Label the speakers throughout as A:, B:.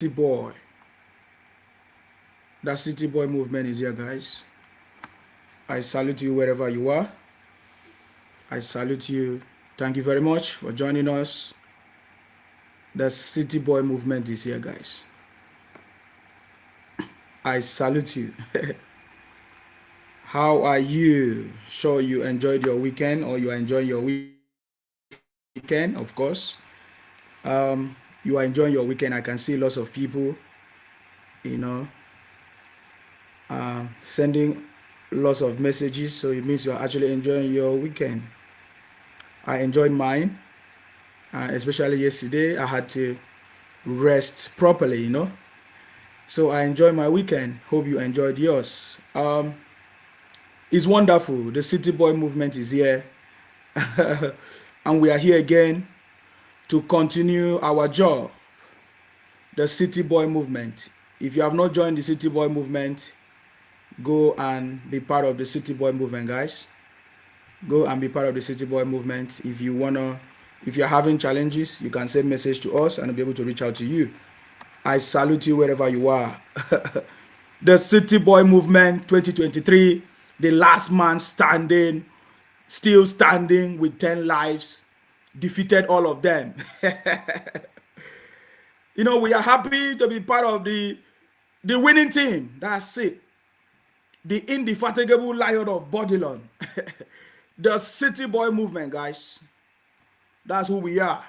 A: City boy. That city boy movement is here, guys. I salute you wherever you are. I salute you. Thank you very much for joining us. The city boy movement is here, guys. I salute you. How are you? Sure, you enjoyed your weekend or you are enjoying your weekend, of course. You are enjoying your weekend. I can see lots of people, you know, sending lots of messages. So it means you are actually enjoying your weekend. I enjoyed mine, especially yesterday. I had to rest properly. So I enjoyed my weekend. Hope you enjoyed yours. It's wonderful. The City Boy movement is here, and we are here again to continue our job. The City Boy movement. If you have not joined the City Boy movement, go and be part of the City Boy movement, guys. Go and be part of the City Boy movement. If you're having challenges, you can send message to us and I'll be able to reach out to you. I salute you wherever you are. The City Boy movement 2023, the last man standing, still standing with 10 lives, defeated all of them. We are happy to be part of the winning team. That's it. The indefatigable lion of Babylon. The City Boy movement, guys. That's who we are.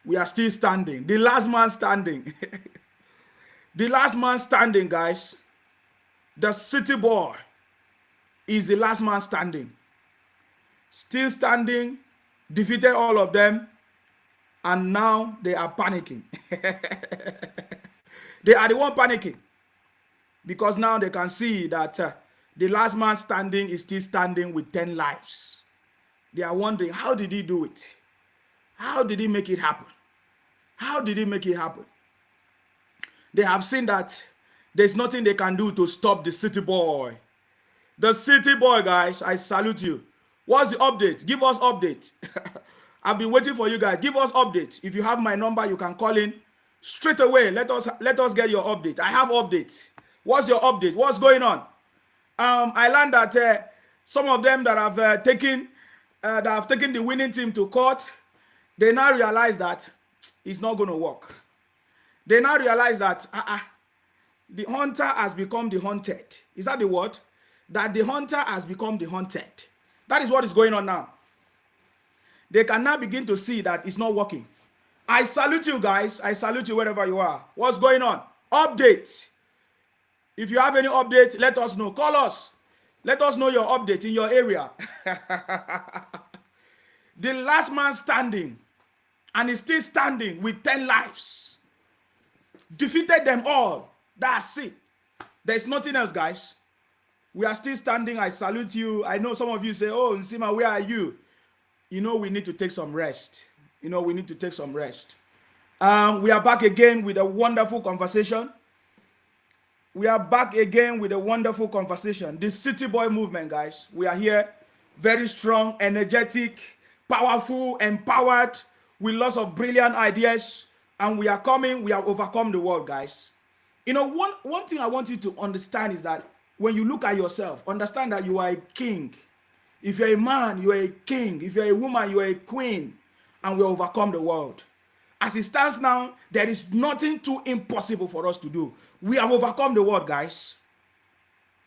A: We are still standing. The last man standing. The last man standing, guys. The City Boy is the last man standing. Still standing, defeated all of them, and now they are panicking. They are the one panicking because now they can see that the last man standing is still standing with 10 lives. They are wondering, how did he do it? How did he make it happen? How did he make it happen? They have seen that there's nothing they can do to stop the City Boy. The City Boy, guys, I salute you. What's the update? Give us update. I've been waiting for you guys. Give us update. If you have my number, you can call in straight away. Let us get your update. I have update. What's your update? What's going on? I learned that some of them that have taken the winning team to court, they now realize that it's not going to work. They now realize that the hunter has become the hunted. Is that the word? That the hunter has become the hunted. That is what is going on now. They can now begin to see that it's not working. I salute you, guys. I salute you wherever you are. What's going on? Update. If you have any update, let us know. Call us. Let us know your update in your area. The last man standing, and is still standing with 10 lives. Defeated them all. That's it. There's nothing else, guys. We are still standing. I salute you. I know some of you say, oh, Nsima, where are you? We need to take some rest. We need to take some rest. We are back again with a wonderful conversation. We are back again with a wonderful conversation. The City Boy movement, guys. We are here, very strong, energetic, powerful, empowered, with lots of brilliant ideas. And we are coming. We have overcome the world, guys. One thing I want you to understand is that when you look at yourself, understand that you are a king. If you're a man, you are a king. If you're a woman, you are a queen. And we overcome the world. As it stands now, there is nothing too impossible for us to do. We have overcome the world, guys.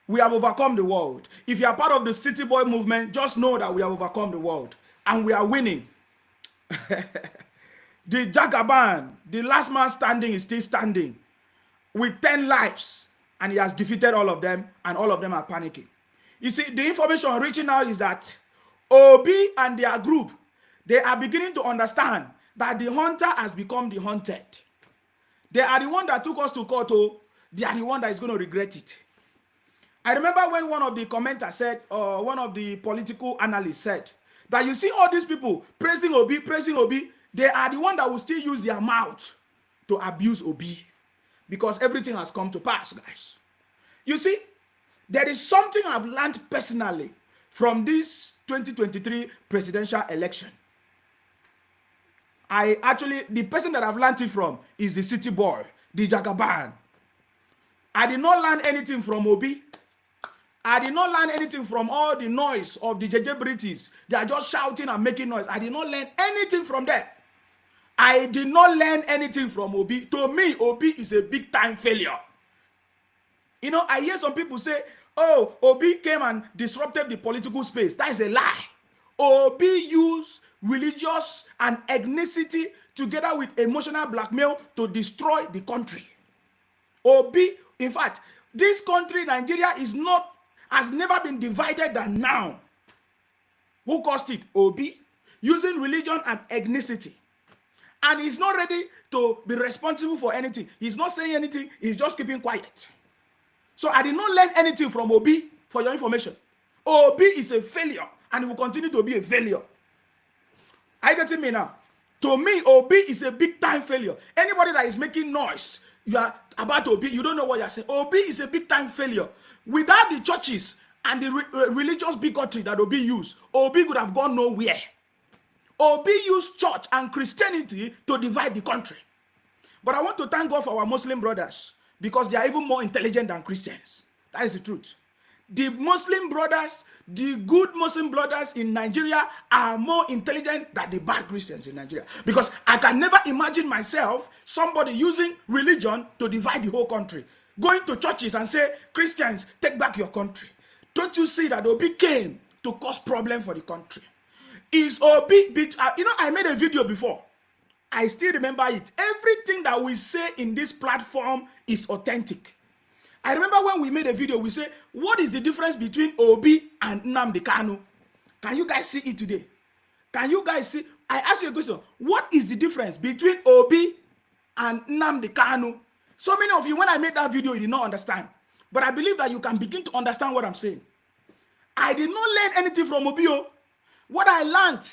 A: We have overcome the world. If you are part of the City Boy movement, just know that we have overcome the world. And we are winning. The Jagaban, the last man standing, is still standing with 10 lives. And he has defeated all of them. And all of them are panicking. You see, the information reaching out is that Obi and their group, they are beginning to understand that the hunter has become the hunted. They are the one that took us to court. They are the one that is going to regret it. I remember when one of the commenters said, one of the political analysts said, that you see all these people praising Obi, they are the one that will still use their mouth to abuse Obi. Because everything has come to pass, guys. You see, there is something I've learned personally from this 2023 presidential election. the person that I've learned it from is the city boy, the Jagaban. I did not learn anything from Obi. I did not learn anything from all the noise of the JJ British. They are just shouting and making noise. I did not learn anything from them. I did not learn anything from Obi. To me, Obi is a big time failure. You know, I hear some people say, oh, Obi came and disrupted the political space. That is a lie. Obi used religious and ethnicity together with emotional blackmail to destroy the country. Obi, in fact, this country, Nigeria, has never been divided than now. Who caused it? Obi, using religion and ethnicity. And he's not ready to be responsible for anything. He's not saying anything. He's just keeping quiet. So I did not learn anything from Obi, for your information. Obi is a failure and he will continue to be a failure. Are you getting me now? To me, Obi is a big time failure. Anybody that is making noise, you are about Obi, you don't know what you're saying. Obi is a big time failure. Without the churches and the religious bigotry that Obi used, Obi would have gone nowhere. Obi used church and Christianity to divide the country. But I want to thank God for our Muslim brothers because they are even more intelligent than Christians. That is the truth. The Muslim brothers, the good Muslim brothers in Nigeria are more intelligent than the bad Christians in Nigeria. Because I can never imagine myself, somebody using religion to divide the whole country. Going to churches and say, Christians, take back your country. Don't you see that Obi came to cause problem for the country? Is Obi, I made a video before. I still remember it. Everything that we say in this platform is authentic. I remember when we made a video, we say, what is the difference between Obi and Nnamdi Kanu? Can you guys see it today? Can you guys see? I ask you a question. What is the difference between Obi and Nnamdi Kanu? So many of you, when I made that video, you did not understand. But I believe that you can begin to understand what I'm saying. I did not learn anything from Obi. What I learned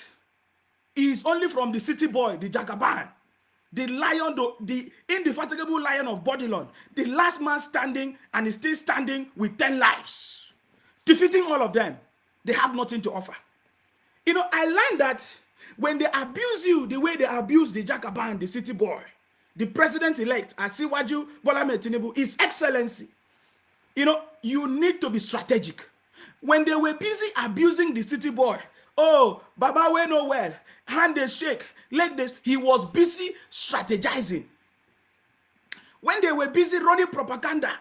A: is only from the city boy, the Jagaban, the lion, the indefatigable lion of Babylon, the last man standing and is still standing with 10 lives, defeating all of them. They have nothing to offer. You know, I learned that when they abuse you the way they abuse the Jagaban, the city boy, the president-elect, Asiwaju Bola Ahmed Tinubu, His Excellency, you know, you need to be strategic. When they were busy abusing the city boy, oh, Baba we know well, hand they shake, leg they, he was busy strategizing. When they were busy running propaganda,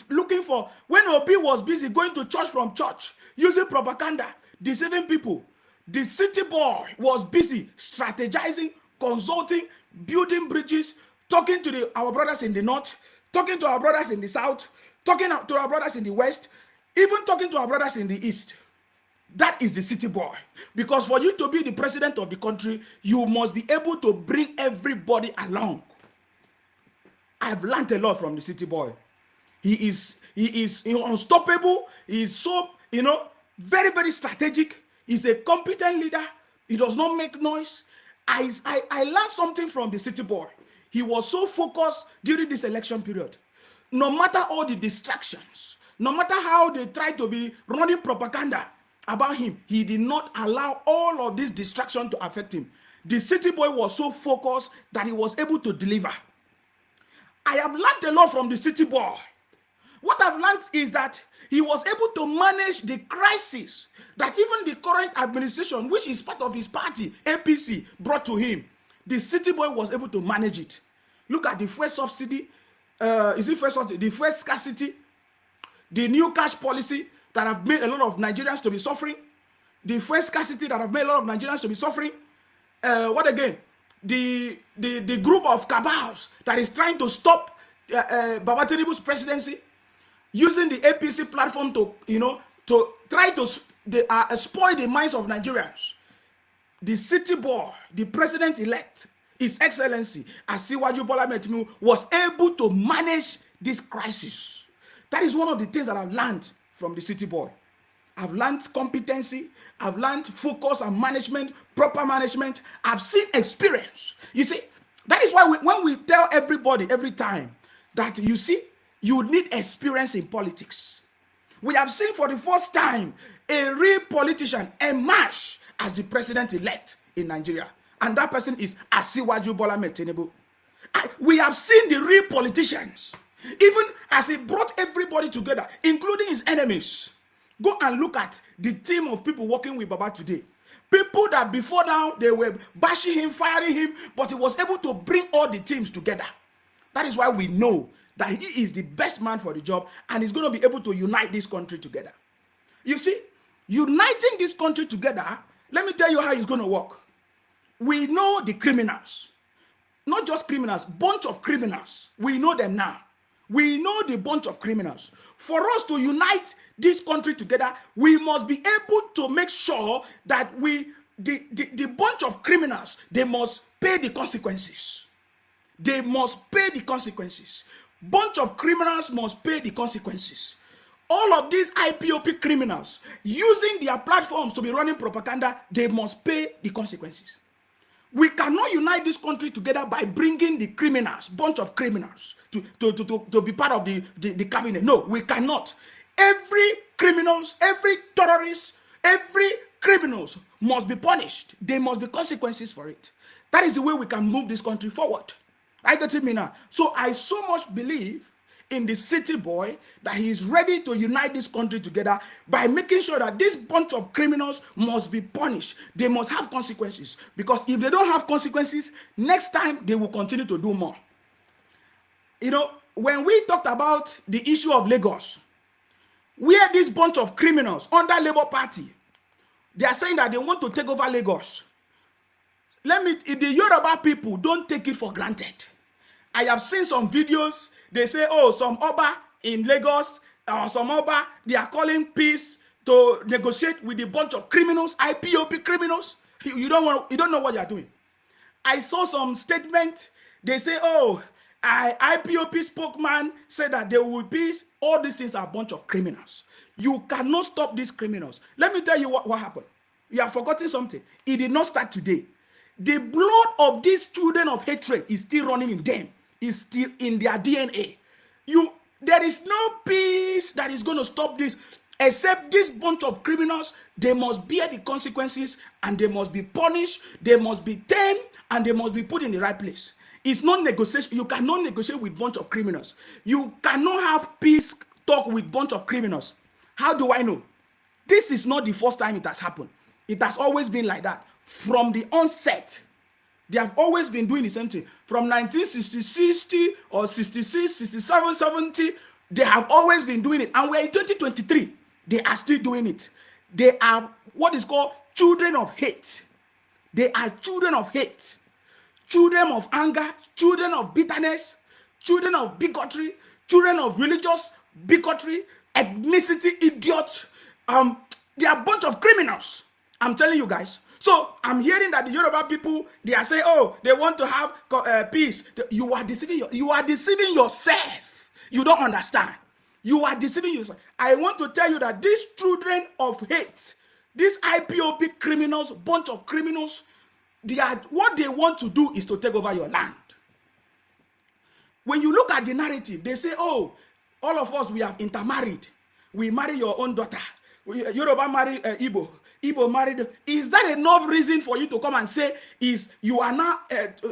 A: looking for, when Obi was busy going to church from church, using propaganda, deceiving people, the city boy was busy strategizing, consulting, building bridges, talking to our brothers in the north, talking to our brothers in the south, talking to our brothers in the west, even talking to our brothers in the east. That is the city boy. Because for you to be the president of the country, you must be able to bring everybody along. I've learned a lot from the city boy. He is unstoppable. He is so, very, very strategic. He's a competent leader. He does not make noise. I learned something from the city boy. He was so focused during this election period. No matter all the distractions, no matter how they tried to be running propaganda about him, he did not allow all of this distraction to affect him. The city boy was so focused that he was able to deliver. I have learned a lot from the city boy. What I've learned is that he was able to manage the crisis that even the current administration, which is part of his party, APC, brought to him. The city boy was able to manage it. Look at the first subsidy, the first scarcity, the new cash policy that have made a lot of Nigerians to be suffering, the first scarcity that have made a lot of Nigerians to be suffering. What again? The group of cabals that is trying to stop Baba Tinubu's presidency, using the APC platform to try to spoil the minds of Nigerians. The city boy, the president-elect, His Excellency Asiwaju Bola Ahmed Tinubu, was able to manage this crisis. That is one of the things that I've learned from the city boy. I've learned competency. I've learned focus and management, proper management. I've seen experience. You see, that is why when we tell everybody every time that you need experience in politics. We have seen for the first time a real politician emerge as the president-elect in Nigeria. and that person is Asiwaju Bola Ahmed Tinubu. We have seen the real politicians, even as he brought everybody together, including his enemies. Go and look at the team of people working with Baba today. People that before now, they were bashing him, firing him, but he was able to bring all the teams together. That is why we know that he is the best man for the job, and he's going to be able to unite this country together. You see, uniting this country together, let me tell you how it's going to work. We know the criminals. Not just criminals, bunch of criminals. We know them now. We know the bunch of criminals. For us to unite this country together, we must be able to make sure that the bunch of criminals, they must pay the consequences. They must pay the consequences. Bunch of criminals must pay the consequences. All of these IPOP criminals, using their platforms to be running propaganda, they must pay the consequences. We cannot unite this country together by bringing the criminals, bunch of criminals, to be part of the cabinet. No, we cannot. Every criminals, every terrorist, every criminals must be punished. There must be consequences for it. That is the way we can move this country forward. I get it, Mina. So I so much believe in the city boy that he is ready to unite this country together by making sure that this bunch of criminals must be punished. They must have consequences, because if they don't have consequences, next time they will continue to do more. You know, when we talked about the issue of Lagos, where this bunch of criminals under Labour Party, they are saying that they want to take over Lagos. The Yoruba people don't take it for granted. I have seen some videos. They say, oh, some Oba in Lagos, some Oba, they are calling peace to negotiate with a bunch of criminals, IPOP criminals. You don't know what you are doing. I saw some statement. They say, oh, IPOP spokesman said that there will be peace. All these things are a bunch of criminals. You cannot stop these criminals. Let me tell you what happened. You have forgotten something. It did not start today. The blood of these children of hatred is still running in them. Is still in their DNA. There is no peace that is going to stop this, except this bunch of criminals. They must bear the consequences, and they must be punished. They must be tamed, and they must be put in the right place. It's not negotiation. You cannot negotiate with bunch of criminals. You cannot have peace talk with bunch of criminals. How do I know? This is not the first time it has happened. It has always been like that from the onset. They have always been doing the same thing. From 1960 or 66, 67, 70, they have always been doing it. And we're in 2023. They are still doing it. They are what is called children of hate. They are children of hate. Children of anger, children of bitterness, children of bigotry, children of religious bigotry, ethnicity idiots. They are a bunch of criminals. I'm telling you guys. So I'm hearing that the Yoruba people, they are saying, oh, they want to have peace. You are deceiving yourself. You don't understand. You are deceiving yourself. I want to tell you that these children of hate, these IPOP criminals, bunch of criminals, what they want to do is to take over your land. When you look at the narrative, they say, oh, all of us, we have intermarried. We marry your own daughter. Yoruba marry Igbo. Igbo married. Is that enough reason for you to come and say you are now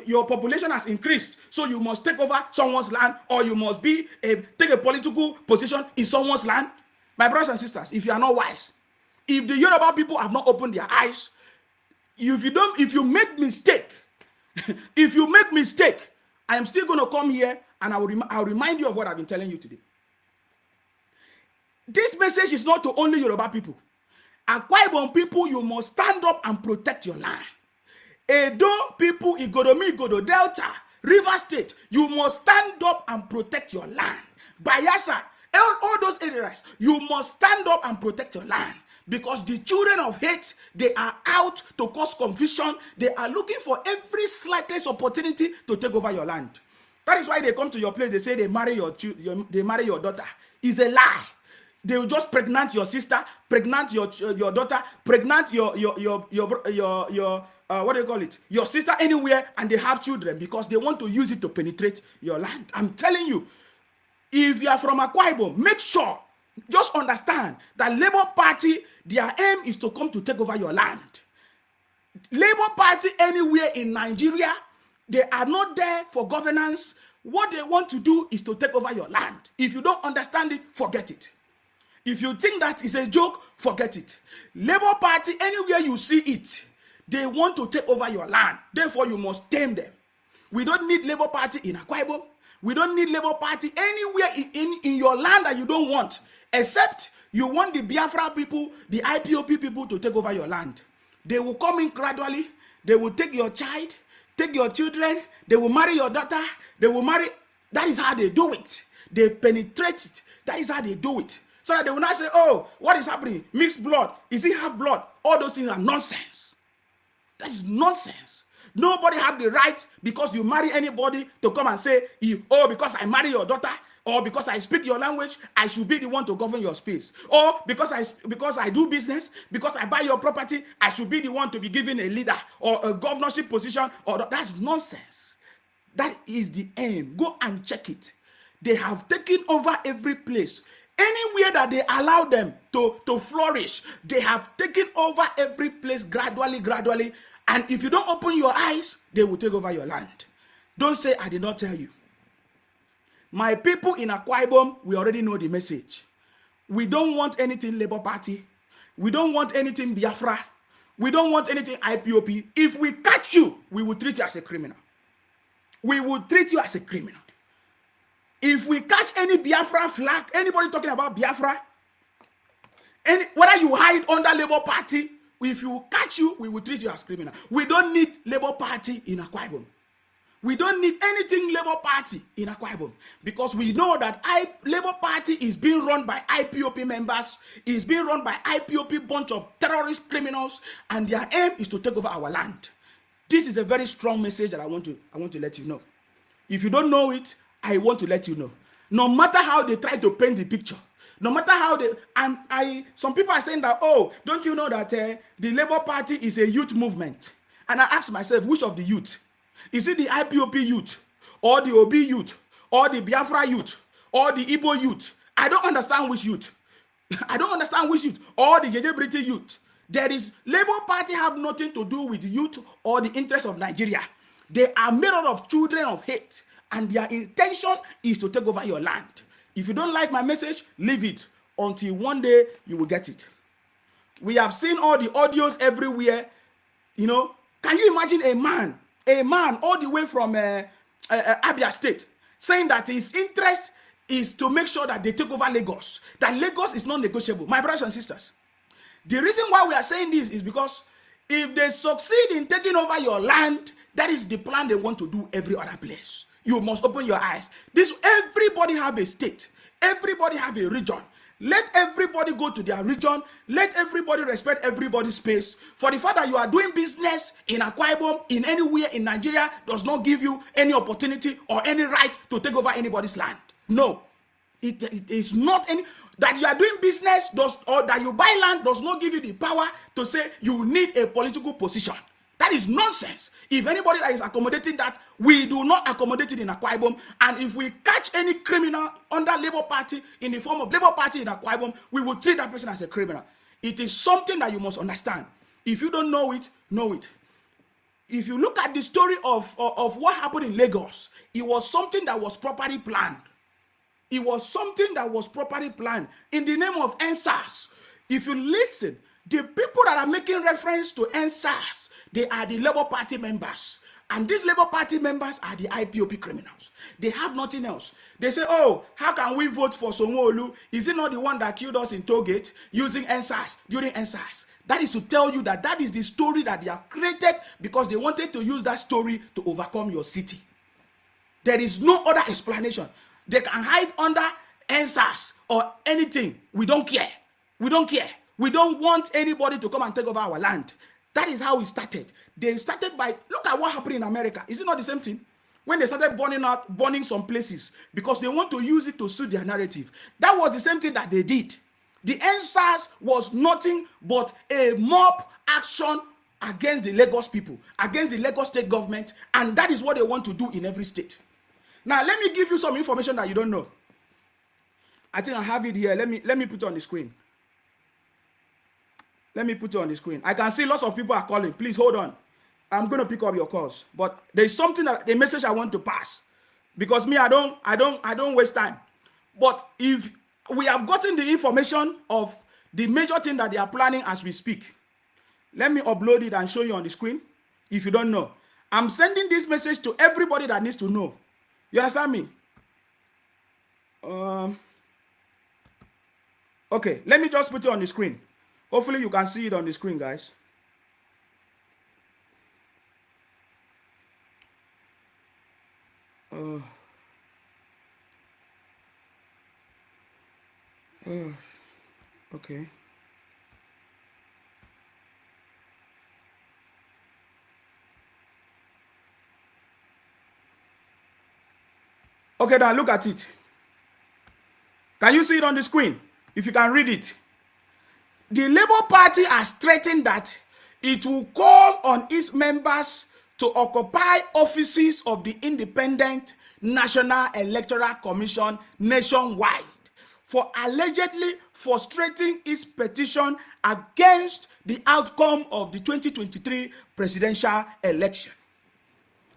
A: your population has increased, so you must take over someone's land, or you must take a political position in someone's land? My brothers and sisters, if you are not wise, if the Yoruba people have not opened their eyes, if you make mistake, I am still going to come here and I'll remind you of what I've been telling you today. This message is not to only Yoruba people. Akwa Ibom people, you must stand up and protect your land. Edo people, Igodomi, Igodo Delta, River State, you must stand up and protect your land. Bayelsa, all those areas, you must stand up and protect your land. Because the children of hate, they are out to cause confusion. They are looking for every slightest opportunity to take over your land. That is why they come to your place. They say they marry your daughter. It's a lie. They will just pregnant your sister, pregnant your daughter, pregnant your what do you call it? Your sister anywhere, and they have children because they want to use it to penetrate your land. I'm telling you, if you are from Akwa Ibom, make sure, just understand that Labour Party, their aim is to come to take over your land. Labour Party anywhere in Nigeria, they are not there for governance. What they want to do is to take over your land. If you don't understand it, forget it. If you think that is a joke, forget it. Labour Party, anywhere you see it, they want to take over your land. Therefore, you must tame them. We don't need Labour Party in Akwa Ibom. We don't need Labour Party anywhere in your land that you don't want, except you want the Biafra people, the IPOP people to take over your land. They will come in gradually. They will take your child, take your children. They will marry your daughter. They will marry. That is how they do it. They penetrate it. That is how they do it. So that they will not say, oh, what is happening? Mixed blood. Is it half blood? All those things are nonsense. That is nonsense. Nobody have the right, because you marry anybody, to come and say, oh, because I marry your daughter, or because I speak your language, I should be the one to govern your space. Or because I do business, because I buy your property, I should be the one to be given a leader or a governorship position. Or that's nonsense. That is the aim. Go and check it. They have taken over every place. Anywhere that they allow them to flourish, they have taken over every place gradually. And if you don't open your eyes, they will take over your land. Don't say, I did not tell you. My people in Akwa Ibom, we already know the message. We don't want anything Labour Party. We don't want anything Biafra. We don't want anything IPOP. If we catch you, we will treat you as a criminal. We will treat you as a criminal. If we catch any Biafra flag, anybody talking about Biafra, whether you hide under Labour Party, if you catch you, we will treat you as criminal. We don't need Labour Party in Akwa Ibom. We don't need anything Labour Party in Akwa Ibom, because we know that Labour Party is being run by IPOP members, is being run by IPOP bunch of terrorist criminals, and their aim is to take over our land. This is a very strong message that I want to let you know. If you don't know it, I want to let you know. No matter how they try to paint the picture, no matter how some people are saying that, oh, don't you know that the Labour Party is a youth movement? And I ask myself, which of the youth? Is it the IPOP youth, or the OB youth, or the Biafra youth, or the Igbo youth? I don't understand which youth. I don't understand which youth, or the JJ British youth. Labour Party have nothing to do with the youth or the interests of Nigeria. They are made out of children of hate, and their intention is to take over your land. If you don't like my message, leave it until one day you will get it. We have seen all the audios everywhere. You know, can you imagine a man all the way from Abia State saying that his interest is to make sure that they take over Lagos, that Lagos is not negotiable? My brothers and sisters, the reason why we are saying this is because if they succeed in taking over your land, that is the plan they want to do every other place. You must open your eyes. Everybody have a state. Everybody have a region. Let everybody go to their region. Let everybody respect everybody's space. For the fact that you are doing business in Akwa Ibom, in anywhere in Nigeria, does not give you any opportunity or any right to take over anybody's land. No. It is not any... That you are doing business or that you buy land does not give you the power to say you need a political position. That is nonsense. If anybody that is accommodating that, we do not accommodate it in Akwa Ibom. And if we catch any criminal under Labour Party in the form of Labour Party in Akwa Ibom, we will treat that person as a criminal. It is something that you must understand. If you don't know it, know it. If you look at the story of what happened in Lagos, it was something that was properly planned. It was something that was properly planned in the name of NSAS. If you listen, the people that are making reference to NSAS, they are the Labour Party members. And these Labour Party members are the IPOP criminals. They have nothing else. They say, oh, how can we vote for Sanwo-Olu? Is it not the one that killed us in Tollgate using NSAS, during NSAS? That is to tell you that is the story that they have created because they wanted to use that story to overcome your city. There is no other explanation. They can hide under NSAS or anything. We don't care. We don't care. We don't want anybody to come and take over our land. That is how it started. They started by, look at what happened in America. Is it not the same thing? When they started burning some places because they want to use it to suit their narrative. That was the same thing that they did. The NSAS was nothing but a mob action against the Lagos people, against the Lagos state government, and that is what they want to do in every state. Now, let me give you some information that you don't know. I think I have it here. Let me put it on the screen. Let me put it on the screen. I can see lots of people are calling. Please hold on. I'm going to pick up your calls. But there's something that the message I want to pass. Because me, I don't waste time. But if we have gotten the information of the major thing that they are planning as we speak, let me upload it and show you on the screen. If you don't know, I'm sending this message to everybody that needs to know. You understand me? Okay, let me just put it on the screen. Hopefully you can see it on the screen, guys. Okay. Okay, now look at it. Can you see it on the screen? If you can read it. The Labour Party has threatened that it will call on its members to occupy offices of the Independent National Electoral Commission nationwide for allegedly frustrating its petition against the outcome of the 2023 presidential election.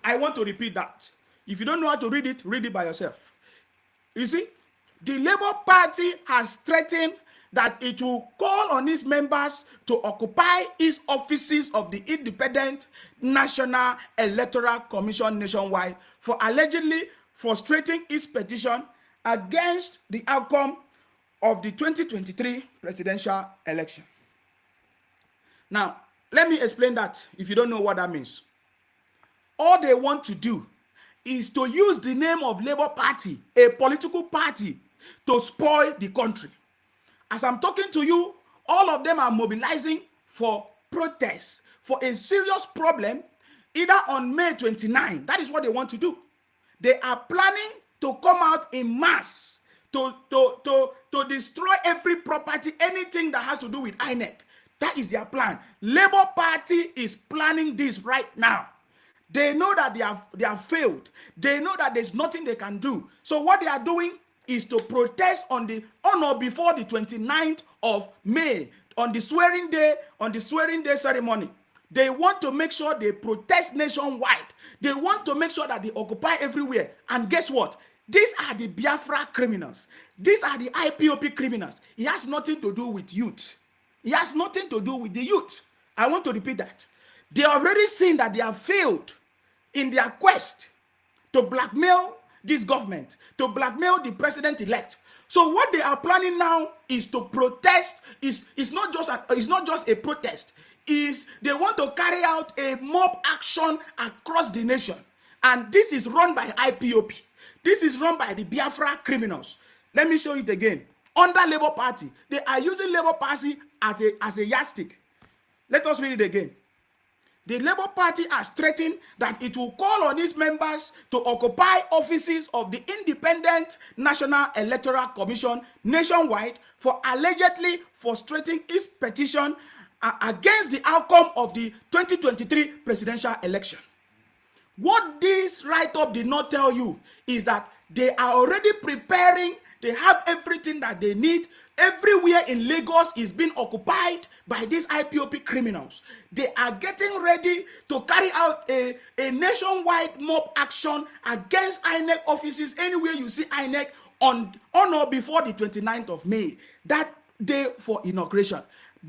A: I want to repeat that. If you don't know how to read it by yourself. You see, the Labour Party has threatened that it will call on its members to occupy its offices of the Independent National Electoral Commission nationwide for allegedly frustrating its petition against the outcome of the 2023 presidential election. Now, let me explain that if you don't know what that means. All they want to do is to use the name of Labour Party, a political party, to spoil the country. As I'm talking to you, all of them are mobilizing for protests, for a serious problem, either on May 29. That is what they want to do. They are planning to come out in mass to destroy every property, anything that has to do with INEC. That is their plan. Labour Party is planning this right now. They know that they have failed. They know that there's nothing they can do. So what they are doing is to protest on or before the 29th of May, on the swearing day ceremony. They want to make sure they protest nationwide. They want to make sure that they occupy everywhere. And guess what? These are the Biafra criminals. These are the IPOP criminals. It has nothing to do with youth. It has nothing to do with the youth. I want to repeat that. They have already seen that they have failed in their quest to blackmail this government, to blackmail the president-elect. So what they are planning now is to protest. It's not just a protest. They want to carry out a mob action across the nation. And this is run by IPOP. This is run by the Biafra criminals. Let me show it again. Under Labour Party, they are using Labour Party as a yardstick. Let us read it again. The Labour Party has threatened that it will call on its members to occupy offices of the Independent National Electoral Commission nationwide for allegedly frustrating its petition against the outcome of the 2023 presidential election. What this write-up did not tell you is that they are already preparing. They have everything that they need. Everywhere in Lagos is being occupied by these IPOP criminals. They are getting ready to carry out a nationwide mob action against INEC offices anywhere you see INEC on or before the 29th of May, that day for inauguration.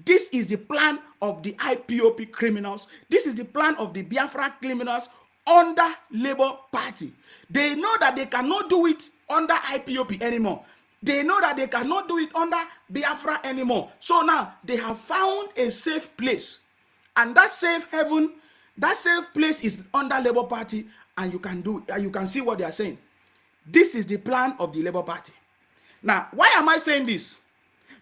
A: This is the plan of the IPOP criminals. This is the plan of the Biafra criminals under Labour Party. They know that they cannot do it under IPOP anymore. They know that they cannot do it under Biafra anymore. So now they have found a safe place. And that safe haven, that safe place is under Labour Party, and you can see what they are saying. This is the plan of the Labour Party. Now, why am I saying this?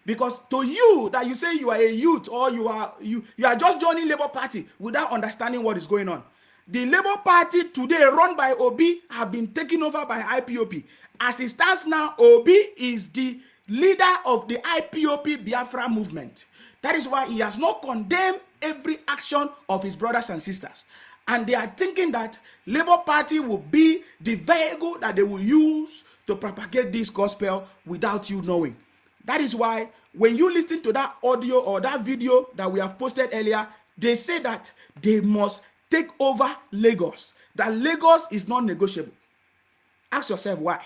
A: Because to you that you say you are a youth, or you are just joining Labour Party without understanding what is going on. The Labour Party today, run by Obi, have been taken over by IPOP. As it stands now, Obi is the leader of the IPOP Biafra movement. That is why he has not condemned every action of his brothers and sisters. And they are thinking that Labour Party will be the vehicle that they will use to propagate this gospel without you knowing. That is why when you listen to that audio or that video that we have posted earlier, they say that they must take over Lagos. That Lagos is not negotiable. Ask yourself why.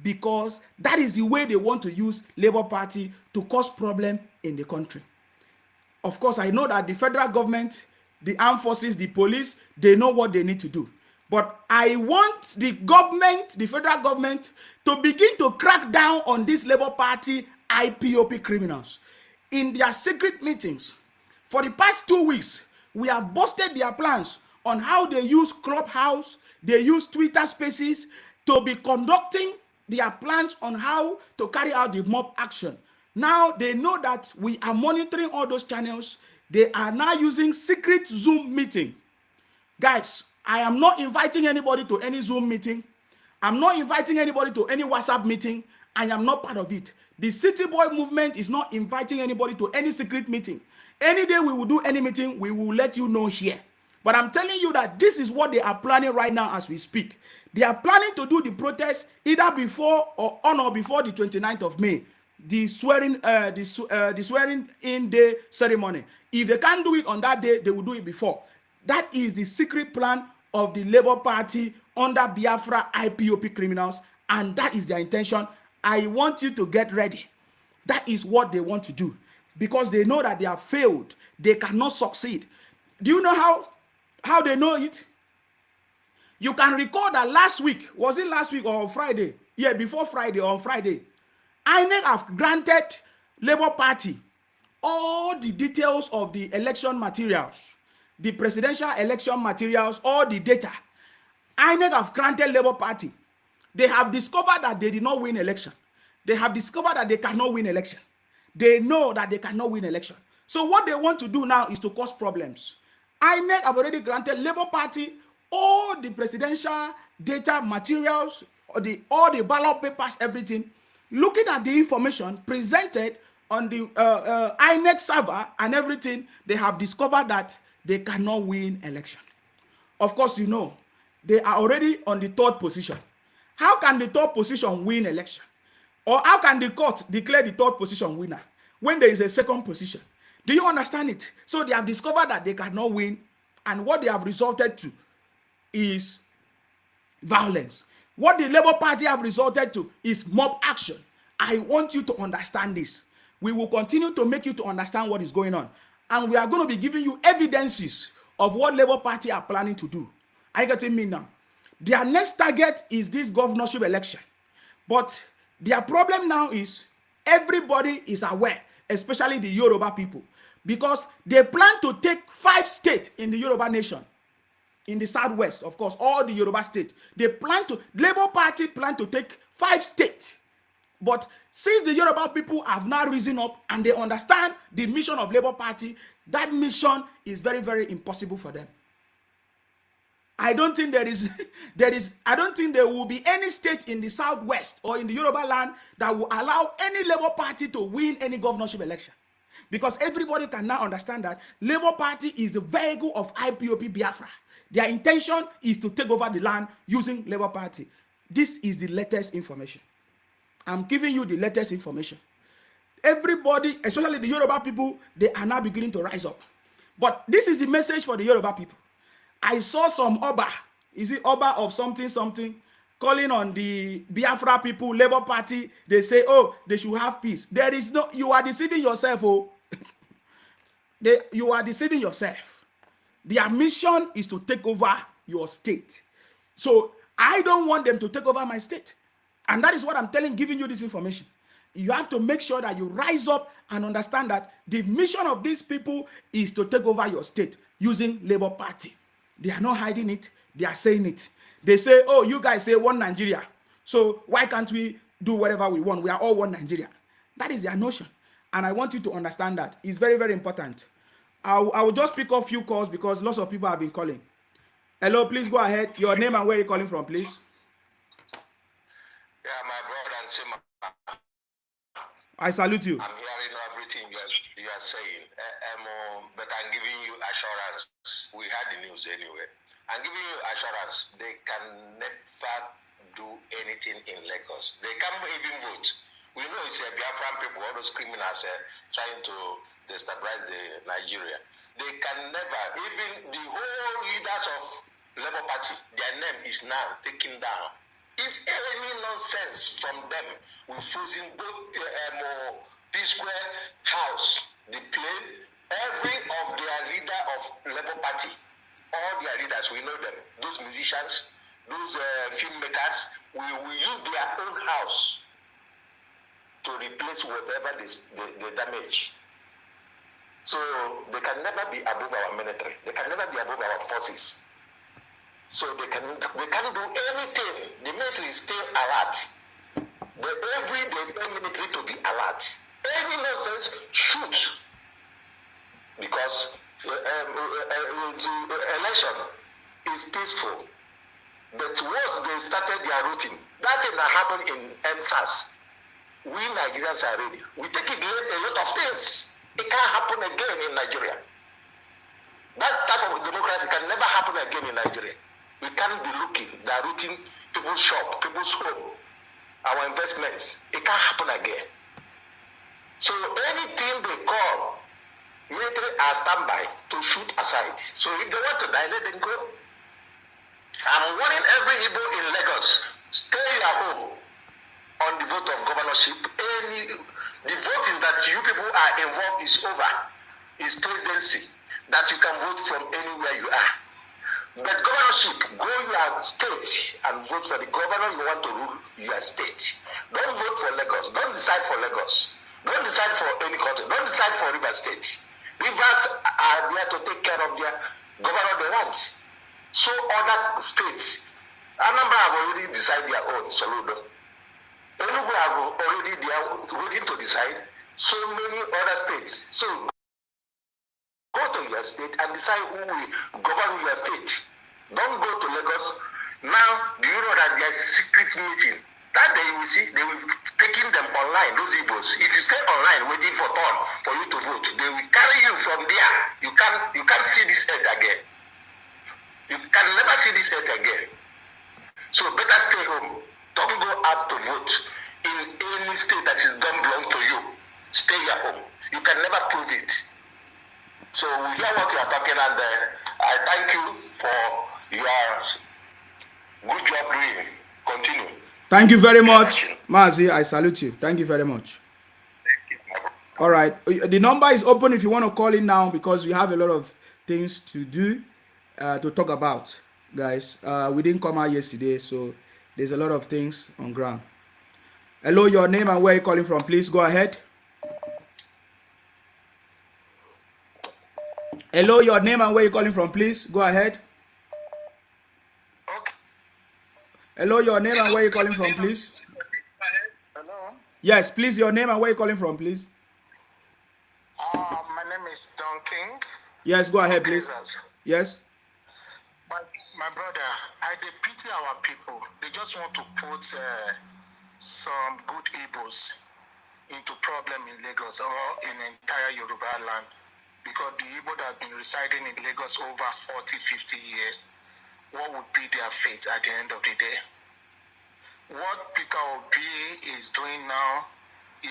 A: Because that is the way they want to use Labour Party to cause problem in the country. Of course, I know that the federal government, the armed forces, the police, they know what they need to do. But I want the government, the federal government, to begin to crack down on these Labour Party IPOP criminals. In their secret meetings, for the past 2 weeks, we have busted their plans on how they use Clubhouse, they use Twitter Spaces to be conducting their plans on how to carry out the mob action. Now they know that we are monitoring all those channels. They are now using secret Zoom meeting. Guys, I am not inviting anybody to any Zoom meeting. I'm not inviting anybody to any WhatsApp meeting. I am not part of it. The City Boy movement is not inviting anybody to any secret meeting. Any day we will do any meeting, we will let you know here. But I'm telling you that this is what they are planning right now as we speak. They are planning to do the protest either before or on or before the 29th of May, the swearing in day ceremony. If they can't do it on that day, they will do it before. That is the secret plan of the Labour Party under Biafra IPOP criminals, and that is their intention. I want you to get ready. That is what they want to do, because they know that they have failed. They cannot succeed. Do you know how they know it? You can recall that last week, was it last week or on Friday? Yeah, before Friday or on Friday, INEC have granted Labour Party all the details of the election materials, the presidential election materials, all the data. INEC have granted Labour Party. They have discovered that they did not win election. They have discovered that they cannot win election. They know that they cannot win election. So what they want to do now is to cause problems. INEC have already granted Labour Party all the presidential data materials, all the ballot papers, everything. Looking at the information presented on the INEC server and everything, they have discovered that they cannot win election. Of course, you know, they are already on the third position. How can the third position win election? Or how can the court declare the third position winner when there is a second position? Do you understand it? So they have discovered that they cannot win, and what they have resorted to is violence. What the Labour Party have resorted to is mob action. I want you to understand this. We will continue to make you to understand what is going on. And we are going to be giving you evidences of what Labour Party are planning to do. Are you getting me now? Their next target is this governorship election. But their problem now is everybody is aware, especially the Yoruba people, because they plan to take 5 states in the Yoruba nation. In the southwest, of course, all the Yoruba states. Labour Party plan to take 5 states. But since the Yoruba people have now risen up and they understand the mission of Labour Party, that mission is very, very impossible for them. I don't think I don't think there will be any state in the southwest or in the Yoruba land that will allow any Labour Party to win any governorship election. Because everybody can now understand that Labour Party is the vehicle of IPOP Biafra. Their intention is to take over the land using Labour Party. This is the latest information. I'm giving you the latest information. Everybody, especially the Yoruba people, they are now beginning to rise up. But this is the message for the Yoruba people. I saw some Oba, is it Oba of something, calling on the Biafra people, Labour Party. They say, oh, they should have peace. There is no, you are deceiving yourself, oh. You are deceiving yourself. Their mission is to take over your state. So I don't want them to take over my state. And that is what I'm giving you this information. You have to make sure that you rise up and understand that the mission of these people is to take over your state using Labour Party. They are not hiding it. They are saying it. They say, oh, you guys say one Nigeria. So why can't we do whatever we want? We are all one Nigeria. That is their notion. And I want you to understand that. It's very, very important. I will just pick up a few calls because lots of people have been calling. Hello, please go ahead. Your name and where you're calling from, please.
B: Yeah, my brother and Sima.
A: I salute you.
B: I'm hearing everything you are saying, but I'm giving you assurance. We had the news anyway. I'm giving you assurance. They can never do anything in Lagos. They can't even vote. We know it's Biafran people, all those criminals trying to destabilize the Nigeria. They can never, even the whole leaders of Labour Party, their name is now taken down. If any nonsense from them, we frozen both P-Square House, the plane, every of their leader of Labour Party, all their leaders, we know them, those musicians, those filmmakers, we will use their own house to replace whatever they damage. So they can never be above our military. They can never be above our forces. So they can't do anything. The military is still alert. Every day, the military to be alert. Any nonsense, shoot. Because the election is peaceful. But once they started their routine, that thing that happened in MSAS, we Nigerians are ready. We take it a lot of things. It can't happen again in Nigeria. That type of democracy can never happen again in Nigeria. We can't be looking, they're looting people's shop, people's home, our investments. It can't happen again. So anything they call, military are standby to shoot aside. So if they want to die, let them go. I'm warning every Igbo in Lagos, stay at home on the vote of governorship. The voting that you people are involved is over, is presidency, that you can vote from anywhere you are. But governorship, go your state and vote for the governor you want to rule your state. Don't vote for Lagos. Don't decide for Lagos. Don't decide for any country. Don't decide for River State. Rivers are there to take care of their governor they want. So other states, Anambra have already decided their own, Soludo. Enugu have already they are waiting to decide. So many other states. So go to your state and decide who will govern your state. Don't go to Lagos. Now, do you know that there's secret meeting? That day you will see, they will be taking them online, those Igbos. If you stay online waiting for turn for you to vote, they will carry you from there. You can't see this earth again. You can never see this earth again. So better stay home. Don't go out to vote in any state that don't belong to you. Stay at home. You can never prove it. So we hear what you are talking, and I thank you for your good job doing. Continue.
A: Thank you very much, Mazi. I salute you. Thank you very much. All right. The number is open if you want to call in now, because we have a lot of things to do, to talk about, guys. We didn't come out yesterday, so there's a lot of things on ground. Hello, your name and where you're calling from, please. Go ahead. Hello, your name and where you're calling from, please. Go ahead.
B: Okay.
A: Hello, your name and where you're calling from, please.
C: Hello.
A: Yes, please, your name and where you're calling from, please.
C: My name is Don King.
A: Yes, go ahead, please. Yes.
C: My brother, I pity our people. They just want to put some good Igbos into problem in Lagos or in entire Yoruba land, because the Igbo that have been residing in Lagos over 40, 50 years, what would be their fate at the end of the day? What Peter Obi is doing now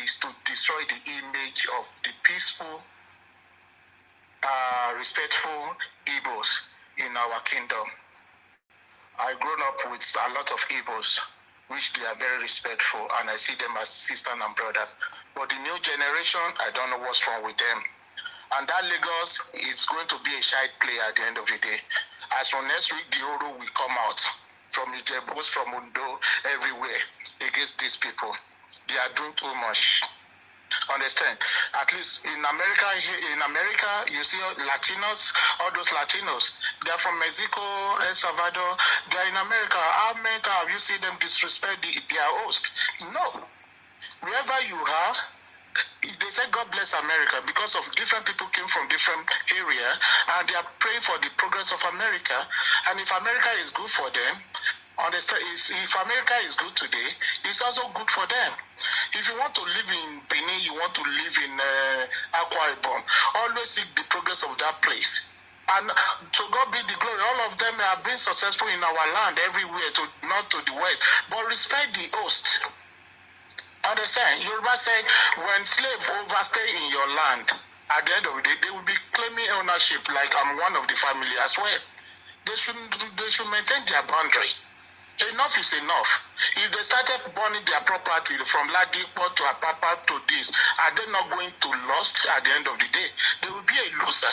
C: is to destroy the image of the peaceful, respectful Igbos in our kingdom. I've grown up with a lot of Igbos, which they are very respectful, and I see them as sisters and brothers. But the new generation, I don't know what's wrong with them. And that Lagos is going to be a child play at the end of the day. As from next week, the Oro will come out from Ijebus, from Undo, everywhere against these people. They are doing too much. Understand? At least in America, you see Latinos, all those Latinos, they're from Mexico, El Salvador, they're in America. How many times have you seen them disrespect their host? No. Wherever you are, they say God bless America, because of different people came from different area, and they are praying for the progress of America. And if America is good for them, understand, if America is good today, it's also good for them. If you want to live in Benin, you want to live in Akwa Ibom, always seek the progress of that place. And to God be the glory, all of them have been successful in our land everywhere, to north to the west. But respect the host. And understand? Yoruba say when slave overstay in your land, at the end of the day, they will be claiming ownership like I'm one of the family as well. They should maintain their boundary. Enough is enough. If they started burning their property from Ladipo to Apapa to this, are they not going to lose at the end of the day? They will be a loser.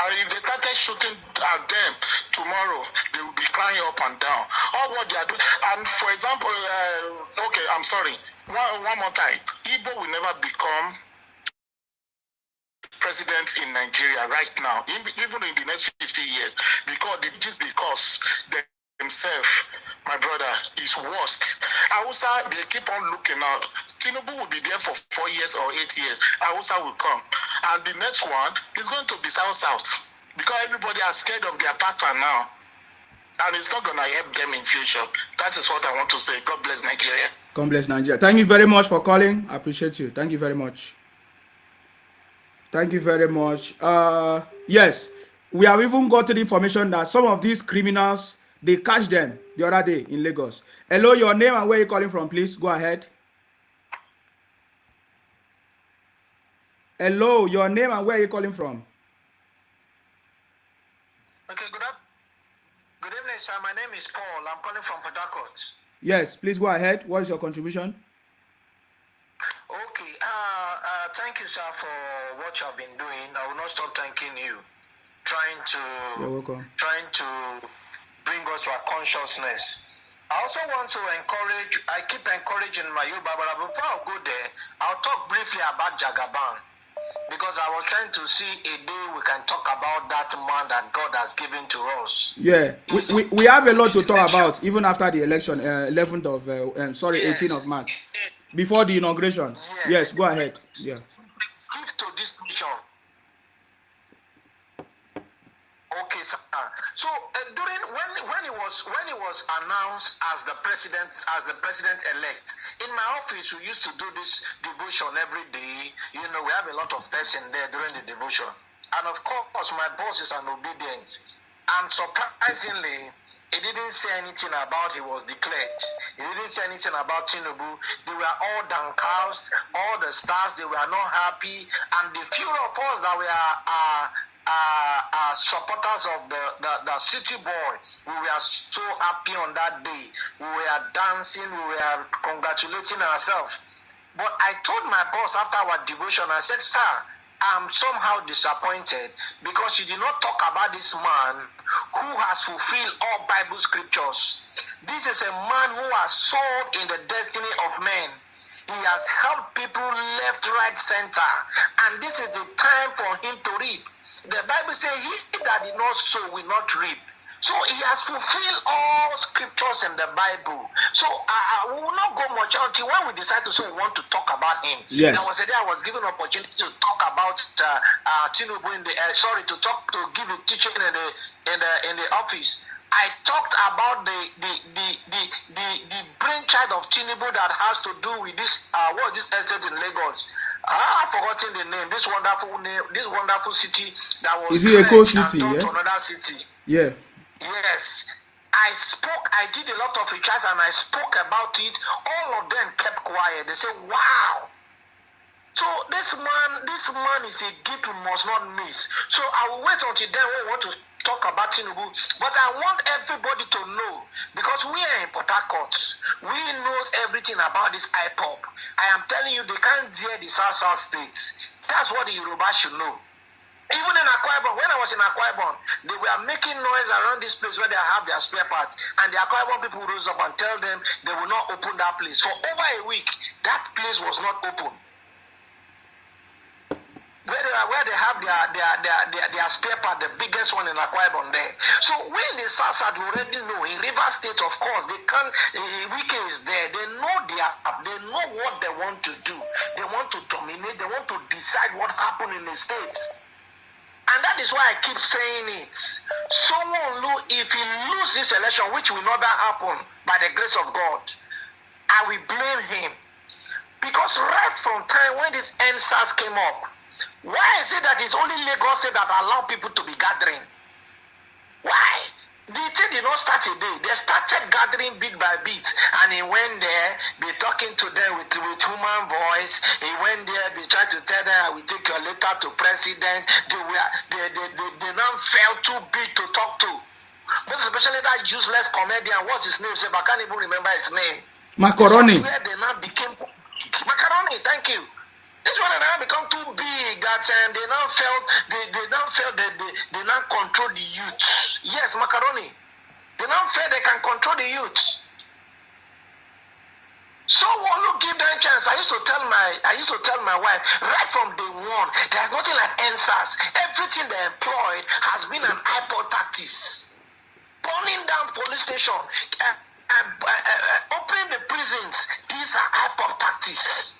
C: And if they started shooting at them tomorrow, they will be crying up and down. All what they are doing. And for example, okay, I'm sorry. One more time. Igbo will never become president in Nigeria right now, even in the next 50 years, because they themselves, my brother, is worst. Hausa, they keep on looking out. Tinubu will be there for 4 years or 8 years. Hausa will come. And the next one is going to be South. Because everybody are scared of their pattern now. And it's not going to help them in future. That is what I want to say. God bless Nigeria.
A: God bless Nigeria. Thank you very much for calling. I appreciate you. Thank you very much. Thank you very much. Yes, we have even got the information that some of these criminals, they catch them the other day in Lagos. Hello, your name and where you calling from, please. Go ahead. Hello, your name and where you calling from?
D: Okay, good evening, sir. My name is Paul. I'm calling from Port Harcourt.
A: Yes, please go ahead. What is your contribution?
D: Okay, thank you, sir, for what you have been doing. I will not stop thanking you.
A: You're welcome.
D: Trying to bring us to our consciousness. I also want to encourage, I keep encouraging my Yoruba, but before I go there, I'll talk briefly about Jagaban. Because I was trying to see a day we can talk about that man that God has given to us.
A: Yeah, we have a lot to talk about even after the election, 11th of, 18th of March, before the inauguration. Yes, go ahead. Yeah.
D: Give to this nation. Okay, sir. So during when he was announced as the president elect, in my office we used to do this devotion every day. You know, we have a lot of person there during the devotion, and of course my boss is an obedient. And surprisingly, he didn't say anything about he was declared. He didn't say anything about Tinubu. They were all downcast. All the staffs, they were not happy, and the few of us that were supporters of the city boy, we were so happy on that day. We were dancing, we were congratulating ourselves. But I told my boss after our devotion, I said, sir, I'm somehow disappointed because you did not talk about this man who has fulfilled all Bible scriptures. This is a man who has sold in the destiny of men. He has helped people left, right, center. And this is the time for him to reap. The Bible says, he that did not sow will not reap. So he has fulfilled all scriptures in the Bible. So we will not go much until when we decide to say we want to talk about him.
A: Yes.
D: There was a day I was given an opportunity to talk about Tinubu to give a teaching in the office. I talked about the brainchild of Tinubu that has to do with this this estate in Lagos. I've forgotten the name. This wonderful city that was
A: is it a cool city?
D: Yeah?
A: To
D: another city.
A: Yeah.
D: Yes. I did a lot of research and I spoke about it. All of them kept quiet. They said, wow. So this man is a gift we must not miss. So I will wait until then when we want to talk about Tinubu. But I want everybody to know, because we are in Port Harcourt. We knows everything about this IPOB. I am telling you, they can't dare the South states. That's what the Yoruba should know. Even in Akwa Ibom, when I was in Akwa Ibom, they were making noise around this place where they have their spare parts. And the Akwa Ibom people rose up and tell them they will not open that place. For over a week, that place was not open. Where they have their spare part, the biggest one in Akwa Ibom there. So when the South you already know, in River State, of course, they can't. Wike is there. They know what they want to do. They want to dominate. They want to decide what happened in the states. And that is why I keep saying it. Someone, if he loses this election, which will never happen by the grace of God, I will blame him. Because right from time when this NSAS came up, why is it that it's only Lagos State that allow people to be gathering? Why? The thing did not start a day. They started gathering bit by bit, and he went there, be talking to them with human voice. He went there, be trying to tell them, "I will take your letter to president." They now felt too big to talk to. Most especially that useless comedian. What's his name? I can't even remember his name.
A: Macaroni.
D: Where they now became Macaroni. Thank you. This one now become too big that they now felt they now control the youth. Yes, Macaroni. They now feel they can control the youth. So when you give them a chance, I used to tell my wife right from day one, there's nothing like NSAS. Everything they employed has been an iPod tactics. Burning down police station, opening the prisons. These are iPod tactics.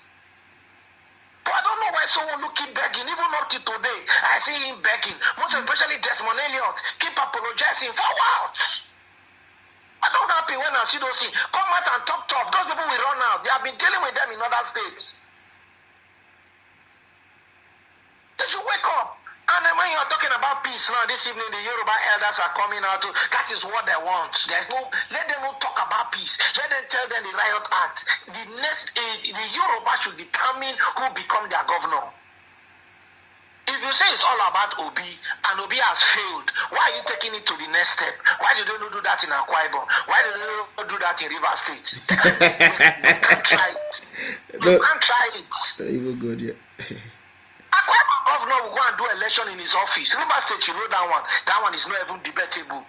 D: But I don't know why someone look keep begging. Even up to today, I see him begging. Most especially Desmond Elliott keep apologizing for what? I don't happy when I see those things. Come out and talk tough. Those people will run out. They have been dealing with them in other states. They should wake up. And then when you are talking about peace now, this evening the Yoruba elders are coming out. That is what they want. Let them not talk about peace. Let them tell them the riot act. The Yoruba should determine who become their governor. If you say it's all about Obi and Obi has failed, why are you taking it to the next step? Why did they not do that in Akwa Ibom? Why did they not do that in Rivers State? They can't try it. They can't try it.
A: Not even good yet.
D: Akwa Ibom governor will go and do election in his office. Rivers State, you know that one. That one is not even debatable.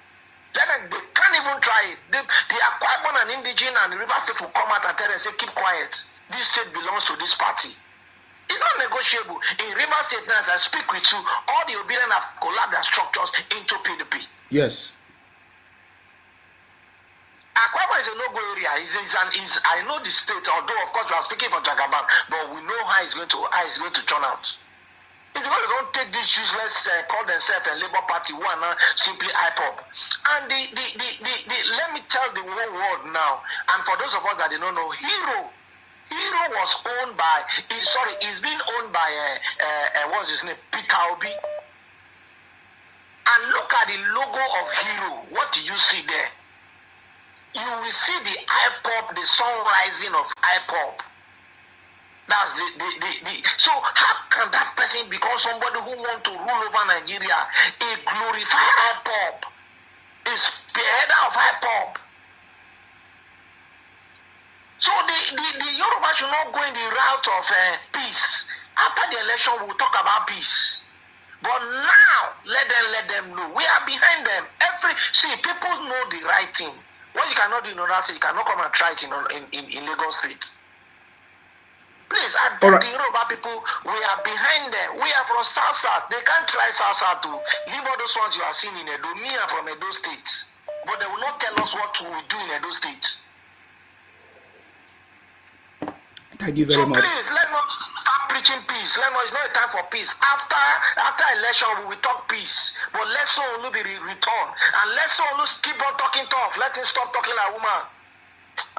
D: Then they can't even try it. The Akwa Ibom and Indigene and Rivers State will come out and tell them, say, keep quiet. This state belongs to this party. It's not negotiable. In Rivers State now, as I speak with you, all the Obedient have collapsed their structures into PDP.
A: Yes.
D: Akwa Ibom is a no-go area. I know the state, although of course we are speaking for Jagaban, but we know how it's going to turn out. If you don't take this useless call themselves a Labour Party, who are now simply IPOP. And let me tell the whole world now, and for those of us that don't know, Hero was owned by, he's been owned by, what's his name, Peter Obi. And look at the logo of Hero. What do you see there? You will see the IPOP, the sun rising of IPOP. That's so how can that person become somebody who wants to rule over Nigeria? A glorified IPOP, a spearheader of IPOP. So the Yoruba should not go in the route of peace. After the election, we'll talk about peace. But now, let them know. We are behind them. People know the right thing. What you cannot do in other states, you cannot come and try it in Lagos State. Please, I beg the Yoruba people, we are behind them. We are from South. They can't try South to leave all those ones you are seeing in Edo. Me, I'm from Edo State. But they will not tell us what to do in Edo State.
A: Thank you very much.
D: So please, let's not start preaching peace. It's not a time for peace. After election, we will talk peace. But let someone be returned. And let someone keep on talking tough. Let him stop talking like a woman.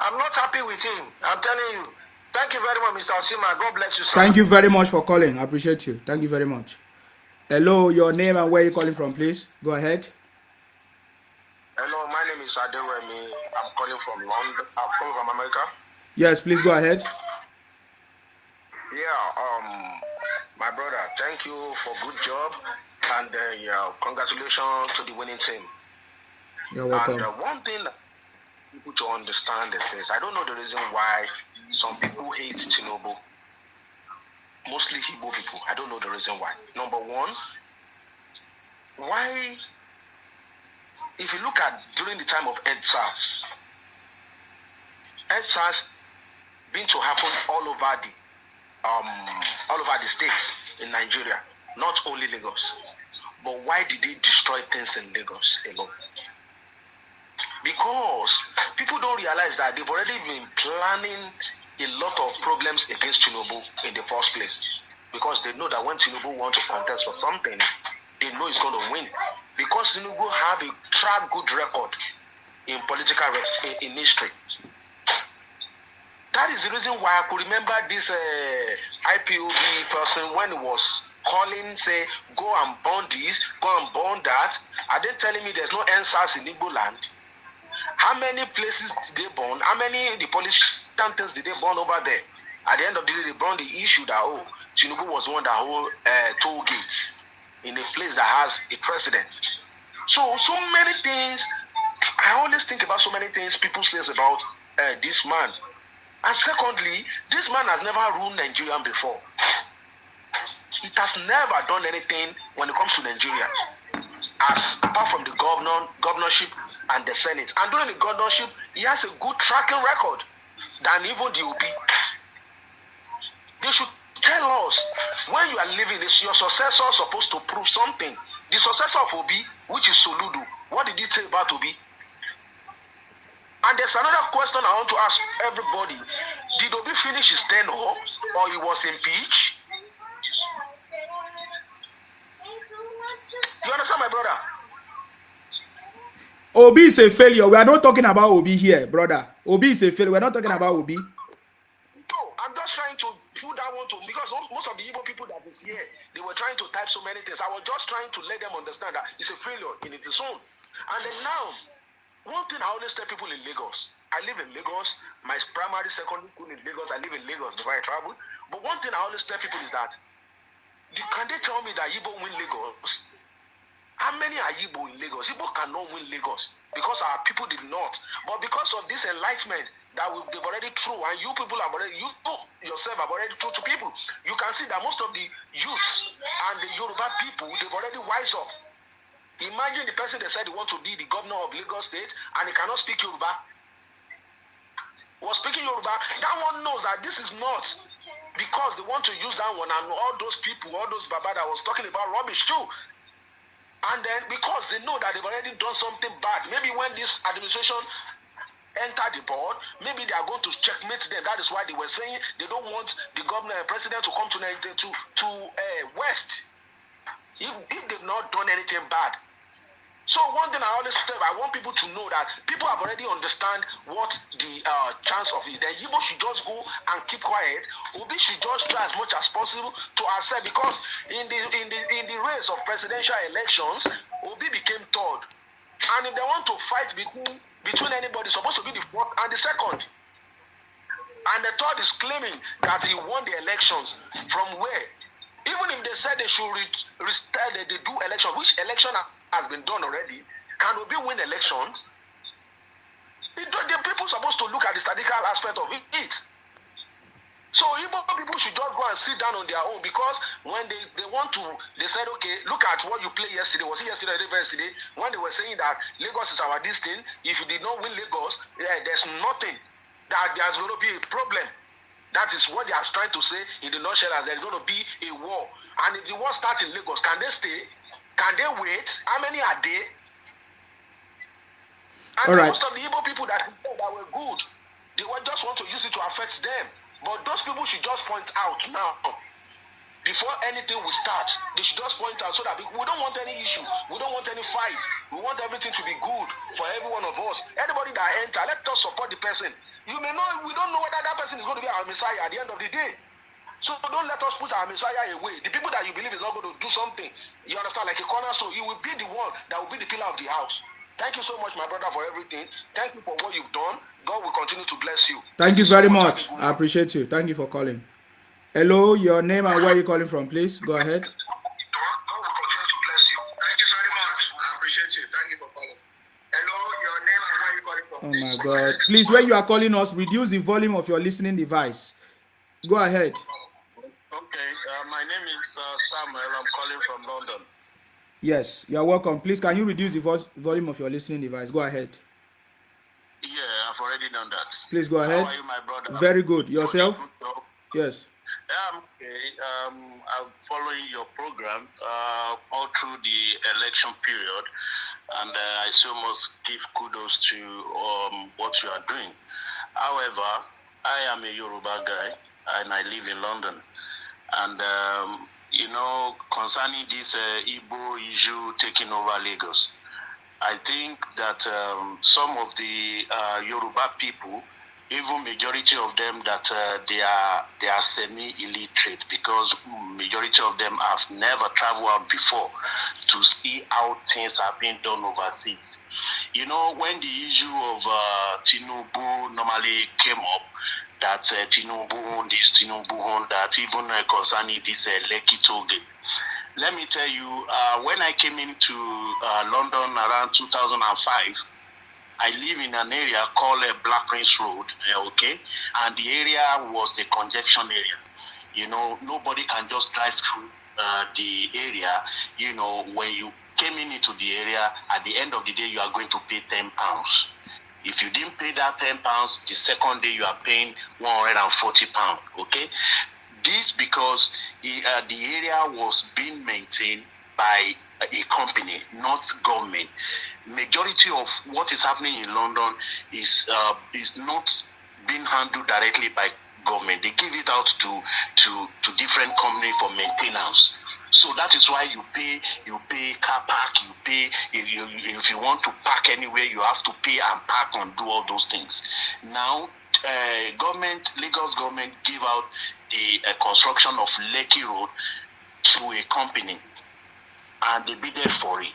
D: I'm not happy with him. I'm telling you. Thank you very much, Mr. Osima. God bless you, sir.
A: Thank you very much for calling. I appreciate you. Thank you very much. Hello, your name and where you're calling from, please. Go ahead.
C: Hello, my name is Adewemi. I'm calling from London. I'm calling from America.
A: Yes, please go ahead.
C: Yeah, my brother, thank you for good job, and congratulations to the winning team.
A: You're welcome.
C: And one thing that people to understand is this: I don't know the reason why some people hate Tinubu. Mostly Igbo people. I don't know the reason why. Number one, why? If you look at during the time of EndSARS been to happen all over the states in Nigeria, not only Lagos. But why did they destroy things in Lagos alone? Because people don't realize that they've already been planning a lot of problems against Tinubu in the first place. Because they know that when Tinubu wants to contest for something, they know he's going to win. Because Tinubu have a track good record in political in history.
B: That is the reason why I could remember this IPOB person when he was calling, say, go and burn this, go and burn that. Are they telling me there's no NSAS in Igbo land? How many places did they burn? How many the politician things did they burn over there? At the end of the day, they burned the issue that, oh, Tinubu was one that hold toll gates in a place that has a president. So many things. I always think about so many things people say about this man. And secondly, this man has never ruled Nigeria before. It has never done anything when it comes to Nigeria, apart from the governorship and the Senate. And during the governorship, he has a good tracking record than even the OB. They should tell us, when you are living this, your successor is supposed to prove something. The successor of Obi, which is Soludo, what did he say about Obi? And there's another question I want to ask everybody. Did Obi finish his tenure or he was impeached? You understand, my brother?
A: Obi is a failure. We are not talking about Obi here, brother. Obi is a failure. We're not talking about Obi.
B: No, I'm just trying to put that one to, because most of the Igbo people that is here, they were trying to type so many things. I was just trying to let them understand that it's a failure in its own. And then now, one thing I always tell people in Lagos, I live in Lagos, my primary, secondary school in Lagos, I live in Lagos before I travel. But one thing I always tell people is that, can they tell me that Igbo win Lagos? How many are Igbo in Lagos? Igbo cannot win Lagos because our people did not. But because of this enlightenment that they've already through, and you people have already, you yourself have already through to people, you can see that most of the youths and the Yoruba people, they've already wise up. Imagine the person they said he wants to be the governor of Lagos State and he cannot speak Yoruba. Was speaking Yoruba, that one knows that this is not because they want to use that one, and all those people, all those Baba that was talking about rubbish too. And then because they know that they've already done something bad, maybe when this administration enter the board, maybe they are going to checkmate them. That is why they were saying they don't want the governor and president to come to West if they've not done anything bad. So one thing I always tell, I want people to know that people have already understand what the chance of it. Then Igbo should just go and keep quiet. Obi should just try as much as possible to accept, because in the race of presidential elections, Obi became third. And if they want to fight between anybody, it's supposed to be the first and the second. And the third is claiming that he won the elections. From where? Even if they said they should restart, they do election, which election has been done already, can Obi win elections? The people are supposed to look at the statistical aspect of it. So Igbo people should just go and sit down on their own, because when they want to, they said, okay, look at what you played yesterday. Was it yesterday or yesterday? When they were saying that Lagos is our destiny, if you did not win Lagos, there's nothing, that there's going to be a problem. That is what they are trying to say in the nutshell, as there's going to be a war. And if the war starts in Lagos, can they stay? Can they wait? How many are they? And most of the Igbo people that were good, they just want to use it to affect them. But those people should just point out now, before anything will start, they should just point out, so that we don't want any issue, we don't want any fight, we want everything to be good for every one of us. Anybody that enter, let us support the person. We don't know whether that person is going to be our Messiah at the end of the day. So don't let us put our Messiah away. The people that you believe is not going to do something, you understand, like a cornerstone, he will be the one that will be the pillar of the house. Thank you so much, my brother, for everything. Thank you for what you've done. God will continue to bless you.
A: Thank you very much. I appreciate you. Thank you for calling. Hello, your name and where are you calling from, please? Go ahead.
C: God will continue to bless you. Thank you very much. I appreciate you. Thank you for calling. Hello, your name and where are you calling from?
A: Oh my God. Please, when you are calling us, reduce the volume of your listening device. Go ahead.
C: Okay, my name is Samuel. I'm calling from London.
A: Yes, you are welcome. Please, can you reduce the volume of your listening device? Go ahead.
C: Yeah, I've already done that.
A: Please go ahead.
C: How are you, my brother?
A: Very good. Yourself? Yes.
C: Okay. I'm following your program all through the election period, and I so must give kudos to what you are doing. However, I am a Yoruba guy, and I live in London. And, concerning this Igbo issue taking over Lagos, I think that some of the Yoruba people even majority of them that they are semi-illiterate, because majority of them have never traveled out before to see how things are being done overseas. You know, when the issue of Tinubu normally came up, that Tinubu owned this, Tinubu owned that, even concerning this Lekki toll gate. Let me tell you, when I came into London around 2005, I live in an area called Black Prince Road, okay? And the area was a congestion area. You know, nobody can just drive through the area. You know, when you came into the area, at the end of the day, you are going to pay £10. If you didn't pay that £10, the second day you are paying £140, okay? This because the area was being maintained by a company, not government. Majority of what is happening in London is not being handled directly by government. They give it out to different companies for maintenance. So that is why you pay car park, you pay if you want to park anywhere, you have to pay and park and do all those things. Now, Lagos government give out the construction of Lekki Road to a company, and they bidded for it.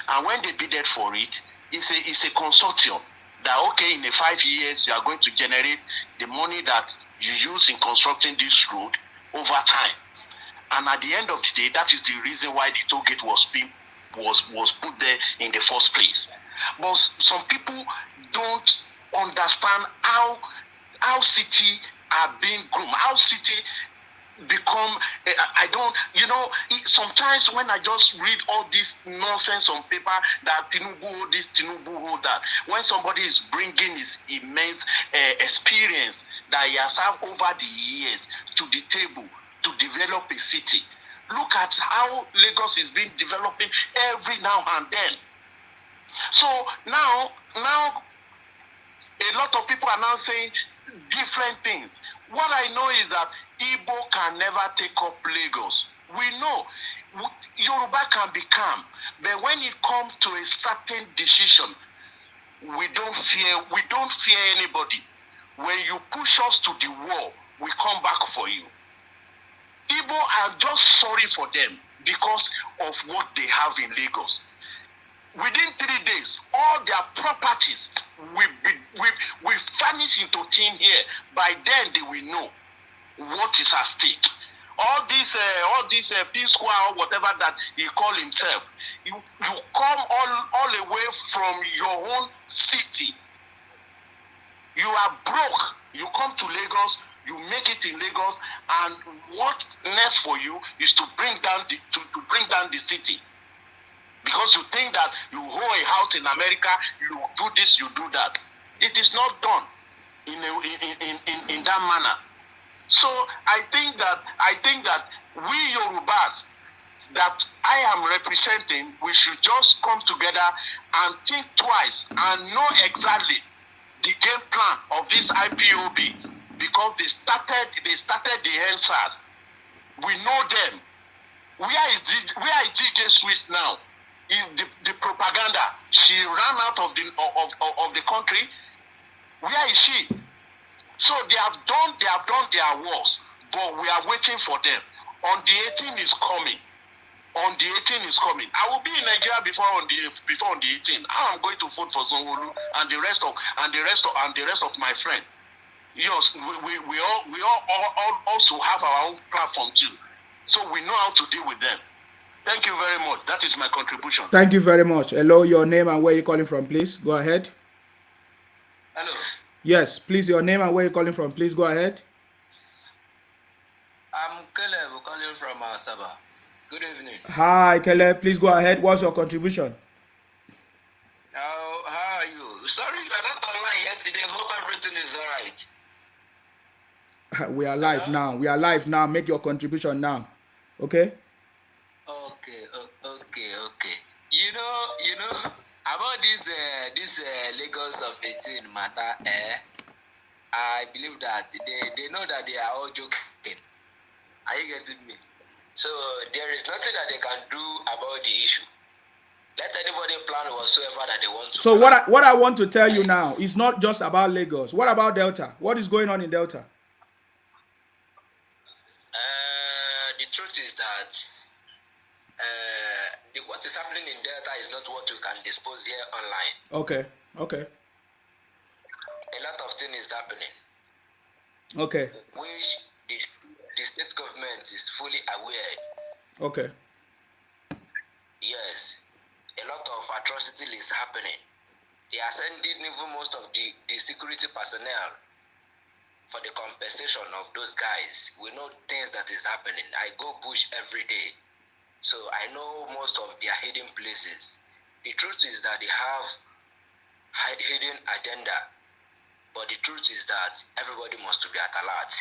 C: And when they bidded for it, it's a consortium that, okay, in 5 years, you are going to generate the money that you use in constructing this road over time. And at the end of the day, that is the reason why the toll gate was put there in the first place. But some people don't understand how city are being groomed, how city become, I don't, you know, sometimes when I just read all this nonsense on paper that Tinubu this, Tinubu that, when somebody is bringing his immense experience that he has had over the years to the table to develop a city, look at how Lagos is being developing every now and then. So now a lot of people are now saying different things. What I know is that Igbo can never take up Lagos. We know Yoruba can be calm, but when it comes to a certain decision, we don't fear anybody. When you push us to the wall, we come back for you. Igbo are just sorry for them because of what they have in Lagos. Within 3 days, all their properties will vanish into thin air. By then, they will know what is at stake. All this P Square or whatever that he call himself, you come all the way from your own city. You are broke. You come to Lagos. You make it in Lagos, and what next for you is to bring down the city. Because you think that you hold a house in America, you do this, you do that. It is not done in that manner. So I think that we Yorubas that I am representing, we should just come together and think twice and know exactly the game plan of this IPOB, because they started the answers. We know them. Where is DJ Swiss now? Is the propaganda? She ran out of the country. Where is she? So they have done their worst, but we are waiting for them. On the 18th is coming. I will be in Nigeria before on the 18th. I am going to vote for Sanwo-Olu and the rest of my friends. Yes, we all also have our own platform too, so we know how to deal with them. Thank you very much. That is my contribution.
A: Thank you very much. Hello, your name and where you're calling from, please. Go ahead.
E: Hello.
A: Yes, please, your name and where you're calling from. Please go ahead.
E: I'm Caleb, calling from Asaba. Good evening.
A: Hi, Caleb. Please go ahead. What's your contribution?
E: How are you? Sorry, I got online yesterday. Hope everything is all right.
A: We are live now. We are live now. Make your contribution now. Okay?
E: Okay. You know about this Lagos of 18 matter. I believe that they know that they are all joking. Are you getting me? So there is nothing that they can do about the issue. Let anybody plan whatsoever that they want to.
A: So what I want to tell you now is not just about Lagos. What about Delta? What is going on in Delta?
E: The truth is that what is happening in Delta is not what we can dispose here online.
A: Okay. Okay.
E: A lot of things is happening.
A: Okay.
E: Which the state government is fully aware.
A: Okay.
E: Yes. A lot of atrocity is happening. They are sending even most of the security personnel for the compensation of those guys. We know things that is happening. I go bush every day, so I know most of their hidden places. The truth is that they have hidden agenda, but the truth is that everybody must be at alert.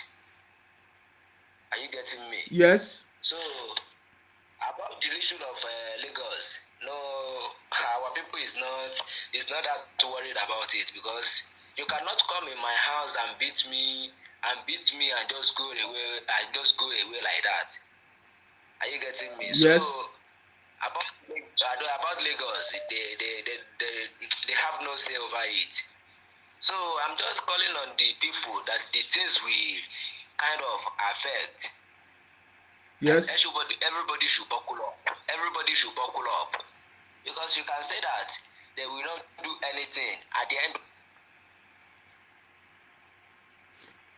E: Are you getting me?
A: Yes.
E: So about the issue of Lagos, no, our people is not that worried about it, because you cannot come in my house and beat me and just go away like that. Are you getting me?
A: Yes.
E: So about Lagos, they have no say over it. So I'm just calling on the people that the things we kind of affect.
A: Yes.
E: Everybody should buckle up. Everybody should buckle up. Because you can say that they will not do anything at the end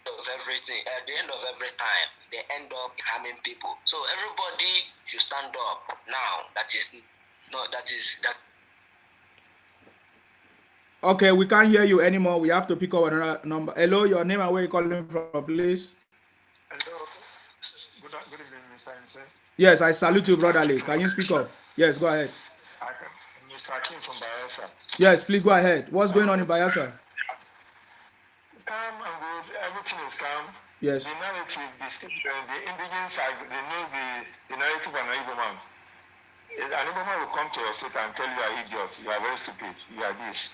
E: of everything. At the end of every time, they end up harming people. So everybody should stand up now. That.
A: Okay, we can't hear you anymore. We have to pick up another number. Hello, your name and where you calling from, please?
F: Hello. Good evening, Mr. Nse.
A: Yes, I salute you, brotherly. Can you speak up? Yes, go ahead.
F: Mr. Akin from Bayelsa.
A: Yes, please go ahead. What's going on in Bayelsa?
F: Calm and good. Everything is calm.
A: Yes.
F: The narrative, the indigenous, they know the narrative of an Igbo man. An Igbo man will come to your state and tell you are idiot, you are very stupid, you are this.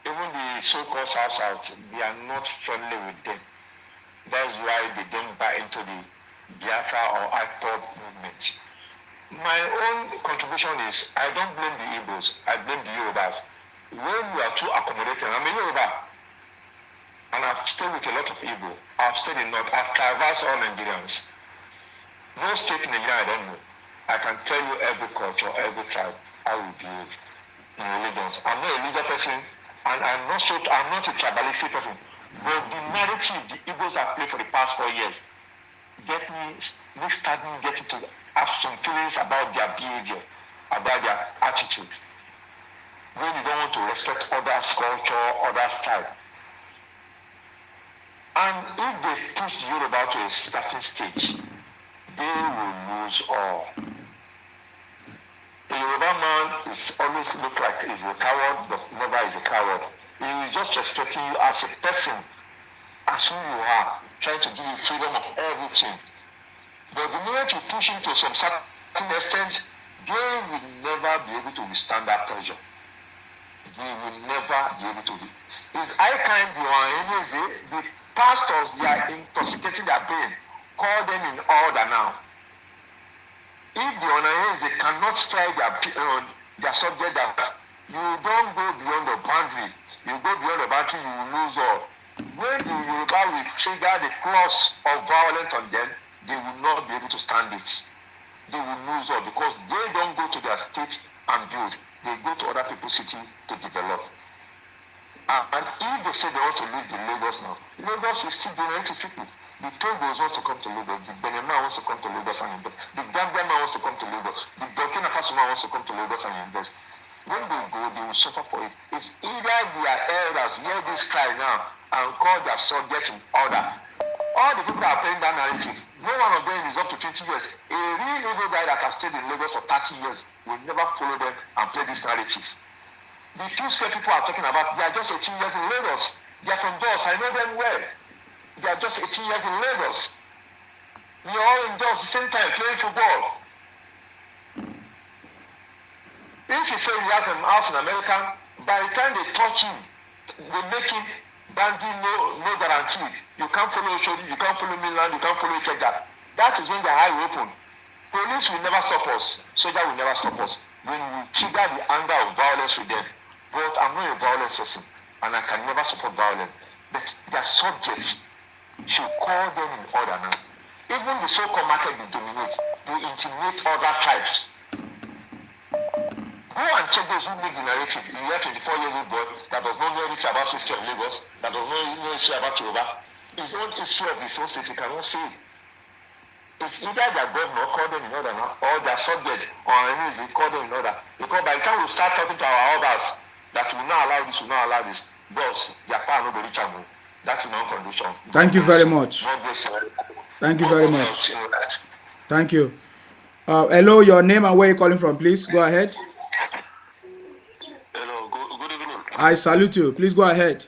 F: Even the so-called South, they are not friendly with them. That's why they don't buy into the Biafra or IPOB movement. My own contribution is, I don't blame the Igbos, I blame the Yorubas. When we are too accommodating, I'm a Yoruba, and I've stayed with a lot of Igbo. I've stayed in North, I've traversed all Nigerians. No state in Nigeria I don't know. I can tell you every culture, every tribe, how we behave in religions. I'm not a religious person, and I'm not a tribalistic person. But the narrative the Igbos have played for the past 4 years start me getting to have some feelings about their behavior, about their attitude. When you don't want to respect others' culture, others' tribe. And if they push the Yoruba to a certain stage, they will lose all. The Yoruba man is always look like he's a coward, but never is a coward. He is just respecting you as a person, as who you are, trying to give you freedom of everything. But the moment you push him to some certain extent, they will never be able to withstand that pressure. They will never be able to. It's high time the pastors, they are intoxicating their brain. Call them in order now. If the Onayense cannot strike their subject that you don't go beyond the boundary, you go beyond the boundary, you will lose all. When the Yoruba will trigger the clause of violence on them, they will not be able to stand it. They will lose all because they don't go to their state and build. They go to other people's city to develop. And if they say they want to leave the Lagos now, Lagos will still donate to people. The Togos wants to come to Lagos, the Benin wants to come to Lagos and invest, the Gambia wants to come to Lagos, the Burkina Faso wants to come to Lagos and invest. When they go, they will suffer for it. It's either their elders hear this cry now and call their subjects in order. All the people that are playing that narrative, no one of them is up to 20 years. A real Igbo guy that has stayed in Lagos for 30 years will never follow them and play this narrative. The few square people are talking about, they are just 18 years in Lagos. They are from Jos, I know them well. They are just 18 years in Lagos. We are all in Jos at the same time playing football. If you say you have a house in America, by the time they touch him, they make him banding no guaranteed. You can't follow Oshodi, you can't follow Milan, you can't follow Ikeja. That is when the eye will open. Police will never stop us. Soldier will never stop us. then you trigger the anger of violence with them. But I'm not a violent person, and I can never support violence. But their subjects should call them in order now. Even the so-called market they dominate, they intimidate other tribes. Go and check those who make the narrative. You hear 24-year-old boy that does not know anything about history of Lagos, that does not know anything about Yoruba. His own issue of his own state, he cannot say. It's either their governor call them in order now, or their subject or enemies they call them in order. Because by the time we start talking to our others that we not allow this, we not allow this, boss, their power not be reachable. That's non condition.
A: Thank you very much. Thank you very much. Thank you. Hello, your name and where you're calling from, please. Go ahead.
G: Hello, good evening.
A: I salute you. Please go ahead.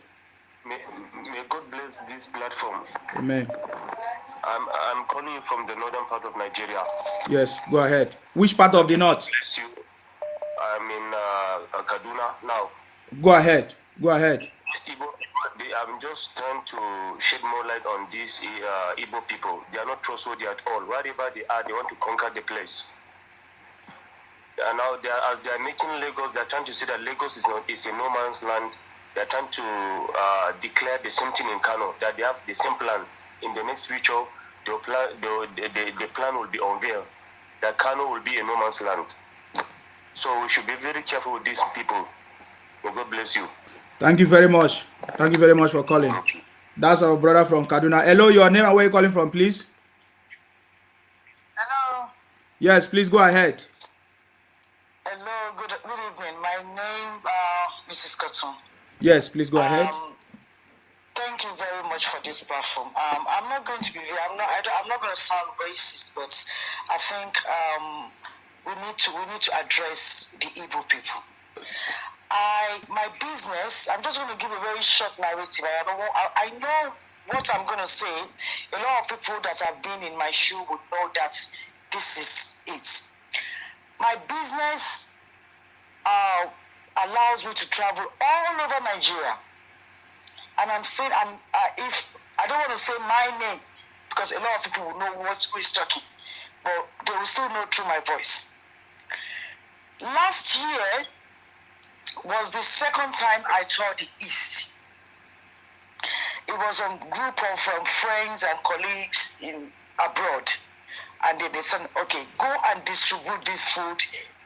G: May God bless this platform.
A: Amen.
G: I'm calling you from the northern part of Nigeria.
A: Yes, go ahead. Which part of the north?
G: Bless you. I'm in Kaduna now.
A: Go ahead. Go ahead.
G: I'm just trying to shed more light on these Igbo people. They are not trustworthy at all. Wherever they are, they want to conquer the place. And now, as they are making Lagos, they are trying to say that Lagos is a no man's land. They are trying to declare the same thing in Kano, that they have the same plan. In the next future, the plan will be unveiled, that Kano will be a no man's land. So we should be very careful with these people. May God bless you.
A: Thank you very much. Thank you very much for calling. That's our brother from Kaduna. Hello, your name and where you calling from, please?
H: Hello.
A: Yes, please go ahead.
H: Hello, good evening. My name Mrs. Cotton.
A: Yes, please go ahead.
H: Thank you very much for this platform. I'm not going to be I'm not going to sound racist, but I think we need to address the Igbo people. My business, I'm just going to give a very short narrative. I know what I'm going to say. A lot of people that have been in my shoe would know that this is it. My business allows me to travel all over Nigeria. And I'm saying, if I don't want to say my name, because a lot of people will know who is talking, but they will still know through my voice. Last year was the second time I toured the East. It was a group of friends and colleagues abroad. And they said, okay, go and distribute this food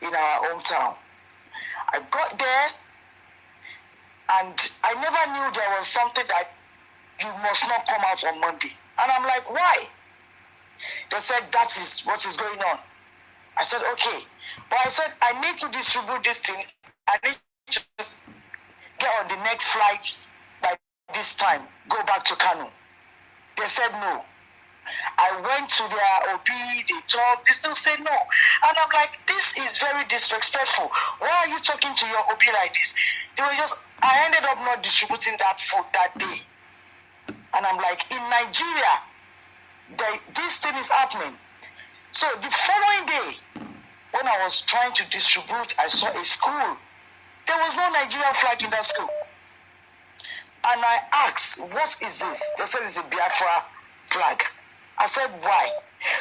H: in our hometown. I got there, and I never knew there was something that you must not come out on Monday. And I'm like, why? They said, that is what is going on. I said, okay. But I said, I need to distribute this thing. I need to get on the next flight by this time, go back to Kano. They said no. I went to their OP, they talked, they still say no. And I'm like, this is very disrespectful. Why are you talking to your OP like this? I ended up not distributing that food that day. And I'm like, in Nigeria, this thing is happening. So the following day, when I was trying to distribute, I saw a school. There was no Nigerian flag in that school. And I asked, what is this? They said it's a Biafra flag. I said, why?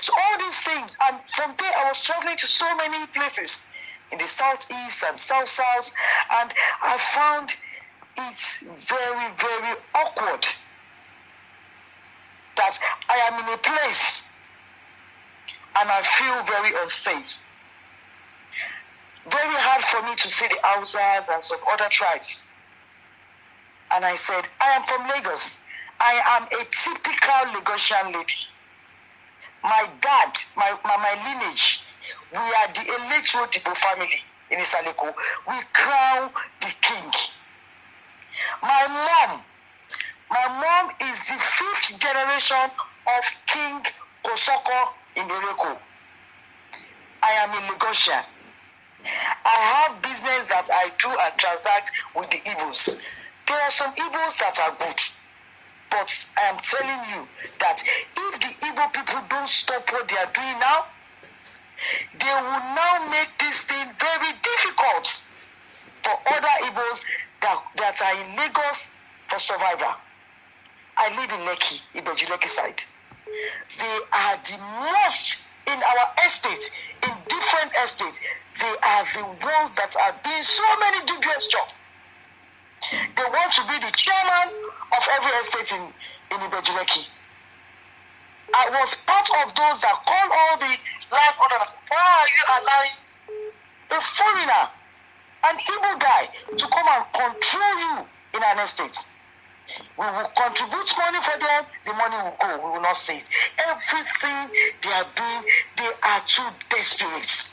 H: So all these things, and from there I was traveling to so many places in the southeast and south, and I found it very, very awkward that I am in a place and I feel very unsafe. Very hard for me to see the Hausas and some other tribes. And I said, I am from Lagos. I am a typical Lagosian lady. My dad, my lineage, we are the Electro Debo family in Isaleko. We crown the king. My mom is the 5th generation of King Kosoko in Ereko. I am a Lagosian. I have business that I do and transact with the Igbos. There are some Igbos that are good. But I am telling you that if the Igbo people don't stop what they are doing now, they will now make this thing very difficult for other Igbos that are in Lagos for survival. I live in Lekki, Ibeju Lekki side. They are the most in our estate, in different different estates, they are the ones that are doing so many dubious jobs. They want to be the chairman of every estate in Ibejuleki. I was part of those that called all the landowners, why are you allowing a foreigner, an Igbo guy, to come and control you in an estate? We will contribute money for them, the money will go, we will not see it. Everything they are doing, they are too desperate.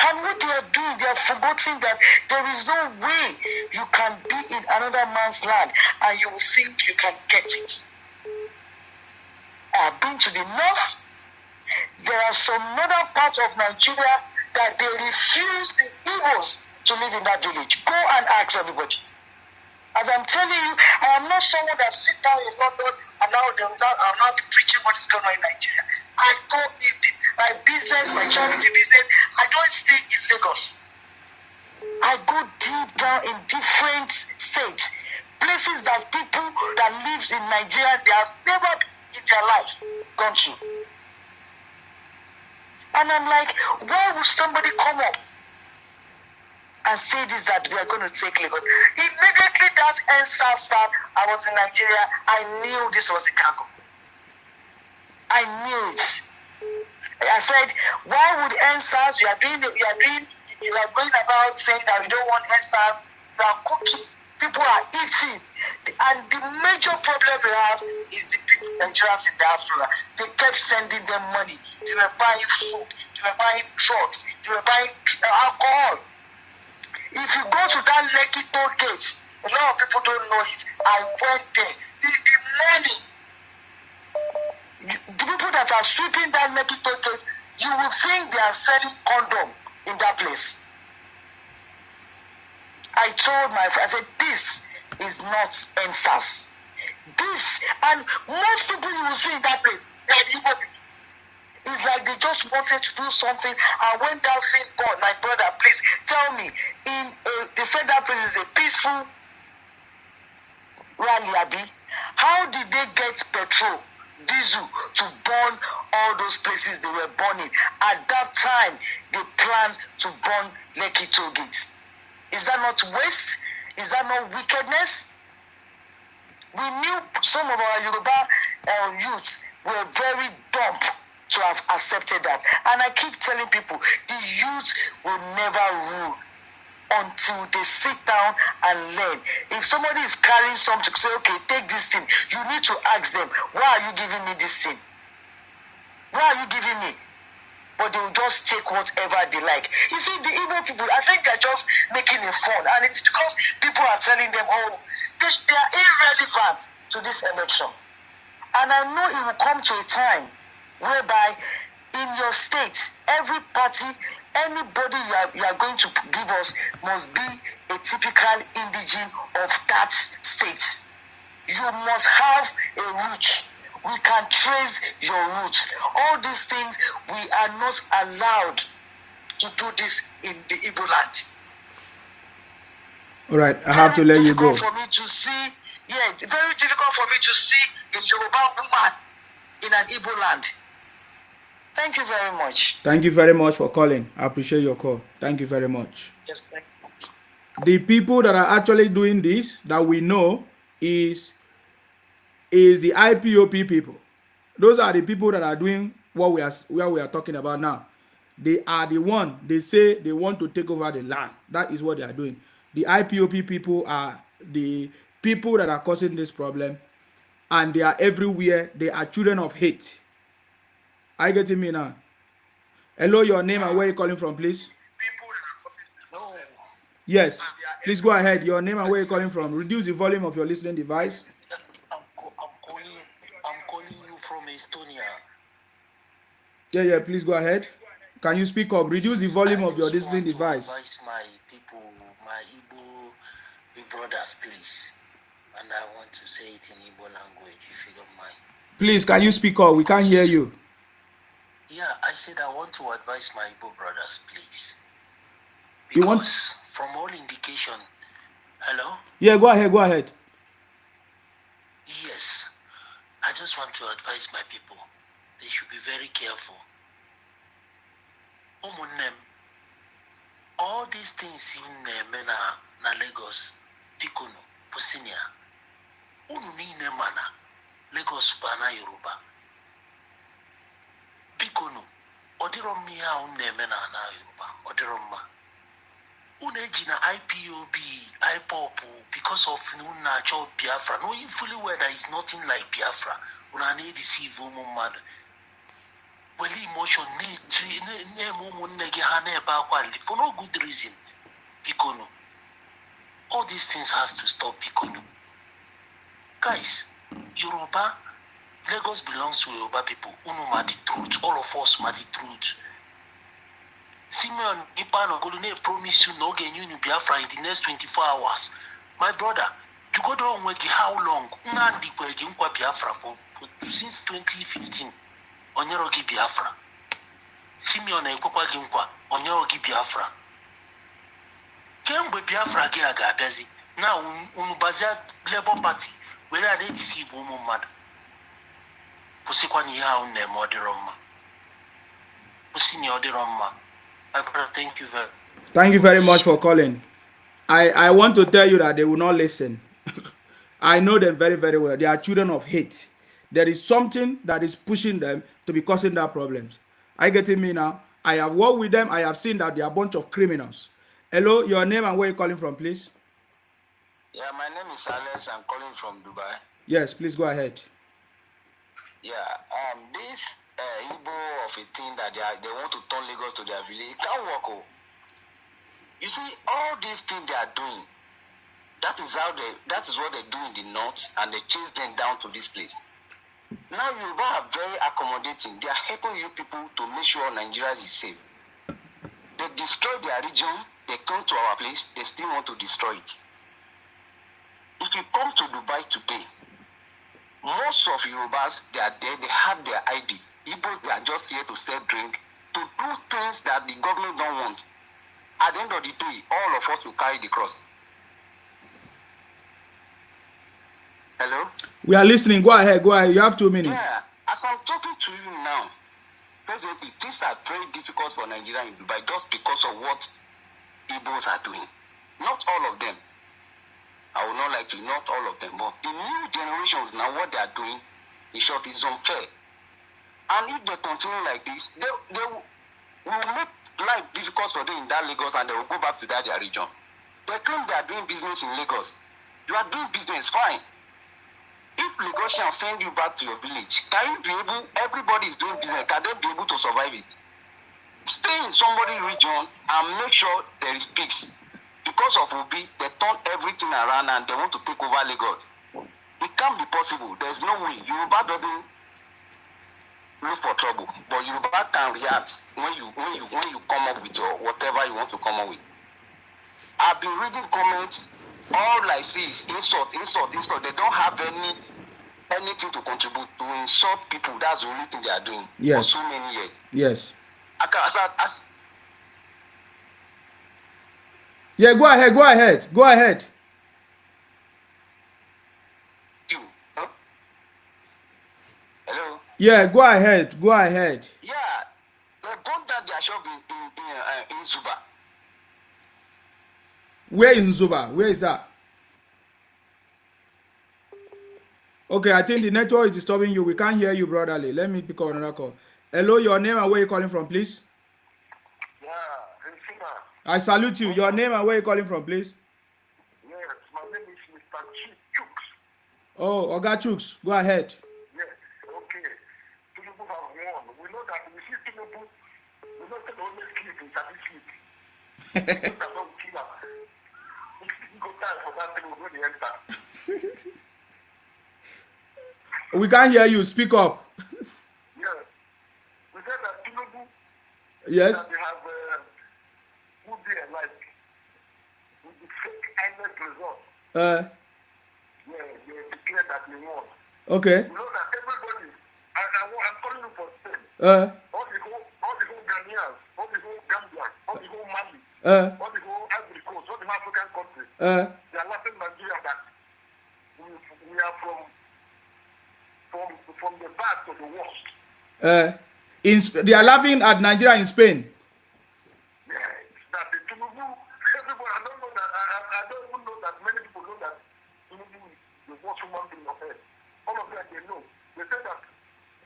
H: And what they are doing, they are forgetting that there is no way you can be in another man's land and you think you can get it. I have been to the north. There are some other parts of Nigeria that they refuse the Igbos to live in that village. Go and ask everybody. As I'm telling you, I am not someone that sit down in London and now I'm not preaching what is going on in Nigeria. I go in my business, my charity business. I don't stay in Lagos. I go deep down in different states, places that people that lives in Nigeria, they have never in their life gone to. And I'm like, why would somebody come up and say this, that we are going to take Lagos? Immediately that NSAS part, I was in Nigeria, I knew this was a cargo. I knew it. I said, why would NSAS, you are going about saying that we don't want NSAS, you are cooking, people are eating. And the major problem we have is the people, Nigerians in diaspora. They kept sending them money. They were buying food, they were buying drugs, they were buying alcohol. If you go to that Lekki toll gate, a lot of people don't know it. I went there. The money, the people that are sweeping that Lekki toll gate, you will think they are selling condom in that place. I told my friend, I said, this is not NSAS. This, and most people you will see in that place, they are Igbo people. It's like they just wanted to do something, and when that thing gone, my brother, please tell me, they said that place is a peaceful rally, Abi. How did they get petrol, diesel to burn all those places they were burning? At that time, they planned to burn Lekki toll gates. Is that not waste? Is that not wickedness? We knew some of our Yoruba youths were very dumb to have accepted that. And I keep telling people, the youth will never rule until they sit down and learn. If somebody is carrying something, say, okay, take this thing. You need to ask them, why are you giving me this thing? Why are you giving me? But they will just take whatever they like. You see, the Igbo people, I think they're just making it fun. And it's because people are telling them, oh, they are irrelevant to this election. And I know it will come to a time whereby in your states, every party, anybody you are going to give us must be a typical indigene of that state. You must have a root. We can trace your roots. All these things, we are not allowed to do this in the Igbo land.
A: All right, I have to let you go.
H: For me to see, very difficult for me to see a Yoruba woman in an Igbo land. Thank you very much.
A: Thank you very much for calling. I appreciate your call. Thank you very much.
H: Yes, thank you.
A: The people that are actually doing this, that we know, is the IPOP people. Those are the people that are doing what we are talking about now. They are the one, they say they want to take over the land. That is what they are doing. The IPOP people are the people that are causing this problem, and they are everywhere. They are children of hate. Are you getting me now? Hello, your name and where you calling from, please? Yes, please go ahead. Your name and where you calling from. Reduce the volume of your listening device.
I: I'm calling you from Estonia.
A: Yeah, please go ahead. Can you speak up? Reduce the volume of your listening device.
I: Advise my people, my Igbo brothers, please. And I want to say it in Igbo language, if you don't mind.
A: Please, can you speak up? We can't hear you.
I: Yeah, I said I want to advise my Igbo brothers, please. Because
A: You want?
I: from all indication, hello?
A: Yeah, go ahead.
I: Yes, I just want to advise my people. They should be very careful. ụmụnne all these things in na Lagos bikonu pusinia unu niile mana Lagos bana Yoruba bikonu odiro mma ihe ahụ na-eme na Yoruba odiro mma unu eji na IPOB IPOP because of na achọ Biafra knowing fully well there is nothing like Biafra una na-deceive ụmụ mmadụ well emotion for no good reason. Bikono. All these things has to stop, Bikono. Guys, Yoruba, Lagos belongs to Yoruba people. Uno ma the truth. All of us ma the truth. Simeon Ipano Golune promise you no get you Biafra in the next 24 hours. My brother, you go down with how long? Nandi kwa Biafra for since 2015. Onyerogi Biafra. Simeon ekwekwa gị nkwa onyerogi Biafra. Kemgbe Biafra gị aga-abịazi na unu bazia Labour Party were a na-edisi bụ ụmụ mmadụ. Kwụsịkwa na ihe ahụ na-eme ọ dịrọ mma. Kwụsị na ọ dịrọ mma. My brother, thank you very
A: much for calling. I want to tell you that they will not listen. I know them very, very well. They are children of hate. There is something that is pushing them to be causing that problems. Are you getting me now? I have worked with them. I have seen that they are a bunch of criminals. Hello, your name and where you calling from, please?
J: Yeah, my name is Alex. I'm calling from Dubai.
A: Yes, please go ahead.
J: Yeah, this Igbo of a thing that they want to turn Lagos to their village, it can't work. Oh. You see, all these things they are doing, that is what they do in the north, and they chase them down to this place. Now Yoruba are very accommodating. They are helping you people to make sure Nigeria is safe. They destroy their region, they come to our place, they still want to destroy it. If you come to Dubai today, most of Yorubas, they are there, they have their ID. Igbos, they are just here to sell drink, to do things that the government don't want. At the end of the day, all of us will carry the cross. Hello?
A: We are listening. Go ahead. You have 2 minutes.
J: Yeah. As I'm talking to you now, presently, things are very difficult for Nigeria in Dubai just because of what Igbos are doing. Not all of them. I would not like to, not all of them. But the new generations now, what they are doing, in short, is unfair. And if they continue like this, they will make life difficult for them in that Lagos, and they will go back to that their region. They claim they are doing business in Lagos. You are doing business, fine. If Lagosians send you back to your village, can you be able, everybody is doing business, can they be able to survive it? Stay in somebody's region and make sure there is peace. Because of Obi, they turn everything around and they want to take over Lagos. It can't be possible. There's no way. Yoruba doesn't look for trouble, but Yoruba can react when you come up with your whatever you want to come up with. I've been reading comments. All I see is insult. They don't have anything to contribute to insult people. That's the only thing they are doing for so many years.
A: Yes. Yeah, go ahead.
J: You. Huh? Hello?
A: Yeah, go ahead.
J: Yeah, they burned down their shop in Zuba.
A: Where in Zuba? Where is that? Okay, I think the network is disturbing you. We can't hear you, brotherly. Let me pick up another call. Hello, your name and where you calling from, please?
K: Yeah, in Zuba.
A: I salute you. Your name and where you calling from, please?
K: Yes, my name is Mr. Chuks.
A: Oh, Oga Chuks, go ahead.
K: Yes, okay. Tinubu have won. We know that we see Tinubu, we know that only sleep in that sleep. We know that don't kill her. It's go time for that thing when he enter.
A: We can't hear you. Speak up.
K: Yes. We said that Tinubu,
A: yes,
K: that they have would be like with the fake INEC result. Yeah, they declared that they won.
A: Okay.
K: You know that everybody, I'm calling you for Spain. All the whole Ghanaians, all the whole Gambia, all the whole Mali, all the whole Ivory Coast, all the African countries, they are laughing Nigeria that we are from the bad to the worst.
A: They are laughing at Nigeria in Spain.
K: they know. They say that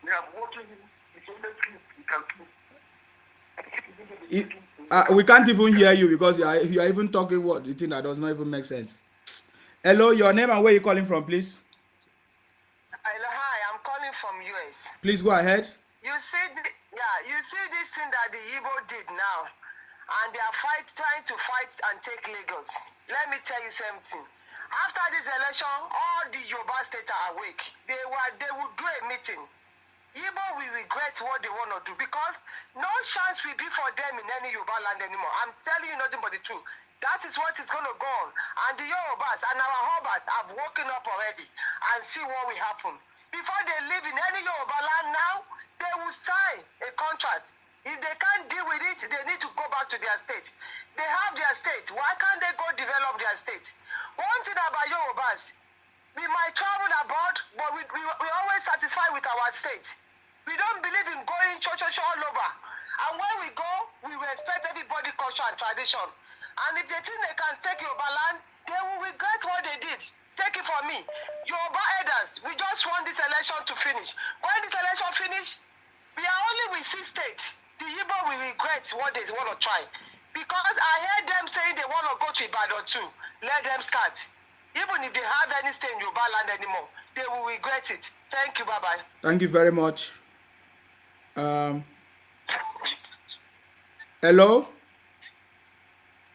K: we are watching him. It's only sleep. He can sleep.
A: We can't even hear you because you are even talking what the thing that does not even make sense. Hello, your name and where you calling from, please?
L: Hello, hi, I'm calling from US.
A: Please go ahead.
L: You see this thing that the Igbo did now, and they are trying to fight and take Lagos. Let me tell you something. After this election, all the Yoruba states are awake. They will do a meeting. Igbo will regret what they want to do because no chance will be for them in any Yoruba land anymore. I'm telling you nothing but the truth. That is what is going to go on. And the Yorubas and our Hobas have woken up already and see what will happen. Before they live in any Yoruba land now, they will sign a contract. If they can't deal with it, they need to go back to their state. They have their state. Why can't they go develop their state? One thing about Yorubas, we might travel abroad, but we always satisfied with our state. We don't believe in going all over. And when we go, we respect everybody's culture and tradition. And if they think they can take Yoruba land, they will regret what they did. Take it from me. Yoruba elders, we just want this election to finish. When this election finish, we are only with 6 states. The Igbo will regret what they want to try. Because I heard them saying they want to go to Ibadan too. Let them start. Even if they have any stay in Yoruba land anymore, they will regret it. Thank you, bye-bye.
A: Thank you very much. Hello?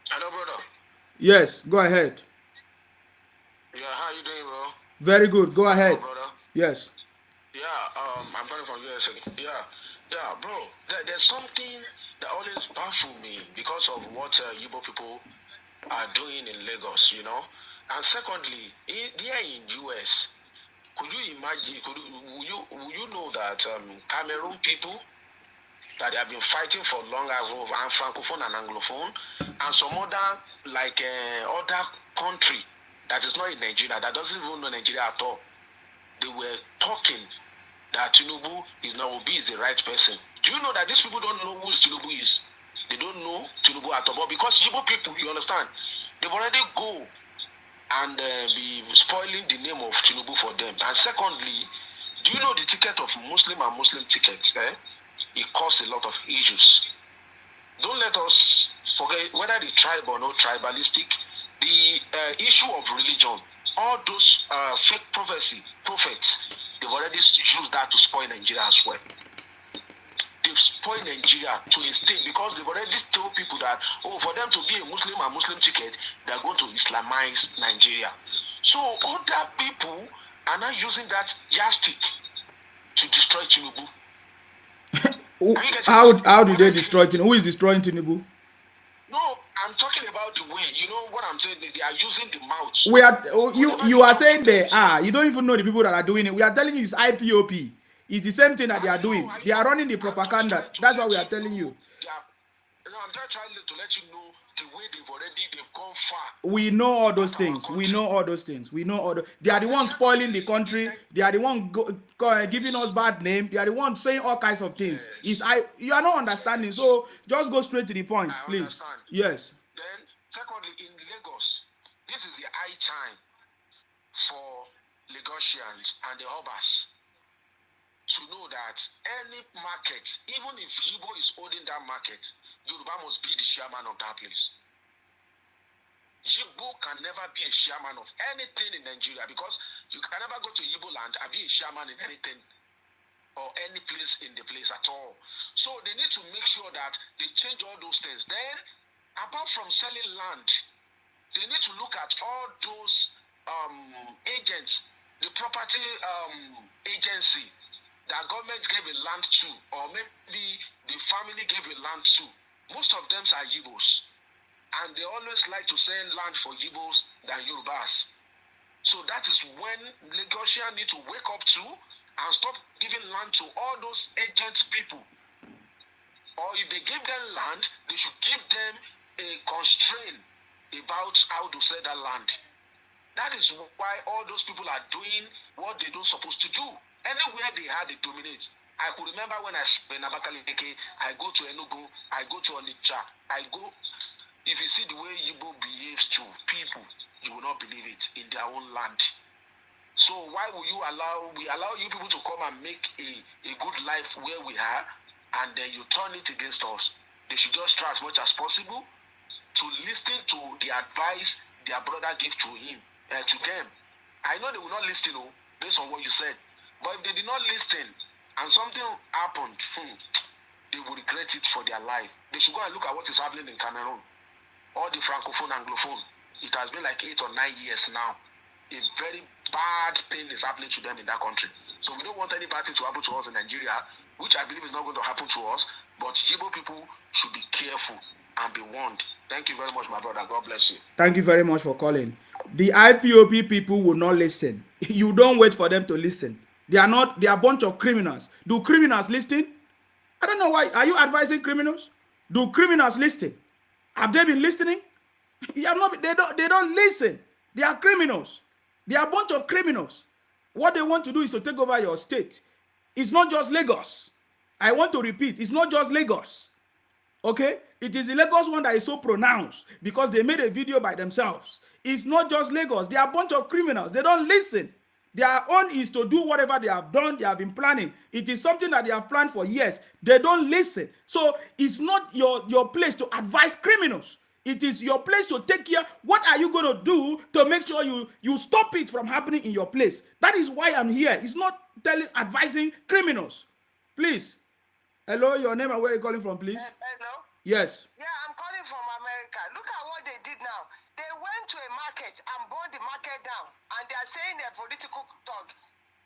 C: Hello, brother.
A: Yes, go ahead.
C: Yeah, how you doing, bro?
A: Very good. Go ahead.
C: Brother.
A: Yes.
C: Yeah, I'm calling from USA. Yeah, bro. There's something that always baffles me because of what Igbo people are doing in Lagos, you know. And secondly, here in US, could you imagine? Will you know that Cameroon people that they have been fighting for long ago, and Francophone and Anglophone, and some other other country that is not in Nigeria, that doesn't even know Nigeria at all, they were talking that Tinubu is the right person. Do you know that these people don't know who Tinubu is? They don't know Tinubu at all. But because Igbo people, you understand, they've already go and be spoiling the name of Tinubu for them. And secondly, do you know the ticket of Muslim and Muslim tickets? It causes a lot of issues. Don't let us forget whether the tribe or not tribalistic, the issue of religion, all those fake prophets, they've already used that to spoil Nigeria as well. They've spoiled Nigeria to a state because they've already told people that, for them to be a Muslim and Muslim ticket, they're going to Islamize Nigeria. So other people are now using that yardstick to destroy Tinubu.
A: How do they destroy Tinubu? Who is destroying Tinubu?
C: No, I'm talking about the way. You know what I'm saying? They are using the mouth.
A: You are saying they are. You don't even know the people that are doing it. We are telling you it's IPOP. It's the same thing that they are doing. They are running the propaganda. That's what we are telling you.
C: I'm just trying to let you know the way they've gone far.
A: We know all those things. They are the ones spoiling the country. They are the ones giving us bad name. They are the ones saying all kinds of things. You are not understanding. So just go straight to the point, please.
C: Understand.
A: Yes.
C: Then, secondly, in Lagos, this is the high time for Lagosians and the Obas to know that any market, even if Igbo is holding that market, Yoruba must be the chairman of that place. Igbo can never be a chairman of anything in Nigeria because you can never go to Igbo land and be a chairman in anything or any place in the place at all. So they need to make sure that they change all those things. Then, apart from selling land, they need to look at all those agents, the property agency that government gave a land to, or maybe the family gave a land to. Most of them are Igbos, and they always like to sell land for Igbos than Yorubas. So that is when Lagosians need to wake up to and stop giving land to all those agent people. Or if they give them land, they should give them a constraint about how to sell that land. That is why all those people are doing what they don't supposed to do. Anywhere they are, they dominate. I could remember when I spent Abakaliki, I go to Enugu, I go to Onitsha, if you see the way Igbo behaves to people, you will not believe it in their own land.
I: So why will you allow you people to come and make a good life where we are, and then you turn it against us? They should just try as much as possible to listen to the advice their brother gave to him, to them. I know they will not listen, based on what you said. But if they did not listen and something happened, they will regret it for their life. They should go and look at what is happening in Cameroon. All the Francophone, Anglophone. It has been like 8 or 9 years now. A very bad thing is happening to them in that country. So we don't want any bad thing to happen to us in Nigeria, which I believe is not going to happen to us. But Igbo people should be careful and be warned. Thank you very much, my brother. God bless you.
A: Thank you very much for calling. The IPOP people will not listen. You don't wait for them to listen. They are a bunch of criminals. Do criminals listen? I don't know why. Are you advising criminals? Do criminals listen? Have they been listening? They don't listen. They are criminals. They are a bunch of criminals. What they want to do is to take over your state. It's not just Lagos. I want to repeat, it's not just Lagos. Okay? It is the Lagos one that is so pronounced because they made a video by themselves. It's not just Lagos. They are a bunch of criminals. They don't listen. Their own is to do whatever they have done, they have been planning. It is something that they have planned for years. They don't listen. So it's not your place to advise criminals. It is your place to take care. What are you going to do to make sure you stop it from happening in your place? That is why I'm here. It's not advising criminals. Please. Hello, your name and where are you calling from, please?
L: Hello?
A: Yes.
L: Yeah, I'm calling from America. Look at what they did now. They went to a market and burned the market down, and they are saying they're political talk.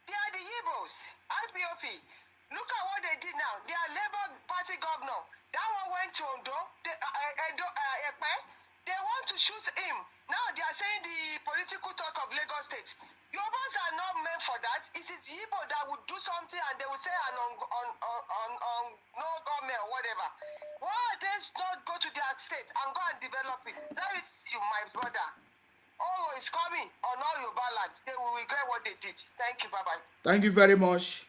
L: They are the Igbos, IPOP. Look at what they did now. They are Labour Party governor. That one went to Ondo. They want to shoot him. Now they are saying the political talk of Lagos State. Yorubas are not meant for that. It is Igbo that would do something and they will say no government or whatever. Why they not go to their state and go and develop it? That is you, my brother. Oh, it's coming on all Yoruba land. They will regret what they did. Thank you. Bye-bye.
A: Thank you very much.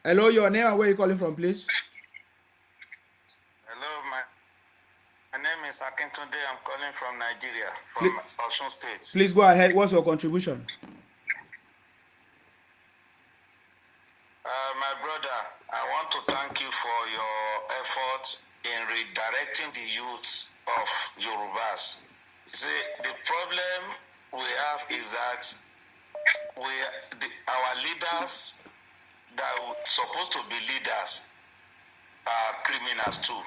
A: Hello, your name and where are you calling from, please?
C: Hello, my name is Akintunde. I'm calling from Nigeria, from Osun State.
A: Please go ahead. What's your contribution?
C: My brother, I want to thank you for your effort in redirecting the youth of Yorubas. See, the problem we have is that our leaders that are supposed to be leaders are criminals too.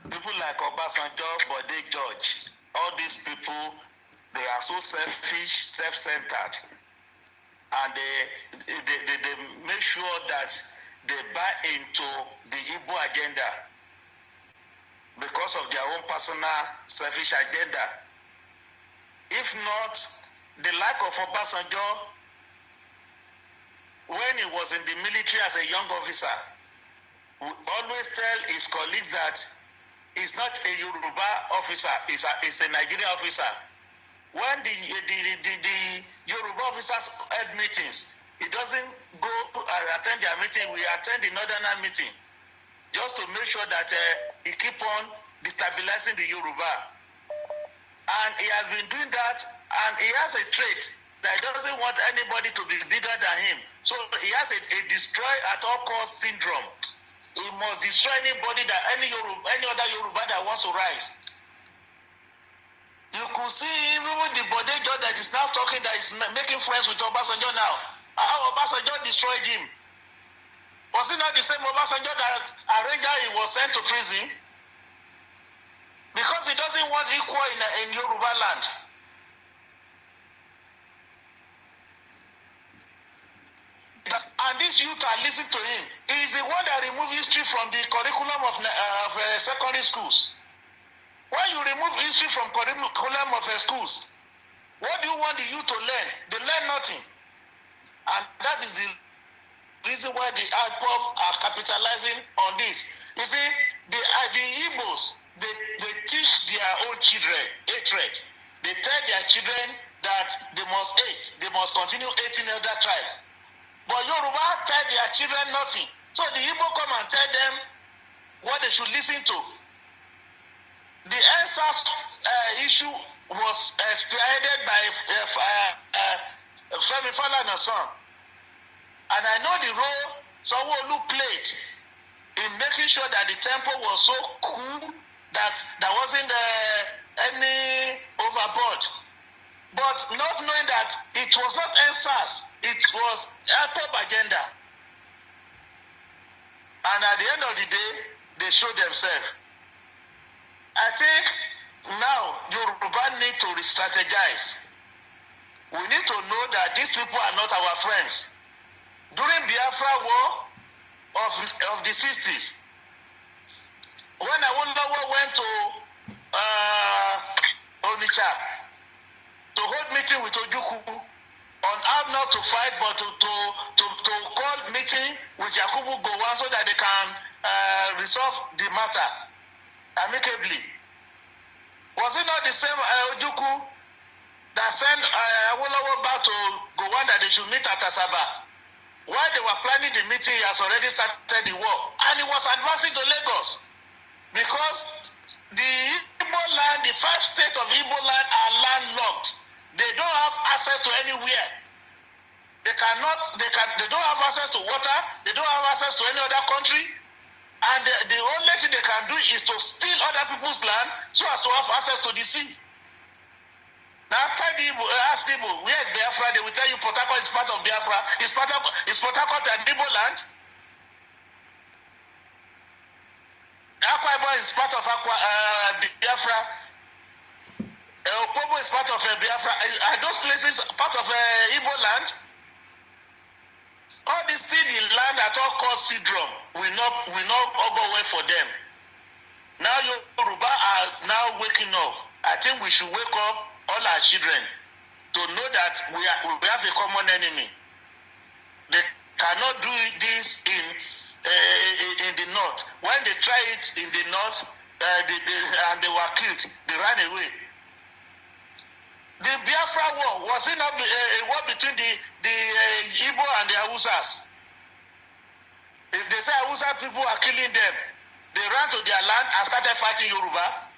C: People like Obasanjo, Bode George, all these people, they are so selfish, self-centered, and they make sure that they buy into the Igbo agenda because of their own personal selfish agenda. If not, the lack of Obasanjo, when he was in the military as a young officer, we always tell his colleagues that he's not a Yoruba officer, he's a Nigerian officer. When the Yoruba officers had meetings, he doesn't go attend their meeting, we attend the Northern meeting, just to make sure that he keep on destabilizing the Yoruba. And he has been doing that, and he has a trait that he doesn't want anybody to be bigger than him. So he has a destroy at all cost syndrome. He must destroy anybody that any other Yoruba that wants to rise. You could see even the Bode George that is now talking, that is making friends with Obasanjo now. How Obasanjo destroyed him. Was it not the same Obasanjo that arranged he was sent to prison? Because he doesn't want equal in Yoruba land. And these youth are listening to him. He is the one that removed history from the curriculum of secondary schools. When you remove history from curriculum of schools, what do you want the youth to learn? They learn nothing. And that is the reason why the IPOP are capitalizing on this. You see, the Igbos, they teach their own children hatred. They tell their children that they must hate. They must continue hating other tribe. But Yoruba tell their children nothing. So the Igbo come and tell them what they should listen to. The EndSARS issue was spearheaded by
I: Femi Falana's son. And I know the role Sanwo-Olu played in making sure that the tempo was so cool that there wasn't any overboard. But not knowing that it was not NSAS, it was IPOB agenda. And at the end of the day, they showed themselves. I think now Yoruba need to re-strategize. We need to know that these people are not our friends. During Biafra war of the 60s, when Awolowo went to Onitsha to hold meeting with Ojukwu on how not to fight, but to call meeting with Yakubu Gowon so that they can resolve the matter amicably. Was it not the same Ojukwu that sent Awolowo back to Gowon that they should meet at Asaba? While they were planning the meeting, he has already started the war. And he was advancing to Lagos. Because the Igbo land, the 5 states of Igbo land are landlocked. They don't have access to anywhere. They don't have access to water. They don't have access to any other country. And the only thing they can do is to steal other people's land so as to have access to the sea. Now, after the Igbo, ask Igbo, where is Biafra? They will tell you Port Harcourt is part of Biafra. Is Port Harcourt an Igbo land? Akwa Ibom is part of Biafra. Opobo is part of Biafra. Are those places part of Igbo land? All this still the land at all cost syndrome will not go well for them. Now Yoruba are now waking up. I think we should wake up all our children to know that we have a common enemy. They cannot do this in the north. When they try it in the north, and they were killed, they ran away. The Biafra war, was it not a war between the Igbo and the Hausas? If they say Hausa people are killing them, they ran to their land and started fighting Yoruba.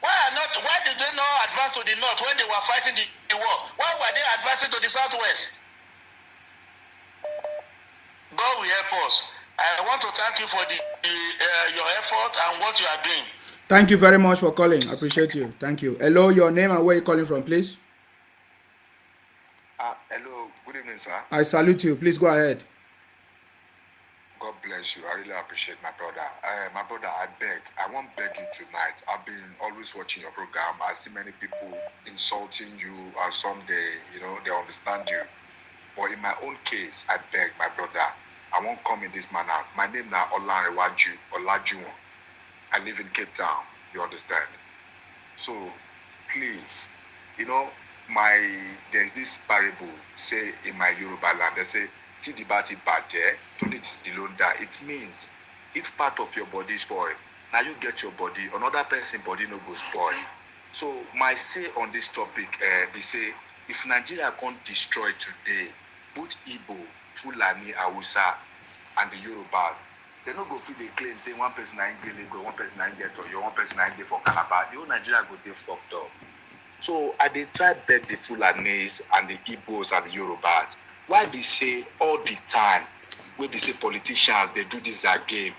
I: Why did they not advance to the north when they were fighting the war? Why were they advancing to the southwest? God will help us. I want to thank you for your effort and what you are doing.
A: Thank you very much for calling. I appreciate you. Thank you. Hello, your name and where you calling from, please?
M: Hello, good evening, sir.
A: I salute you. Please go ahead.
M: God bless you. I really appreciate my brother. My brother, I won't beg you tonight. I've been always watching your program. I see many people insulting you, and some they understand you. But in my own case, I beg my brother, I won't come in this manner. My name is Olajuwon. I live in Cape Town. You understand? So, please, there's this parable, say in my Yoruba land, they say, it means if part of your body is spoiled, now you get your body, another person's body no go spoil. So my say on this topic, they say if Nigeria can't destroy today, both Igbo, Fulani, Hausa, and the Yorubas, they no go feel they claim say one person ain't get Lagos, one person ain't get Oyo, one person ain't get for Calabar. The whole Nigeria go dey fucked up. So I dey try beg the Fulanis and the Igbos and the Yorubas. Why they say all the time, when they say politicians, they do this again.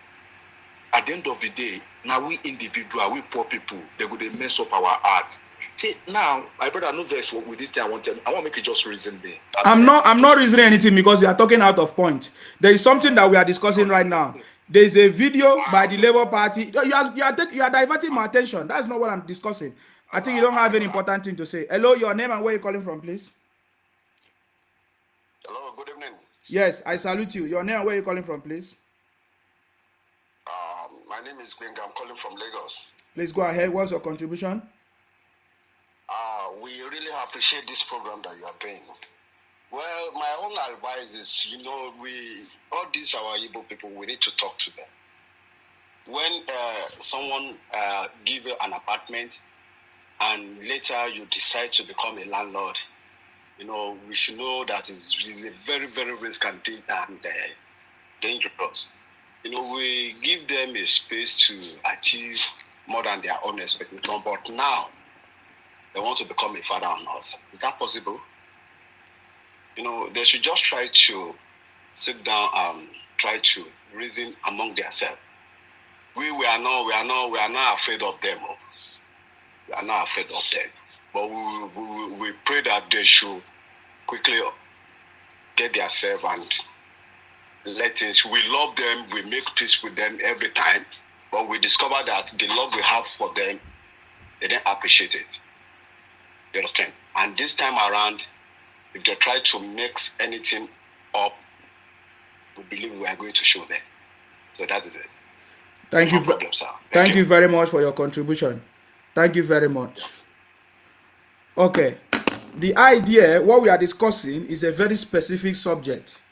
M: At the end of the day, now we individual, we poor people, they go they mess up our art. See, now, my brother, no verse with this thing I want to make it just reason there.
A: I'm not reasoning anything because you are talking out of point. There is something that we are discussing right now. There is a video by the Labour Party. You are diverting my attention. That's not what I'm discussing. I think you don't have any important thing to say. Hello, your name and where you calling from, please?
N: Hello, good evening.
A: Yes, I salute you. Your name and where you calling from, please?
N: My name is Gbenga. I'm calling from Lagos.
A: Please go ahead. What's your contribution?
N: We really appreciate this program that you are doing. Well, my own advice is, all these our Igbo people, we need to talk to them. When someone give you an apartment and later you decide to become a landlord, we should know that it's a very, very risky and dangerous. We give them a space to achieve more than their own expectation, but now they want to become a father on us. Is that possible? they should just try to sit down and try to reason among themselves. We are not afraid of them. We are not afraid of them. But we pray that they should quickly get themselves and let things. We love them. We make peace with them every time. But we discover that the love we have for them, they didn't appreciate it. You understand? And this time around, if they try to mix anything up, we believe we are going to show them. So that's it.
A: Thank you. Thank you very much for your contribution. Thank you very much. Okay. The idea, what we are discussing, is a very specific subject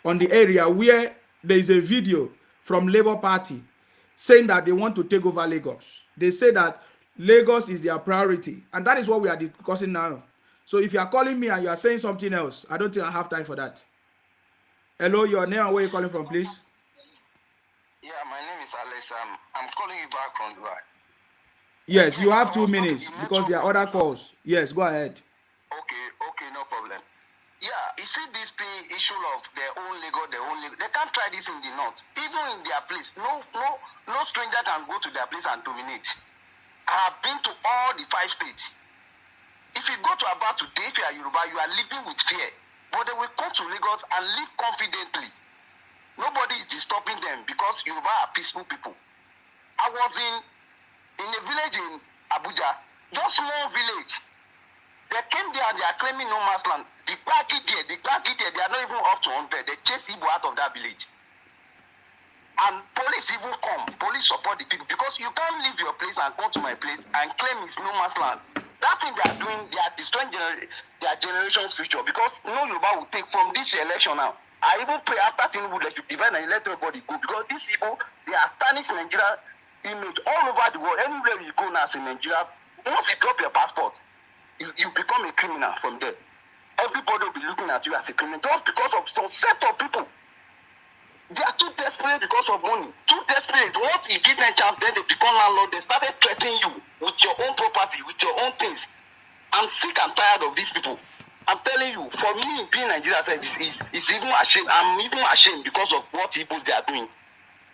A: on the area where there is a video from Labour Party saying that they want to take over Lagos. They say that Lagos is their priority, and that is what we are discussing now. So if you are calling me and you are saying something else, I don't think I have time for that. Hello, your name and where you calling from, please?
J: Yeah, my name is Alex. I'm calling you back from Dubai.
A: Yes, you have 2 minutes because there are other calls. Yes, go ahead.
J: Okay, no problem. Yeah, you see this issue of their own Lagos, they can't try this in the north. Even in their place, no stranger can go to their place and dominate. I have been to all the 5 states. If you go to Aba today, if you are Yoruba, you are living with fear. But they will come to Lagos and live confidently. Nobody is disturbing them because Yoruba are peaceful people. I was in a village in Abuja, just small village. They came there and they are claiming no man's land. The Gbagi there, they are not even up to 100. They chase Igbo out of that village. And police even come. Police support the people because you can't leave your place and come to my place and claim it's no man's land. That thing they are doing, they are destroying their generation's future because no Yoruba will take from this election now. I even pray after Tinubu let you divide and let everybody go because these people, they are tarnishing Nigeria image all over the world. Anywhere you go now in Nigeria, once you drop your passport, you become a criminal from there. Everybody will be looking at you as a criminal just because of some set of people. They are too desperate because of money. Too desperate. Once you give them a chance, then they become landlord. They started threatening you with your own property, with your own things. I'm sick and tired of these people. I'm telling you, for me, being Nigeria is even ashamed. I'm even ashamed because of what people they are doing.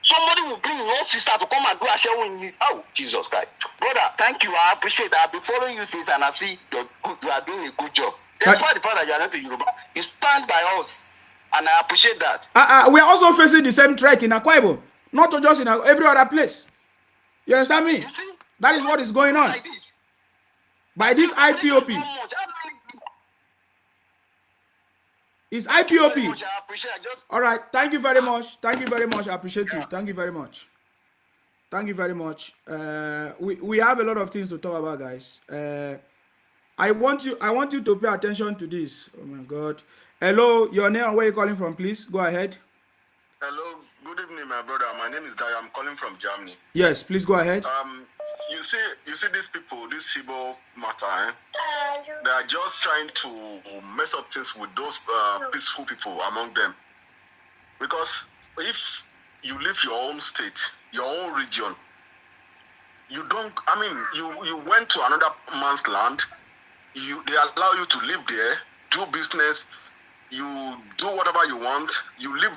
J: Somebody will bring your sister to come and do a show in oh, Jesus Christ. Brother, thank you. I appreciate that. I've been following you since and I see you are doing a good job. Despite the fact that you are not in Yoruba, you stand by us. And I appreciate that.
A: We are also facing the same threat in Akwa Ibom, not just in every other place. You understand me?
J: You see?
A: That is what is going on.
J: Like this.
A: By this IPOP. It's IPOP. All right. Thank you very much. Thank you very much. I appreciate you. Thank you very much. Thank you very much. We have a lot of things to talk about, guys. I want you to pay attention to this. Oh my God. Hello, your name and where you calling from, please? Go ahead.
O: Hello, good evening, my brother. My name is Dayo. I'm calling from Germany.
A: Yes, please go ahead.
O: You see these people, this Igbo matter, they are just trying to mess up things with those peaceful people among them. Because if you leave your own state, your own region, you went to another man's land, they allow you to live there, do business, you do whatever you want, you live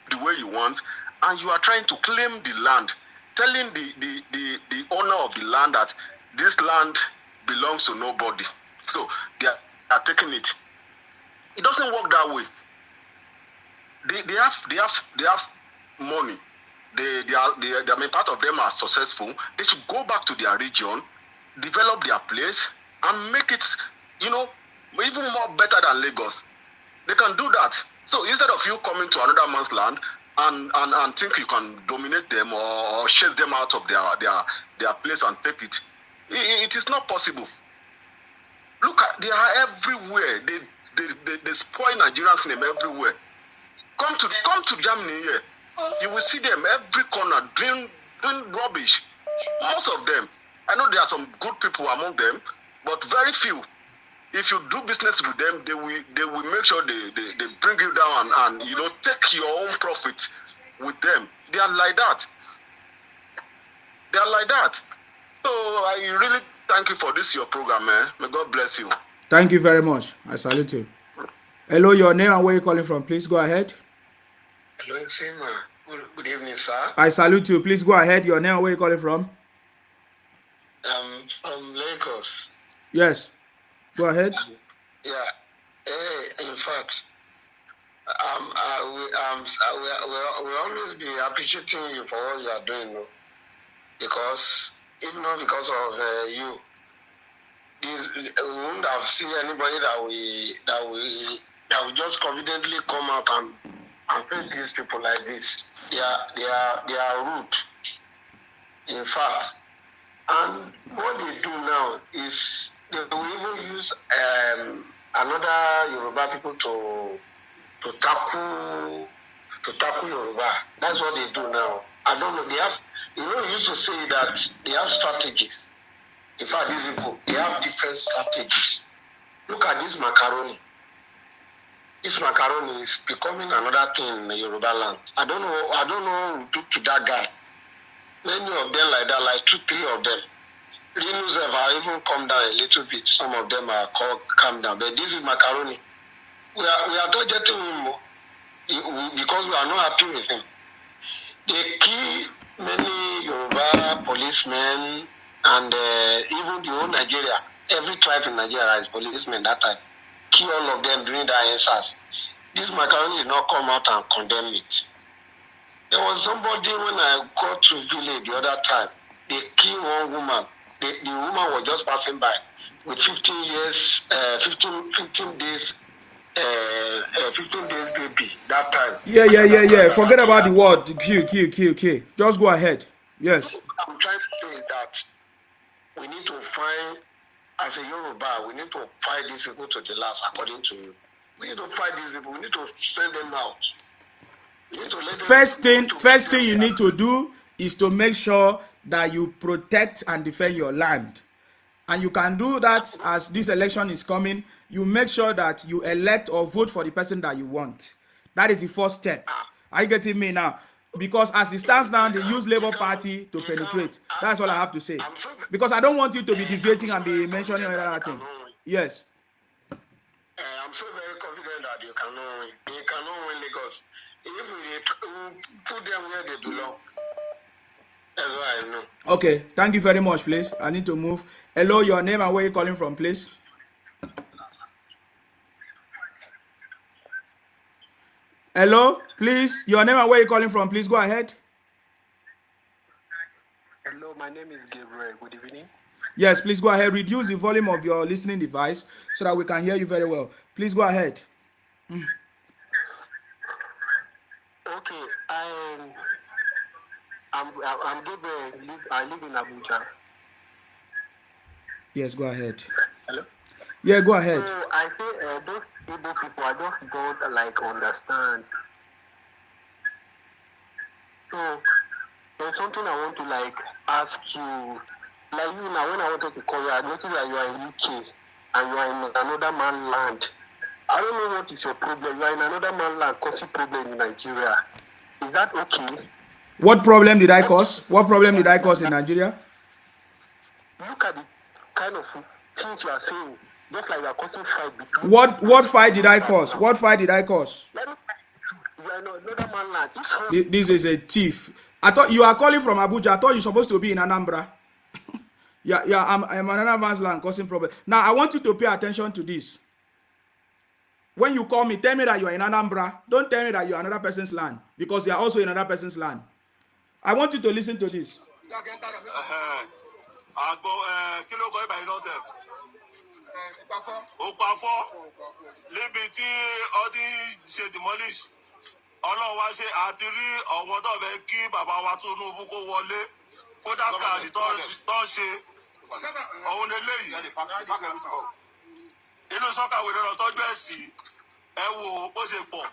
O: the way you want, and you are trying to claim the land, telling the owner of the land that this land belongs to nobody. So they are taking it. It doesn't work that way. They have money. I mean, part of them are successful. They should go back to their region, develop their place, and make it, even more better than Lagos. They can do that. So instead of you coming to another man's land and think you can dominate them or chase them out of their place and take it, it is not possible. Look at, they are everywhere. They spoil Nigerians' name everywhere. Come to Germany here. You will see them every corner doing rubbish. Most of them. I know there are some good people among them, but very few. If you do business with them, they will make sure they bring you down and take your own profit with them. They are like that. They are like that. So I really thank you for this your program, man. May God bless you.
A: Thank you very much. I salute you. Hello, your name and where you calling from? Please go ahead.
P: Hello, Sima. Good evening, sir.
A: I salute you. Please go ahead. Your name and where you calling from?
P: From Lagos.
A: Yes. Go ahead.
P: Yeah. In fact, we always be appreciating you for what you are doing, no? Because if not because of you, we wouldn't have seen anybody that we just confidently come out and face these people like this. They are rude. In fact, and what they do now is they will even use another Yoruba people to tackle Yoruba. That's what they do now. I don't know. They have, you used to say that they have strategies. In fact, these people, they have different strategies. Look at this macaroni. This macaroni is becoming another thing in the Yoruba land. I don't know who took to that guy. Many of them like that, like 2-3 of them. Renos have even come down a little bit. Some of them are called calm down. But this is macaroni. We are targeting him because we are not happy with him. They kill many Yoruba policemen and even the whole Nigeria. Every tribe in Nigeria is policemen that time. Kill all of them during the answers. This macaroni did not come out and condemn it. There was somebody when I got to village the other time. They killed one woman. The woman was just passing by with 15 days baby that time.
A: Yeah. Forget about the word. Kill. Just go ahead. Yes.
P: I'm trying to say that we need to find, as a Yoruba, we need to fight these people to the last, according to you. We need to fight these people. We need to send them out. We need to let them
A: First thing you need to do is to make sure that you protect and defend your land. And you can do that as this election is coming. You make sure that you elect or vote for the person that you want. That is the first step. Are you getting me now? Because as it stands now, they use Labour Party to penetrate. That's all I have to say. Because I don't want you to be debating and be mentioning another thing. Yes.
P: I'm so very confident that you cannot win. You cannot win Lagos. If we put them where they belong. That's what I know.
A: Okay, thank you very much, please. I need to move. Hello, your name and where you calling from, please? Hello, please. Your name and where you calling from, please go ahead.
Q: Hello, my name is Gabriel. Good evening.
A: Yes, please go ahead. Reduce the volume of your listening device so that we can hear you very well. Please go ahead.
Q: Okay, I'm Gabriel. I live in Abuja.
A: Yes, go ahead.
Q: Hello?
A: Yeah, go ahead.
Q: So I say those Igbo people, I just don't understand. So there's something I want to ask you. Like you now, when I wanted to call you, I noticed that you are in UK and you are in another man's land. I don't know what is your problem. You are in another man's land causing problem in Nigeria. Is that okay?
A: What problem did I cause? What problem did I cause in Nigeria?
Q: Look at the kind of things you are saying. Just like you are causing fight between.
A: What fight did I cause? What fight did I cause?
Q: Let me tell you are in another man's land.
A: This is a thief. I thought you are calling from Abuja. I thought you're supposed to be in Anambra. Yeah, I'm another man's land causing problem. Now, I want you to pay attention to this. When you call me, tell me that you are in Anambra. Don't tell me that you are another person's land because you are also in another person's land. I want you to listen to this.
R: Ọlọ́run wá ṣe àti rí ọ̀wọ́ tó fẹ́ kí bàbá wa Tinubu kó wọlé voters card tó ṣe òun eléyìí inú sọ́kàwé lọ́nà tọ́jú ẹ̀ sí ẹ wo bó ṣe pọ̀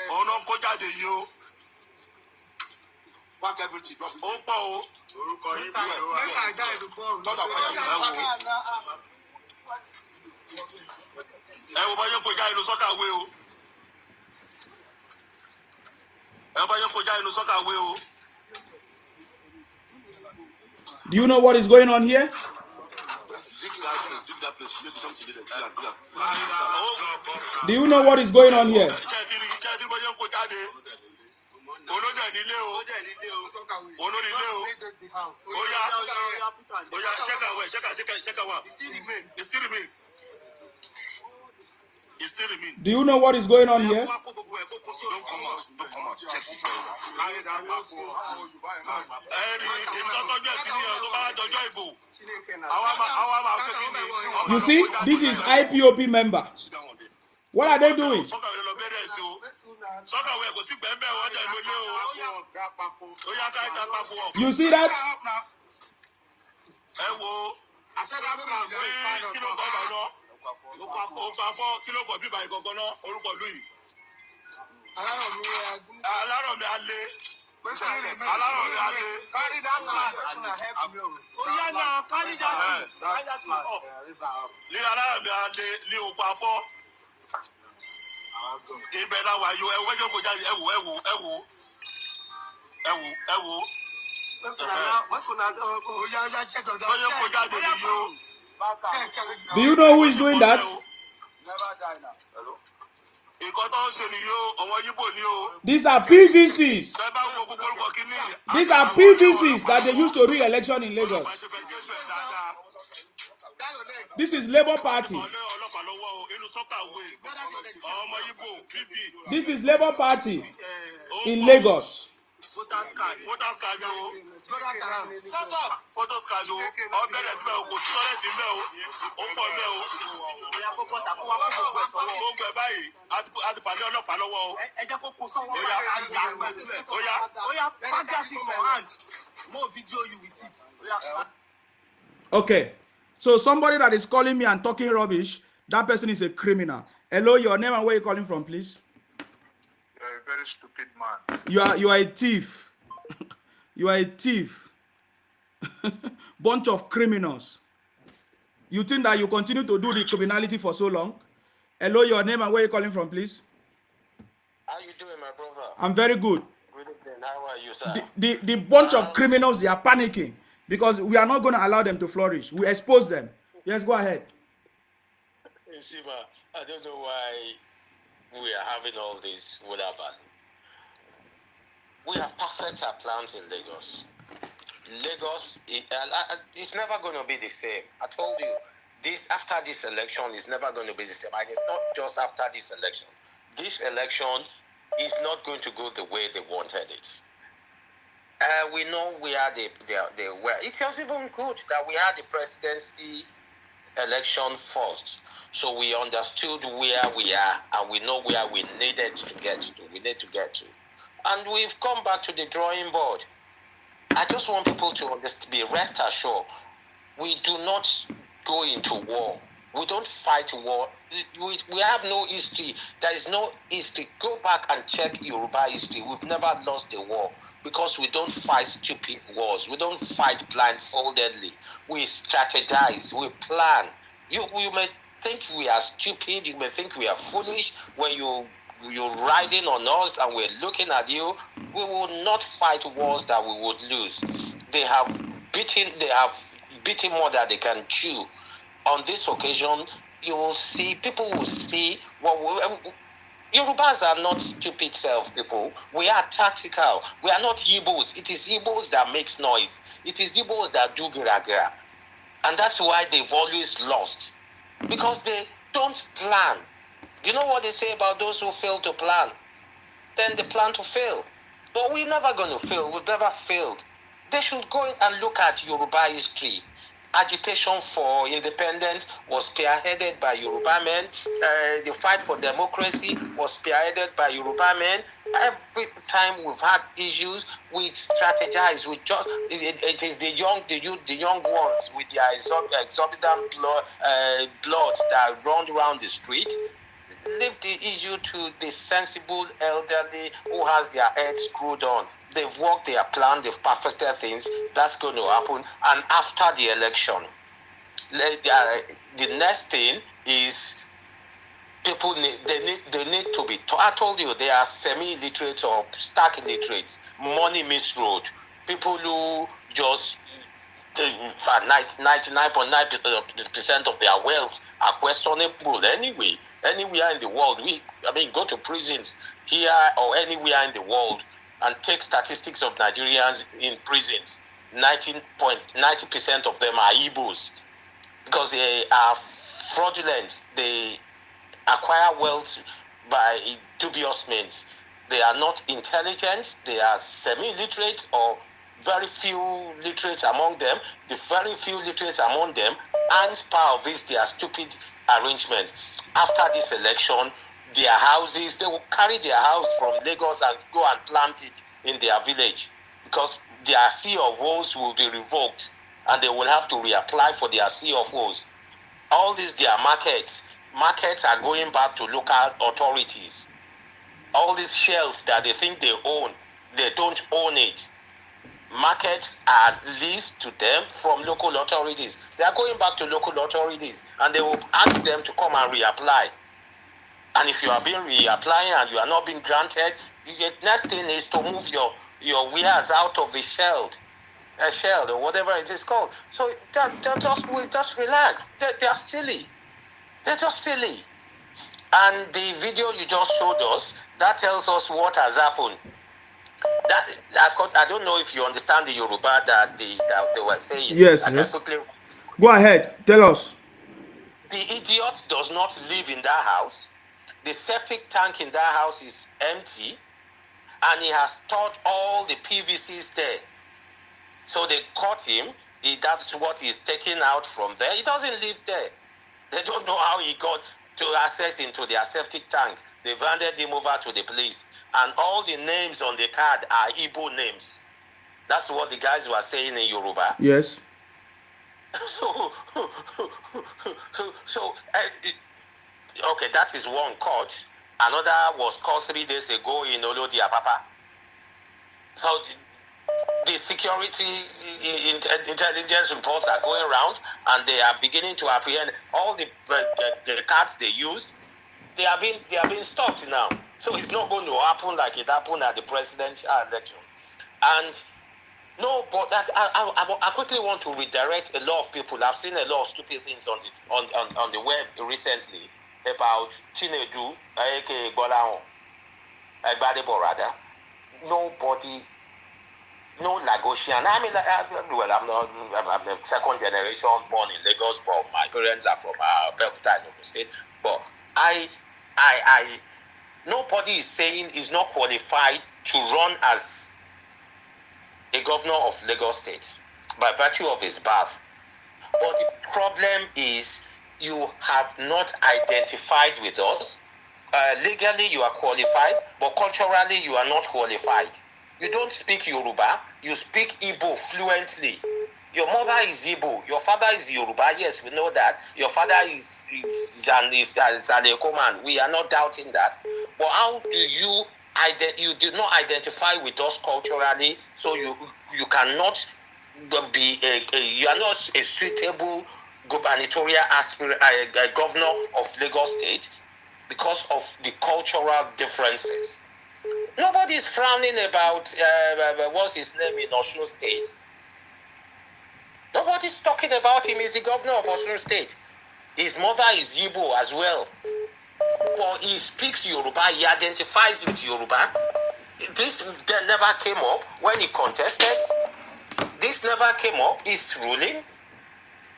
R: òun náà kó jáde yìí o ó pọ̀ o orúkọ yìí bí ẹ̀ ẹ wo bọ́yẹ́ kó já inú sọ́kàwé o. Do
A: you know what is going on here? Do you know what is going on here? Do you know what is going on here? You see, this is IPOP member. What are they doing? You see that? Do you know who is doing that? These are PVCs. These are PVCs that they used to re-election in Lagos. This is Labour Party. This is Labour Party in Lagos. Okay, so somebody that is calling me and talking rubbish, that person is a criminal. Hello, your name and where you calling from, please?
M: You're a very stupid man.
A: You are a thief. You are a thief. Bunch of criminals. You think that you continue to do the criminality for so long? Hello, your name and where you calling from, please?
S: How you doing, my brother?
A: I'm very good.
S: Good evening. How are you, sir?
A: The bunch of criminals, they are panicking because we are not going to allow them to flourish. We expose them. Yes, go ahead.
S: You see, I don't know why we are having all this with our band. We have perfect our plans in Lagos. Lagos, it's never going to be the same. I told you, after this election is never going to be the same. And it's not just after this election. This election is not going to go the way they wanted it. We know where they were. It was even good that we had the presidency election first. So we understood where we are and we know where we needed to get to. We need to get to. And we've come back to the drawing board. I just want people to be rest assured. We do not go into war. We don't fight war. We have no history. There is no history. Go back and check Yoruba history. We've never lost a war because we don't fight stupid wars. We don't fight blindfoldedly. We strategize. We plan. You may think we are stupid. You may think we are foolish when you're riding on us and we're looking at you. We will not fight wars that we would lose. They have beaten more than they can chew. On this occasion, people will see Yorubas are not stupid people. We are tactical. We are not Igbos. It is Igbos that makes noise. It is Igbos that do gira. And that's why they've always lost. Because they don't plan. You know what they say about those who fail to plan? Then they plan to fail. But we're never going to fail. We've never failed. They should go and look at Yoruba history. Agitation for independence was spearheaded by Yoruba men. The fight for democracy was spearheaded by Yoruba men. Every time we've had issues, we strategize. It is the young ones with their exorbitant blood that run around the street. Leave the issue to the sensible elderly who has their heads screwed on. They've worked their plan, they've perfected things. That's going to happen. And after the election, the next thing is people need to be taught. I told you they are semi-illiterate or stark illiterates. Money misroad. People who just
I: 99.9% of their wealth are questionable anyway. Anywhere in the world, go to prisons here or anywhere in the world and take statistics of Nigerians in prisons. 90% of them are Igbos because they are fraudulent. They acquire wealth by dubious means. They are not intelligent. They are semi-literate or very few literates among them. The very few literates among them aren't part of this their stupid arrangement. After this election, their houses, they will carry their house from Lagos and go and plant it in their village because their CFOs will be revoked and they will have to reapply for their CFOs. All these their markets are going back to local authorities. All these shelves that they think they own, they don't own it. Markets are leased to them from local authorities. They are going back to local authorities and they will ask them to come and reapply. And if you are being reapplying and you are not being granted, the next thing is to move your wares out of the shell or whatever it is called. So just relax. They're silly. They're just silly. And the video you just showed us, that tells us what has happened. I don't know if you understand the Yoruba that they were saying.
A: Yes. Go ahead. Tell us.
I: The idiot does not live in that house. The septic tank in that house is empty. And he has stored all the PVCs there. So they caught him. That's what he's taking out from there. He doesn't live there. They don't know how he got to access into their septic tank. They've handed him over to the police. And all the names on the card are Igbo names. That's what the guys were saying in Yoruba.
A: Yes.
I: Okay, that is one caught. Another was caught 3 days ago in Olodi Apapa. So the security intelligence reports are going around and they are beginning to apprehend all the cards they used. They are being stopped now. So it's not going to happen like it happened at the presidential election. And no, but I quickly want to redirect a lot of people. I've seen a lot of stupid things on the web recently about Chinedu, aka Gbolahan, Gbadebo rather. Nobody, no Lagosian. I mean, I'm a second generation born in Lagos, but my parents are from Belkuta, Enugu State. But nobody is saying he's not qualified to run as a governor of Lagos State by virtue of his birth. But the problem is you have not identified with us. Legally, you are qualified, but culturally, you are not qualified. You don't speak Yoruba, you speak Igbo fluently. Your mother is Igbo, your father is Yoruba. Yes, we know that. Your father is an Ekoman. We are not doubting that. But how do you did not identify with us culturally, so you cannot be you are not a suitable gubernatorial governor of Lagos State because of the cultural differences. Nobody is frowning about what's his name in Osun State. Nobody's talking about him as the governor of Osun State. His mother is Igbo as well. But he speaks Yoruba, he identifies with Yoruba. This never came up when he contested. This never came up, he's ruling.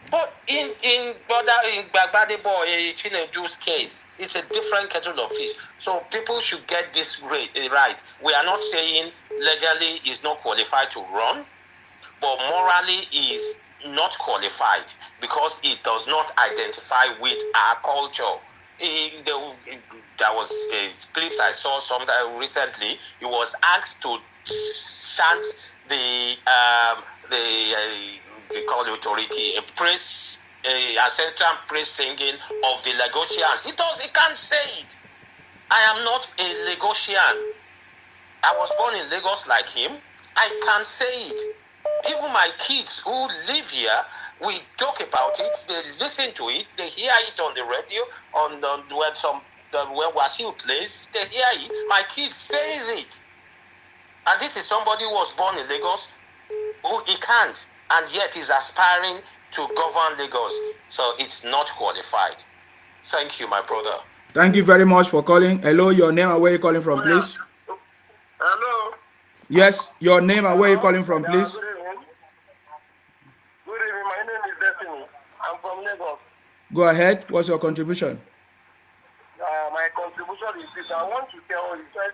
I: But in Gbadebo Chinedu's case, it's a different kettle of fish. So people should get this right. We are not saying legally he's not qualified to run, but morally he is not qualified because he does not identify with our culture. There was clips I saw sometime recently. He was asked to chant the call authority, a praise, a central praise singing of the Lagosians. He can't say it. I am not a Lagosian. I was born in Lagos like him. I can't say it. Even my kids who live here, we talk about it, they listen to it, they hear it on the radio, when Wasiu plays, they hear it. My kid says it. And this is somebody who was born in Lagos, who he can't.
S: and yet is aspiring to govern Lagos. So it's not qualified. Thank you, my brother.
A: Thank you very much for calling. Hello, your name and where you calling from, please?
K: Hello.
A: Yes, your name and where you calling from, please?
K: Good evening. Good evening. My name is Destiny. I'm from Lagos.
A: Go ahead. What's your contribution?
K: My contribution is this. I want to tell you guys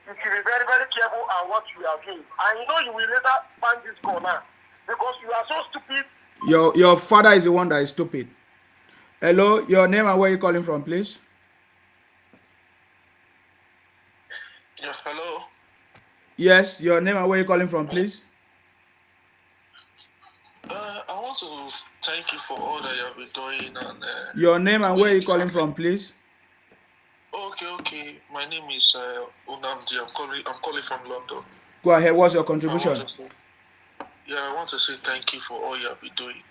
K: you should be very, very careful on what you are doing. I know you will later find this corner because you are so stupid.
A: Your father is the one that is stupid. Hello, your name and where you calling from, please?
T: Yeah, hello.
A: Yes, your name and where you calling from, please?
T: I want to thank you for all that you have been doing. And
A: your name and where you calling from, please?
T: Okay. My name is Unamdi. I'm calling from London.
A: Go ahead. What's your contribution?
T: I want to say thank you for all you have been doing,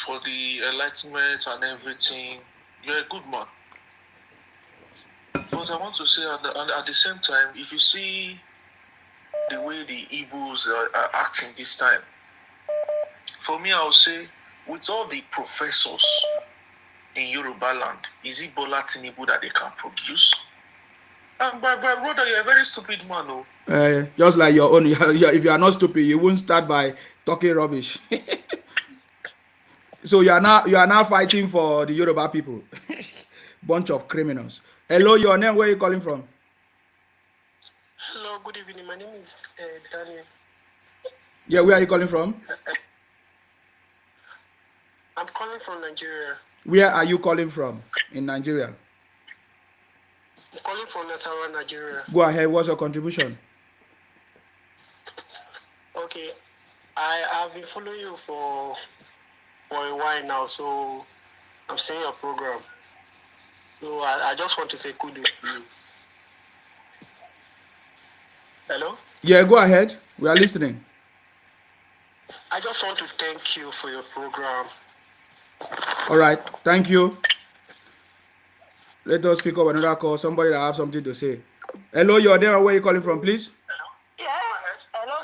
T: for the enlightenment and everything. You're a good man. But I want to say at the same time, if you see the way the Igbos are acting this time, for me, I would say, with all the professors in Yoruba land, is it Bola Tinubu that they can produce? And by brother, you're a very stupid man, oh.
A: Just like your own. If you are not stupid, you won't start by talking rubbish. So you are now fighting for the Yoruba people. Bunch of criminals. Hello, your name, where are you calling from?
Q: Hello, good evening. My name is Daniel.
A: Yeah, where are you calling from?
Q: I'm calling from Nigeria.
A: Where are you calling from in Nigeria?
Q: I'm calling from Nasarawa, Nigeria.
A: Go ahead, what's your contribution?
Q: Okay, I've been following you for a while now, so I'm seeing your program. So I just want to say kudos to you. Hello?
A: Yeah, go ahead. We are listening.
Q: I just want to thank you for your program.
A: All right, thank you. Let us pick up another call. Somebody that have something to say. Hello, you're there. Where are you calling from, please?
L: Yeah. Hello,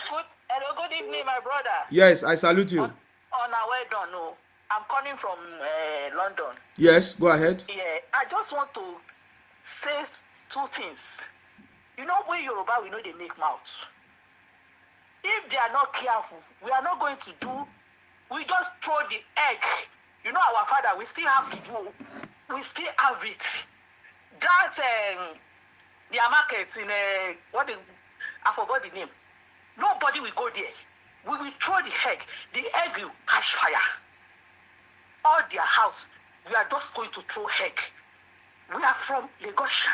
L: good evening, my brother.
A: Yes, I salute you.
L: On our way done, no. I'm calling from London.
A: Yes, go ahead.
L: Yeah, I just want to say two things. You know, we Yoruba, we know they make mouths. If they are not careful, we are not going to do. We just throw the egg. You know, our father, we still have to do. We still have it. That their markets in I forgot the name. Nobody will go there. We will throw the egg. The egg will catch fire. All their house, we are just going to throw egg. We are from Lagos.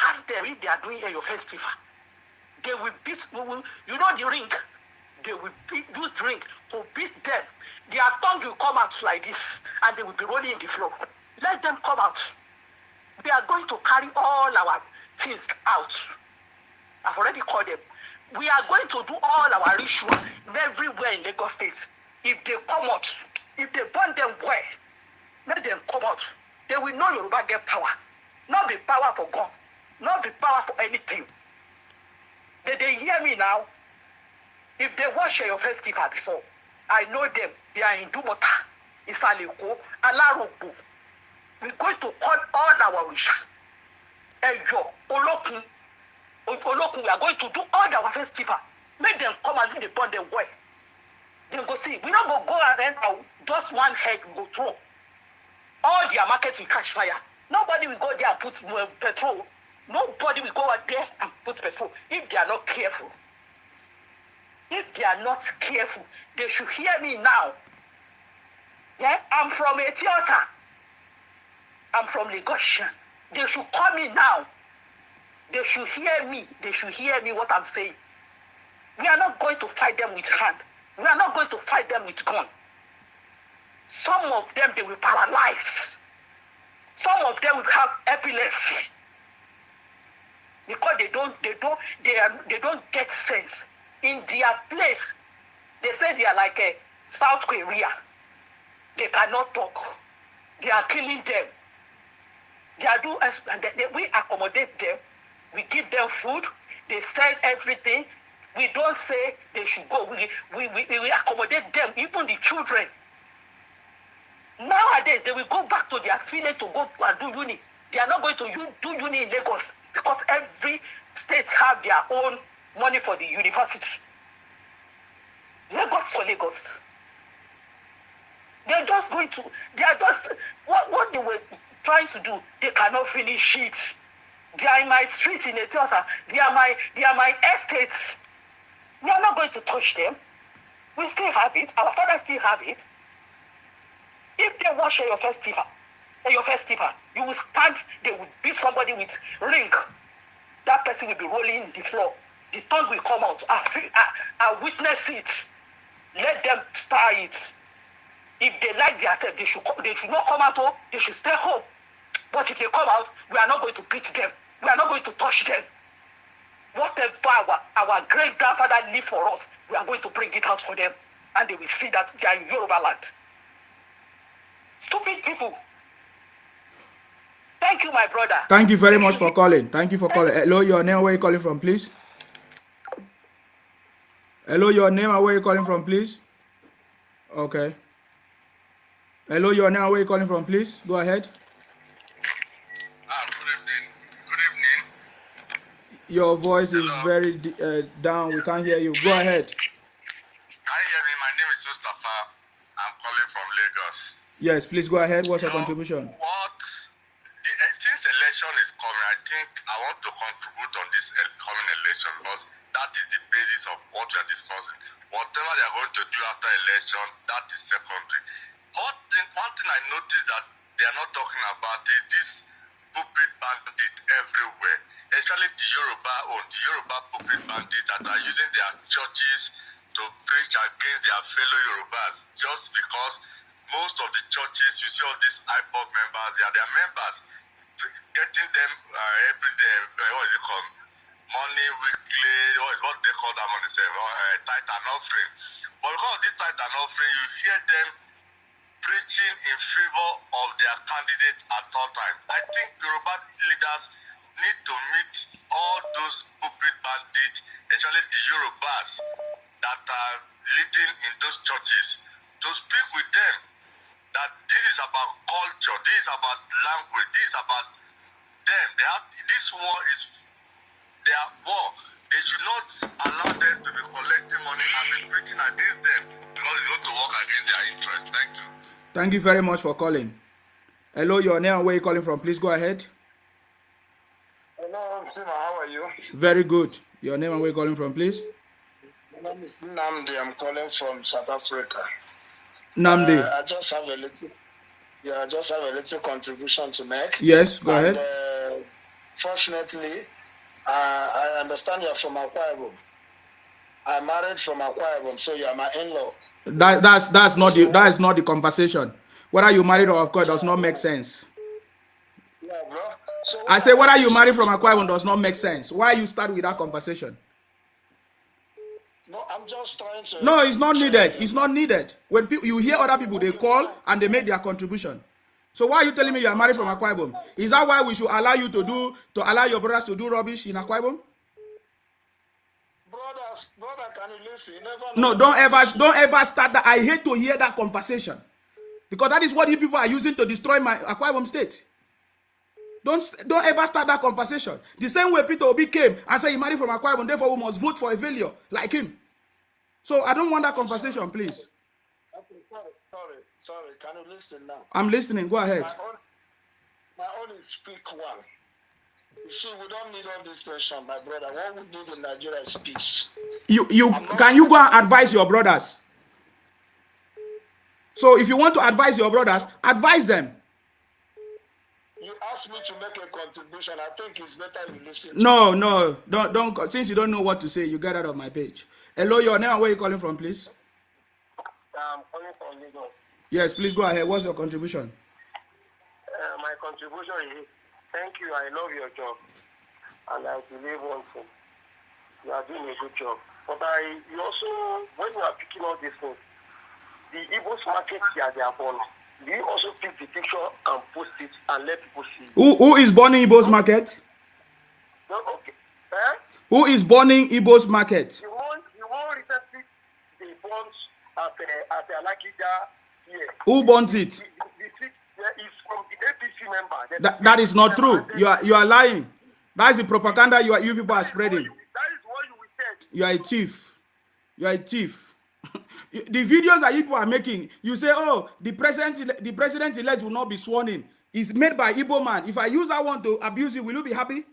L: Ask them if they are doing your festival. They will beat. You know the ring. They will use the ring to beat them. Their tongue will come out like this, and they will be rolling in the floor. Let them come out. We are going to carry all our things out. I've already called them. We are going to do all our ritual everywhere in Lagos State. If they come out, if they burn them well, let them come out. They will know Yoruba get power. Not be power for God. Not be power for anything. Did they hear me now? If they watch your festival before, I know them. They are in Dumota, Isaleko, Alarogo. We're going to call all our wish. Ejo, Olokun, we are going to do all our festival. Make them come and see the burn them well. Then go see. We don't go around now. Just one head will go through. All their markets will catch fire. Nobody will go there and put petrol. Nobody will go out there and put petrol if they are not careful. If they are not careful, they should hear me now. Yeah, I'm from Ethiopia. I'm from Lagos. They should call me now. They should hear me. They should hear me what I'm saying. We are not going to fight them with hand. We are not going to fight them with gun. Some of them, they will paralyze. Some of them will have epilepsy. Because they don't get sense. In their place, they say they are like a South Korea. They cannot talk. They are killing them. We accommodate them. We give them food. They sell everything.
I: We don't say they should go. We accommodate them, even the children. Nowadays, they will go back to their village to go and do uni. They are not going to do uni in Lagos because every state have their own money for the university. Lagos for Lagos. They are just, what they were trying to do, they cannot finish it. They are in my street in Etiosa. They are my estates. We are not going to touch them. We still have it. Our fathers still have it. If they wash your festival, you will stand, they will beat somebody with ring. That person will be rolling in the floor. The tongue will come out. I witness it. Let them start it. If they like themselves, they should not come out. They should stay home. But if they come out, we are not going to beat them. We are not going to touch them. Whatever our great-grandfather left for us, we are going to bring it out for them. And they will see that they are in Yoruba land. Stupid people. Thank you, my brother.
A: Thank you very much for calling. Thank you for calling. Hello, your name, where are you calling from, please? Hello, your name, and where are you calling from, please? Okay. Hello, your name, where are you calling from, please? Go ahead.
U: Good evening. Good evening.
A: Your voice is very down. We can't hear you. Go ahead.
U: Can you hear me? My name is Mustafa. I'm calling from Lagos.
A: Yes, please go ahead. What's your contribution?
U: Since election is coming, I think I want to contribute on this coming election because that is the basis of what we are discussing. Whatever they are going to do after election, that is secondary. One thing I noticed that they are not talking about is this pulpit bandit everywhere, especially the Yoruba pulpit bandit that are using their churches to preach against their fellow Yorubas just because most of the churches, you see all these IPOB members, they are their members, getting them every day, what is it called? Money weekly, what they call that money, tithe and offering. But because of this tithe and offering, you hear them preaching in favor of their candidate at all times. I think Yoruba leaders need to meet all those pulpit bandits, especially the Yorubas that are leading in those churches, to speak with them that this is about culture, this is about language, this is about them. This war is their war. They should not allow them to be collecting money and be preaching against them because it's going to work against their interest. Thank you.
A: Thank you very much for calling. Hello, your name and where are you calling from? Please go ahead.
P: Hello, Sima, how are you?
A: Very good. Your name and where are you calling from, please?
P: My name is Namdi. I'm calling from South Africa.
A: Namdi.
P: I just have a little contribution to make.
A: Yes, go ahead.
P: Fortunately, I understand you're from Akwa Ibom. I'm married from Akwa Ibom, so you're my in-law.
A: That's not the conversation. Whether you married or of course does not make sense.
P: Yeah, bro. So
A: I say whether you married from Akwa Ibom does not make sense. Why you start with that conversation?
P: No, I'm just trying to.
A: No, it's not needed. It's not needed. When you hear other people, they call and they make their contribution. So why are you telling me you are married from Akwa Ibom? Is that why we should allow you to allow your brothers to do rubbish in Akwa Ibom?
P: Brother, can you listen?
A: No, don't ever start that. I hate to hear that conversation because that is what you people are using to destroy my Akwa Ibom state. Don't ever start that conversation. The same way Peter Obi came and said he married from Akwa Ibom, therefore we must vote for a failure like him. So I don't want that conversation, please.
P: Okay, sorry. Can you listen now?
A: I'm listening. Go ahead.
P: My own is speak one. You see, we don't need all this tension, my brother. What we need in Nigeria is peace.
A: Can you go and advise your brothers? So if you want to advise your brothers, advise them.
P: You asked me to make a contribution. I think it's better you listen.
A: No, don't. Since you don't know what to say, you get out of my page. Hello, your name and where are you calling from, please?
V: I'm calling from Lagos.
A: Yes, please go ahead. What's your contribution?
V: My contribution is, thank you. I love your job, and I believe one thing: you are doing a good job. But you also, when you are picking all these things, the Igbo's market here, they are born. Do you also pick the picture and post it and let people see?
A: Who is burning Igbo's market?
V: No, okay.
A: Who is burning Igbo's market?
V: The one as a Alakija here.
A: Who burnt it?
V: The seat is from the APC member.
A: That is not true. You are lying. That is the propaganda you people are spreading.
V: That is what you will say.
A: You are a thief. You are a thief. The videos that you people are making, you say, oh, the president-elect will not be sworn in. It's made by Igbo man. If I use that one to abuse it, will you be happy?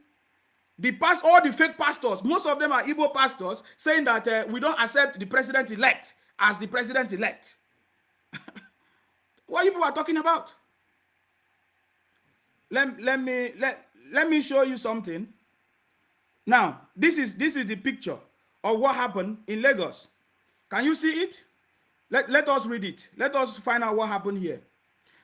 A: All the fake pastors, most of them are Igbo pastors, saying that we don't accept the president-elect as the president-elect. What you people are talking about? Let me show you something. Now, this is the picture of what happened in Lagos. Can you see it? Let us read it. Let us find out what happened here.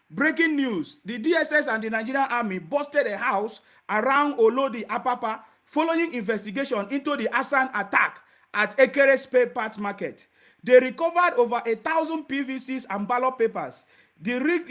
A: Breaking news. The DSS and the Nigerian army busted a house around Olodi Apapa following investigation into the Asan attack at Ekere Spare Parts Market. They recovered over 1,000 PVCs and ballot papers. The ring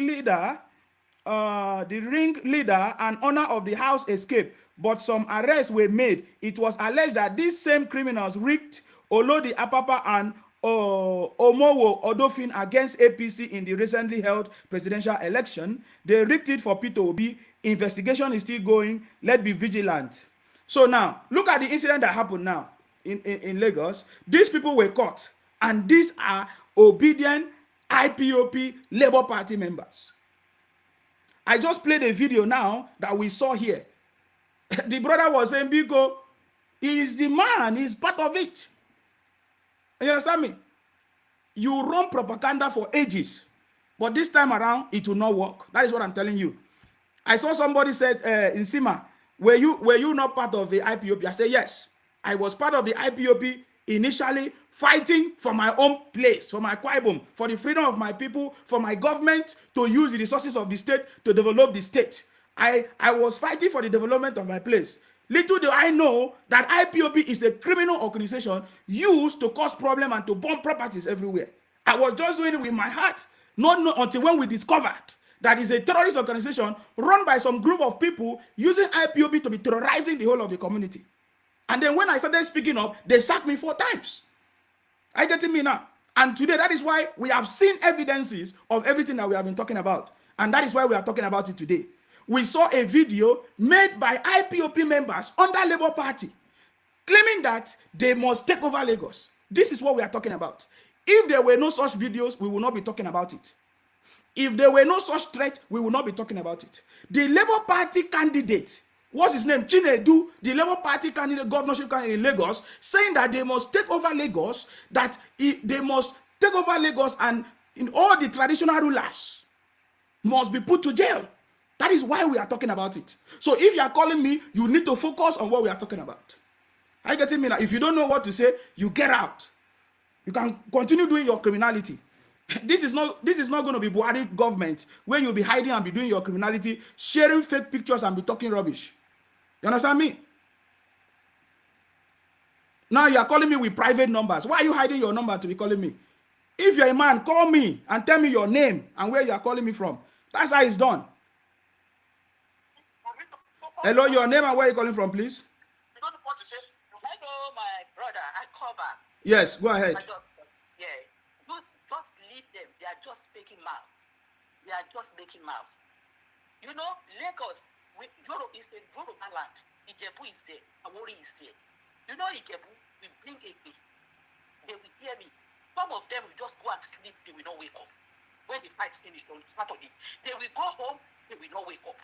A: leader and owner of the house escaped, but some arrests were made. It was alleged that these same criminals rigged Olodi Apapa and Omowo Odofin against APC in the recently held presidential election. They rigged it for Peter Obi. Investigation is still going. Let's be vigilant. So now, look at the incident that happened now in Lagos. These people were caught, and these are obedient IPOP Labour Party members. I just played a video now that we saw here. The brother was saying, Biko, he is the man, he's part of it. You understand me? You run propaganda for ages, but this time around, it will not work. That is what I'm telling you. I saw somebody said, in Sima, were you not part of the IPOP? I said, yes. I was part of the IPOP initially, fighting for my own place, for my Kwaibom, for the freedom of my people, for my government to use the resources of the state to develop the state. I was fighting for the development of my place. Little do I know that IPOP is a criminal organization used to cause problems and to bomb properties everywhere. I was just doing it with my heart, not until when we discovered that is a terrorist organization run by some group of people using IPOP to be terrorizing the whole of the community. And then when I started speaking up, they sacked me 4 times. Are you getting me now? And today, that is why we have seen evidences of everything that we have been talking about. And that is why we are talking about it today. We saw a video made by IPOP members under Labour Party claiming that they must take over Lagos. This is what we are talking about. If there were no such videos, we will not be talking about it. If there were no such threat, we will not be talking about it. The Labour Party candidate, what's his name? Chinedu, the Labour Party candidate, governorship candidate in Lagos, saying that they must take over Lagos, and in all the traditional rulers must be put to jail. That is why we are talking about it. So if you are calling me, you need to focus on what we are talking about. Are you getting me now? If you don't know what to say, you get out. You can continue doing your criminality. This is not going to be Buhari government where you'll be hiding and be doing your criminality, sharing fake pictures and be talking rubbish. You understand me? Now you are calling me with private numbers. Why are you hiding your number to be calling me? If you're a man, call me and tell me your name and where you are calling me from. That's how it's done. Hello, your name and where you calling from, please?
B: You don't know what to say. Hello, my brother. I cover.
A: Yes, go ahead.
B: Yeah. Just leave them. They are just making mouth. They are just making mouth. You know, Lagos is a Yoruba land. Ijebu is there. Awori is there. You know, Ijebu, we bring Ekpe. They will hear me. Some of them will just go and sleep. They will not wake up. When the fight finished on Saturday, they will go home. They will not wake up.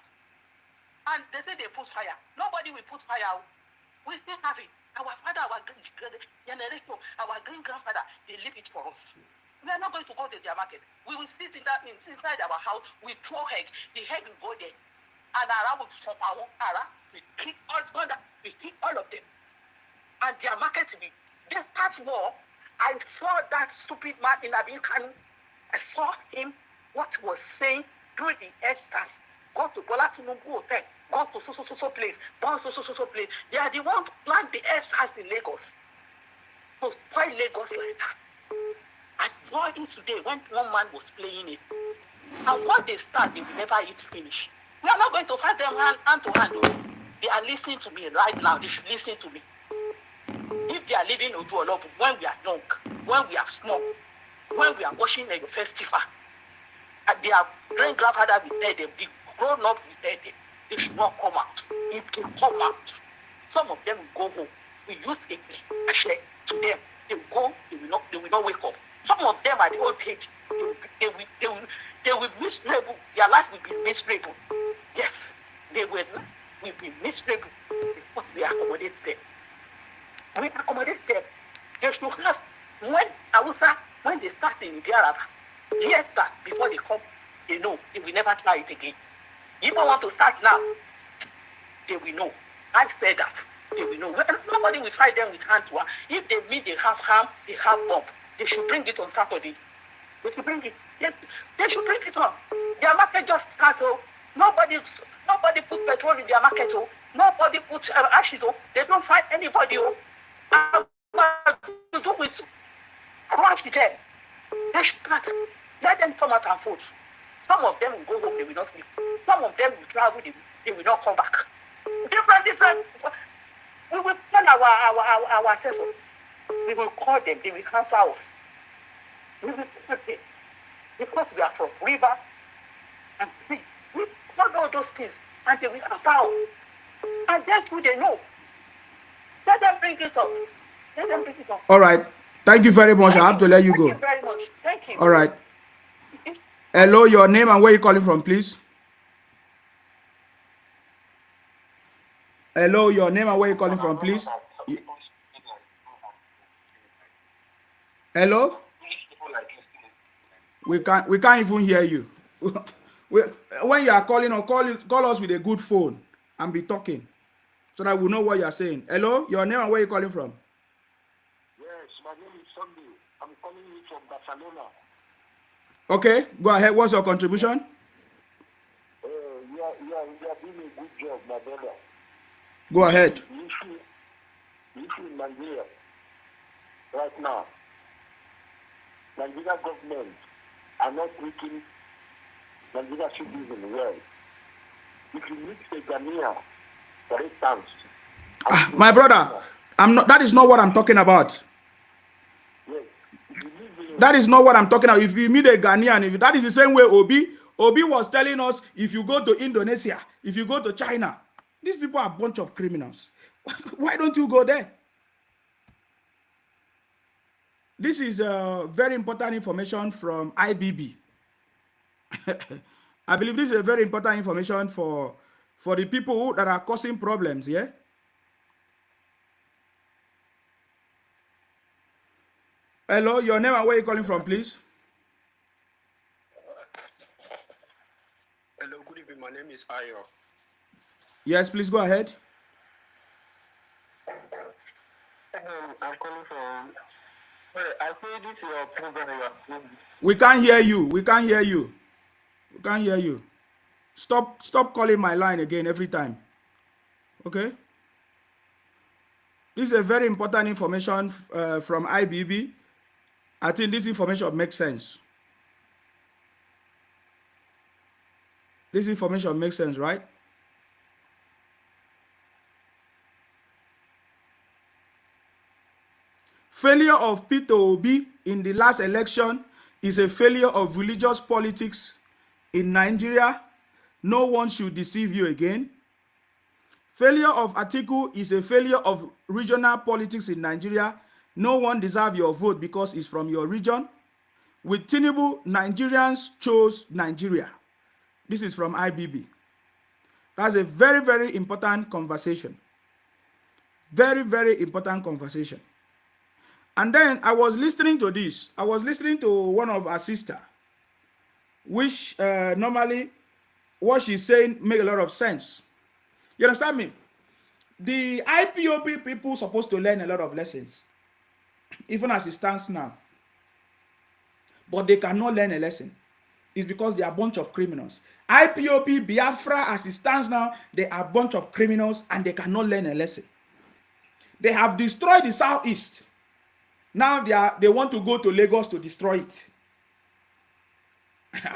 B: And they say they put fire. Nobody will put fire out. We still have it. Our father, our generation, our great-grandfather, they leave it for us. We are not going to go to their market. We will sit inside our house. We throw egg. The egg will go there. And Ara will stop our Ara. We kill all of them. And their market will be. They start war. I saw that stupid man in Abin Kanu. I saw him, what he was saying during the Esters. Go to Bola Tinubu Hotel. Go to so place. Go to so place. They are the one who planned the Esters in Lagos. To spoil Lagos like that. I saw it today when one man was playing it. And what they start, they will never eat finish. We are not going to fight them hand to hand. They are listening to me right now. They should listen to me. If they are living Ojuolobu when we are young, when we are small, when we are watching a festival, and their great grandfather will tell them, the grown up will tell them, they should not come out. If they come out, some of them will go home. We use a share to them. They will go, they will not wake up. Some of them at the old age, they will miserable. Their life will be miserable. Yes, they will be miserable because we accommodate them. We accommodate them. They should have, when they start in Yaraba, years back, before they come, they know they will never try it again. If they want to start now, they will know. I said that. They will know. Nobody will fight them with hand to hand. If they mean they have harm, they have bomb, they should bring it on Saturday. They should bring it. They should bring it on. Their market just starts. Nobody put petrol in their market. Nobody put ashes. They don't fight anybody. To do with crush them. They should start. Let them come out and vote. Some of them will go home, they will not sleep. Some of them will travel, they will not come back. Different. We will plan our assessors. We will call them, they will answer us. We will them. Because we are from river and sea. We not all those things. And they will answer us. And that's who they know. Let them bring it up. Let them bring it up.
A: All right. Thank you very much. I have to let you go.
B: Thank you very much. Thank you.
A: All right. Hello, your name and where you calling from, please? Hello, your name and where you calling from, please? Hello? We can't even hear you. When you are calling, or call us with a good phone and be talking so that we know what you are saying. Hello, your name and where you calling from?
V: Yes, my name is Sunday. I'm calling you from Barcelona.
A: Okay, go ahead. What's your contribution?
V: You are doing a good job, my brother.
A: Go ahead.
V: The issue in Nigeria right now, Nigeria government are not treating Nigeria citizens well. If you meet a Ghanaian, for instance,
A: my brother, that is not what I'm talking about.
V: Yes.
A: That is not what I'm talking about. If you meet a Ghanaian, that is the same way Obi was telling us, if you go to Indonesia, if you go to China, these people are a bunch of criminals. Why don't you go there? This is very important information from IBB. I believe this is a very important information for the people that are causing problems, yeah? Hello, your name and where are you calling from, please?
Q: Hello, good evening. My name is Ayo.
A: Yes, please go ahead.
Q: I'm calling from. I think this is your program.
A: We can't hear you. We can't hear you. We can't hear you. Stop calling my line again every time. Okay? This is a very important information from IBB. I think this information makes sense. This information makes sense, right? Failure of Peter Obi in the last election is a failure of religious politics in Nigeria. No one should deceive you again. Failure of Atiku is a failure of regional politics in Nigeria. No one deserves your vote because it's from your region. With Tinubu, Nigerians chose Nigeria. This is from IBB. That's a very, very important conversation. Very, very important conversation. And then I was listening to this. I was listening to one of our sisters, which normally what she's saying make a lot of sense. You understand me? The IPOB people supposed to learn a lot of lessons, even as it stands now. But they cannot learn a lesson. It's because they are a bunch of criminals. IPOB, Biafra, as it stands now, they are a bunch of criminals and they cannot learn a lesson. They have destroyed the Southeast. Now they want to go to Lagos to destroy it.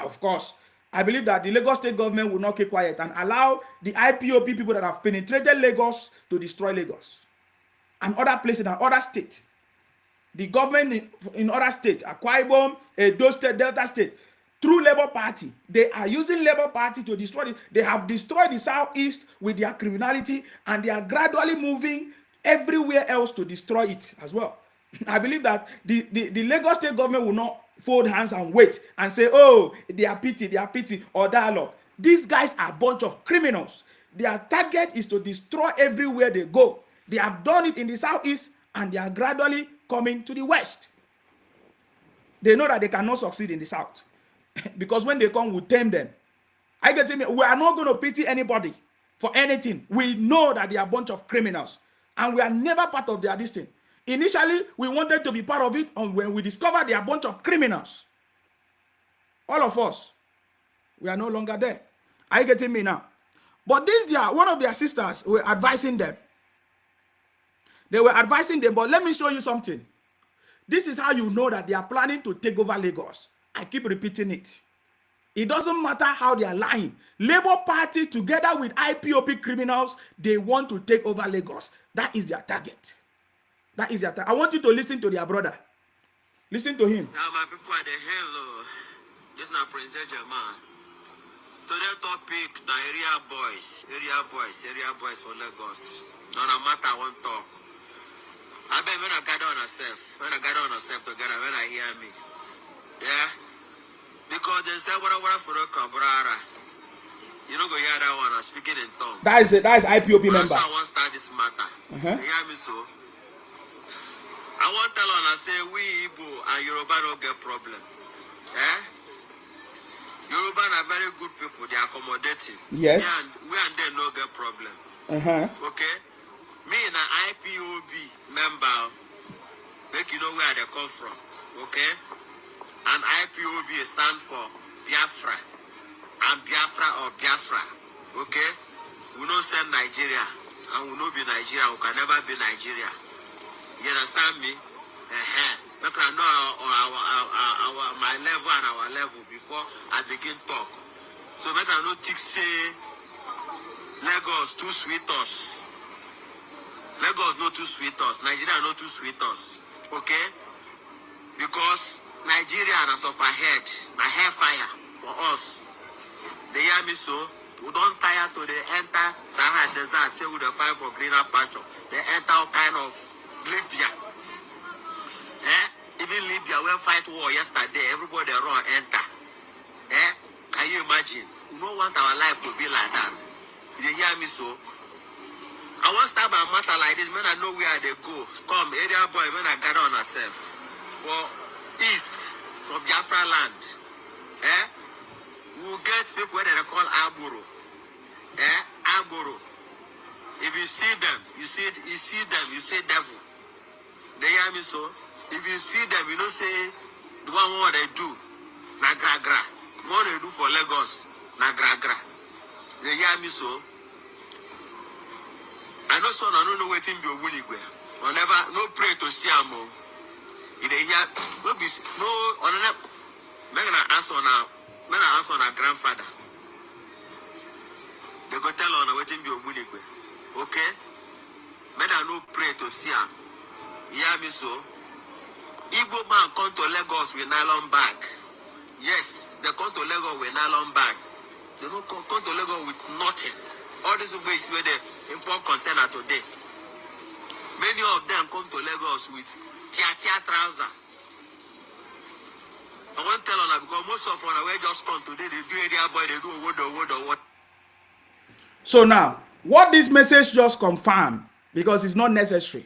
A: Of course, I believe that the Lagos state government will not keep quiet and allow the IPOB people that have penetrated Lagos to destroy Lagos and other places and other states. the government in other states, Akwa Ibom, Edo State, Delta State, through Labour Party, they are using Labour Party to destroy it. They have destroyed the Southeast with their criminality, and they are gradually moving everywhere else to destroy it as well. I believe that the Lagos State government will not fold hands and wait and say, oh, they are pity, or dialogue. These guys are a bunch of criminals. Their target is to destroy everywhere they go. They have done it in the Southeast, and they are gradually coming to the West. They know that they cannot succeed in the South. Because when they come, we'll tame them. I get me. We are not going to pity anybody for anything. We know that they are a bunch of criminals, and we are never part of their destiny. Initially, we wanted to be part of it, and when we discovered they are a bunch of criminals, all of us, we are no longer there. Are you getting me now? But one of their sisters were advising them. They were advising them, but let me show you something. This is how you know that they are planning to take over Lagos. I keep repeating it. It doesn't matter how they are lying. Labour Party, together with IPOP criminals, they want to take over Lagos. That is their target. That is their target. I want you to listen to their brother. Listen to him.
D: Now, my people are the hell. This is not Prince German. Today topic, the area boys for Lagos. No matter I want talk. I bet when I gather on ourselves together, when I hear me. Yeah? Because they say, what for the Cabrera. You know, go hear that one, I'm speaking in tongue.
A: That is IPOP member.
D: So I want to start this matter. You hear me so? I want to tell on, I say, we Igbo and Yoruba don't get problem. Eh? Yoruba are very good people, they are accommodating.
A: Yes.
D: We and them don't get problem. Okay? Me and an IPOB member, make you know where they come from. Okay? And IPOB stand for Biafra. And Biafra or Biafra. Okay? We don't send Nigeria. And we don't be Nigeria. We can never be Nigeria. You understand me? Make I know my level and our level before I begin talk. So make I know say Lagos too sweet us. Lagos not too sweet us. Nigeria not too sweet us. Okay? Because Nigeria is of our head. My hair fire for us. They hear me so? We don't tire to the enter Sahara Desert, say we the fight for greener pasture. They enter all kind of Libya. Even Libya, we fight war yesterday. Everybody run enter. Can you imagine? We don't want our life to be like that. You hear me so? I want to start my matter like this. When I know where they go. Come, area boy, when I gather on ourselves. For east, from Biafra land. We will get people where they call Agboro. Agboro. If you see them, you see them, you say devil. They hear me so? If you see them, you don't say the one what they do. Na gra gra. What they do for Lagos. Na gra gra. They hear me so? I know son, I don't know what thing be winning where. Whenever no pray to see am. If they hear no be no on an answer on our grandfather. They go tell on what thing be winning where. Okay? Men I no pray to see am. You hear me so? Igbo man come to Lagos with nylon bag. Yes, they come to Lagos with nylon bag. They don't come to Lagos with nothing. All these ways where they import container today. Many of them come to Lagos with tia trouser. I want to tell you because most of them where just come today, they do area boy, they do what.
A: So now, what this message just confirmed, because it's not necessary.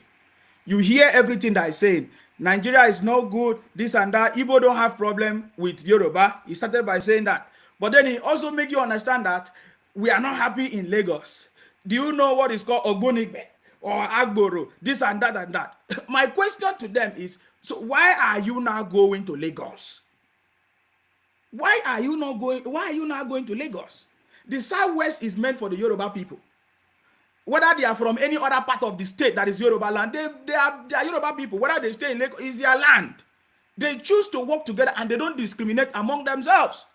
A: You hear everything that is saying. Nigeria is no good, this and that. Igbo don't have problem with Yoruba. He started by saying that. But then he also make you understand that we are not happy in Lagos. Do you know what is called Ogbonigbe or Agboro? This and that and that. My question to them is, so why are you now going to Lagos? Why are you not going to Lagos? The Southwest is meant for the Yoruba people. Whether they are from any other part of the state that is Yoruba land, they are Yoruba people. Whether they stay in Lagos, is their land. They choose to work together and they don't discriminate among themselves.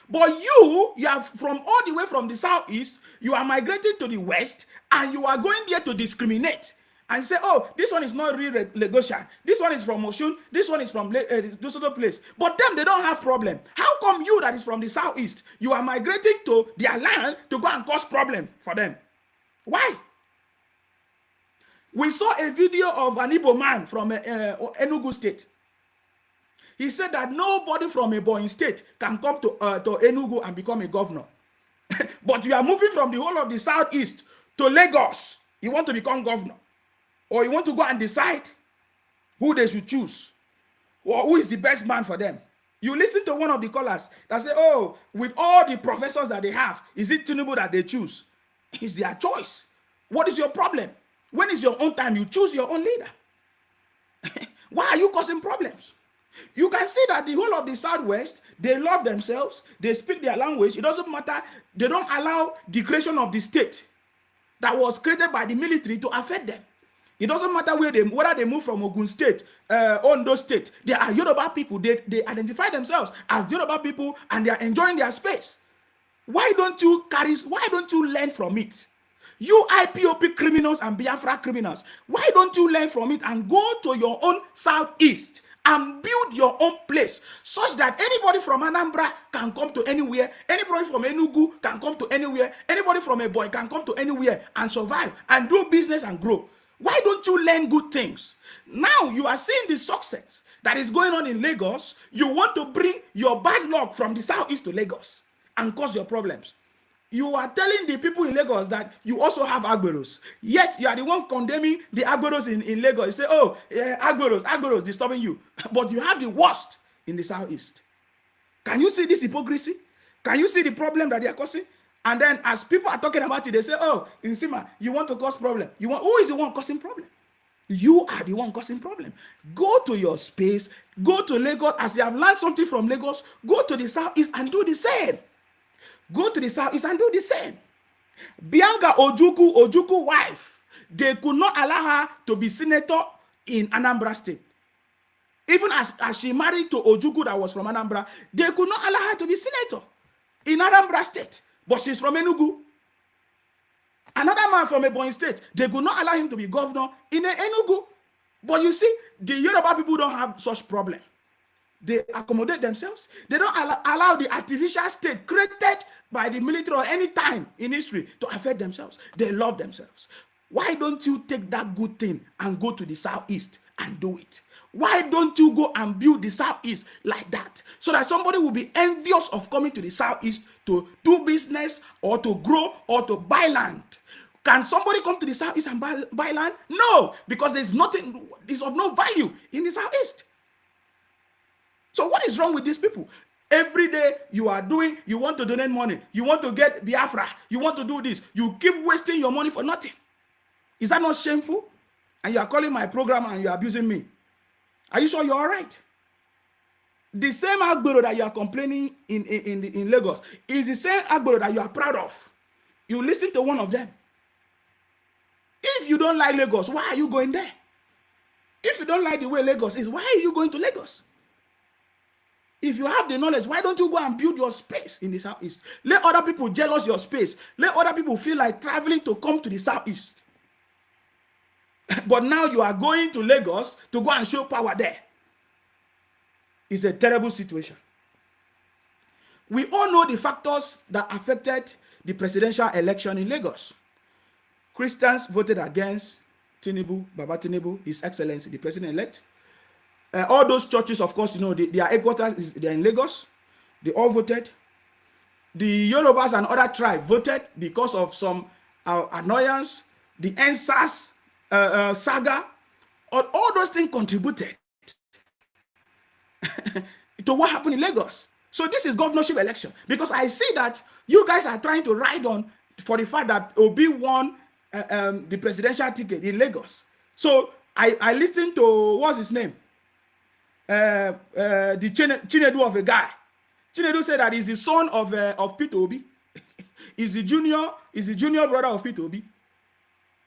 A: But you are from all the way from the southeast, you are migrating to the west, and you are going there to discriminate and say, oh, this one is not real Lagosian, this one is from Oshun, this one is from this other place. But them, they don't have problem. How come you that is from the southeast, you are migrating to their land to go and cause problem for them? Why? We saw a video of an Igbo man from Enugu State. He said that nobody from Ebonyi State can come to Enugu and become a governor. But you are moving from the whole of the southeast to Lagos. You want to become governor. Or you want to go and decide who they should choose. Or who is the best man for them. You listen to one of the callers that say, oh, with all the professors that they have, is it Tinubu that they choose? It's their choice. What is your problem? When is your own time? You choose your own leader. Why are you causing problems? You can see that the whole of the Southwest, they love themselves. They speak their language. It doesn't matter. They don't allow the creation of the state that was created by the military to affect them. It doesn't matter whether they move from Ogun State, Ondo State. They are Yoruba people. They identify themselves as Yoruba people and they are enjoying their space. Why don't you learn from it? You IPOP criminals and Biafra criminals, why don't you learn from it and go to your own southeast and build your own place such that anybody from Anambra can come to anywhere, anybody from Enugu can come to anywhere, anybody from Ebonyi can come to anywhere and survive and do business and grow. Why don't you learn good things? Now you are seeing the success that is going on in Lagos. You want to bring your bad luck from the southeast to Lagos and cause your problems. You are telling the people in Lagos that you also have Agberos. Yet you are the one condemning the Agberos in Lagos. You say, oh, yeah, Agberos disturbing you. But you have the worst in the southeast. Can you see this hypocrisy? Can you see the problem that they are causing? And then as people are talking about it, they say, oh, Nsima, you want to cause problem. Who is the one causing problem? You are the one causing problem. Go to your space. Go to Lagos. As you have learned something from Lagos, go to the southeast and do the same. Go to the southeast and do the same. Bianca Ojukwu wife, they could not allow her to be senator in Anambra State. Even as she married to Ojukwu that was from Anambra, they could not allow her to be senator in Anambra State. But she's from Enugu. Another man from Ebonyi State, they could not allow him to be governor in Enugu. But you see, the Yoruba people don't have such problem. They accommodate themselves. They don't allow the artificial state created by the military or any time in history to affect themselves. They love themselves. Why don't you take that good thing and go to the southeast and do it? Why don't you go and build the southeast like that so that somebody will be envious of coming to the southeast to do business or to grow or to buy land? Can somebody come to the southeast and buy land? No, because there's nothing, it's of no value in the southeast. So what is wrong with these people? Every day you want to donate money, you want to get Biafra, you want to do this, you keep wasting your money for nothing. Is that not shameful? And you are calling my program and you are abusing me. Are you sure you're all right? The same Agbero that you are complaining in Lagos is the same Agbero that you are proud of. You listen to one of them. If you don't like Lagos, why are you going there? If you don't like the way Lagos is, why are you going to Lagos? If you have the knowledge, why don't you go and build your space in the southeast? Let other people jealous your space. Let other people feel like traveling to come to the southeast. But now you are going to Lagos to go and show power there. It's a terrible situation. We all know the factors that affected the presidential election in Lagos. Christians voted against Tinubu, Baba Tinubu, His Excellency, the president-elect. All those churches, of course, you know, their headquarters, they're in Lagos. They all voted. The Yorubas and other tribes voted because of some annoyance. The NSAS saga, all those things contributed to what happened in Lagos. So this is governorship election, because I see that you guys are trying to ride on for the fact that Obi won the presidential ticket in Lagos. So I listened to, what's his name? The Chinedu of a guy. Chinedu said that he's the son of Peter Obi. He's the junior brother of Peter Obi.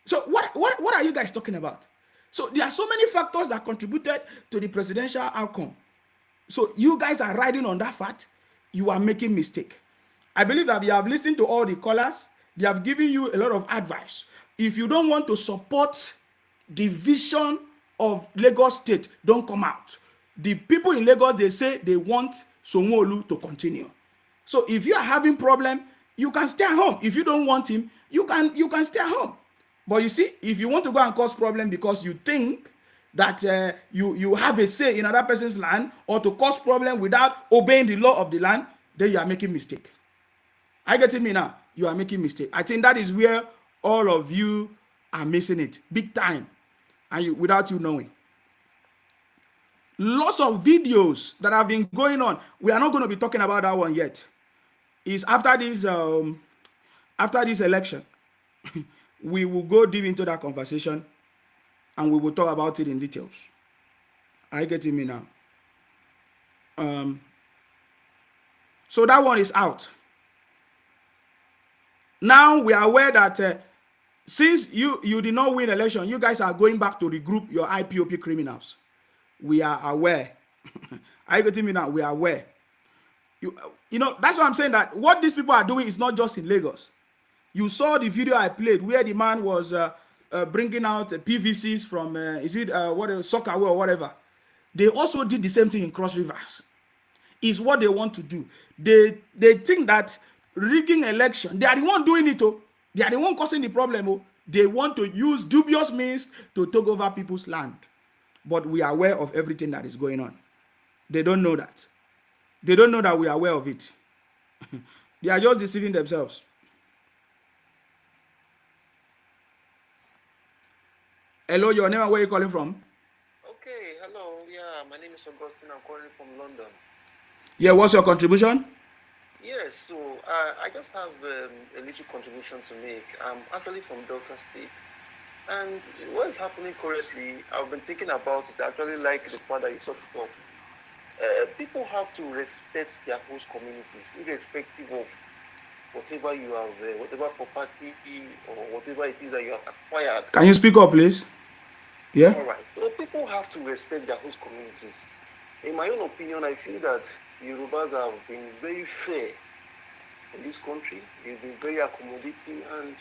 A: So what are you guys talking about? So there are so many factors that contributed to the presidential outcome. So you guys are riding on that fact. You are making mistake. I believe that you have listened to all the callers. They have given you a lot of advice. If you don't want to support the vision of Lagos State don't come out. The people in Lagos, they say they want Sanwo-Olu to continue. So if you are having problem, you can stay at home. If you don't want him, you can stay at home. But you see, if you want to go and cause problem because you think that you have a say in another person's land, or to cause problem without obeying the law of the land, then you are making mistake. I get me now. You are making mistake. I think that is where all of you are missing it big time, and without you knowing. Lots of videos that have been going on. We are not going to be talking about that one yet. It's after this election. We will go deep into that conversation and we will talk about it in details. Are you getting me now? So that one is out. Now we are aware that since you did not win election, you guys are going back to regroup your IPOP criminals. We are aware. Are you getting me now? We are aware. You know, that's why I'm saying that what these people are doing is not just in Lagos. You saw the video I played where the man was bringing out PVCs from, Sockaway or whatever. They also did the same thing in Cross Rivers. Is what they want to do. They think that rigging election, they are the one doing it. Oh. They are the one causing the problem. Oh. They want to use dubious means to take over people's land. But we are aware of everything that is going on. They don't know that. They don't know that we are aware of it. They are just deceiving themselves. Hello, your name and where are you calling from?
E: Okay, hello. Yeah, my name is Augustine. I'm calling from London.
A: Yeah, what's your contribution?
E: Yes, so I just have a little contribution to make. I'm actually from Delta State. And what is happening currently, I've been thinking about it. I actually like the part that you talked about. People have to respect their host communities, irrespective of whatever you have, whatever property or whatever it is that you have acquired.
A: Can you speak up, please? Yeah?
E: All right. So people have to respect their host communities. In my own opinion, I feel that Yorubas have been very fair in this country. They've been very accommodating, and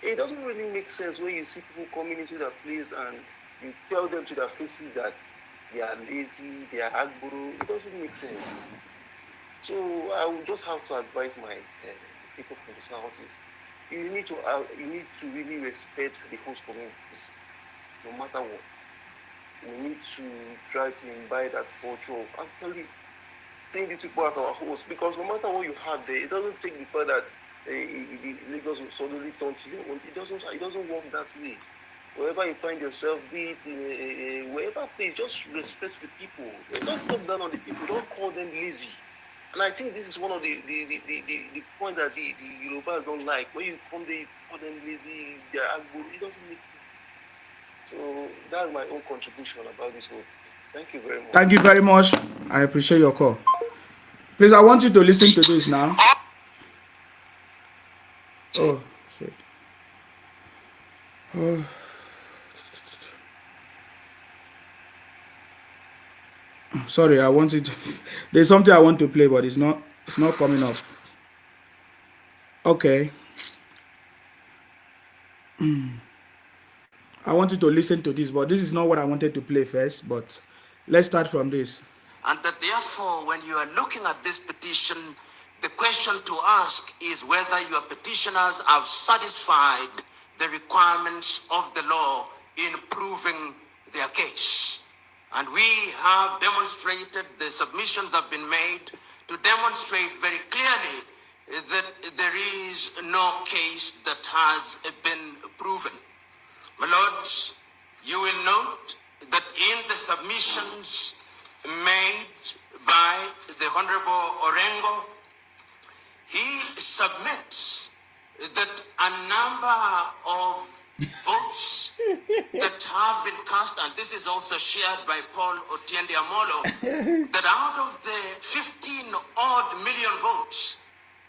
E: it doesn't really make sense when you see people coming into the place and you tell them to their faces that they are lazy, they are agboro. It doesn't make sense. So I would just have to advise my people from the southeast. You need to really respect the host communities, no matter what. We need to try to imbibe that culture of actually seeing these people as our hosts, because no matter what you have there, it doesn't take the fact that the Lagos will suddenly turn to you. It doesn't work that way. Wherever you find yourself, be it in wherever place, just respect the people. Don't talk down on the people. Don't call them lazy. And I think this is one of the points that the Yorubas don't like. When you come there, you call them lazy, they're agbo. It doesn't make sense. So that's my own contribution about this whole. Thank you very much.
A: Thank you very much. I appreciate your call. Please, I want you to listen to this now. Oh, shit. Oh. Sorry, I wanted to. There's something I want to play, but it's not coming up. Okay. I want you to listen to this, but this is not what I wanted to play first, but let's start from this.
F: And that therefore, when you are looking at this petition, the question to ask is whether your petitioners have satisfied the requirements of the law in proving their case. And we have demonstrated, the submissions have been made to demonstrate very clearly that there is no case that has been proven. My lords, you will note that in the submissions made by the Honorable Orengo, he submits that a number of votes that have been cast, and this is also shared by Paul Otiende Amolo, that out of the 15 odd million votes,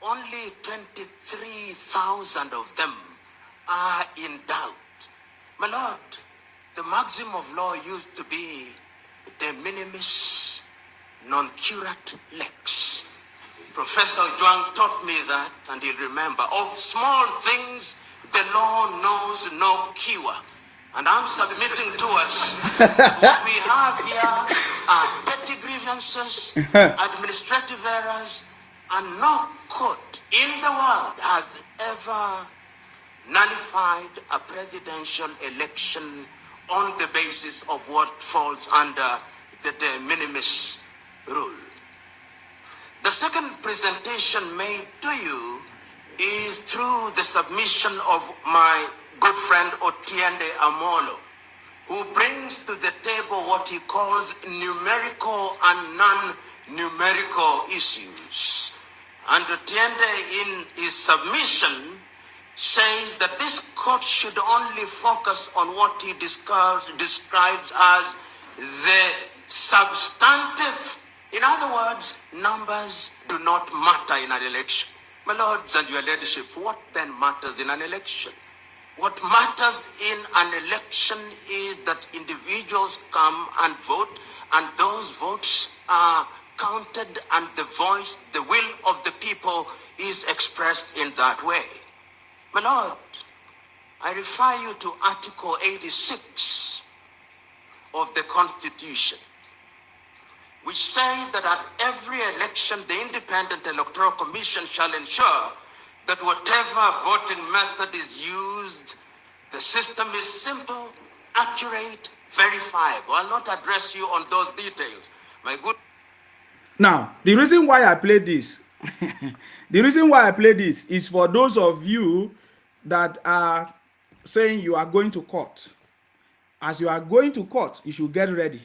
F: only 23,000 of them are in doubt. My lord, the maxim of law used to be de minimis non curat lex. Professor Zhuang taught me that, and he'll remember. Of small things, the law knows no cure. And I'm submitting to us what we have here are petty grievances, administrative errors, and no court in the world has ever nullified a presidential election on the basis of what falls under the de minimis rule. The second presentation made to you is through the submission of my good friend Otiende Amolo, who brings to the table what he calls numerical and non-numerical issues. And Otiende, in his submission, says that this court should only focus on what he describes as the substantive. In other words, numbers do not matter in an election. My lords and your leadership, what then matters in an election? What matters in an election is that individuals come and vote, and those votes are counted, and the voice, the will of the people is expressed in that way. My lord, I refer you to Article 86 of the Constitution, which says that at every election, the Independent Electoral Commission shall ensure that whatever voting method is used, the system is simple, accurate, verifiable. I'll not address you on those details. My good.
A: Now, the reason why I play this, is for those of you that are saying you are going to court. As you are going to court, you should get ready.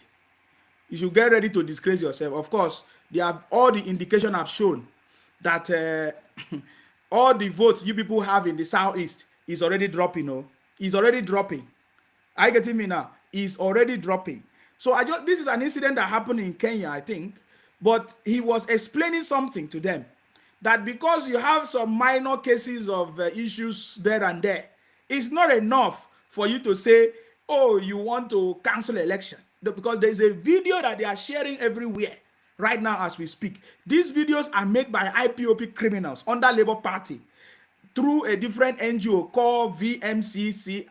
A: You should get ready to disgrace yourself. Of course, they have all the indication have shown that all the votes you people have in the southeast is already dropping. Oh, is already dropping. I getting me now? Is already dropping. So this is an incident that happened in Kenya, I think, but he was explaining something to them that because you have some minor cases of issues there and there, it's not enough for you to say, oh, you want to cancel election, because there's a video that they are sharing everywhere right now as we speak. These videos are made by IPOP criminals under Labour Party through a different NGO called VMC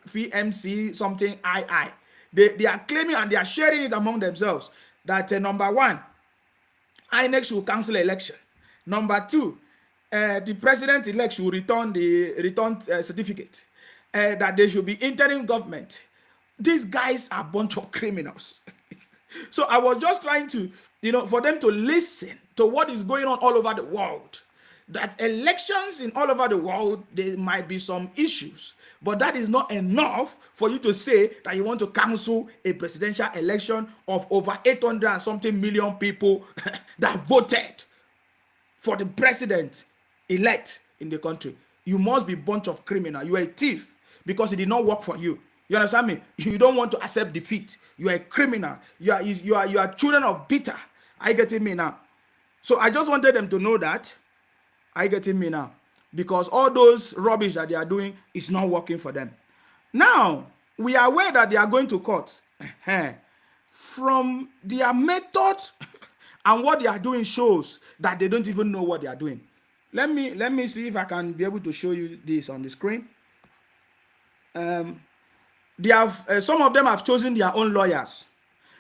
A: something II. They are claiming and they are sharing it among themselves that number one, INEC should cancel election. Number two, the president-elect should return the certificate. That there should be interim government. These guys are a bunch of criminals. So I was just trying to, for them to listen to what is going on all over the world. That elections in all over the world, there might be some issues, but that is not enough for you to say that you want to cancel a presidential election of over 800 and something million people that voted for the president-elect in the country. You must be a bunch of criminals. You are a thief because it did not work for you. You understand me? You don't want to accept defeat. You are a criminal. You are children of bitter. I getting me now? So I just wanted them to know that. I getting me now? Because all those rubbish that they are doing is not working for them. Now, we are aware that they are going to court. From their method and what they are doing shows that they don't even know what they are doing. Let me see if I can be able to show you this on the screen. They have some of them have chosen their own lawyers,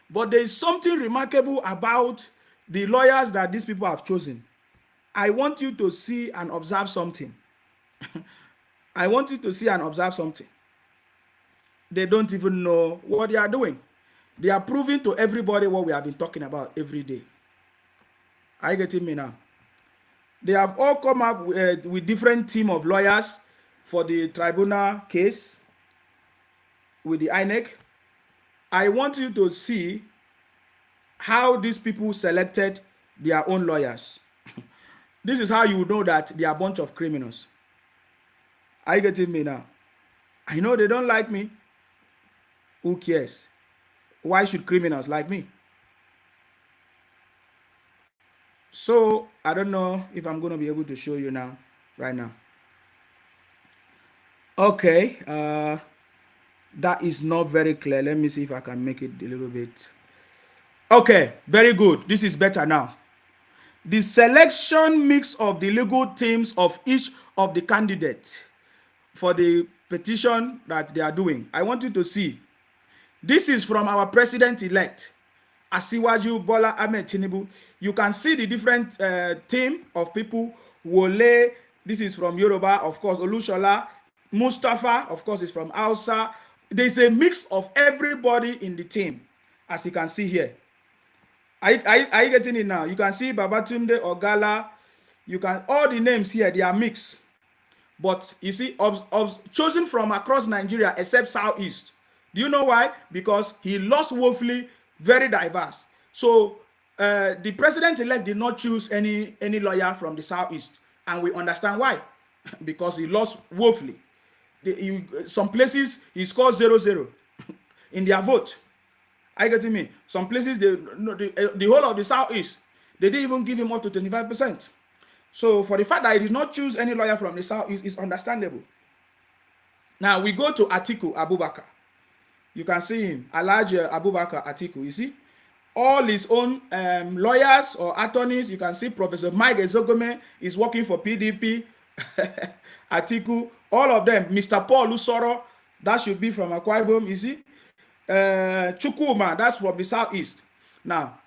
A: but there is something remarkable about the lawyers that these people have chosen. I want you to see and observe something. I want you to see and observe something. They don't even know what they are doing. They are proving to everybody what we have been talking about every day. Are you getting me now? They have all come up with different team of lawyers for the tribunal case with the INEC. I want you to see how these people selected their own lawyers. This is how you know that they are a bunch of criminals. Are you getting me now? I know they don't like me. Who cares? Why should criminals like me? So I don't know if I'm going to be able to show you now, right now. Okay. That is not very clear. Let me see if I can make it a little bit. Okay, very good. This is better now. The selection mix of the legal teams of each of the candidates for the petition that they are doing. I want you to see This is from our president-elect, Asiwaju Bola Ahmed Tinubu. You can see the different team of people. Wole, this is from Yoruba, of course. Olushola, Mustafa, of course, is from Hausa. There's a mix of everybody in the team, as you can see here. Are you getting it now? You can see Babatunde, Ogala. You can, all the names here, they are mixed. But you see, chosen from across Nigeria except Southeast. Do you know why? Because he lost woefully, very diverse. So the president-elect did not choose any lawyer from the Southeast. And we understand why. Because he lost woefully. Some places he scored 0-0 in their vote. Are you getting me? Some places, the whole of the Southeast, they didn't even give him up to 25%. So for the fact that he did not choose any lawyer from the South is understandable. Now we go to Atiku Abubakar. You can see him, Alhaji Abubakar Atiku. You see, all his own lawyers or attorneys. You can see Professor Mike Ezogome is working for PDP. Atiku, all of them. Mr. Paul Usoro, that should be from Akwa Ibom. You see, Chukwuma, that's from the Southeast. Now,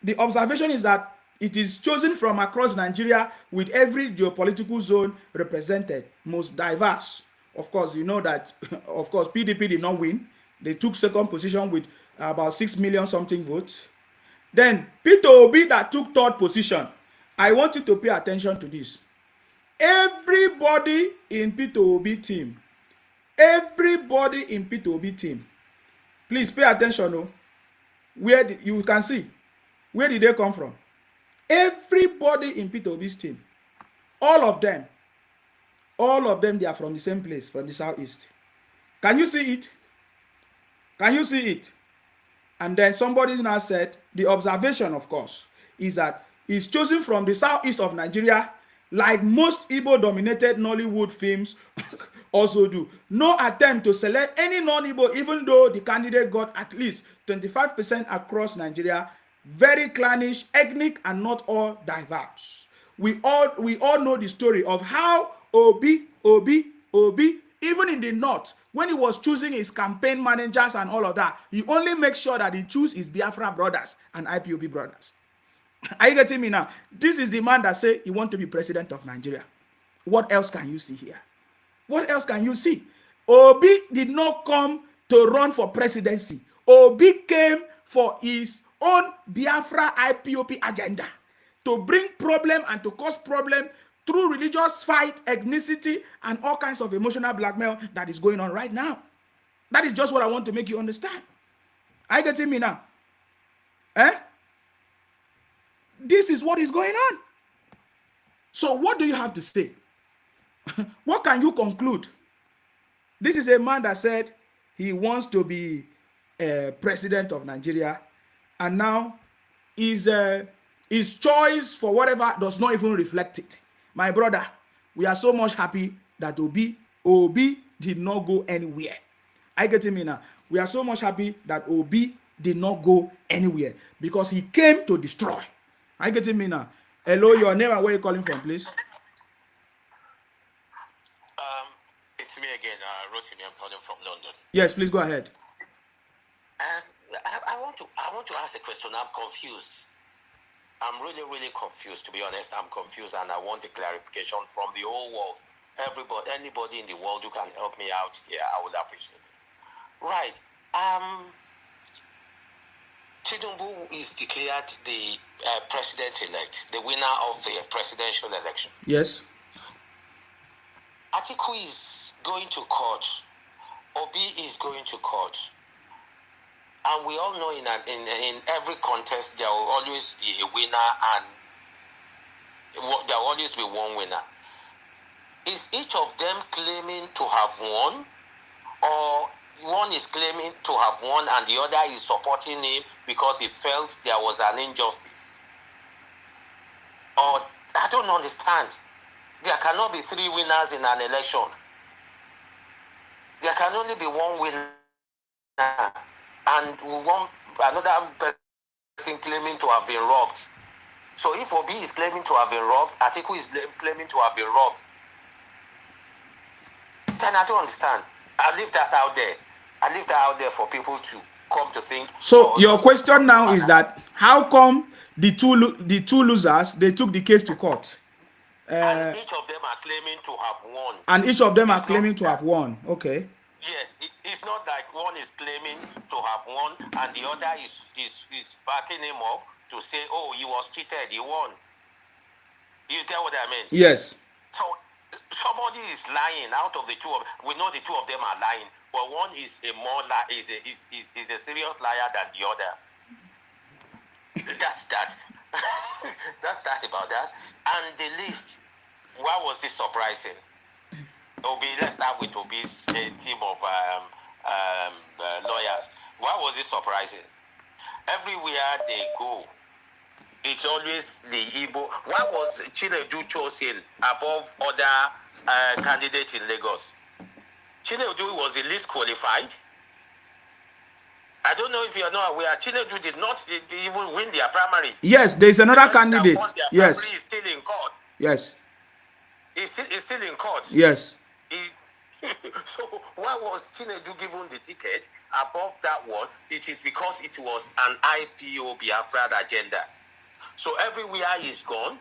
A: the observation is that it is chosen from across Nigeria with every geopolitical zone represented, most diverse. Of course, you know that, of course, PDP did not win. They took second position with about 6 million something votes. Then Peter Obi that took third position. I want you to pay attention to this. Everybody in Peter Obi team, please pay attention. Oh, where you can see, where did they come from? Everybody in Peter Obi's team, all of them, they are from the same place, from the Southeast. Can you see it? Can you see it? And then somebody now said, the observation, of course, is that he's chosen from the Southeast of Nigeria, like most Igbo-dominated Nollywood films also do. No attempt to select any non-Igbo, even though the candidate got at least 25% across Nigeria. Very clannish, ethnic, and not all diverse. We all know the story of how Obi, even in the north, when he was choosing his campaign managers and all of that, he only makes sure that he chooses his Biafra brothers and IPOB brothers. Are you getting me now? This is the man that say he wants to be president of Nigeria. What else can you see here? What else can you see? Obi did not come to run for presidency. Obi came for his own Biafra IPOP agenda to bring problem and to cause problem through religious fight, ethnicity, and all kinds of emotional blackmail that is going on right now. That is just what I want to make you understand. Are you getting me now? This is what is going on. So what do you have to say? What can you conclude? This is a man that said he wants to be president of Nigeria, and now his choice for whatever does not even reflect it. My brother, we are so much happy that Obi did not go anywhere. I get me now. We are so much happy that Obi did not go anywhere because he came to destroy. I get me now. Hello, your name and where you calling from, please?
S: It's me again, Rotimi. I'm calling from London.
A: Yes, please go ahead.
S: I want to ask a question. I'm confused. I'm really, really confused, to be honest. I'm confused, and I want a clarification from the whole world. Everybody, anybody in the world who can help me out here, I would appreciate it. Right. Tinubu is declared the president-elect, the winner of the presidential election.
A: Yes.
S: Atiku is going to court. Obi is going to court. And we all know in every contest there will always be a winner, and there will always be one winner. Is each of them claiming to have won, or one is claiming to have won and the other is supporting him because he felt there was an injustice? Or I don't understand. There cannot be three winners in an election. There can only be one winner. And another person claiming to have been robbed. So if Obi is claiming to have been robbed, Atiku is claiming to have been robbed, then I don't understand. I leave that out there. I leave that out there for people to come to think.
A: So your question now is that how come the two losers, they took the case to court?
S: And each of them are claiming to have won.
A: And each of them are claiming to have won. Okay.
S: Yes, it's not like one is claiming to have won and the other is backing him up to say, oh, he was cheated, he won. You get what I mean?
A: Yes.
S: So somebody is lying out of the two of we know the two of them are lying, but one is a serious liar than the other. That's that. That's that about that. And the list, why was this surprising? Obi, let's start with Obi's team of lawyers. Why was it surprising? Everywhere they go, it's always the Igbo. Why was Chinedu chosen above other candidates in Lagos? Chinedu was the least qualified. I don't know if you are not aware, Chinedu did not even win their primary.
A: Yes, there is another candidate. Yes.
S: He's still in court.
A: Yes.
S: He's still in court.
A: Yes.
S: So why was Chinedu given the ticket above that one? It is because it was an IPO Biafra agenda. So everywhere he's gone,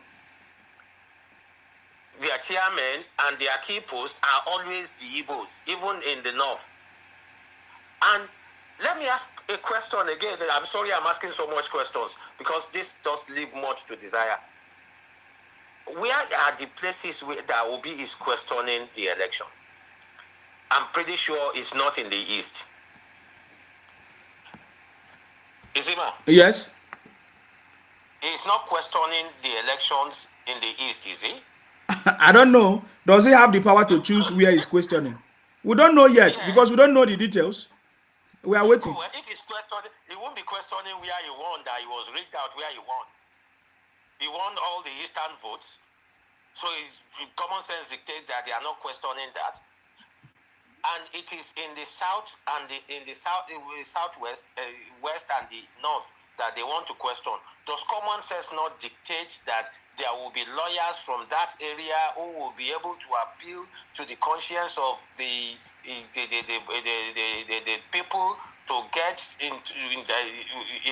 S: their chairmen and their key posts are always the Igbos, even in the north. And let me ask a question again. I'm sorry I'm asking so much questions because this does leave much to desire. Where are the places where that Obi is questioning the election? I'm pretty sure it's not in the east. Is it, ma?
A: Yes.
S: He's not questioning the elections in the east, is he?
A: I don't know. Does he have the power to choose where he's questioning? We don't know yet because we don't know the details. We are waiting.
S: Well, if he's questioning, he won't be questioning where he won, that he was rigged out where he won. He won all the eastern votes. So his common sense dictates that they are not questioning that. And it is in the south and in the southwest, west and the north that they want to question. Does common sense not dictate that there will be lawyers from that area who will be able to appeal to the conscience of the people to get in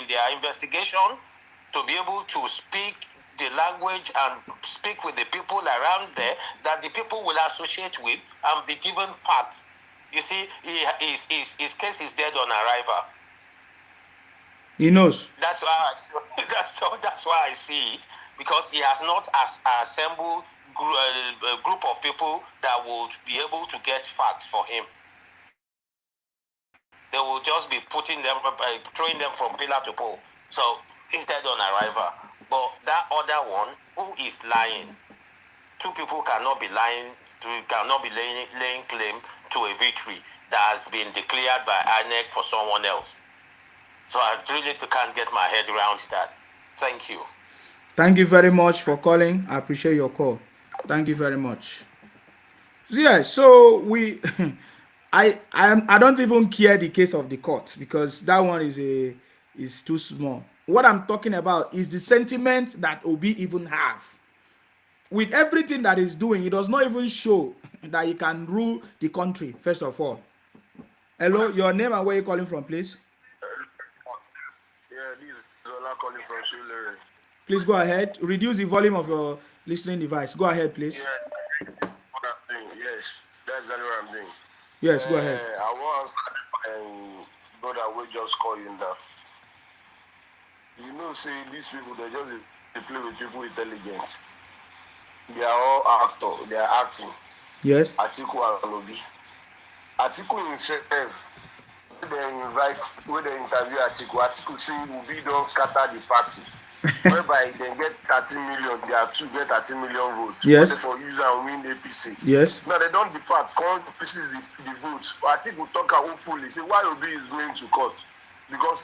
S: their investigation, to be able to speak the language and speak with the people around there that the people will associate with and be given facts? You see, his case is dead on arrival.
A: He knows.
S: That's why I see it, because he has not assembled a group of people that would be able to get facts for him. They will just be throwing them from pillar to pole. So it's dead on arrival. But that other one, who is lying? Two people cannot be lying. Cannot be laying claim to a victory that has been declared by INEC for someone else. So I really can't get my head around that. Thank you.
A: Thank you very much for calling. I appreciate your call. Thank you very much. Yeah, so I don't even care the case of the court because that one is too small. What I'm talking about is the sentiment that Obi even have. With everything that he's doing, he does not even show that he can rule the country, first of all. Hello, your name and where you calling from, please?
G: Yeah, this is Zola calling from Shulere.
A: Please go ahead. Reduce the volume of your listening device. Go ahead, please.
G: Yeah, what I'm doing. Yes, that's exactly what I'm doing.
A: Yes, go ahead.
G: I want brother, we just call you that. You know, say these people, they play with people intelligent. They are all actors. They are acting.
A: Yes.
G: Atiku and Obi. Atiku himself, when they interview Atiku say Obi don't scatter the party. Whereby they get 30 million, they are to get 30 million votes.
A: Yes.
G: For user and win APC.
A: Yes.
G: Now they don't depart, come pieces the votes. Atiku talk hopefully. Say why Obi is going to court? Because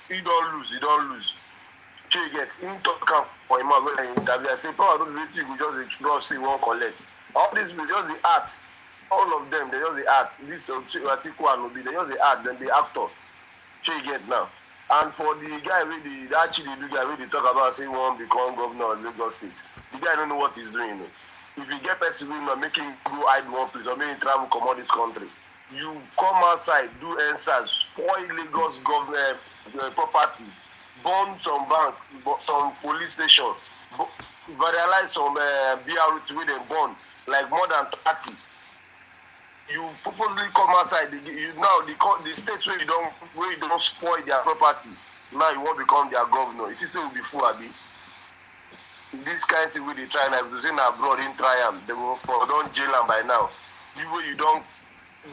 G: he don't lose. So you get him talk for him when I interview. I say, power don't wait till we just see one collect. All these people just the arts. All of them, they just the arts. This Atiku and Obi, they just the art, then the actor. So you get now. And for the guy with the actually the guy with the talk about saying one become governor of Lagos State, the guy don't know what he's doing. If you get person who make him go hide one place or make him travel come out this country, You come outside, do answers, spoil Lagos government properties, burn some banks, some police stations, vandalize some BRT where they burn, like more than 30. You purposely come outside. The states where you don't spoil their property. Now you won't become their governor. It is will be full, Abi. This kind of thing with the try now, if you abroad in triumph, they will don't jail them by now. You don't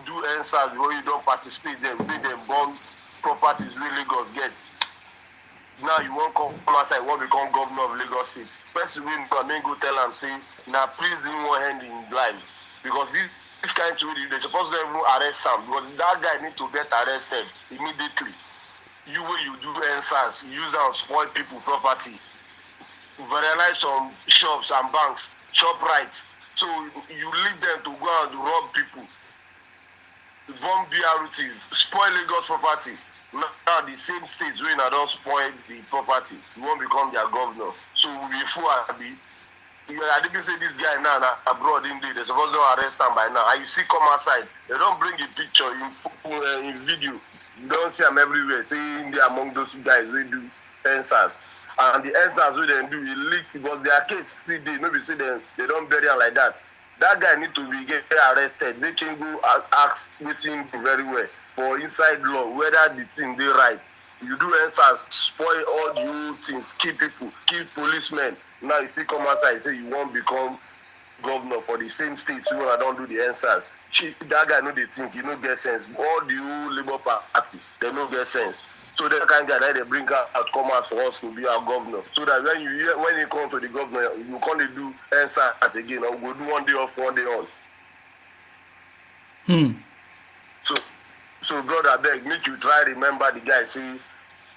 G: do answers, you don't participate, they burn properties where Lagos get. Now you won't come outside, you won't become governor of Lagos State. Person will go tell them, say, now prison one hand in life. Because this kind of thing, they're supposed to even arrest him. Because that guy need to get arrested immediately. You do answers, use and spoil people property. Vandalize some shops and banks, shop right. So you lead them to go and rob people. Bomb BRT, spoil Lagos property. Now the same states when I don't spoil the property, you won't become their governor. So before I didn't say this guy now abroad indeed, they're supposed to arrest him by now. And you see come outside, they don't bring a picture in video. You don't see them everywhere, saying they're among those guys who do answers. And the answers we then do, it leak because their case still there. Maybe say they don't bury them like that. That guy need to be get arrested. They can go ask waiting very well for inside law whether the thing they right. You do answers, spoil all the old things, kill people, kill policemen. Now you still come outside and say you won't become governor for the same states when I don't do the answers. That guy know they think, you don't get sense. All the old Labour Party, they don't get sense. So that kind of guy that they bring out come out for us to be our governor. So that when you come to the governor, you can't do answers again. Or we'll do one day off, one day on. So brother, I beg, make you try remember the guy. See,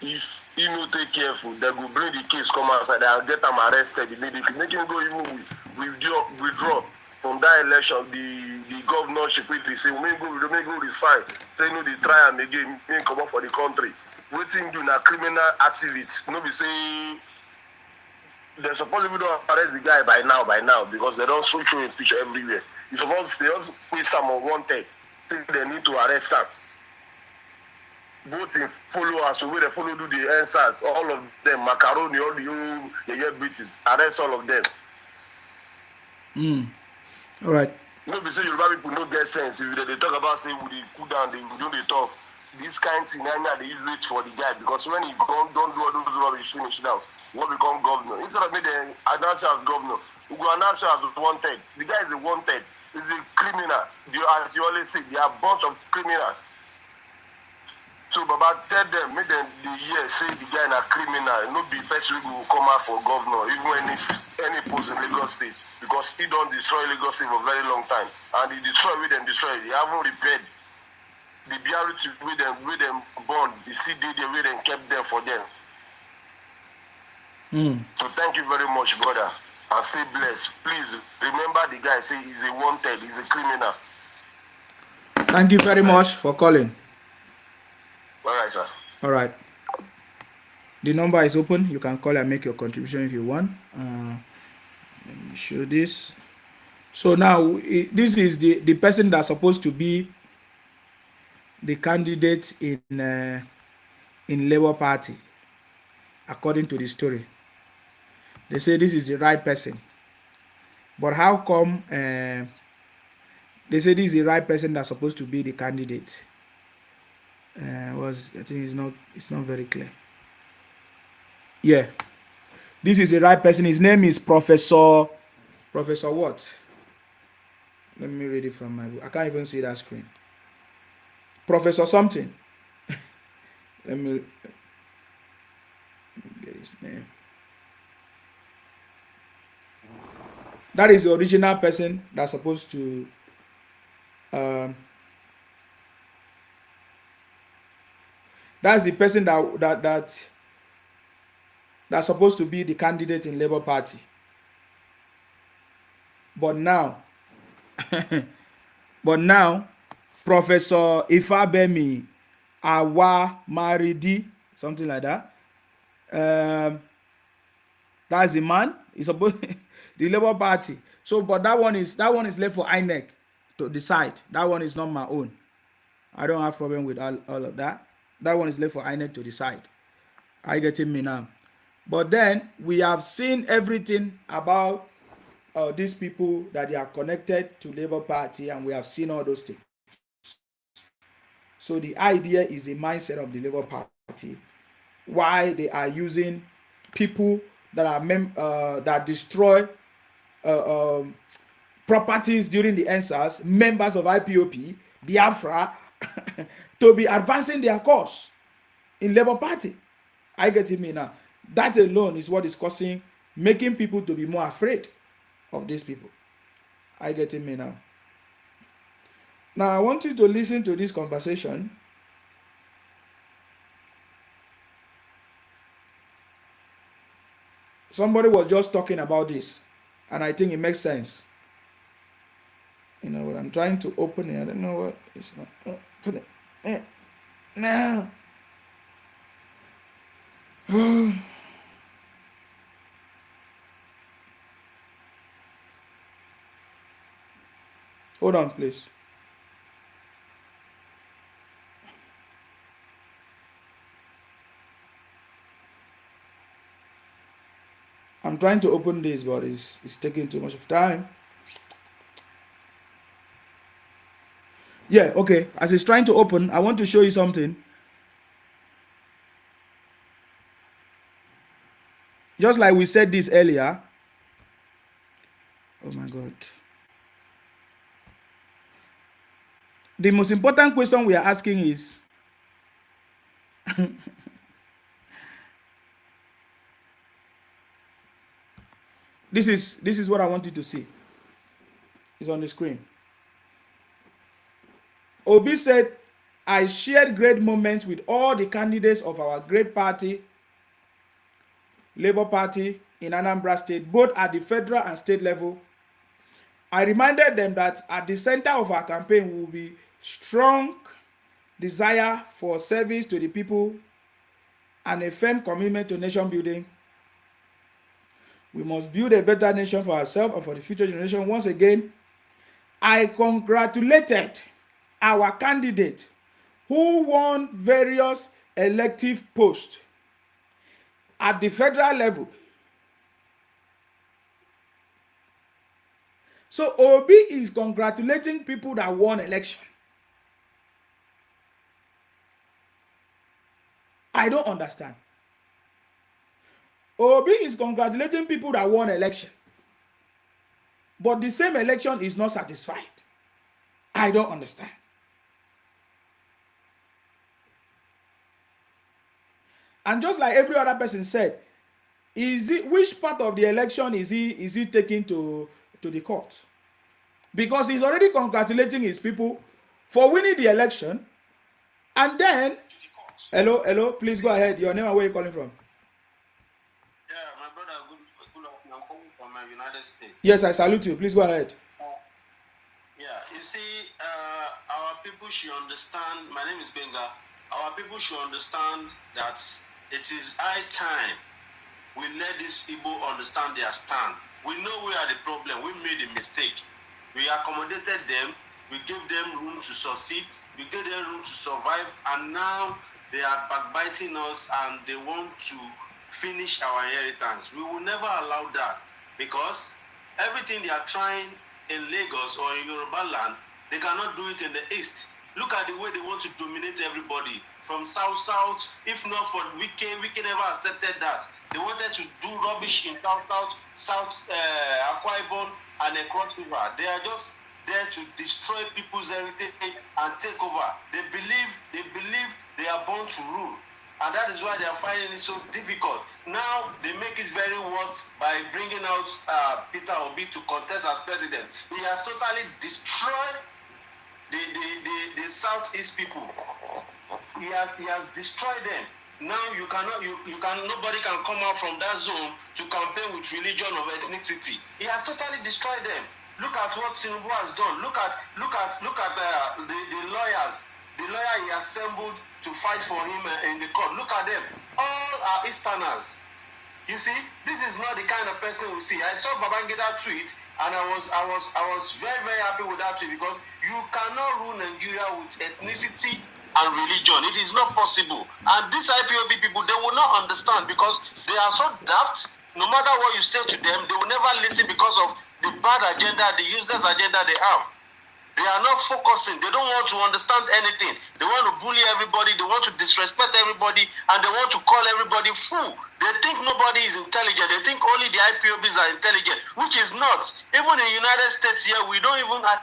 G: if he no take careful, they will bring the case come outside. They'll get them arrested immediately. Make him go even withdraw from that election. The governorship will say, we go resign. Say no, they try and again, may come up for the country. Waiting do na criminal activity. No be say they're supposed to don't arrest the guy by now because they don't show a picture everywhere. It's supposed to just waste time on wanted. Say they need to arrest them. Both in followers, so where they follow do the answers, all of them, macaroni, all the British, arrest all of them.
A: All right.
G: No be say Yoruba people no get sense. If they talk about say we cool down, they talk. This kind of thing, they use it for the guy because when he don't do all those rubbish, finish now, he will become governor. Instead of making an announce as governor, we go announce as wanted. The guy is a wanted. He's a criminal. As you always say, they are a bunch of criminals. So Baba tell them, make them the year say the guy is a criminal. No be person who will come out for governor, even when it's any post in Lagos State, because he don't destroy Lagos State for a very long time, and he destroy with them destroy. They haven't repaired. The BRT with them born, the CD they with them kept them for them. So thank you very much, brother. And stay blessed. Please remember the guy say he's a wanted, he's a criminal.
A: Thank you very much for calling.
G: All right, sir.
A: All right. The number is open. You can call and make your contribution if you want. Let me show this. So now this is the person that's supposed to be the candidate in Labour Party, according to the story. They say this is the right person, but how come they say this is the right person that's supposed to be the candidate? I think it's not very clear. Yeah, this is the right person. His name is Professor what? Let me read it from my book. I can't even see that screen. Professor something. Let me get his name. That is the original person that's supposed to that's the person that's supposed to be the candidate in Labour Party. But now Professor Ifabemi Awa Maridi, something like that. That's the man. He's supposed the Labour Party. So, but that one is left for INEC to decide. That one is not my own. I don't have problem with all of that. That one is left for INEC to decide. Are you getting me now? But then we have seen everything about these people that they are connected to Labour Party, and we have seen all those things. So the idea is the mindset of the Labour Party, why they are using people that are that destroy properties during the EndSARS, members of IPOP, Biafra, to be advancing their cause in Labour Party. I get it me now. That alone is what is causing, making people to be more afraid of these people. I get it me now. Now I want you to listen to this conversation. Somebody was just talking about this, and I think it makes sense. You know what I'm trying to open it. I don't know what it's not. Put it. Now. Hold on, please. I'm trying to open this, but it's taking too much of time. Yeah, okay. As it's trying to open, I want to show you something. Just like we said this earlier. Oh my God. The most important question we are asking is, this is what I want you to see. It's on the screen. Obi said, I shared great moments with all the candidates of our great party, Labour Party in Anambra State, both at the federal and state level. I reminded them that at the center of our campaign will be strong desire for service to the people and a firm commitment to nation building. We must build a better nation for ourselves and for the future generation. Once again, I congratulated our candidate who won various elective posts at the federal level. So Obi is congratulating people that won election. I don't understand. Obi is congratulating people that won election. But the same election is not satisfied. I don't understand. And just like every other person said, which part of the election is he taking to the court? Because he's already congratulating his people for winning the election. And then, hello, please go ahead. Your name and where you're calling from?
F: Yeah, my brother, good afternoon. I'm calling from United States.
A: Yes, I salute you. Please go ahead.
F: Yeah, you see, our people should understand, my name is Benga, our people should understand that it is high time we let these people understand their stand. We know we are the problem. We made a mistake. We accommodated them. We gave them room to succeed. We gave them room to survive. And now they are backbiting us and they want to finish our inheritance. We will never allow that, because everything they are trying in Lagos or in Yoruba land, they cannot do it in the East. Look at the way they want to dominate everybody from south. If not for Wike never accepted that. They wanted to do rubbish in south, Akwa Ibom and across river. They are just there to destroy people's heritage and take over. They believe they are born to rule, and that is why they are finding it so difficult. Now they make it very worse by bringing out Peter Obi to contest as president. He has totally destroyed the Southeast people. He has destroyed them. Now nobody can come out from that zone to campaign with religion or ethnicity. He has totally destroyed them. Look at what Tinubu has done. Look at the lawyers. The lawyer he assembled to fight for him in the court. Look at them. All are Easterners.
I: You see, this is not the kind of person we see. I saw Babangida tweet, and I was very, very happy with that tweet, because you cannot rule Nigeria with ethnicity and religion. It is not possible. And these IPOB people, they will not understand, because they are so daft. No matter what you say to them, they will never listen because of the bad agenda, the useless agenda they have. They are not focusing. They don't want to understand anything. They want to bully everybody. They want to disrespect everybody. And they want to call everybody fool. They think nobody is intelligent. They think only the IPOBs are intelligent, which is not. Even in the United States here, we don't even have...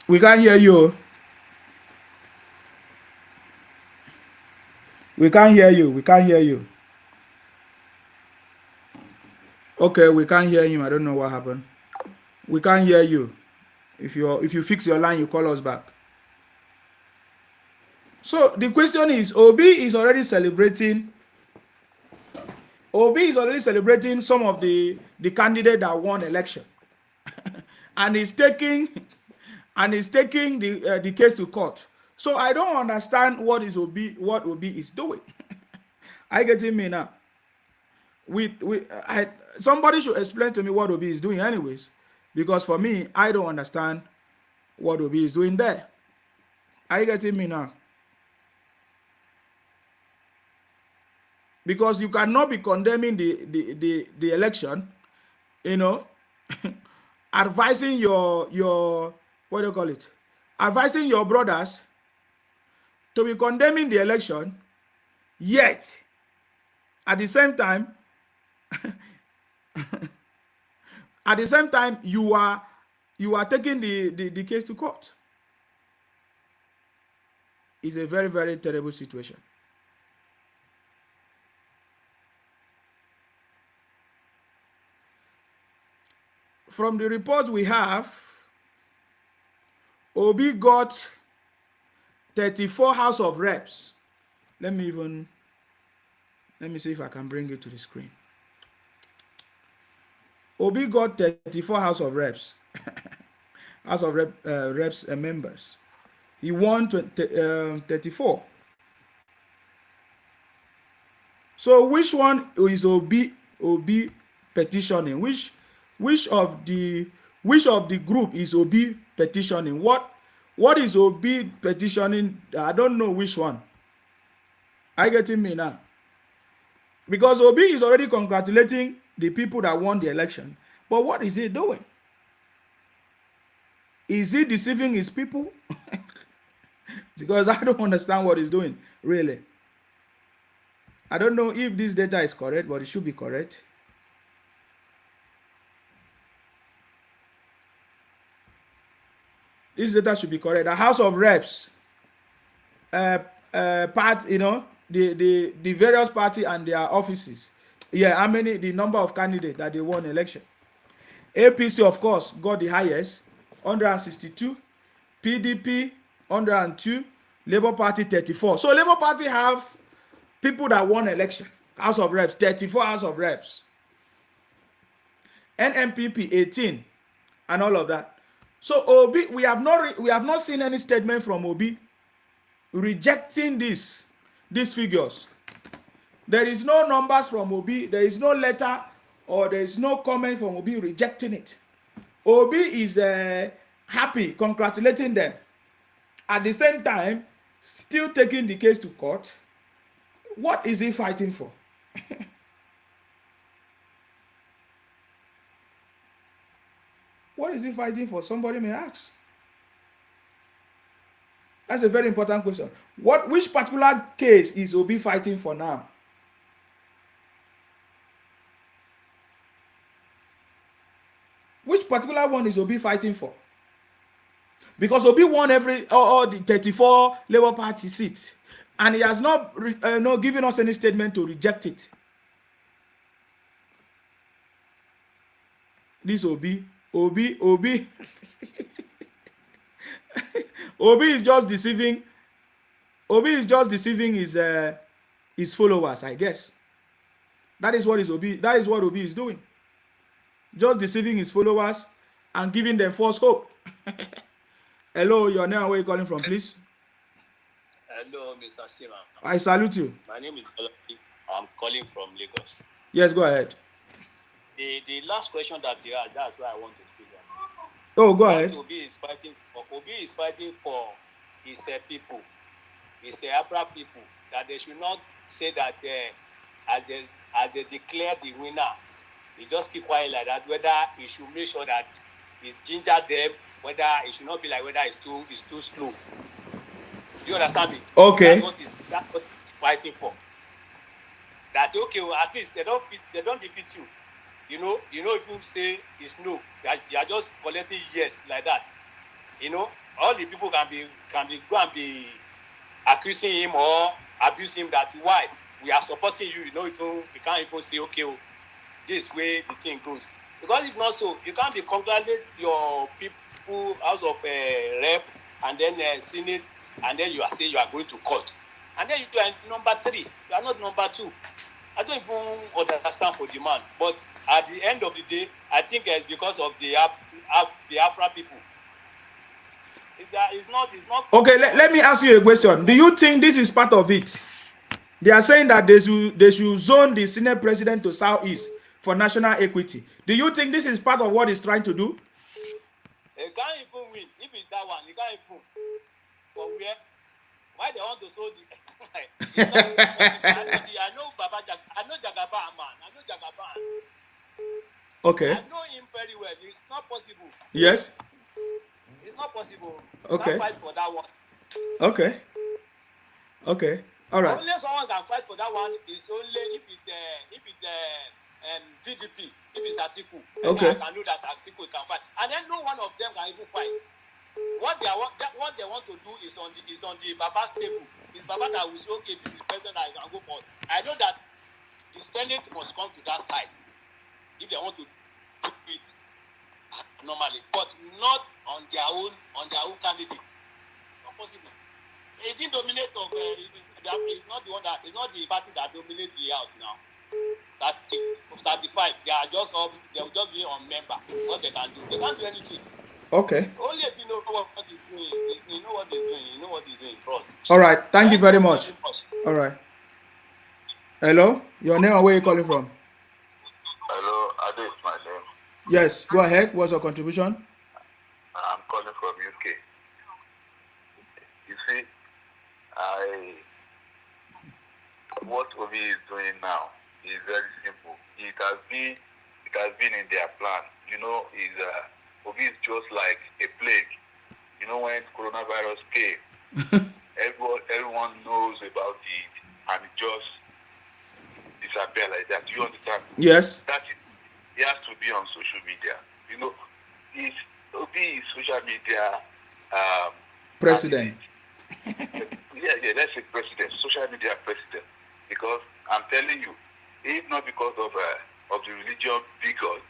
A: We can't hear you. We can't hear you. We can't hear you. Okay, we can't hear him. I don't know what happened. We can't hear you. If you fix your line, you call us back. So the question is, Obi is already celebrating. Obi is already celebrating some of the candidate that won election, and he's taking the case to court. So I don't understand what Obi is doing. I get me now. Somebody should explain to me what Obi is doing, anyways. Because for me, I don't understand what Obi is doing there. Are you getting me now? Because you cannot be condemning the election, you know, advising your what do you call it? Advising your brothers to be condemning the election, yet at the same time you are taking the case to court. It's a very, very terrible situation. From the report we have, Obi got 34 House of Reps. Let me see if I can bring it to the screen. Obi got 34 House of Reps, House of Reps members. He won 34. So which one is Obi petitioning? Which of the group is Obi petitioning? What is Obi petitioning? I don't know which one. Are you getting me now? Because Obi is already congratulating the people that won the election. But what is he doing? Is he deceiving his people? Because I don't understand what he's doing, really. I don't know if this data is correct, but it should be correct. This data should be correct. The House of Reps, part, you know, the various party and their offices. Yeah, how many, the number of candidates that they won election. APC, of course, got the highest, 162. PDP, 102. Labour Party, 34. So Labour Party have people that won election. House of Reps, 34 House of Reps. NMPP, 18. And all of that. So Obi, we have not seen any statement from Obi rejecting these figures. There is no numbers from Obi. There is no letter or there is no comment from Obi rejecting it. Obi is happy, congratulating them. At the same time, still taking the case to court. What is he fighting for? What is he fighting for? Somebody may ask. That's a very important question. Which particular case is Obi fighting for now? Which particular one is Obi fighting for? Because Obi won all the 34 Labour Party seats, and he has not given us any statement to reject it. This Obi Obi is just deceiving. Obi is just deceiving his followers, I guess. That is what Obi is doing. Just deceiving his followers and giving them false hope. Hello, your name, where are you calling from, please?
C: Hello, Mr. Sima.
A: I salute you.
C: My name is Bolaji. I'm calling from Lagos.
A: Yes, go ahead.
C: The last question that you had, that's why I want to speak on.
A: Oh, go ahead.
C: Obi is fighting for his people, his Abra people, that they should not say that as they declare the winner, he just keep quiet like that. Whether he should make sure that he's ginger them, whether it should not be like whether it's too slow. Do you understand me?
A: Okay.
C: That's what he's fighting for. That okay, well, at least they don't defeat you. You know, if you say it's no, you are just collecting yes like that. You know, all the people can go and be accusing him or abusing him. That why we are supporting you. You know, if you can't even say okay, this way the thing goes. Because if not so, you can't be congratulate your people House of Rep and then Senate, and then you are saying you are going to court, and then you are number 3. You are not number 2. I don't even understand for the man. But at the end of the day, I think it's because of the Afra people. It's not.
A: Okay, let me ask you a question. Do you think this is part of it? They are saying that they should zone the Senate president to Southeast for national equity. Do you think this is part of what he's trying to do?
C: He can't even win. If it's that one, he can't even. For where? Why they want to sow the... I know Jagaban, man. I know Jagaban.
A: Okay.
C: I know him very well. It's not possible.
A: Yes.
C: It's not possible.
A: Okay.
C: Can't fight for that one.
A: Okay. Okay. All right.
C: Only someone can fight for that one is only if it's PDP, if it's Atiku.
A: Okay.
C: I know that Atiku can fight, and then no one of them can even fight. What they want to do is on the Baba's table. It's Baba that will say, okay, this is the president that I can go for. I know that the Senate must come to that side if they want to do it normally, but not on their own candidate. Not possible. It didn't dominate of it's not the one that it's not the party that dominates the house now. That 35, they will just be on member. What they can do, they can't do anything.
A: Okay.
C: Only if you know what he's doing, you know what he's doing, you know what he's doing for us.
A: All right. Thank you very much. All right. Hello. Your name and where you calling from?
U: Hello, Ade is my name.
A: Yes. Go ahead. What's your contribution?
U: I'm calling from UK. You see, what Obi is doing now is very simple. It has been in their plan. You know, Obi is just like a plague. You know, when coronavirus came, everyone knows about it and it just disappeared like that. Do you understand?
A: Yes.
U: That it has to be on social media. You know, Obi is social media
A: president.
U: Yeah, let's say president, social media president. Because I'm telling you, if not because of the religion bigots,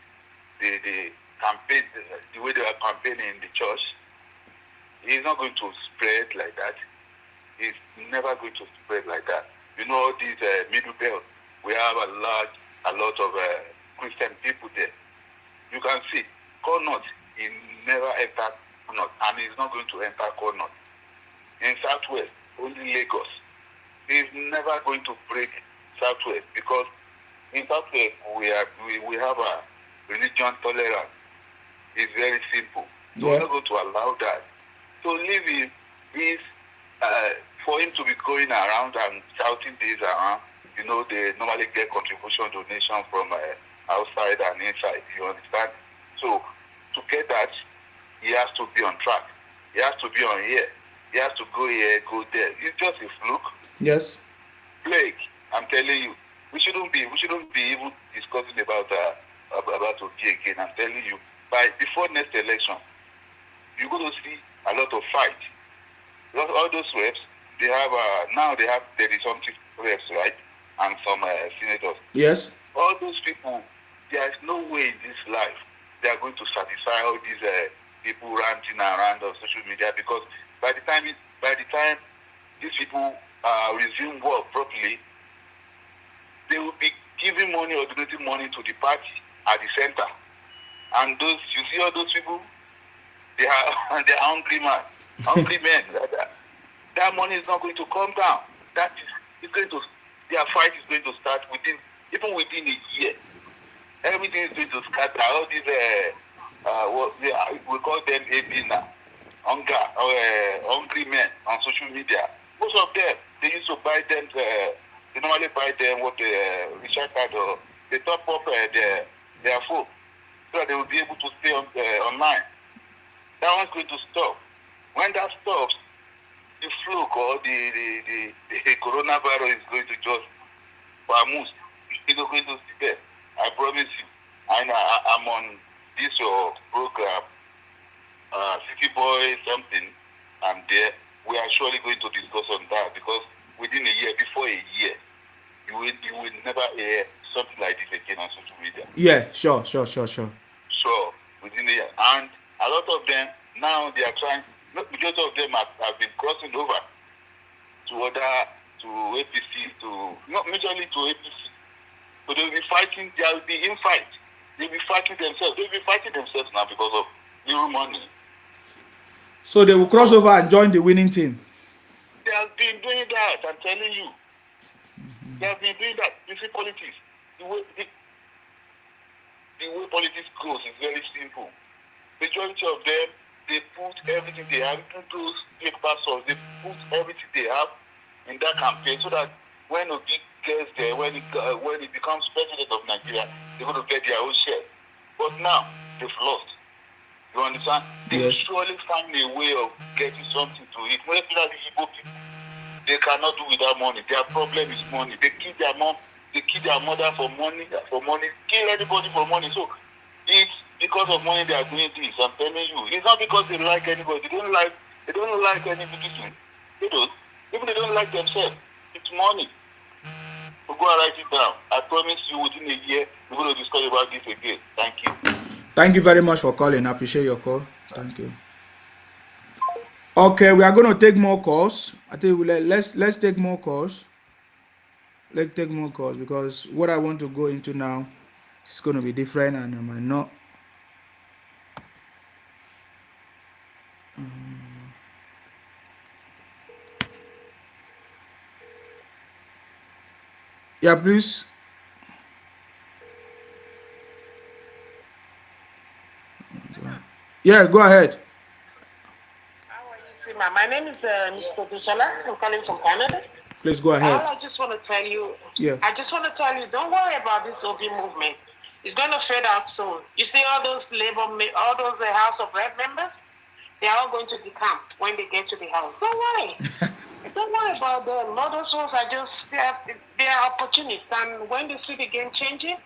U: the campaign, the way they are campaigning in the church, it's not going to spread like that. It's never going to spread like that. You know, this Middle Belt, we have a lot of Christian people there. You can see, Connaught, he never entered Connaught, and he's not going to enter Connaught. In Southwest, only Lagos. He's never going to break Southwest because in Southwest we have a religion tolerance. It's very simple. So we're not going to allow that. So leave him is for him to be going around and shouting this around. You know, they normally get contribution donation from outside and inside. You understand? So to get that, he has to be on track. He has to be on here. He has to go here, go there. It's just a fluke.
A: Yes.
U: Plague. I'm telling you, we shouldn't be even discussing about Obi again. I'm telling you, before next election, you're going to see a lot of fight. Because all those reps, they have now they have 30-something reps, right, and some senators.
A: Yes.
U: All those people, there is no way in this life they are going to satisfy all these people ranting around on social media, because by the time these people resume work properly, they will be giving money or donating money to the party at the center. And you see all those people, they are hungry men. That money is not going to come down. It's going to their fight is going to start within a year. Everything is going to scatter. All these, we call them AB now, hungry men on social media. Most of them, they used to buy them, they normally buy them what the recharge card or they top up their phone so that they will be able to stay online. That one's going to stop. When that stops, the flu or the coronavirus is going to just vamoose. It's not going to sit there. I promise you. I'm on this your program, City Boy something. I'm there. We are surely going to discuss on that because within a year, before a year, you will never hear something like this again on social media.
A: Yeah, sure.
U: Sure, within a year. And a lot of them, now they are trying, majority of them have been crossing over to APC, not majorly to APC. So they will be fighting, they will be in fight. They will be fighting themselves. They will be fighting themselves now because of little money.
A: So they will cross over and join the winning team.
U: They have been doing that, I'm telling you. They have been doing that. You see politics. The way politics goes is very simple. Majority of them, they put everything they have, even those fake pastors, they put everything they have in that campaign so that when Obi gets there, when he becomes president of Nigeria, they're going to get their own share. But now, they've lost. You understand? They will surely find a way of getting something to eat. Most especially Igbo people, they cannot do without money. Their problem is money. They kill their mom, they kill their mother for money, kill anybody for money. So it's because of money they are doing this. I'm telling you. It's not because they like anybody. They don't like any business. They don't. Even they don't like themselves. It's money. So go and write it down. I promise you within a year we're going to discuss about this again. Thank you.
A: Thank you very much for calling. I appreciate your call. Thank you. Okay, we are going to take more calls. I think let's take more calls. Let's take more calls because what I want to go into now is going to be different and I might not. Yeah, please. Yeah, go ahead.
L: My name is Mr. Duchala. I'm calling from Canada.
A: Please go ahead.
L: I just want to tell you,
A: don't
L: worry about this OB movement. It's going to fade out soon. You see all those House of Rep members? They are all going to decamp when they get to the house. Don't worry. Don't worry about them. All those ones are just, they are opportunists. And when they see the game changing,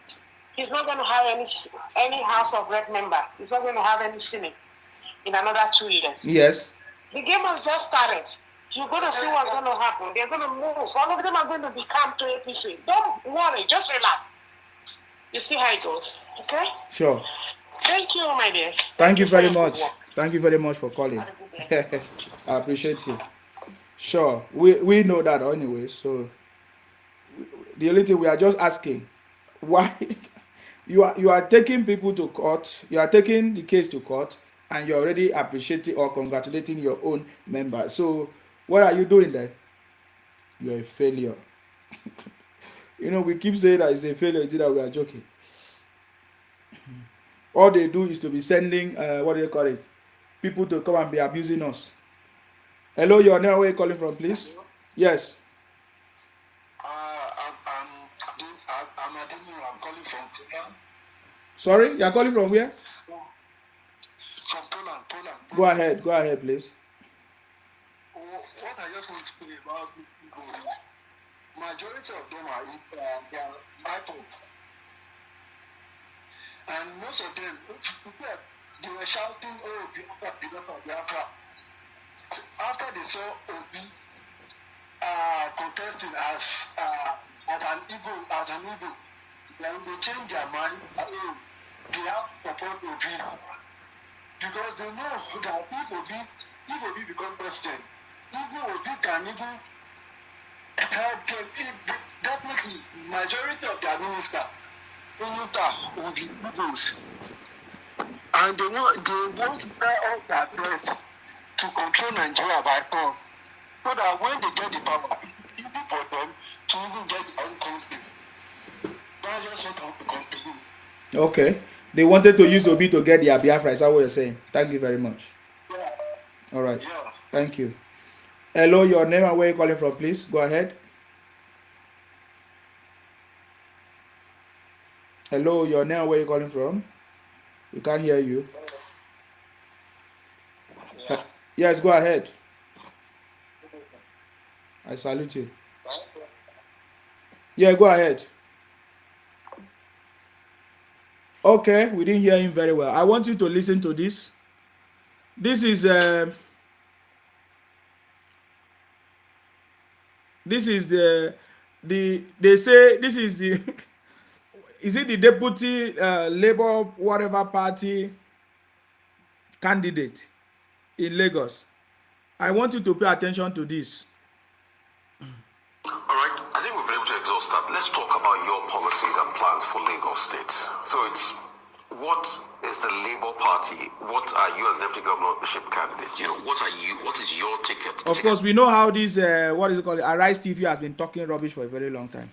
L: he's not going to have any House of Rep member. He's not going to have any Senate in another 2 years.
A: Yes.
L: The game has just started. You're going to see what's going to happen. They're going to move. All of them are going to become to APC. Don't worry. Just relax. You see how it goes. Okay?
A: Sure.
L: Thank you, my dear.
A: Thank you very much. Thank you very much for calling. I appreciate you. Sure. We know that anyway. So the only thing we are just asking, why you are taking people to court, you are taking the case to court, and you're already appreciating or congratulating your own member. So what are you doing then? You're a failure. We keep saying that it's a failure, it's that we are joking. All they do is to be sending, what do you call it? People to come and be abusing us. Hello, you're now where you calling from, please? Yes.
H: I'm calling from Poland.
A: Sorry, you're calling from where?
H: From Poland.
A: Go ahead, please.
H: What I just want to say about people, majority of them are IPOB. And most of them, they were shouting, oh, Biafra. After they saw Obi contesting as an Igbo, then they changed their mind. They have to support Obi because they know that if Obi becomes president, Obi can even help them. Definitely, majority of their ministers will be Igbos, and they want all their best to control Nigeria by power, so that when they get the power, opportunity for them to even get their own country. That's just what I want to conclude.
A: Okay. They wanted to use Obi to get their Biafra. Is that what you're saying? Thank you very much.
H: Yeah.
A: All right.
H: Yeah.
A: Thank you. Hello, your name and where you calling from, please. Go ahead. Hello, your name and where you calling from. We can't hear you.
H: Yeah.
A: Yes, go ahead. I salute you. Yeah, go ahead. Okay, we didn't hear him very well. I want you to listen to this. This is the they say this is the is it the deputy Labour whatever party candidate in Lagos. I want you to pay attention to this.
F: All right, I think we've been able to exhaust that. Let's talk about your policies and plans for Lagos State. So it's, what is the Labour Party? What are you as deputy governorship candidate? You know, what is your ticket?
A: Of course, we know how this, what is it called? Arise TV has been talking rubbish for a very long time.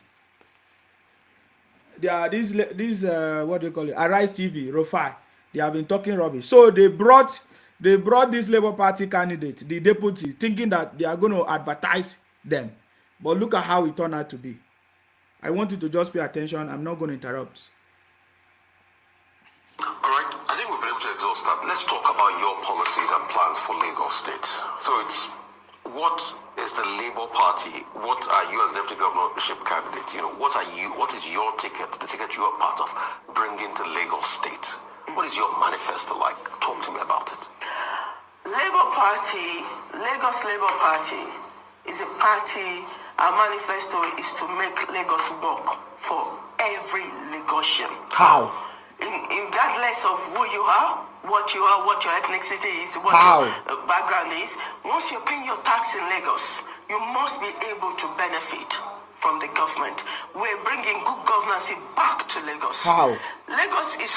A: There are these what do you call it? Arise TV, Rofai. They have been talking rubbish. So they brought this Labour Party candidate, the deputy, thinking that they are going to advertise them. But look at how it turned out to be. I want you to just pay attention. I'm not going to interrupt.
F: All right, I think we've been able to exhaust that. Let's talk about your policies and plans for Lagos State. So it's, what is the Labour Party? What are you as deputy governorship candidate? You know, what is your ticket, the ticket you are part of, bringing to Lagos State? What is your manifesto like? Talk to me about it.
L: Labour Party, Lagos Labour Party is a party. Our manifesto is to make Lagos work for every Lagosian.
A: How?
L: Regardless of who you are, what your ethnicity is, what your background is, once you're paying your tax in Lagos, you must be able to benefit from the government. We're bringing good governance back to Lagos.
A: How?
L: Lagos is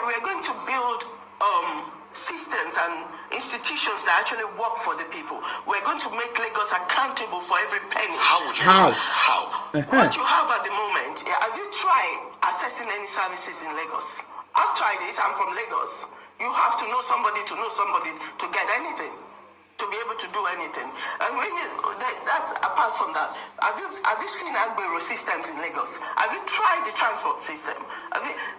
L: we're going to build systems and institutions that actually work for the people. We're going to make Lagos accountable for every penny.
F: How would you do this? How?
L: What you have at the moment, have you tried accessing any services in Lagos? I've tried it. I'm from Lagos. You have to know somebody to get anything, to be able to do anything. And when that's apart from that, have you seen Agbero systems in Lagos? Have you tried the transport system?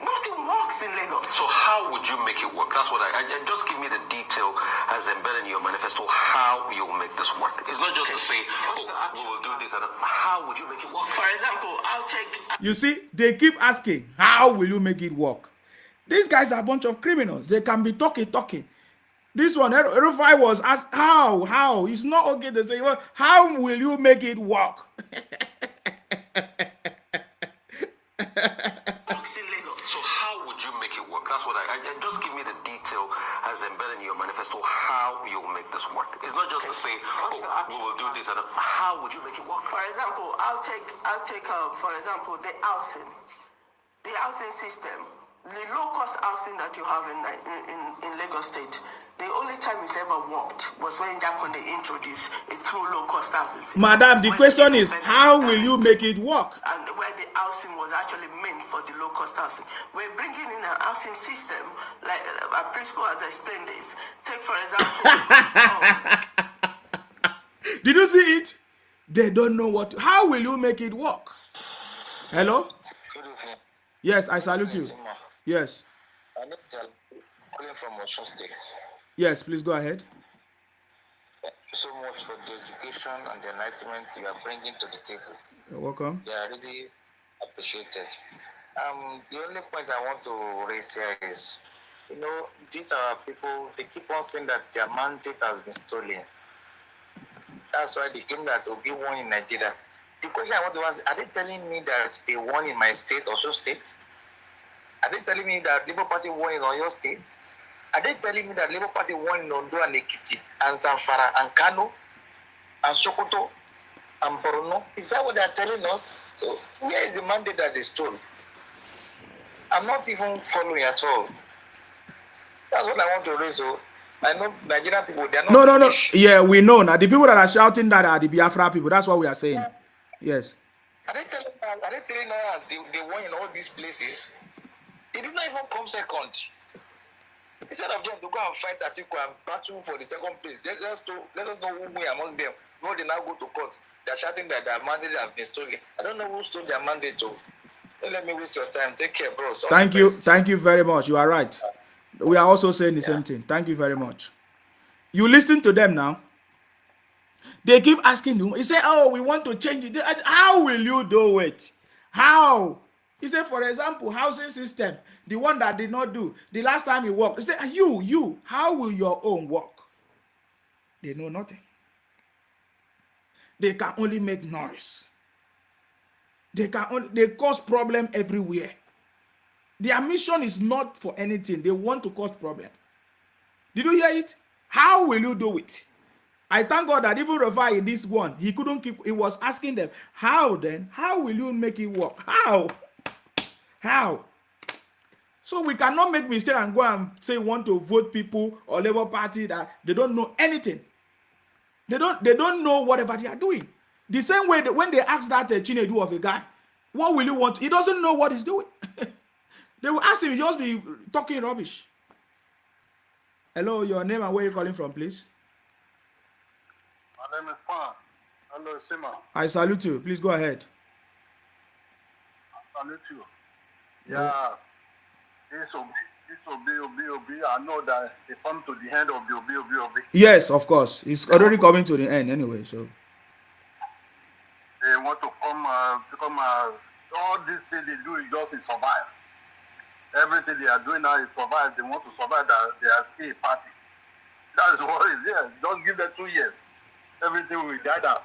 L: Nothing works in Lagos.
F: So how would you make it work? That's what I just give me the detail as embedded in your manifesto, how you will make this work. It's not just to say, we will do this and that. How would you make it work?
L: For example, I'll take...
A: You see, they keep asking, how will you make it work? These guys are a bunch of criminals. They can be talking. This one, Rufai was asked, how? It's not okay to say, well, how will you make it work?
F: So how would you make it work? That's what I just give me the detail as embedded in your manifesto, how you will make this work. It's not just to say, we will do this and that. How would you make it work?
L: For example, I'll take for example, the housing system, the low-cost housing that you have in Lagos State. The only time it's ever worked was when Jakonde introduced a true low-cost housing system.
A: Madam, the question is, how will you make it work?
L: And where the housing was actually meant for the low-cost housing. We're bringing in an housing system, like Prisco has explained this. Take, for example...
A: Did you see it? They don't know what... How will you make it work? Hello?
J: Good evening.
A: Yes, I salute you. Yes.
J: I'm calling from Osun State.
A: Yes, please go ahead.
J: Thank you so much for the education and the enlightenment you are bringing to the table.
A: You're welcome.
J: They are really appreciated. The only point I want to raise here is, these are people, they keep on saying that their mandate has been stolen. That's why they claim that Obi won in Nigeria. The question I want to ask, are they telling me that they won in my state, Osun State? Are they telling me that Labour Party won in Oyo State? Are they telling me that Labour Party won in Ondo and Ekiti and Zamfara and Kano and Sokoto and Borno? Is that what they are telling us? So where is the mandate that they stole? I'm not even following at all. That's what I want to raise. So I know Nigerian people, they are not
A: No.
J: foolish.
A: Yeah, we know now. The people that are shouting that are the Biafra people. That's what we are saying. Yes.
J: Are they telling us they won in all these places? They did not even come second. Instead of them to go and fight Atiku and battle for the second place, let us know who win among them. Before they now go to court, they're shouting that their mandate have been stolen. I don't know who stole their mandate. Don't let me waste your time. Take care, bro.
A: Thank you very much. You are right. We are also saying the same thing. Thank you very much. You listen to them now. They keep asking you. He said, "Oh, we want to change it." How will you do it? How? He said, for example, housing system, the one that did not do the last time he worked. He said, you, how will your own work? They know nothing. They can only make noise. They cause problem everywhere. Their mission is not for anything. They want to cause problem. Did you hear it? How will you do it? I thank God that even Rafai in this one, he couldn't keep, he was asking them, how then? How will you make it work? How? So we cannot make mistake and go and say want to vote people or Labour Party that they don't know anything. They don't know whatever they are doing. The same way that when they ask that Chinedu of a guy, what will you want? He doesn't know what he's doing. They will ask him, he just be talking rubbish. Hello, your name and where you calling from, please?
N: My name is Fan. Hello, Sima.
A: I salute you. Please go ahead.
N: I salute you. Yeah. This will be. I know that they come to the end of the Obi.
A: Yes, of course. It's already coming to the end anyway, so.
N: They want to come, all this thing they do is just to survive. Everything they are doing now is survive. They want to survive that they are still a party. That's what it is. Yes. Just give them 2 years. Everything will die down.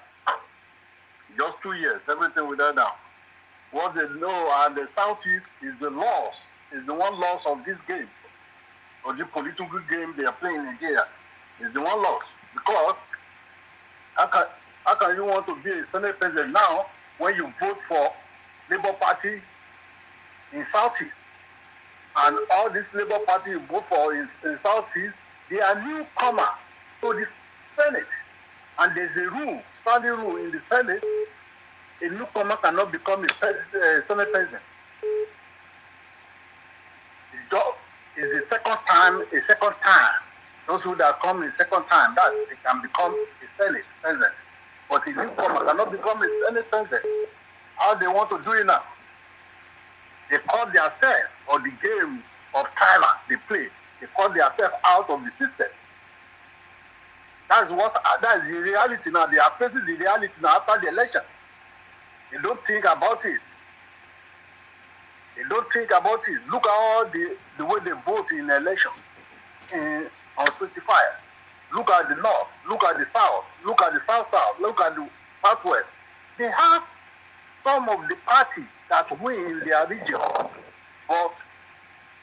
N: Just 2 years. Everything will die down. What they know and the Southeast is the loss. Is the one loss of this game. Or the political game they are playing in Nigeria. Is the one loss. Because how can you want to be a Senate president now when you vote for Labour Party in Southeast? And all this Labour Party you vote for in Southeast, they are newcomer to the Senate. And there's a rule, standing rule in the Senate, a newcomer cannot become a Senate president. It's the second time. Those who that come in second time, that they can become a Senate president. But a newcomer cannot become a Senate president. How they want to do it now? They cut themselves or the game of Thailand they play. They cut themselves out of the system. That's the reality now. They are facing the reality now after the election. They don't think about it. Look at all the way they vote in election on 25. Look at the north. Look at the south. Look at the south. Look at the southwest. They have some of the parties that win in their region, but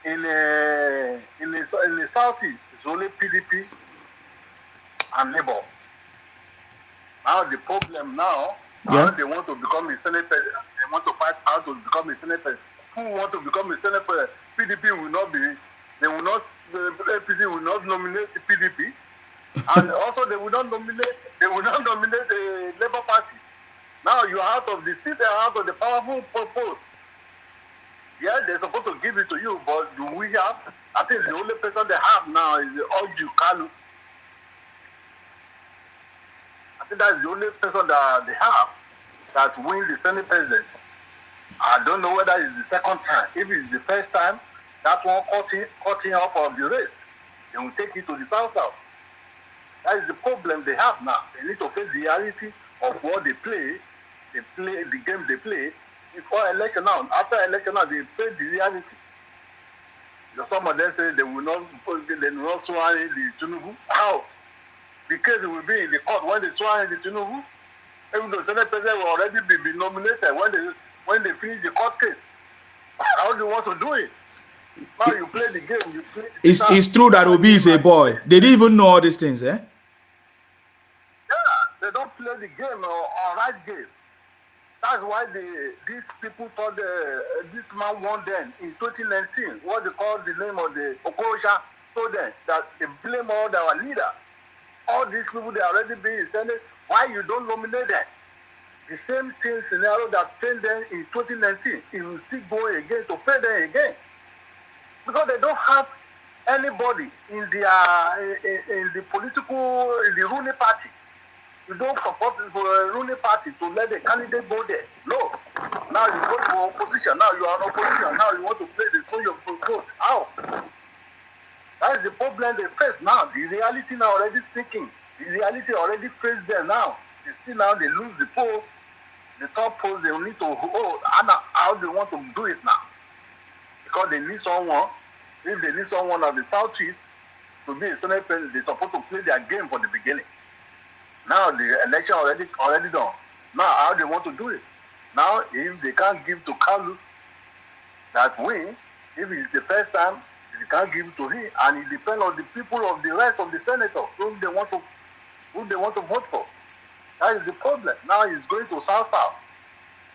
N: in the southeast, it's only PDP and Labour. Now the problem now, how they want to become a Senate president. They want to fight how to become a Senate president. Who want to become a Senate president? PDP will not be. The APC will not nominate the PDP, and also they will not nominate the Labour Party. Now you are out of the seat and out of the powerful post. Yeah, they're supposed to give it to you, but do we have? I think the only person they have now is Orji Kalu. I think that's the only person that they have that wins the Senate president. I don't know whether it's the second time. If it's the first time, that one cutting off of the race. They will take it to the south. That is the problem they have now. They need to face the reality of what they play. They play the game they play before election now. After election now, they play the reality. Some of them say they will not swear in the Tinubu. How? Because it will be in the court when they swear in the Tinubu. Even though the Senate president will already be nominated when they finish the court case. How do you want to do it? Now you play the game.
A: It's true that Obi is a boy. They didn't even know all these things, eh?
N: Yeah, they don't play the game or right game. That's why these people thought this man won them in 2019. What they call the name of the Okorocha told them that they blame all our leaders. All these people, they already been in Senate. Why you don't nominate them? The same thing scenario that failed them in 2019, it will still go again to fail them again. Because they don't have anybody in the political, in the ruling party. You don't support the ruling party to let the candidate go there. No. Now you go to opposition. Now you are in opposition. Now you want to play the soil of vote. How? That is the problem they face now. The reality now already speaking. The reality already faced them now. You see now they lose the poll. The top polls they need to how they want to do it now. Because they need someone. If they need someone of the southeast to be a Senate president, they're supposed to play their game from the beginning. Now the election already done. Now how they want to do it? Now if they can't give to Kalu that win, if it's the first time, they can't give it to him, and it depends on the people of the rest of the senators who they want to vote for. That is the problem. Now it's going to South.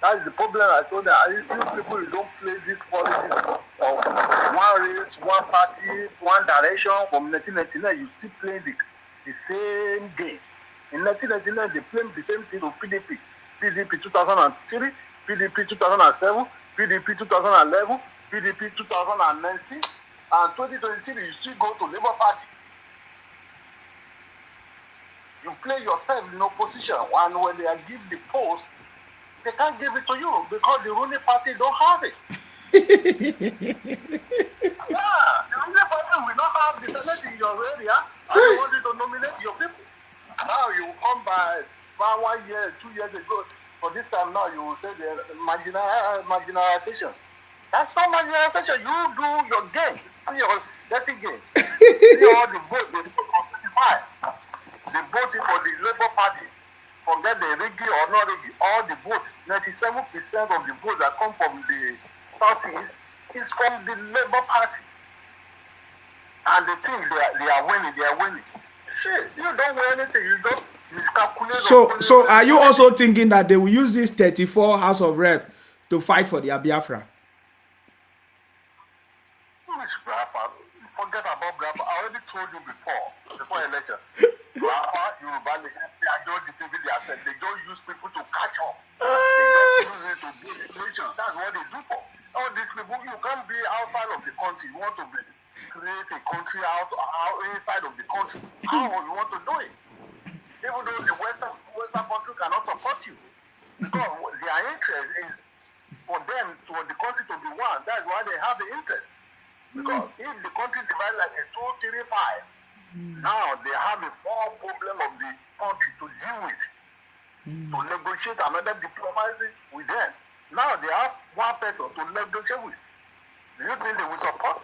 N: That is the problem. I told them, if you people don't play this politics of one race, one party, one direction from 1999, you still play the same game. In 1999, they played the same thing with PDP. PDP 2003, PDP 2007, PDP 2011, PDP 2019, and 2023, you still go to Labour Party. You play yourself in opposition, and when they give the post, they can't give it to you because the ruling party don't have it. Yeah, the ruling party will not have the Senate in your area, and they want you to nominate your people. Now you come by 1 year, 2 years ago. For this time now, you will say the marginalization. That's not marginalization. You do your game, your dirty game. See all the votes they put on 25. They voted for the Labour Party. Forget the riggy or not riggy. All the votes, 97% of the votes that come from the Southeast is from the Labour Party. And they think they are winning. They are winning. Shit, you don't win anything. You don't miscalculate.
A: So are you also thinking that they will use this 34 House of Rep to fight for the Biafra?
N: Forget about Biafra. I already told you before election. Biafra, Yoruba nation, they are just deceiving themselves. They don't use people to catch up. They just use it to build a nation. That's what they do for. All these people, you can't be outside of the country. You want to create a country out inside of the country. How you want to do it? Even though the Western country cannot support you. Because their interest is for them, for the country to be one. That's why they have the interest. Because if the country divides like a 2, 3, 5, now they have a small problem of the country to deal with, to negotiate another diplomacy with them. Now they have one person to negotiate with. Do you think they will support?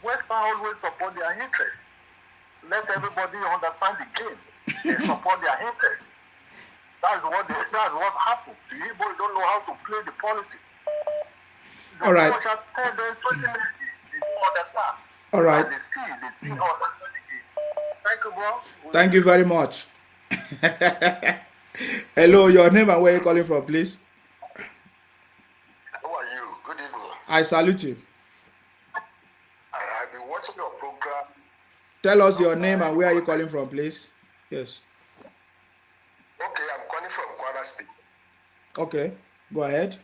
N: Western always support their interest. Let everybody understand the game. They support their interest. That's what happens. The people don't know how to play the politics.
A: All right. All right.
N: Thank you, bro.
A: Thank you very much. Hello, your name and where you calling from, please?
O: How are you? Good evening.
A: I salute you.
O: I've been watching your program.
A: Tell us your name and where are you calling from, please? Yes.
O: Okay, I'm calling from Kwara State.
A: Okay, go ahead.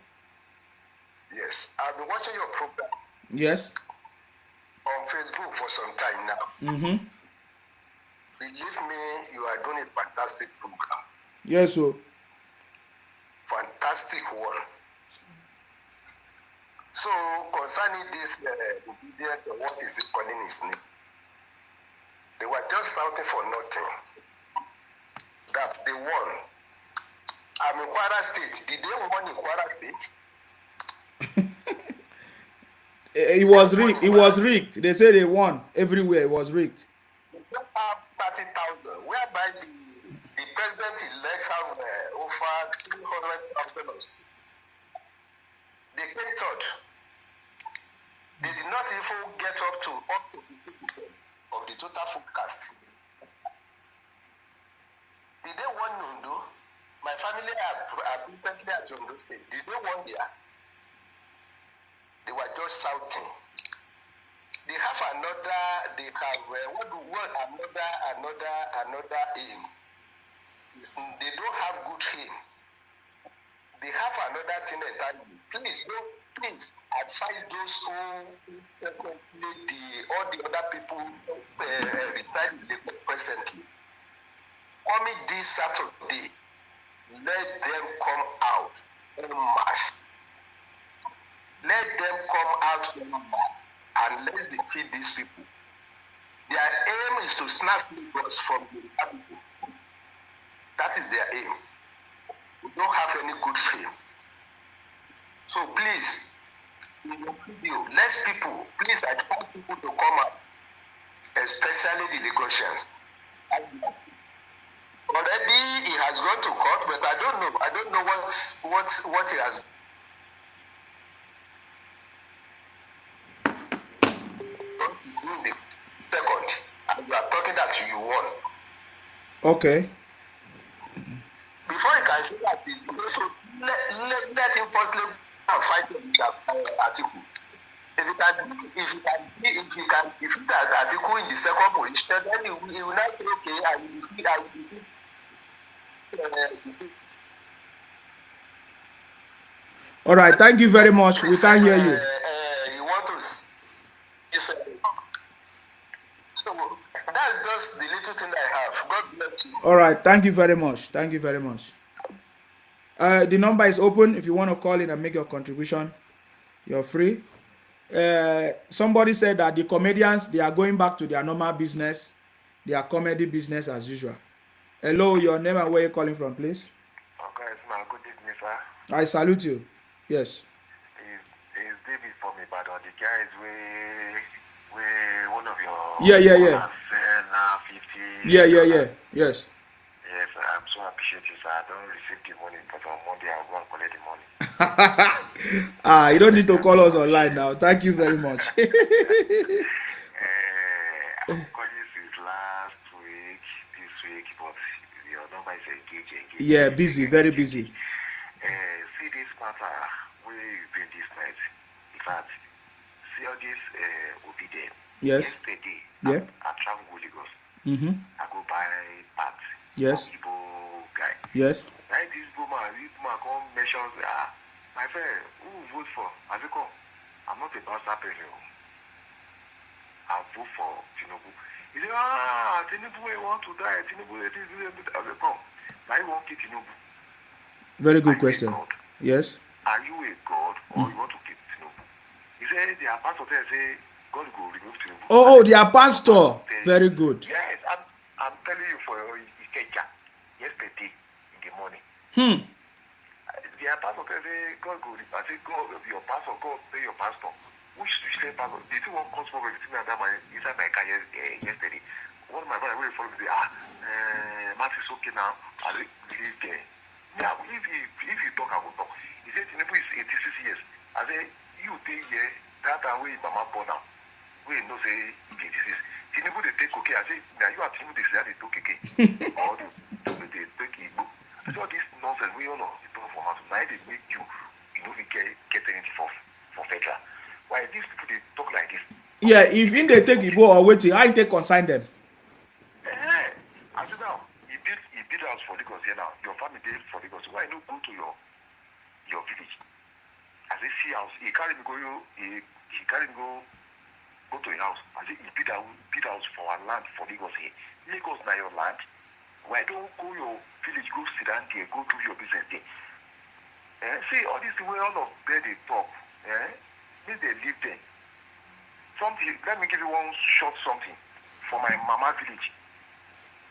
O: Yes, I've been watching your program.
A: Yes.
O: On Facebook for some time now.
A: Mm-hmm.
O: Believe me, you are doing a fantastic program.
A: Yes, sir.
O: Fantastic one. So, concerning this obedient, what is it calling his name? They were just shouting for nothing. That they won. I'm in Kwara State. Did they win in Kwara State?
A: It was rigged. It was rigged. They say they won everywhere. It was rigged.
O: They just have 30,000, whereby the president-elect have over 200,000. They came third. They did not even get up to 50% of the total forecast. Did they won Nundo? My family are recently at Ondo State. Did they won there? They were just shouting. they have another aim. They don't have good aim. They have another thing entirely. Please advise those who all the other people reside in Lagos presently. Coming this Saturday, let them come out en masse. Let them come out en masse and let's defeat these people. Their aim is to snatch Lagos from the people. That is their aim. We don't have any good fame. So please, in your video, please advise people to come out, especially the Lagosians. Already he has gone to court, but I don't know what he has. The second, and you are talking that you won.
A: Okay.
O: Before you can say that, so let him firstly fight with that article. If he can defeat that article in the second position, then he will not say, okay, I will defeat.
A: All right, thank you very much. We can't hear you.
O: You want to? So that's just the little thing I have. God bless you.
A: All right, thank you very much. Thank you very much. The number is open. If you want to call in and make your contribution, you're free. Somebody said that the comedians, they are going back to their normal business, their comedy business as usual. Hello, your name and where you're calling from, please.
M: Okay, it's my good evening, sir.
A: I salute you. Yes.
M: It's David from Ibadan. The guy is where one of your
A: Yeah.
M: 50.
A: Yeah. Yes.
M: Yes, I'm so appreciative, sir. I don't receive the money, but on Monday I'll go and collect the money.
A: You don't need to call us online now. Thank you very much.
M: I'm calling since last week, this week, but your number is engaged.
A: Yeah, busy, very busy.
M: See this matter where you've been this night. In fact, see all this obedience.
A: Yes.
M: Yesterday,
A: Yeah.
M: I traveled to Lagos.
A: Mm-hmm.
M: I go buy parts.
A: Yes.
M: Igbo guy.
A: Yes.
M: Right, this woman come mentions, my friend, who vote for? I say, come. I'm not a bastard person. I vote for Tinubu. He said, Tinubu, you want to die. Tinubu, this. I say, come. Now you want to kill Tinubu.
A: Very good question. Yes.
M: Are you a god or you want to kill Tinubu? He said, their pastor there say, God will remove Tinubu.
A: Oh, their pastor. Very good.
M: Yes, I'm telling you for Ikeja yesterday in the morning. Their pastor say, God will remove. I say, God, your pastor, God, pay your pastor. Which say pastor? Did you want cause problem between me and that man inside my car yesterday? One of my brother will follow me say, Matt is okay now. I leave there. Yeah, if you talk, I will talk. He said, Tinubu is 86 years. I say, you take here, that and we mama born now. We know say 86. Tinubu they take okay. I say, now you are Tinubu they say they take okay. Or they take Igbo. I say all this nonsense we all know the talk for us. Now they make you know we get anything for federal. Why these people they talk like this?
A: Yeah, if in they take Igbo or waiting, I take consign them.
M: I said now, he build house for Lagos here now. Your family build for Lagos. Why not go to your village? I say see house. He carry me go to your house. I say he build house for our land for Lagos here. Lagos na your land. Why don't go your village, go sit down there, go do your business there. See all this way all of them they talk. Make they live there. Something. Let me give you one short something for my mama village.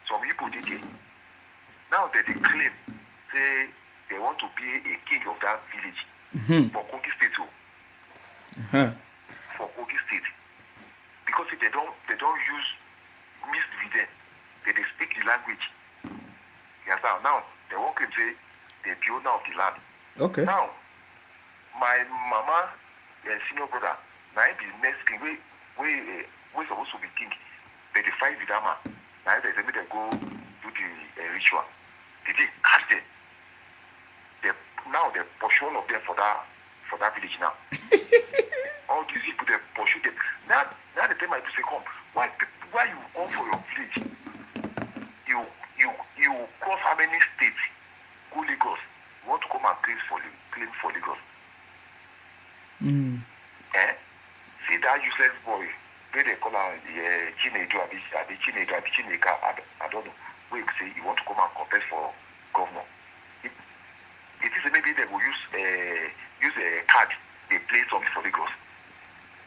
M: Some people did it. Now they claim, say they want to be a king of that village for Kogi State too. For Kogi State. Because if they don't use mixed with them, they speak the language. You understand? Now they won't claim say they're the owner of the land.
A: Okay.
M: Now, my mama senior brother, now the next king we supposed to be king, they fight with that man. Now they make them go do the ritual. They did catch them. Now they pursue all of them for that that village now. All these people they pursue them. Now they tell my people say come. Why you come for your village? You cross how many states? Go Lagos. You want to come and claim for Lagos. See that useless boy, where they call him Chinedu, Chineka, I don't know. Where say you want to come and contest for governor. It is maybe they will use a card, they play something for Lagos.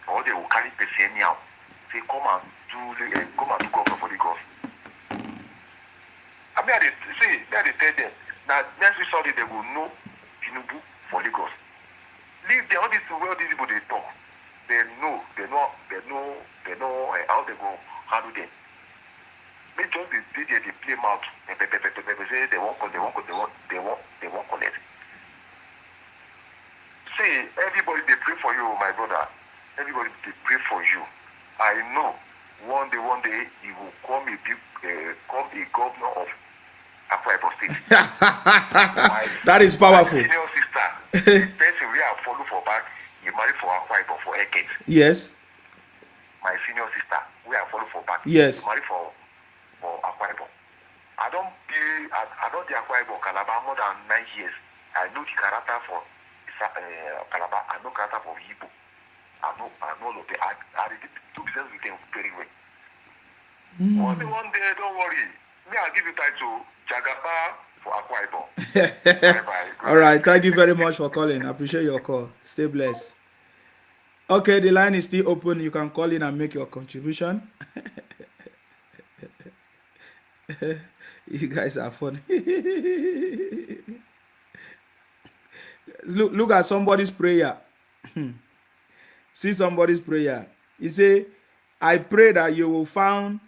M: Or they will carry person anyhow. Say come and do governor for Lagos. I mean, they tell them now next week Sunday they will know Tinubu for Lagos. Leave all these people they talk. They know how they go handle them. They just they play mouth. Say they won't collect. See, everybody they pray for you, my brother. Everybody they pray for you. I know one day you will come a governor of Akwa Ibom State.
A: That is powerful.
M: My senior sister, the person we have followed for back, he married for Akwa Ibom for decades.
A: Yes.
M: My senior sister, we have followed for back.
A: Yes.
M: He married for Akwa Ibom. I don't the Akwa Ibom Calabar more than 9 years. I know the character for Calabar. I know character for Igbo. I know all of them. I did do business with them very well. One day, don't worry. Me, I'll give you title Jagaba for Akwa Ibom. Bye-bye.
A: All right. Thank you very much for calling. I appreciate your call. Stay blessed. Okay, the line is still open. You can call in and make your contribution. You guys are funny. Look at somebody's prayer. See somebody's prayer. He say, I pray that you will find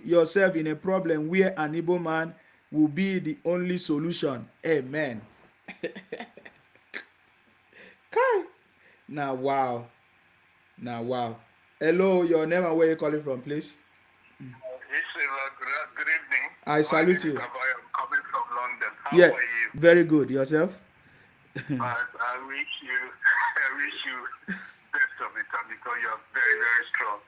A: yourself in a problem where an Igbo man will be the only solution. Amen. Now wow. Hello, your name and where you calling from, please?
K: Good evening.
A: I salute you.
K: I'm coming from London. How
A: Yeah,
K: are you?
A: very good. Yourself?
K: I wish you best of the time because you're very, very strong.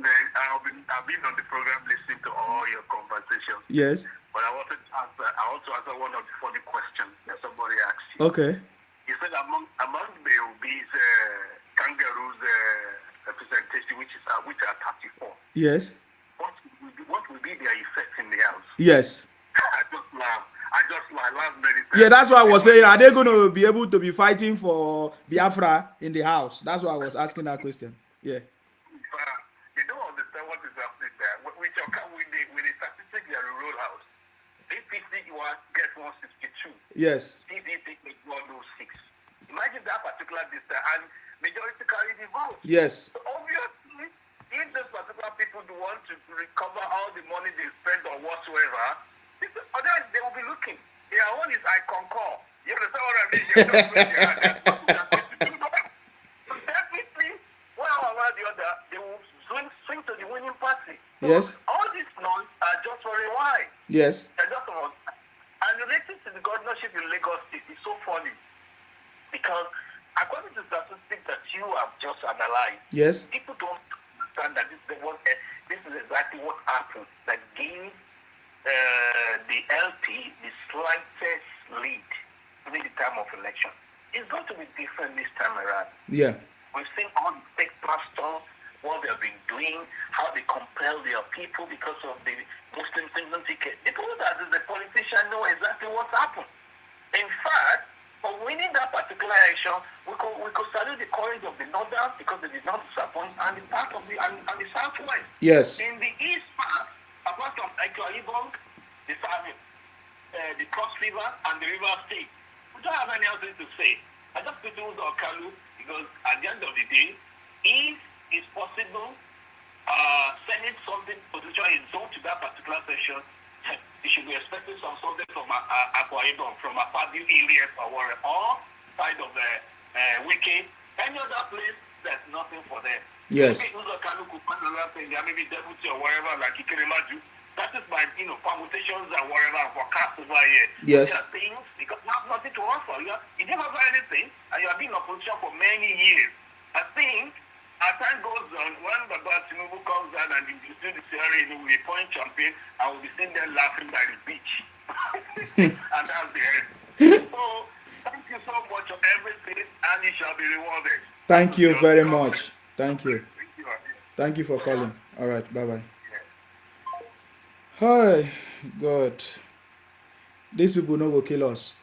K: I've been on the program listening to all your conversations.
A: Yes.
K: But I want to answer one of the funny questions that somebody asked you.
A: Okay.
K: You said among the obese kangaroos representation, which are 34.
A: Yes.
K: What will be their effect in the house?
A: Yes.
K: I just laugh. I laugh many times.
A: Yeah, that's why I was saying, are they going to be able to be fighting for Biafra in the house? That's why I was asking that question. Yeah.
K: You don't understand what is happening there. With the statistics they are roll out, APC gets 162.
A: Yes.
K: PDP gets 106. Imagine that particular distance, and majority carry the vote.
A: Yes.
K: So obviously, if those particular people do want to recover all the money they spend or whatsoever, otherwise they will be looking. Their own is I concur. You understand what I mean? So definitely, one or the other, they will swing to the winning party. So
A: Yes.
K: all these noise are just for a while.
A: Yes.
K: And related to the governorship in Lagos State is so funny because according to statistics that you have just analyzed,
A: Yes.
K: people don't understand that this is exactly what happened that gave the LP the slightest lead during the time of election. It's going to be different this time around.
A: Yeah.
K: We've seen all the fake pastors, what they've been doing, how they compel their people because of the Muslim season ticket. The people that is a politician know exactly what's happened. In fact, for winning that particular election, we could salute the courage of the Northern because they did not disappoint, and the part of the Southwest.
A: Yes.
K: In the East part, apart from Akwa Ibom, the Cross River, and the River State, we don't have any other thing to say. I just put those on Kalu because at the end of the day, if it's possible, sending something position is zone to that particular section, you should be expecting something from Akwa Ibom, from Apadu areas or side of the Wiki. Any other place, there's nothing for them.
A: Yes.
K: Maybe Uzo Kanu could find another thing, there maybe deputy or wherever, like Ikiremaju, That is my, permutations and whatever and forecast over here.
A: Yes.
K: There are things, because you have nothing to offer. You never have anything, and you have been in opposition for many years. I think, as time goes on, when Baba Tinubu comes out and you do the ceremony, we point champagne, and we'll be sitting there laughing by the beach. And that's the end. So, thank you so much for everything, and you shall be rewarded.
A: Thank you very much. Thank you. Thank you for calling. All right. Bye-bye. Hi, God. These people no go kill us.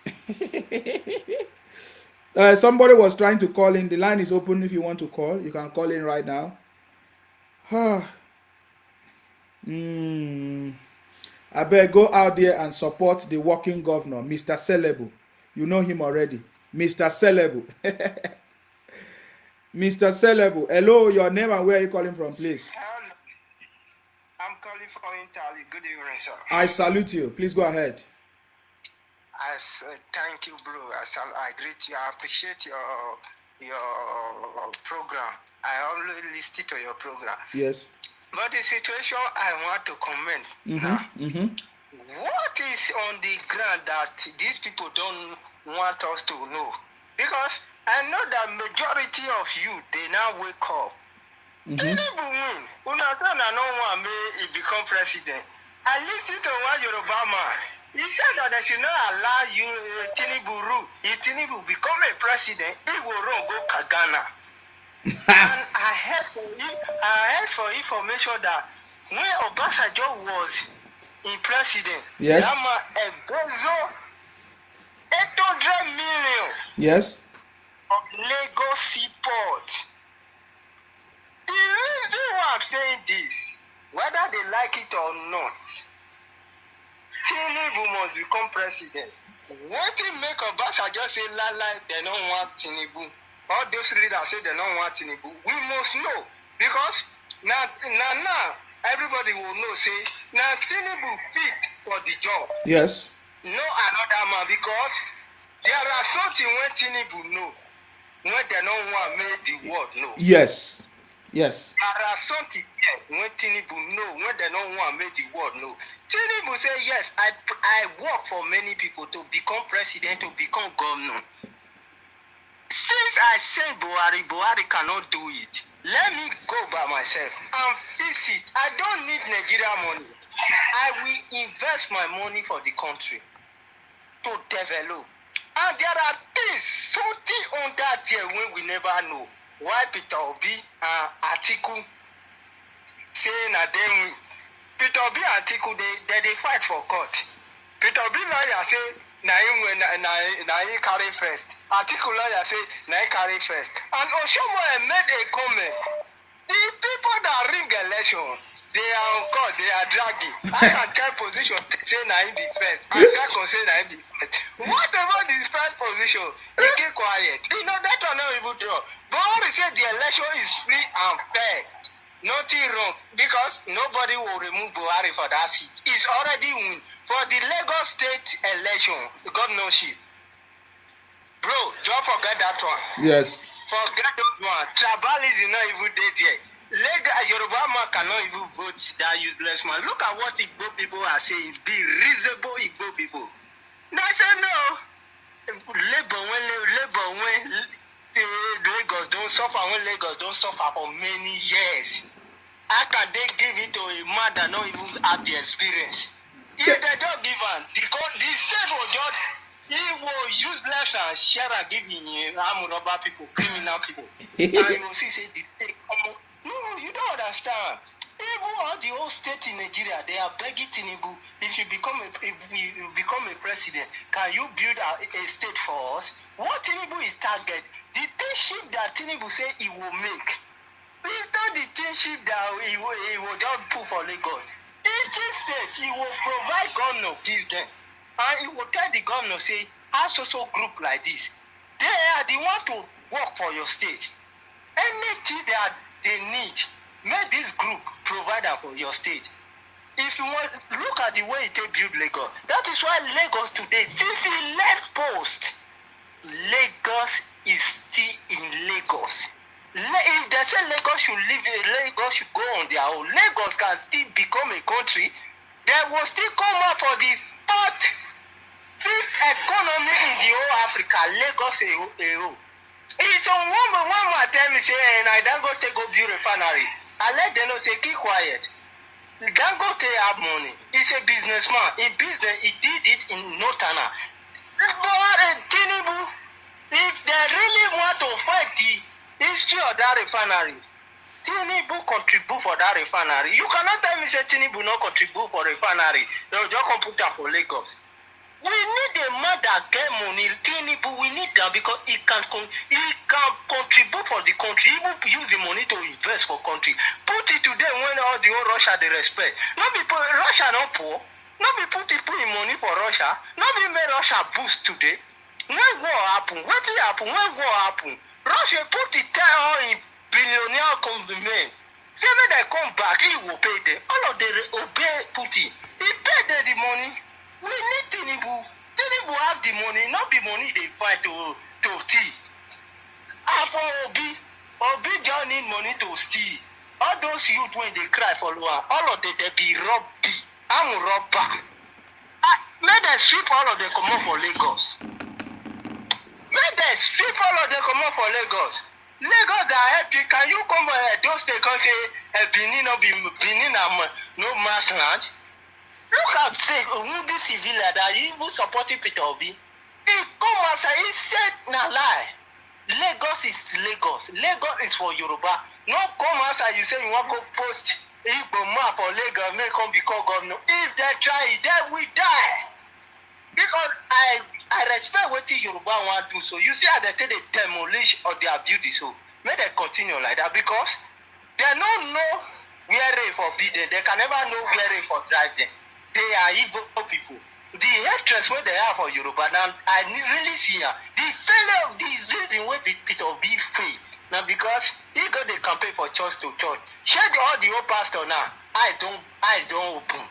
A: Somebody was trying to call in. The line is open if you want to call. You can call in right now. I better go out there and support the working governor, Mr. Celebu. You know him already. Mr. Celebu. Mr. Celebu. Hello, your name and where are you calling from, please?
R: I'm calling from Italy. Good evening, sir.
A: I salute you. Please go ahead.
R: Thank you, bro. I greet you. I appreciate your program. I always listen to your program.
A: Yes.
R: But the situation I want to comment now. What is on the ground that these people don't want us to know? Because I know that majority of you, they now wake up. Tinubu win. Una son and no one may become president. I listened to one Yoruba man. He said that they should not allow you Tinubu rule. If Tinubu become a president, he will run go Kagana. And I heard for information that when Obasanjo was in president,
A: yes,
R: a bezo 800 million
A: yes
R: of Lagos Seaport. The reason why I'm saying this, whether they like it or not, Tinubu must become president. What it make Obasanjo say they don't want Tinubu? All those leaders say they don't want Tinubu. We must know, because now everybody will know, say, now Tinubu fit for the job.
A: Yes.
R: No another man, because there are something when Tinubu know, when they don't want make the world know.
A: Yes. Yes.
R: There are something when Tinubu know, when they don't want make the world know. Tinubu say, yes, I work for many people to become president, to become governor. Since I said Buhari cannot do it, let me go by myself and fix it. I don't need Nigeria money. I will invest my money for the country to develop. And there are things, something on that there when we never know. Why Peter Obi and Atiku saying that they win. Peter Obi and Atiku, they fight for court. Peter Obi lawyer say, na him carry first. Atiku lawyer say, na him carry first. And Oshomo made a comment. The people that ring election, they are on court, they are dragging. I can tell position say na him be first. And second say na him be first. Whatever the first position, he keep quiet. You know, that one not even draw. But when we say the election is free and fair, nothing wrong, because nobody will remove Buhari for that seat. It's already win. For the Lagos State election, governorship, bro, don't forget that one.
A: Yes.
R: Forget that one. Tribalism is not even there. Yoruba man cannot even vote that useless man. Look at what Igbo people are saying. The reasonable Igbo people. They say no. Labor when Lagos don't suffer, when Lagos don't suffer for many years. How can they give it to a man that don't even have the experience? If they don't give him, the state will just, he will useless and share and give him armed robber people, criminal people. And you will see, say, the state, no, you don't understand. Even all the whole state in Nigeria, they are begging Tinubu, if you become a president, can you build a state for us? What Tinubu is target, the thingship that Tinubu say he will make, it's not the thingship that he will just put for Lagos. Each state, he will provide governor, give them. And he will tell the governor, say, as social group like this, they are the one to work for your state. Anything that they need, make this group provide for your state. If you want, look at the way they build Lagos. That is why Lagos today, since he left post, Lagos is still in Lagos. If they say Lagos should leave, Lagos should go on their own. Lagos can still become a country They will still come up for the fifth economy in the whole Africa, Lagos alone. It's on one more tell me say, and I don't go take up the refinery. I let them know say keep quiet. Dangote have money. He's a businessman. In business, he did it in Northern. But Tinubu, if they really want to fight the history of that refinery, Tinubu contribute for that refinery. You cannot tell me say Tinubu not contribute for refinery. They will just come put that for Lagos. We need a man that get money. Tinubu, we need that because he can contribute for the country. Even use the money to invest for country. Put it today when all the whole Russia they respect. Not people Russia not poor. Not be put in money for Russia. Not be make Russia boost today. When war happen, what will happen? When war happen, Russia put it all in billionaire company. Say when they come back, he will pay them. All of them obey Putin. He paid them the money. We need Tinubu. Tinubu have the money, not the money they fight to steal. After Obi just need money to steal. All those youth when they cry for Lua, all of them they be robby. I'm a robber. May they strip all of them come up for Lagos. May they strip all of them come up for Lagos. Lagos that help you. Can you come those states and say Benin no mass land? Look at this civil that even supporting Peter Obi. He come and say, he said, na lie. Lagos is Lagos. Lagos is for Yoruba. No come and say, you say you want to post Igbo map or Lagos, may come become governor. If they try it, they will die. Because I respect what the Yoruba want to do. So you see how they take the demolish of their beauty. So may they continue like that because they don't know where they forbidden. They can never know where they for drive them. They are evil people. The hatred what they have for Yoruba now, I really see her. The failure of this reason why Peter Obi fail. Now because he got the campaign for church to church. Share all the old pastor now. Eyes don't open.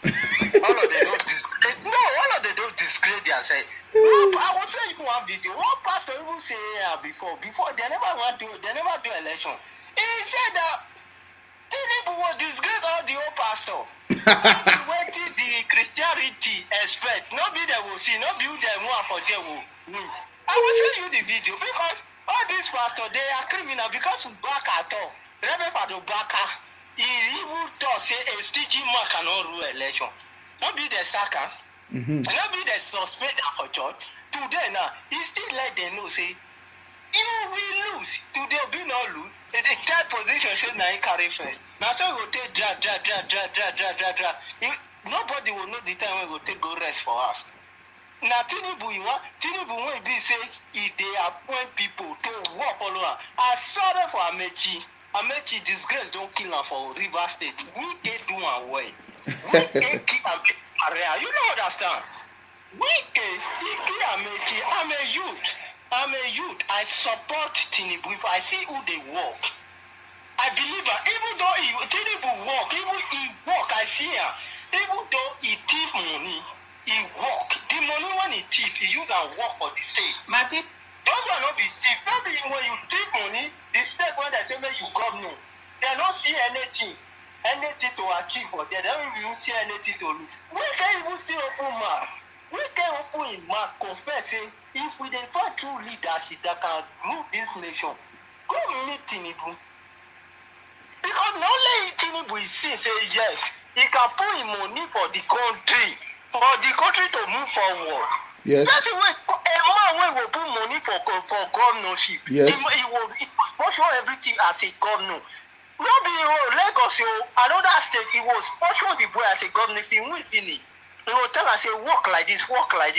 R: All of them don't disgrace. No, all of them don't disgrace themselves. I was saying you one video. One pastor even say before they never do election. He said that Tinubu will disgrace all the old pastor. What did the Christianity expect? Nobody they will see, nobody they want for they will win. I will show you the video because all these pastors they are criminal because back at all. Reverend Father Baka, he even thought say a staging man cannot rule election. Nobody they sack him. Nobody they suspect for church. Today now, he still let them know say even we lose, today we not lose. The third position should now carry first. Now so we will take drag. Nobody will know the time we will take go rest for us. Now Tinubu will be say if they appoint people to work follow her. I saw them for Amechi. Amechi disgrace don't kill her for River State. We can do our way. We can keep area. You don't understand. We can kill Amechi. I'm a youth. I support Tinubu. If I see who they work, I believe her. Even though Tinubu work, I see her. Even though he thief money, he work. The money when he thief, he use and work for the state. My people, those will not be thief. Maybe when you thief money, the state when they say make you governor, they don't see anything to achieve for them. They don't even see anything to lose. We can't even still open mouth. We can open in mouth, confess, say, if we dey find true leadership that can rule this nation, go meet Tinubu. Because not only Tinubu is saying, say yes, he can put in money for the country to move forward.
A: Yes.
R: That's the way a man will put money for governorship.
A: Yes.
R: He will sponsor everything as a governor. Not be Lagos, another state, he will sponsor the boy as a governor if he won't finish. He will tell us, say, walk like this. Not let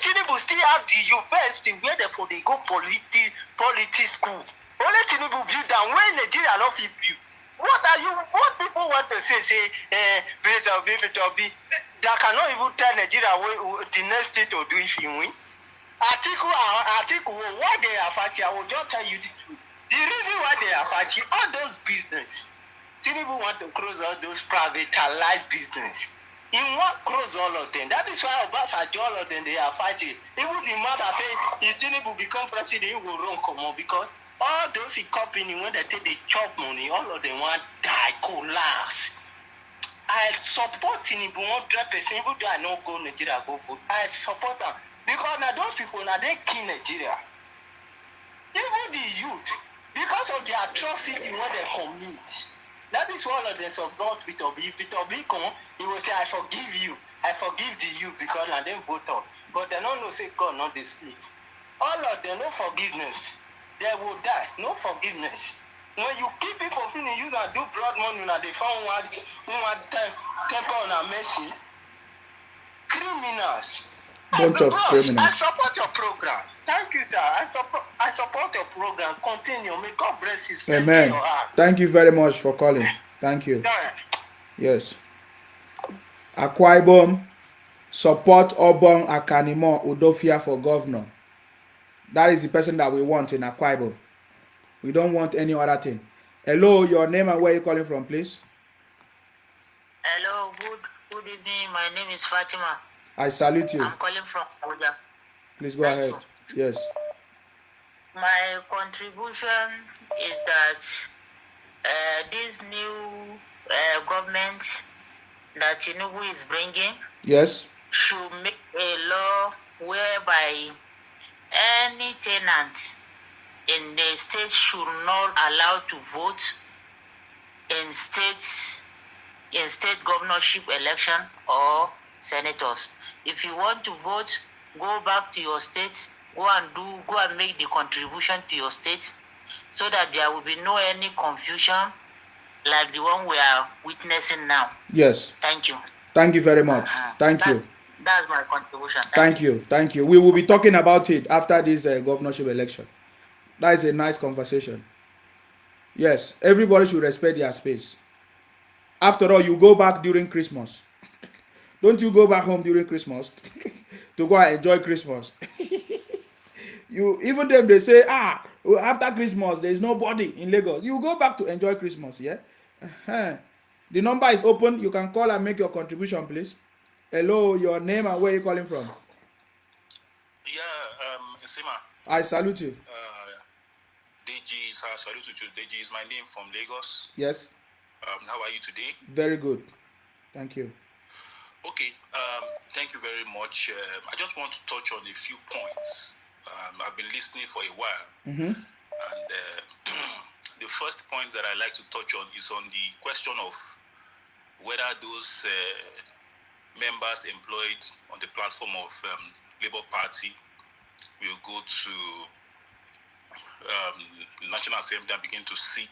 R: Tinubu still have the university where they go politics school. Only Tinubu build down when Nigeria not fit build. What people want to say, that cannot even tell Nigeria the next state to do if he win. Article, why they are fighting, I will just tell you the truth. The reason why they are fighting, all those business, Tinubu want to close all those privatized business. He want to close all of them. That is why Obasanjo, all of them, they are fighting. Even the mother say, if Tinubu become president, he will run come on because all those companies, when they take the chop money, all of them want die, collapse. I support Tinubu 100%, even though I don't go Nigeria go vote. I support them because now those people now they kill Nigeria. Even the youth, because of the atrocity when they commit. That is one of them of God Peter Obi. Peter Obi come, he will say, I forgive you. I forgive the youth because now they vote on. But they don't know say God not they sleep. All of them, no forgiveness. They will die. No forgiveness. When you keep people feeling use and do blood money, now they found one temper on a mercy. Criminals.
A: Bunch of criminals.
R: I support your program. Thank you, sir. I support your program. Continue. May God bless you.
A: Amen. Thank you very much for calling. Thank you. Yes. Akwa Ibom, support Obong Akanimo Udofia for governor. That is the person that we want in Akwa Ibom. We don't want any other thing. Hello, your name and where you calling from, please?
P: Hello, good evening. My name is Fatima.
A: I salute you.
P: I'm calling from Abuja.
A: Please go ahead. Yes.
P: My contribution is that this new government that Tinubu is bringing,
A: yes,
P: should make a law whereby any tenant in the state should not allow to vote in state governorship election or senators. If you want to vote, go back to your state, go and make the contribution to your state, so that there will be no any confusion like the one we are witnessing now.
A: Yes.
P: Thank you.
A: Thank you very much. Thank you.
P: That's my contribution.
A: Thank you. Thank you. We will be talking about it after this governorship election. That is a nice conversation. Yes, everybody should respect their space. After all, you go back during Christmas. Don't you go back home during Christmas to go and enjoy Christmas? You even them they say, after Christmas there is nobody in Lagos. You go back to enjoy Christmas, yeah. The number is open. You can call and make your contribution, please. Hello, your name and where you calling from?
T: Yeah, Sima.
A: I salute you.
T: Deji, I salute you. Deji is my name from Lagos.
A: Yes.
T: How are you today?
A: Very good. Thank you.
T: Okay. Thank you very much. I just want to touch on a few points. I've been listening for a while.
A: Mm-hmm.
T: And the first point that I like to touch on is on the question of whether those members employed on the platform of Labour Party will go to National Assembly and begin to seek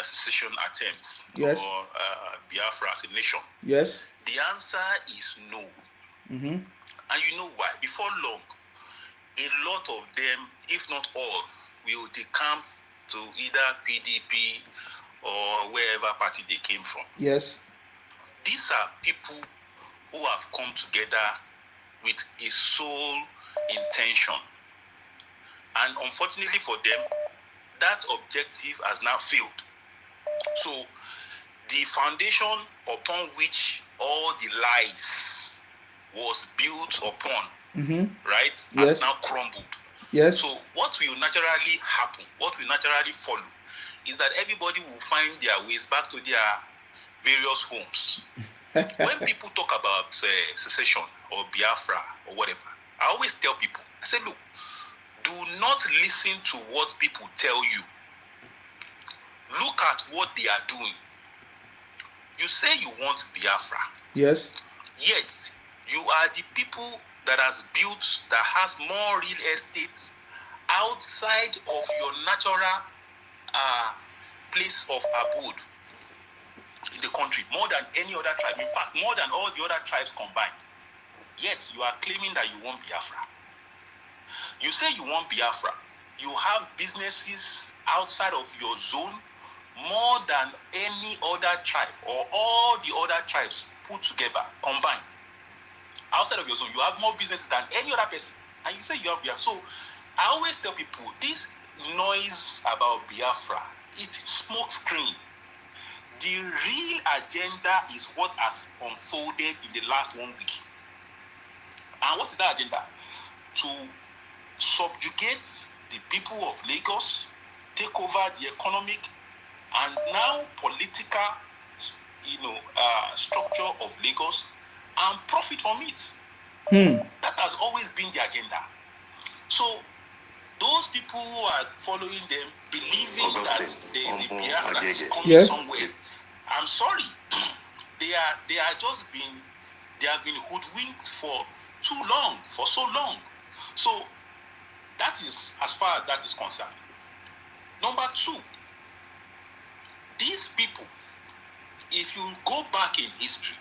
T: secession attempts,
A: yes,
T: or Biafra as a nation.
A: Yes.
T: The answer is no.
A: Mm-hmm.
T: And you know why? Before long, a lot of them, if not all, will decamp to either PDP or wherever party they came from.
A: Yes.
T: These are people who have come together with a sole intention. And unfortunately for them, that objective has now failed. So the foundation upon which all the lies was built upon,
A: mm-hmm,
T: right,
A: yes,
T: has now crumbled.
A: Yes.
T: So what will naturally happen, what will naturally follow, is that everybody will find their ways back to their various homes. When people talk about secession or Biafra or whatever, I always tell people, I say, look, do not listen to what people tell you. Look at what they are doing. You say you want Biafra.
A: Yes.
T: Yet, you are the people that has more real estate outside of your natural place of abode in the country, more than any other tribe. In fact, more than all the other tribes combined. Yet, you are claiming that you want Biafra. You say you want Biafra. You have businesses outside of your zone more than any other tribe or all the other tribes put together, combined. Outside of your zone, you have more businesses than any other person. And you say you have Biafra. So I always tell people, this noise about Biafra, it's smoke screen. The real agenda is what has unfolded in the last 1 week. And what is that agenda? To subjugate the people of Lagos, take over the economic and now political structure of Lagos and profit from it. That has always been the agenda. So those people who are following them, believing that there is a Biafra that is coming somewhere, I'm sorry, they have been hoodwinked for so long. So that is as far as that is concerned. Number two, these people, if you go back in history,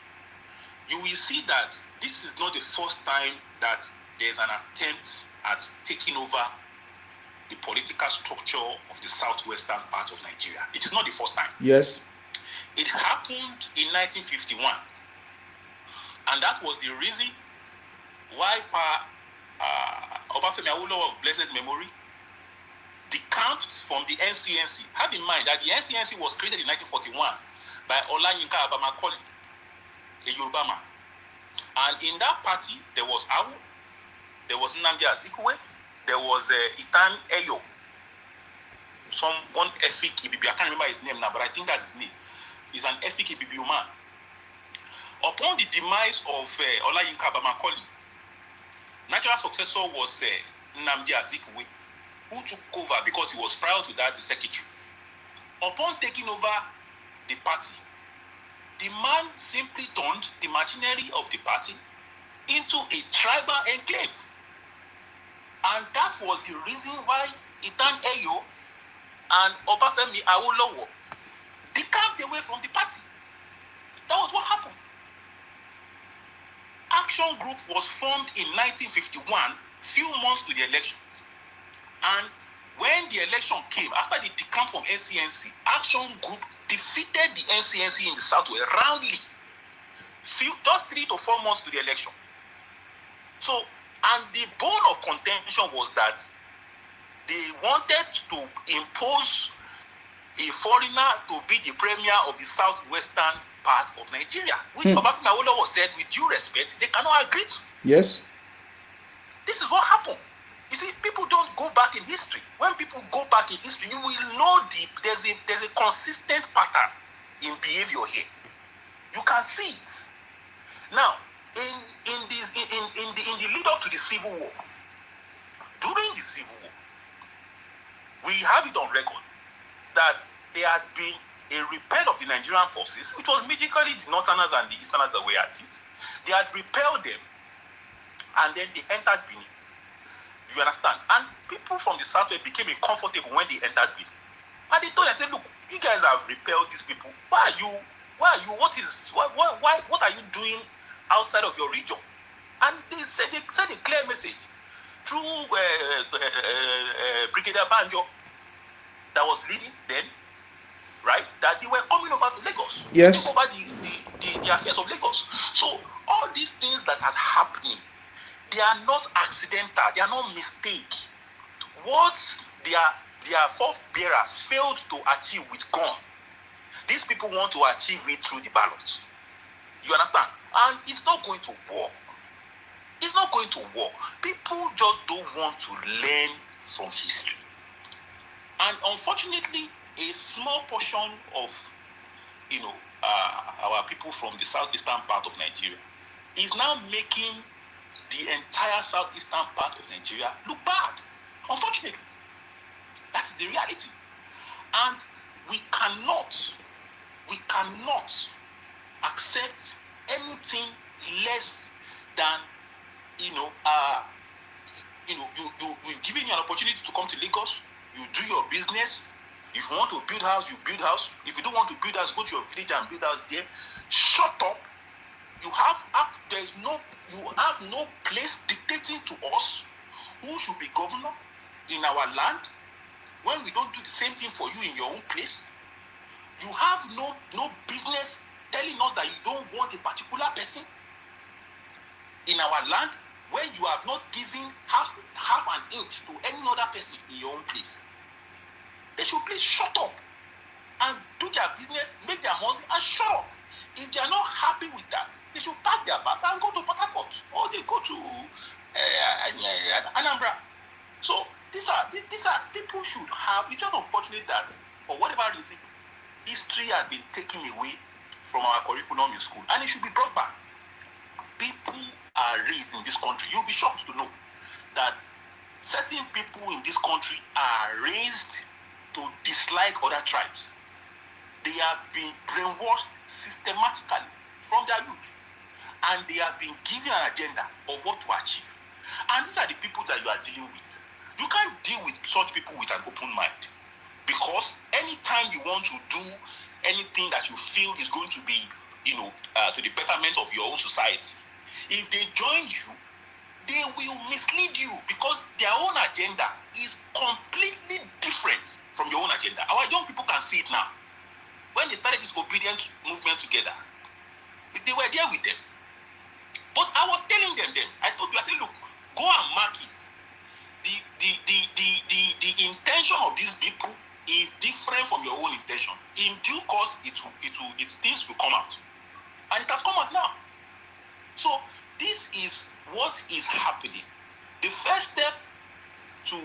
T: you will see that this is not the first time that there's an attempt at taking over the political structure of the southwestern part of Nigeria. It is not the first time.
A: Yes.
T: It happened in 1951. And that was the reason why Obafemi Awolowo of blessed memory decamped from the NCNC. Have in mind that the NCNC was created in 1941 by Olayinka Abamakoli, a Yoruba man. And in that party, there was Awu, there was Nnamdi Azikiwe, there was Itan Eyo, one Efik Ibibi. I can't remember his name now, but I think that's his name. He's an Efik Ibibi man. Upon the demise of Olayinka Abamakoli, natural successor was Nnamdi Azikiwe, who took over because he was prior to that the secretary. Upon taking over the party, the man simply turned the machinery of the party into a tribal enclave. And that was the reason why Itan Eyo and Obafemi Awolowo decamped away from the party. That was what happened. Action Group was formed in 1951, few months to the election. And when the election came, after the decamp from NCNC, Action Group defeated the NCNC in the Southwest roundly, just 3 to 4 months to the election. So, and the bone of contention was that they wanted to impose a foreigner to be the premier of the southwestern part of Nigeria, which Obafemi Awolowo said, with due respect, they cannot agree to.
A: Yes.
T: This is what happened. You see, people don't go back in history. When people go back in history, you will know there's a consistent pattern in behavior here. You can see it. Now, in the lead up to the Civil War, during the Civil War, we have it on record that there had been a repel of the Nigerian forces. It was magically the Northerners and the Easterners that were at it. They had repelled them, and then they entered Benin. You understand? And people from the Southwest became uncomfortable when they entered Benin. And they told them, said, look, you guys have repelled these people. What are you, what are you doing outside of your region? And they said a clear message through Brigadier Banjo that was leading then, right? That they were coming over to Lagos.
A: Yes.
T: To take over the affairs of Lagos. So all these things that are happening, they are not accidental. They are not mistake. What their forebearers failed to achieve with gun, these people want to achieve it through the ballot. You understand? And it's not going to work. It's not going to work. People just don't want to learn from history. And unfortunately, a small portion of our people from the southeastern part of Nigeria is now making the entire southeastern part of Nigeria look bad. Unfortunately, that is the reality. And we cannot accept anything less than we've given you an opportunity to come to Lagos. You do your business. If you want to build house, you build house. If you don't want to build house, go to your village and build house there. Shut up. You have no place dictating to us who should be governor in our land when we don't do the same thing for you in your own place. You have no business telling us that you don't want a particular person in our land when you have not given half an inch to any other person in your own place. They should please shut up and do their business, make their money, and shut up. If they are not happy with that, they should pack their bag and go to Port Harcourt, or they go to Anambra. So these are people should have. It's just unfortunate that for whatever reason, history has been taken away from our curriculum in school, and it should be brought back. People are raised in this country. You'll be shocked to know that certain people in this country are raised to dislike other tribes. They have been brainwashed systematically from their youth, and they have been given an agenda of what to achieve. And these are the people that you are dealing with. You can't deal with such people with an open mind, because anytime you want to do anything that you feel is going to be, to the betterment of your own society, if they join you, they will mislead you, because their own agenda is completely different from your own agenda. Our young people can see it now. When they started this obedient movement together, they were there with them. But I was telling them then, I told you, I said, look, go and mark it. The intention of these people is different from your own intention. In due course, things will come out. And it has come out now. So this is what is happening. The first step to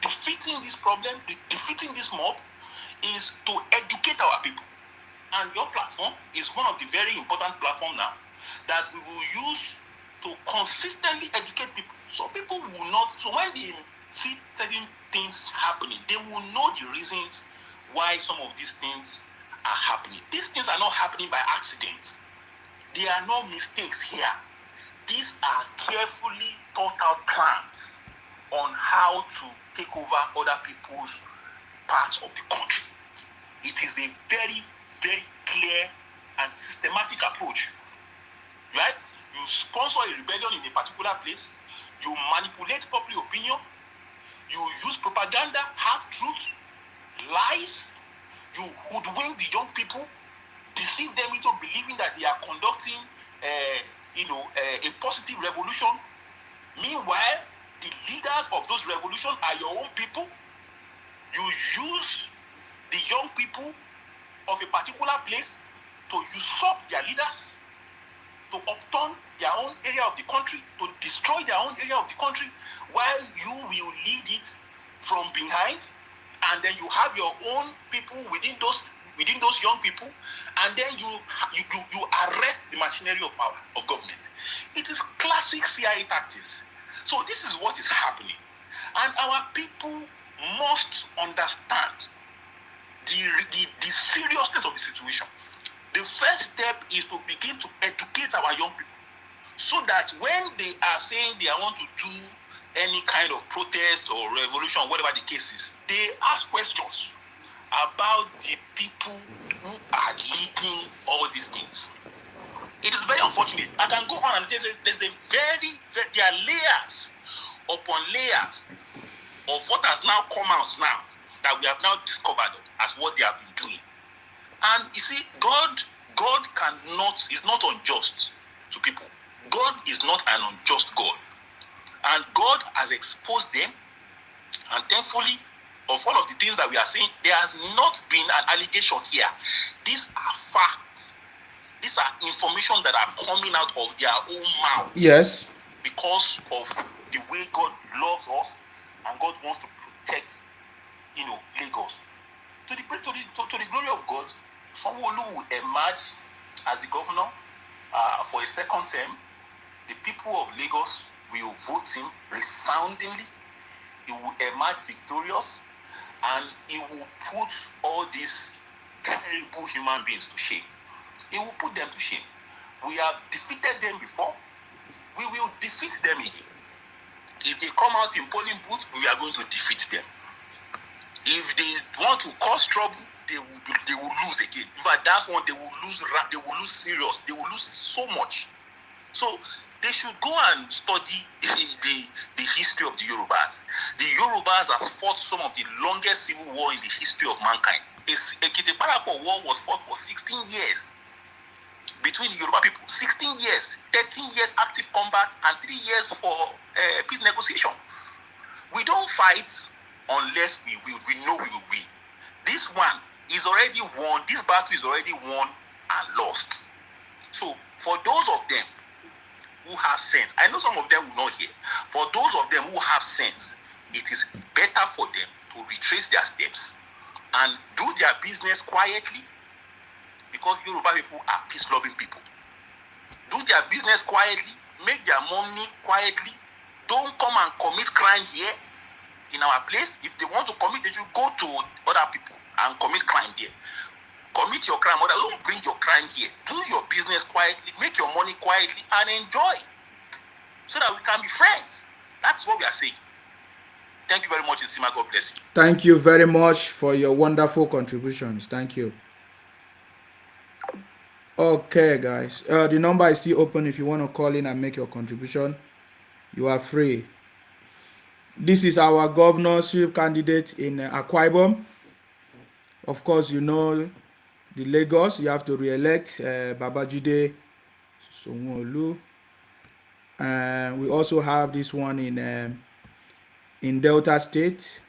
T: defeating this problem, defeating this mob, is to educate our people. And your platform is one of the very important platforms now that we will use to consistently educate people. So people will not, so when they see certain things happening, they will know the reasons why some of these things are happening. These things are not happening by accident. There are no mistakes here. These are carefully thought out plans on how to take over other people's parts of the country. It is a very, very clear and systematic approach, right? You sponsor a rebellion in a particular place, you manipulate public opinion, you use propaganda, half-truths, lies, you hoodwink the young people, deceive them into believing that they are conducting a positive revolution. Meanwhile, the leaders of those revolutions are your own people. You use the young people of a particular place to usurp their leaders, to upturn their own area of the country, to destroy their own area of the country, while you will lead it from behind, and then you have your own people within those young people, and then you arrest the machinery of power of government. It is classic CIA tactics. So this is what is happening, and our people must understand the seriousness of the situation. The first step is to begin to educate our young people, so that when they are saying they want to do any kind of protest or revolution, whatever the case is, they ask questions about the people who are leading all these things. It is very unfortunate. I can go on and there's a there are layers upon layers of what has now come out now that we have now discovered as what they have been doing. And you see, God is not unjust to people. God is not an unjust God. And God has exposed them. And thankfully, of all of the things that we are saying, there has not been an allegation here. These are facts. These are information that are coming out of their own mouths.
A: Yes.
T: Because of the way God loves us and God wants to protect, Lagos. To the glory of God, Sanwo-Olu will emerge as the governor for a second term. The people of Lagos will vote him resoundingly. He will emerge victorious, and he will put all these terrible human beings to shame. He will put them to shame. We have defeated them before. We will defeat them again. If they come out in polling booth, we are going to defeat them. If they want to cause trouble, they will lose again. In fact, that's one they will lose serious. They will lose so much. So they should go and study the history of the Yorubas. The Yorubas have fought some of the longest civil war in the history of mankind. Ekiti Parapor War was fought for 16 years between the Yoruba people. 16 years, 13 years active combat, and 3 years for peace negotiation. We don't fight unless we know we will win. This one is already won. This battle is already won and lost. So for those of them who have sense, I know some of them will not hear. For those of them who have sense, it is better for them to retrace their steps and do their business quietly, because Yoruba people are peace-loving people. Do their business quietly, make their money quietly. Don't come and commit crime here in our place. If they want to commit, they should go to other people and commit crime there. Commit your crime, or don't bring your crime here. Do your business quietly, make your money quietly, and enjoy, so that we can be friends. That's what we are saying. Thank you very much, Nsima. God bless you.
A: Thank you very much for your wonderful contributions. Thank you. Okay, guys. The number is still open. If you want to call in and make your contribution, you are free. This is our governorship candidate in Akwa Ibom. Of course, you know the Lagos. You have to re-elect Babajide Sanwo-Olu. We also have this one in Delta State.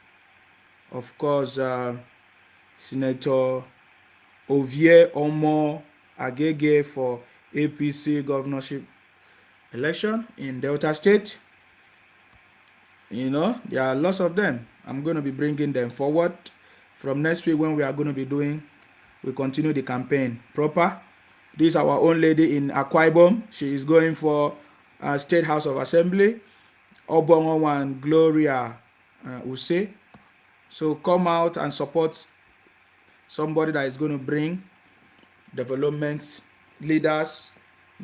A: Of course, Senator Ovie Omo Agege for APC governorship election in Delta State. You know, there are lots of them. I'm going to be bringing them forward. From next week, when we are going to be doing, we continue the campaign proper. This is our own lady in Akwa Ibom. She is going for State House of Assembly. Obongo Gloria Use. So come out and support somebody that is going to bring development, leaders,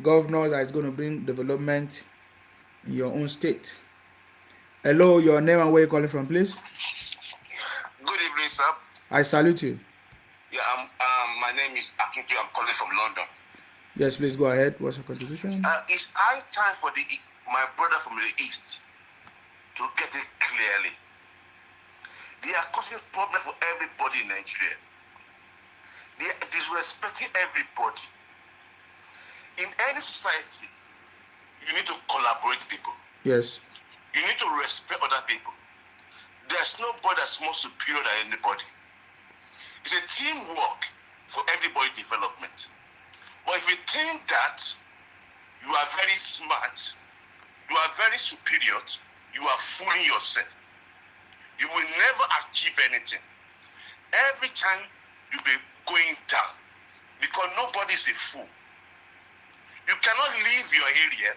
A: governors that is going to bring development in your own state. Hello, your name and where you calling from, please?
O: Good evening, sir.
A: I salute you.
O: Yeah, my name is Akintu. I'm calling from London.
A: Yes, please go ahead. What's your contribution?
O: It's high time for my brother from the East to get it clearly. They are causing problems for everybody in Nigeria. They are disrespecting everybody. In any society, you need to collaborate with people.
A: Yes.
O: You need to respect other people. There's nobody that's more superior than anybody. It's a teamwork for everybody development. But if you think that you are very smart, you are very superior, you are fooling yourself. You will never achieve anything. Every time you'll be going down because nobody is a fool. You cannot leave your area,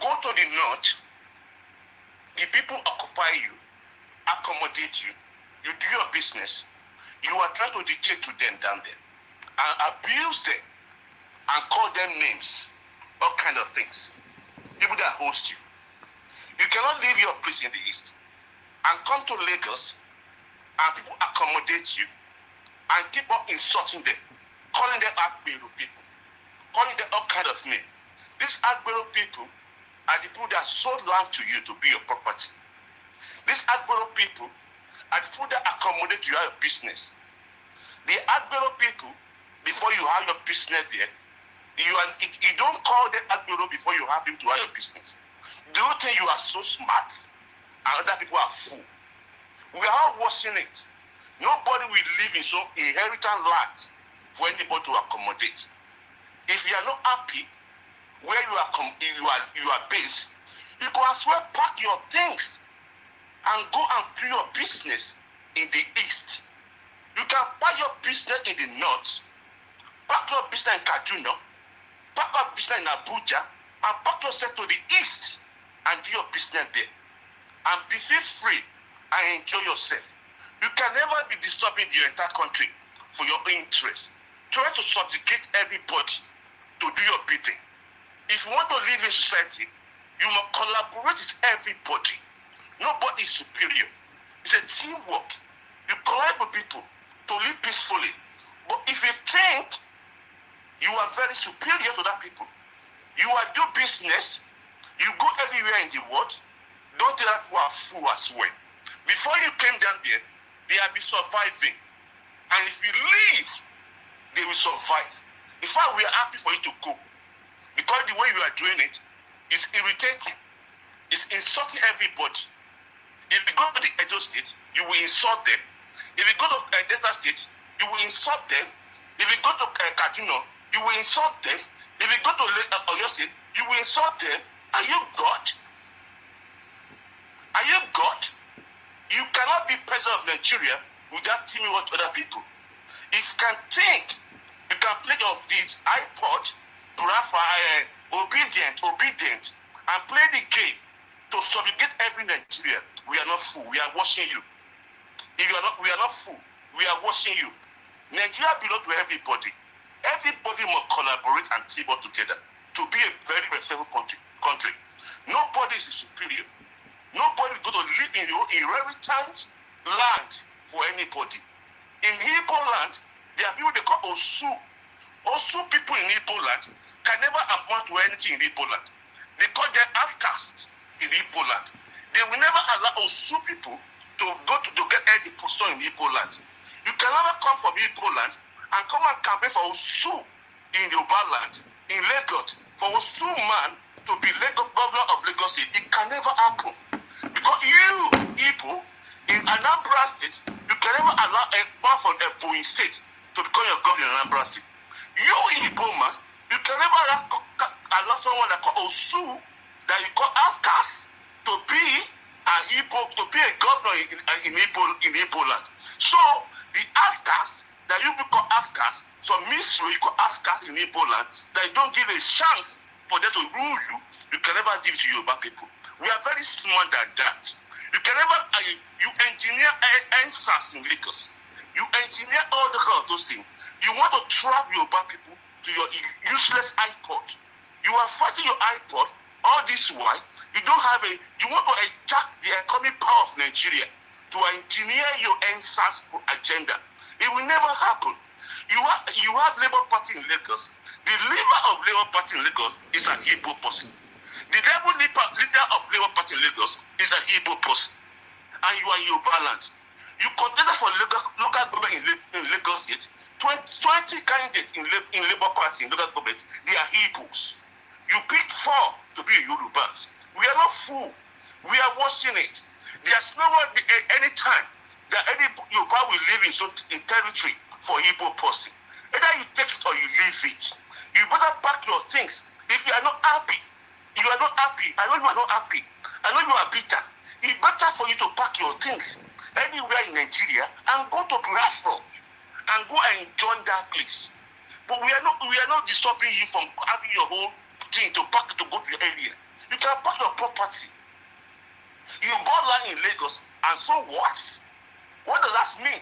O: go to the north, the people occupy you, accommodate you, you do your business, you are trying to dictate to them down there and abuse them and call them names, all kind of things. People that host you. You cannot leave your place in the East and come to Lagos and people accommodate you and keep on insulting them, calling them Agbero people, calling them all kind of names. These Agbero people are the people that sold land to you to be your property. These Agbero people are the people that accommodate you at your business. The Agbero people, before you have your business there, you don't call them Agbero before you have them to have your business. Do you think you are so smart and other people are fool? We are all watching it. Nobody will live in some inheritance land for anybody to accommodate. If you are not happy where you are based, you can as well pack your things and go and do your business in the East. You can pack your business in the North, pack your business in Kaduna, pack your business in Abuja, and pack yourself to the East and do your business there. And be free and enjoy yourself. You can never be disturbing the entire country for your interest. Try to subjugate everybody to do your bidding. If you want to live in society, you must collaborate with everybody. Nobody is superior. It's a teamwork. You collaborate with people to live peacefully. But if you think you are very superior to that people, you are do business, you go everywhere in the world, don't tell that people are fool as well. Before you came down there, they have been surviving. And if you leave, they will survive. In fact, we are happy for you to go. Because the way you are doing it is irritating. It's insulting everybody. If you go to the Edo State, you will insult them. If you go to Delta State, you will insult them. If you go to Kaduna, you will insult them. If you go to Oyo State, you will insult them. Are you God? Are you God? You cannot be president of Nigeria without teaming with other people. If you can think,
I: can play the iPod, obedient, and play the game to subjugate every Nigerian. We are not fool. We are watching you. If you are not, we are not fool. We are watching you. Nigeria belongs to everybody. Everybody must collaborate and team up together to be a very respectful country. Nobody is superior. Nobody is going to live in your inheritance land for anybody. In Igbo land, there are people they call Osu. Osu people in Igbo land can never amount to anything in Igbo land. They call them outcasts in Igbo land. They will never allow Osu people to go to get any position in Igbo land. You can never come from Igbo land and come and campaign for Osu in Yoruba land, in Lagos, for Osu man to be governor of Lagos State. It can never happen. Because you, Igbo, in Anambra State, you can never allow a man from Ebonyi State to become your governor in Anambra State. You, Igbo man, you can never allow someone that call Osu, that you call Askas, to be an Igbo, to be a governor in Igbo land. So, the Askas, that you call Askas, so Misro, you call Askas in Igbo land, that you don't give a chance for them to rule you, you can never give to Yoruba people. We are very smart at that. You can never, you engineer answers in Lagos. You engineer all the kind of those things. You want to trap Yoruba people to your useless iPod. You are fighting your iPod all this while. You don't have you want to attack the economic power of Nigeria to engineer your answers agenda. It will never happen. You have Labour Party in Lagos. The leader of Labour Party in Lagos is an Igbo person. The leader of Labour Party in Lagos is an Igbo person. And you are Yoruba land. You contested for local government in Lagos State. 20 candidates in Labour Party in local government, they are Igbos. You picked 4 to be Yorubas. We are not fool. We are watching it. There's no one any time that any Yoruba will live in territory for Igbo person. Either you take it or you leave it. You better pack your things. If you are not happy, you are not happy. I know you are not happy. I know you are bitter. It's better for you to pack your things anywhere in Nigeria and go to Biafra and go and join that place. But we are not disturbing you from having your whole thing to pack to go to your area. You can pack your property. You bought land in Lagos, and so what? What does that mean?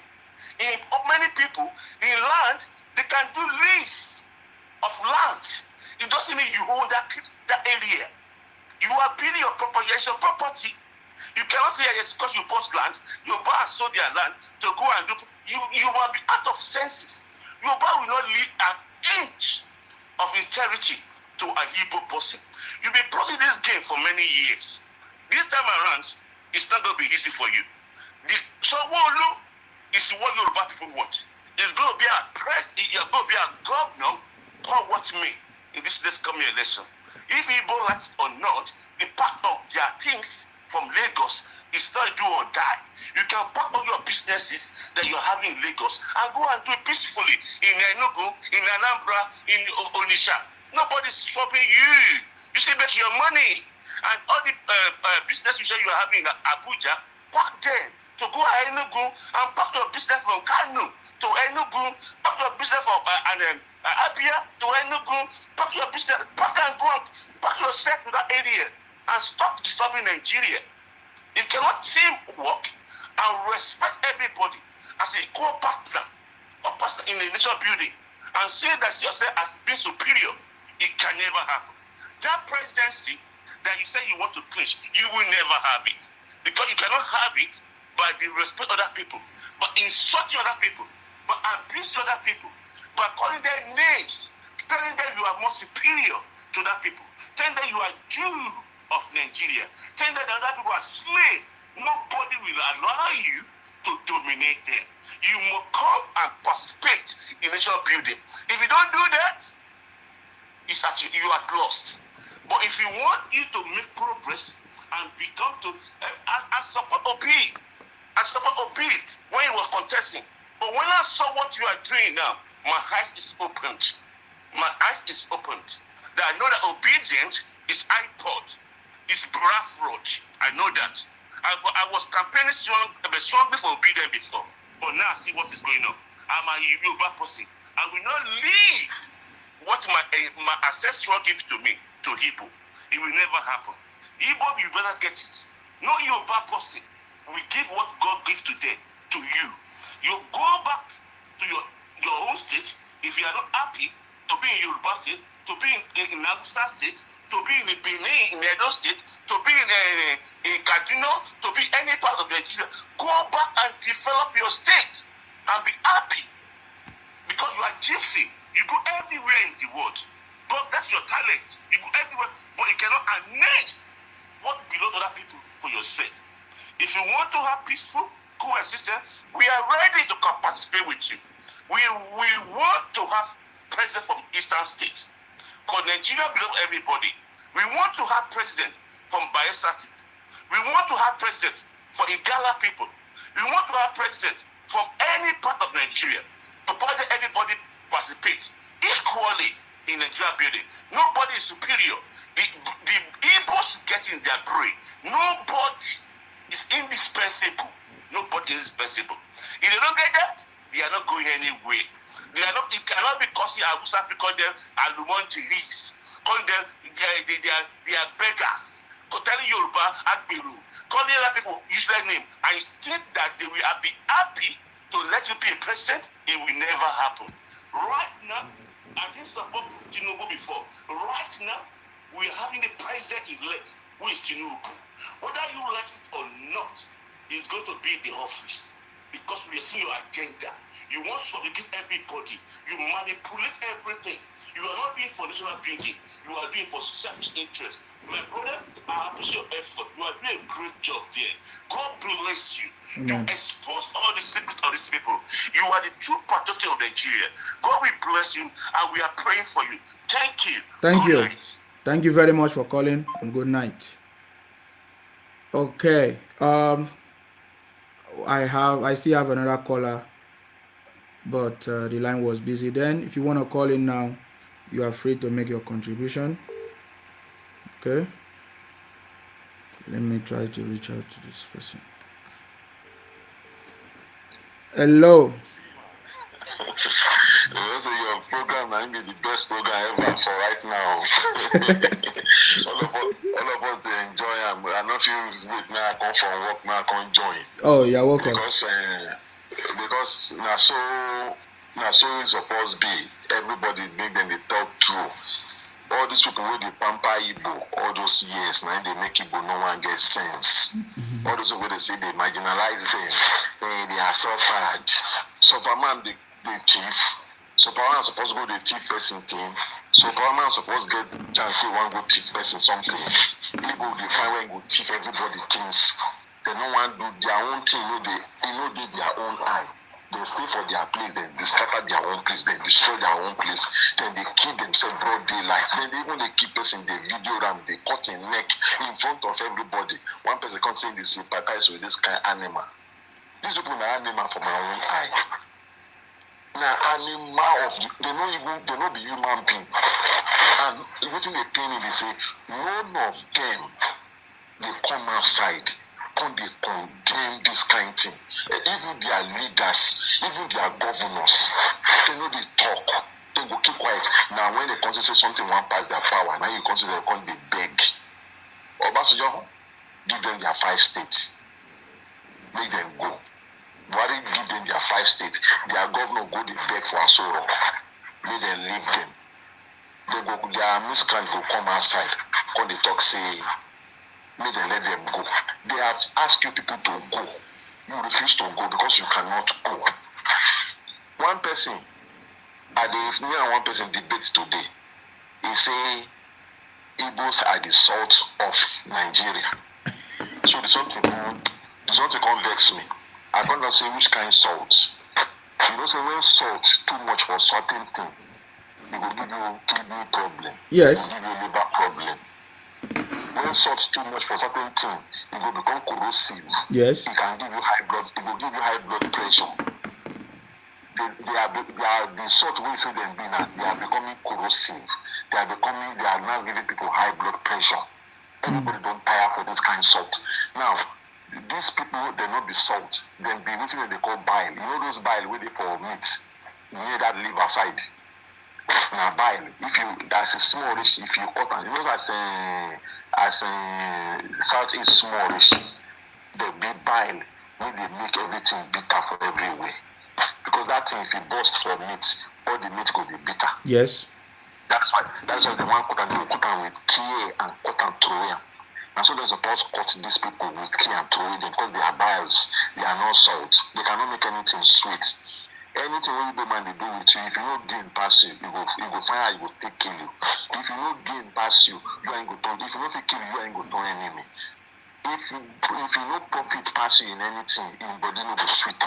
I: In many people in land, they can do lease of land. It doesn't mean you own that area. You are building your property. It's your property. You cannot say yes because you bought land. Yoruba has sold their land to go and do. You will be out of senses. Yoruba will not leave an inch of his territory to a Igbo person. You've been playing this game for many years. This time around, it's not going to be easy for you. So Sanwo-Olu is what Yoruba people want. It's going to be a you're going to be a governor. Call what me in this coming election. If Igbo likes or not, the part of their things from Lagos is not do or die. You can pack all your businesses that you're having in Lagos and go and do it peacefully in Enugu, in Anambra, in Onisha. Nobody's stopping you. You still make your money. And all the business you say you are having in Abuja, pack them to go to Enugu and pack your business from Kano to Enugu, pack your business from Abia to Enugu, pack your business, pack and go and pack yourself to that area and stop disturbing Nigeria. You cannot team work and respect everybody as a co-partner or partner in the nation building and say that yourself as being superior. It can never happen. That presidency that you say you want to clinch, you will never have it. Because you cannot have it by the respect other people, but insulting other people, but abusing other people, by calling their names, telling them you are more superior to other people, telling them you are Jew of Nigeria, telling them that other people are slave. Nobody will allow you to dominate them. You must come and participate in nation building. If you don't do that, it's actually you are lost. But if you want you to make progress and become to support Obi, when he was contesting. But when I saw what you are doing now, my eyes is opened. My eyes is opened. That I know that obedience is iPod, is Biafra. I know that. I was campaigning strongly for obedience before, but now I see what is going on. I'm a Yoruba person. I will not leave what my ancestral give to me to Igbo. It will never happen. Igbo, you better get it. No Yoruba person will give what God gives to them to you. You go back to your own state if you are not happy to be in Yoruba state, to be in Hausa state, to be in Benin, in Edo state, to be in Kaduna, to be any part of Nigeria. Go back and develop your state and be happy because you are gypsy. You go everywhere in the world. God, that's your talent. You go everywhere, but you cannot annex what belongs to other people for yourself. If you want to have peaceful coexistence, we are ready to come participate with you. We want to have president from Eastern states. Because Nigeria belongs to everybody. We want to have president from Bayelsa State. We want to have president for Igala people. We want to have president from any part of Nigeria. Provided everybody participate equally in Nigeria building. Nobody is superior. The Igbos get in their brain. Nobody is indispensable. Nobody is indispensable. If they don't get that, they are not going anywhere. It cannot be causing Hausa because they are Lumontiris. Calling them, they are beggars. Telling Yoruba, Agbiru. Calling other people useless name. And you think that they will be happy to let you be a president? It will never happen. Right now, I didn't support Tinubu before. Right now, we are having a president-elect who is Tinubu. Whether you like it or not, he's going to be in the office. Because we are seeing your agenda. You want to subjugate everybody. You manipulate everything. You are not doing for national building. You are doing for selfish interest. My brother, I appreciate your effort. You are doing a great job there. God bless you. You expose all the secrets of these people. You are the true protector of Nigeria. God will bless you, and we are praying for you. Thank you.
A: Thank you.
I: Night.
A: Thank you very much for calling, and good night. Okay. I still have another caller, but the line was busy then. If you want to call in now, you are free to make your contribution. Okay, let me try to reach out to this person. Hello.
U: Your program might be the best program ever for right now. all of us they enjoy them. I'm not sure wait now I come from work now I come join.
A: Oh, you're welcome.
U: Because now so it's supposed to be everybody make them they talk true. All these people with the Pampa Igbo, all those years now they make Igbo no one get sense. Mm-hmm. All those people they say they marginalize them, they are suffered. Sufferman the chief. Superman supposed to go to the chief person team. Superman supposed to get chance to one go chief person something. People they find when go chief everybody things. They don't want to do their own thing, they their own eye. They stay for their place, then they scatter their own place, then destroy their own place, then they kill themselves broad daylight. Then they keep person in the video ram, they cut in neck in front of everybody. One person can say they sympathize with this kind of animal. These people are animal for my own eye. Now animal of they not be human being. And everything they pay me, they say none of them they come outside. Come they condemn this kind of thing. Even their leaders, even their governors, they know they talk. They go keep quiet. Now when they consider something one pass their power, now you consider they beg. Obasanjo, give them their 5 states. Make them go. Buhari give them their 5 states. Their governor go they beg for Asoro. Make them leave them. They go their miscreant go come outside. Come they talk say may they let them go. They have asked you people to go. You refuse to go because you cannot go. One person, me and one person debate today. He say Igbos are the salt of Nigeria. So the something can't vex me. I can't say which kind of salt. You know, say when salt too much for certain thing, it will give you kidney problem.
A: Yes.
U: It will give you liver problem. When salt too much for certain thing, it will become corrosive.
A: Yes.
U: It can give you high blood pressure. The salt we say them be now, they are becoming corrosive. They are now giving people high blood pressure. Everybody don't tire for this kind of salt. Now, these people, they not be salt. Then be anything that they call bile. You know those bile where they for meat.
B: near that liver side. Now bile, if you that's a small risk, if you cut and you know as southeast small risk, the big bile when they make everything bitter for everywhere. Because that thing, if you burst for meat, all the meat could be bitter.
A: Yes.
B: That's why the one cut and they will cut them with care and cut and throw them. And so they're supposed to cut these people with care and throw them because they are biles, they are not salt, they cannot make anything sweet. Anything what you man they do with you, if you don't gain past you, you go find out, you go take kill you. If you don't gain past you, you ain't go turn. If you don't kill you, you ain't go turn enemy. If you don't profit past you in anything, your body no go sweet.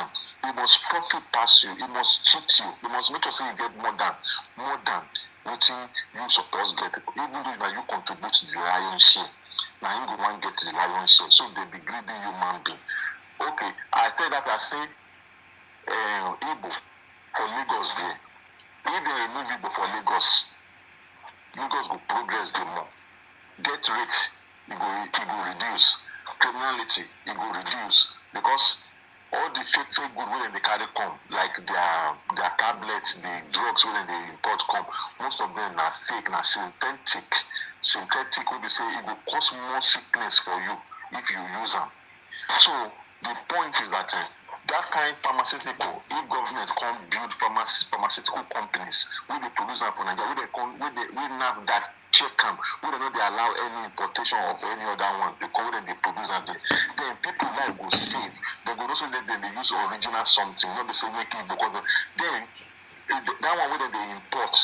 B: You must profit past you. You must cheat you. You must make sure you get more than what you supposed get. Even though you contribute to the lion share, now you go want get the lion share. So they be greedy human being. Okay, I tell that I say Igbo for Lagos there. If they remove Igbo for Lagos go progress the more. Death rate it go reduce. Criminality it go reduce because all the fake good when they carry come, like their tablets, the drugs when they import come, most of them are fake, are synthetic. Synthetic will be say it will cause more sickness for you if you use them. So the point is that that kind of pharmaceutical, if government come build pharmaceutical companies, when they produce them for Nigeria, when they have that check them, we don't know they allow any importation of any other one because when they produce them, then people like go save. They go also let them use original something, not the same making because then that one when they import,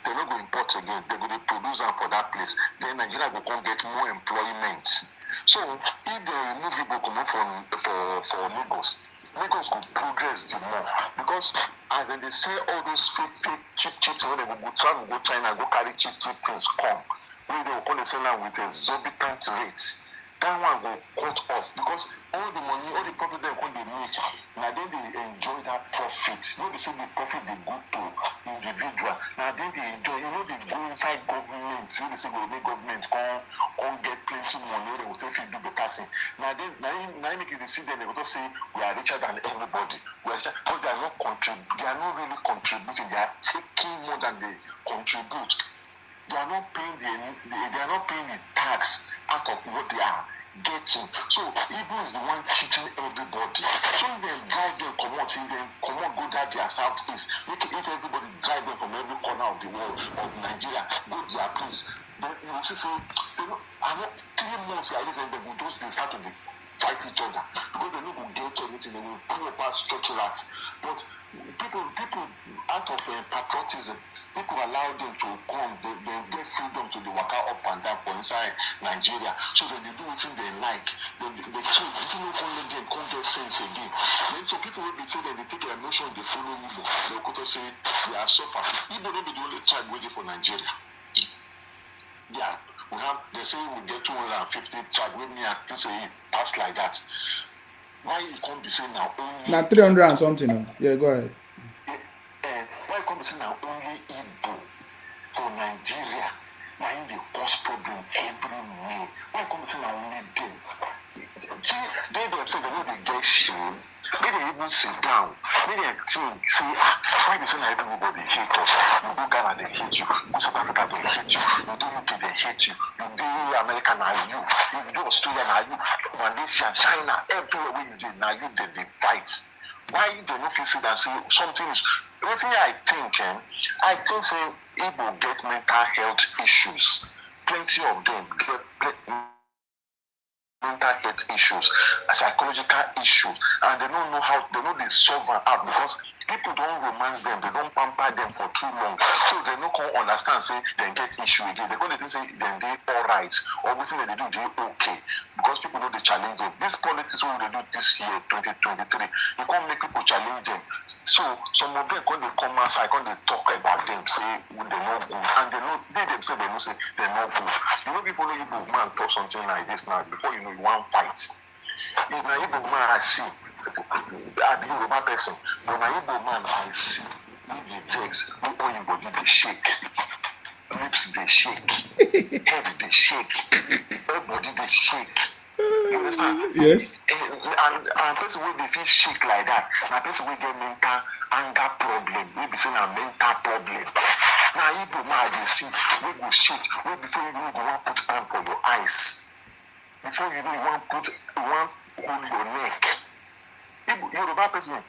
B: they don't go import again. They go to produce them for that place. Then Nigeria will come get more employment. So if they remove people come for Lagos could progress the more because as they say all those fake cheap things when they go travel, go China, go carry cheap things come, when they will call the seller with exorbitant rates. That one will cut off because all the money, all the profit they make, now then they enjoy that profit. You know they say the profit they go to individual. Now then they enjoy, you know they go inside government. You know they say they make government come get plenty money, they will say if you do better thing. Now make you see them, they will just say we are richer than everybody. We are richer because they are not really contributing, they are taking more than they contribute. They are not paying the tax out of what they are getting. So Igbo is the one cheating everybody. So if they drive them come out go that their southeast, if everybody drive them from every corner of the world of Nigeria, go to their place, then you will say they know, 3 months I live in them, those they start to fight each other because they don't get anything, they will pull apart structural. But people out of patriotism, people allow them to come, they get freedom to the waka up and down for inside Nigeria. So then they do what they like. They kill, they don't let them come get sense again. Then so people will be saying that they take their notion, they follow Igbo. They will go to say they are suffering. Igbo will be the only tribe waiting for Nigeria. Yeah, they say we get 250 tribes. When me to say it pass like that. Why you can't be saying now only?
A: Now 300 and something. Yeah, go ahead.
B: Why you can't be saying now only Igbo for Nigeria? Now in the cause problem every day. Why you can't be saying now only them? See, they themselves they get shame. They even sit down. They think, say, why do you say everybody hate us? You go Ghana, they hate you. Go South Africa, they hate you. You do UK, they hate you. You do America, now you. If you do Australia, now you. Malaysia, China, everywhere where you do, now you, they fight. Why you don't feel say that say something is? Everything I think say Igbo get mental health issues. Plenty of them get mental health issues, psychological issues, and they don't know how, they know they solve them out because people don't romance them, they don't pamper them for too long, so they don't understand, say, they get issue again. They're going to say, then they all right, or everything that they do, they okay, because people know they challenge them. This politics, what they do this year, 2023, you can't make people challenge them. So, some of them, when they come outside, when they talk about them, say, they're not good, and they themselves, they know, say, they're not good. You know, before you man talk something like this now, before you know, you want fight. If now you man I see, I be a bad person, but now you man I see, you the vex, all your body they shake, lips they shake, head they shake, all body they shake. You understand?
A: Yes.
B: and person wey dey feel shake like that, na person wey get mental anger problem, wey be say na mental problem. Na Igbo man dey see wey go shake, wey before you know you go wan put hand for your eyes, before you know you wan hold your neck. Igbo Yoruba person,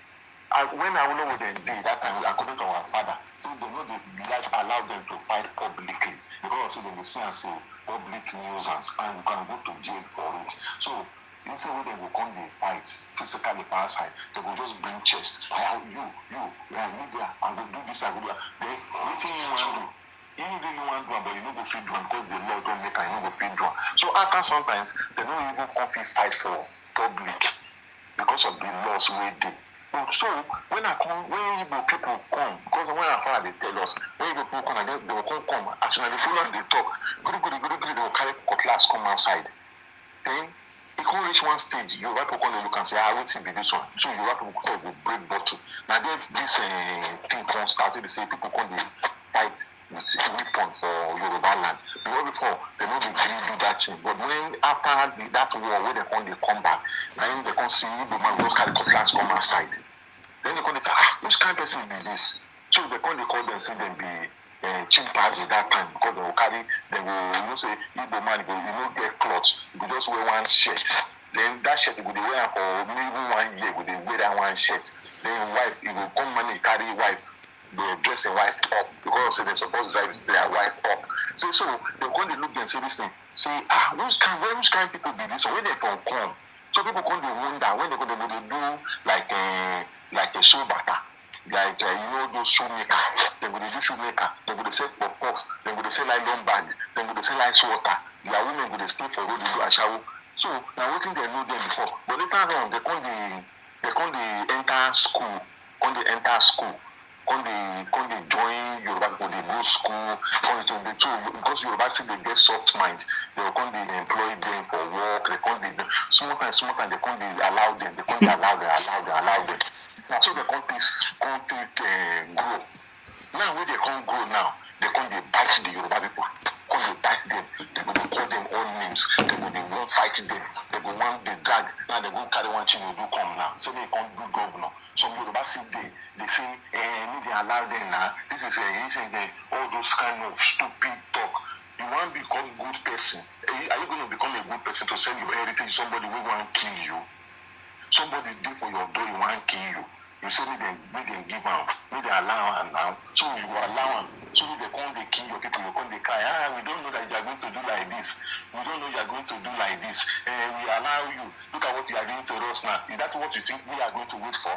B: when Awolowo dem dey that time, according to our father, say they no dey like allow them to fight publicly because say dem dey see am say public nuisance and you can go to jail for it. So instead wey dem go come dey fight physically for outside, they go just bring chest. You, Libya, I go do this, I go do that. Then wetin you wan do? You really wan do am, but you no go fit do am because the law don make am, you no go fit do am. So after sometimes, they no even come fit fight for public because of the laws wey dey. So when Igbo people come, because when our father they tell us, when Igbo people come, and they will come, as soon as they follow and they talk, they will carry cutlass come outside. Then it can reach one stage, Yoruba people come look and say, wetin be this one? So Yoruba people start to break bottle. Now then this thing come start, they say people come dey fight with weapon for Yoruba land. Before they no dey gree do that thing. But when after that war, where they come back, now they come see Igbo man just carry cutlass come outside. Then they come say, which kind of person be this? So they come they call them, say them be chimpanzee that time, because they will carry, they will say Igbo man, you no get clothes, you just wear one shirt. Then that shirt you go dey wear for even 1 year, you go dey wear that one shirt. Then wife, you go come manage carry wife. They dress their wife up because say they're supposed to drive their wife up. So they come they look and say this thing. Say, which kind of people be this? Where they from come? So people come they wonder when they go to do like a show butter. Like those shoemaker. They go to do shoemaker. They go to sell puff puff. They go to sell nylon bag. They go to sell ice water. Their women go to stay for road to do a shower. So now what thing they know them before. But later on they come they enter school. When they join Yoruba people, they go school, because Yoruba still they get soft mind, they will come they employ them for work, they come they small time, they come they allow them, allow them. Now so they come take grow. Now when they come grow now, they come they bite the Yoruba people, they bite them, they go to call them all names, they won't fight them, they go want they drag, now they go carry one thing you do come now. So they come do governor. Some Yoruba see they say, they allow them now. This is all those kind of stupid talk. You want to become a good person. Are you going to become a good person to send your heritage to somebody who want to kill you? Somebody do for your door, you want to kill you. You say make them give them, make they allow them now. So you allow them. So they come, they kill your people, they come, they cry. We don't know that you are going to do like this. We don't know you are going to do like this. We allow you. Look at what you are doing to us now. Is that what you think we are going to wait for?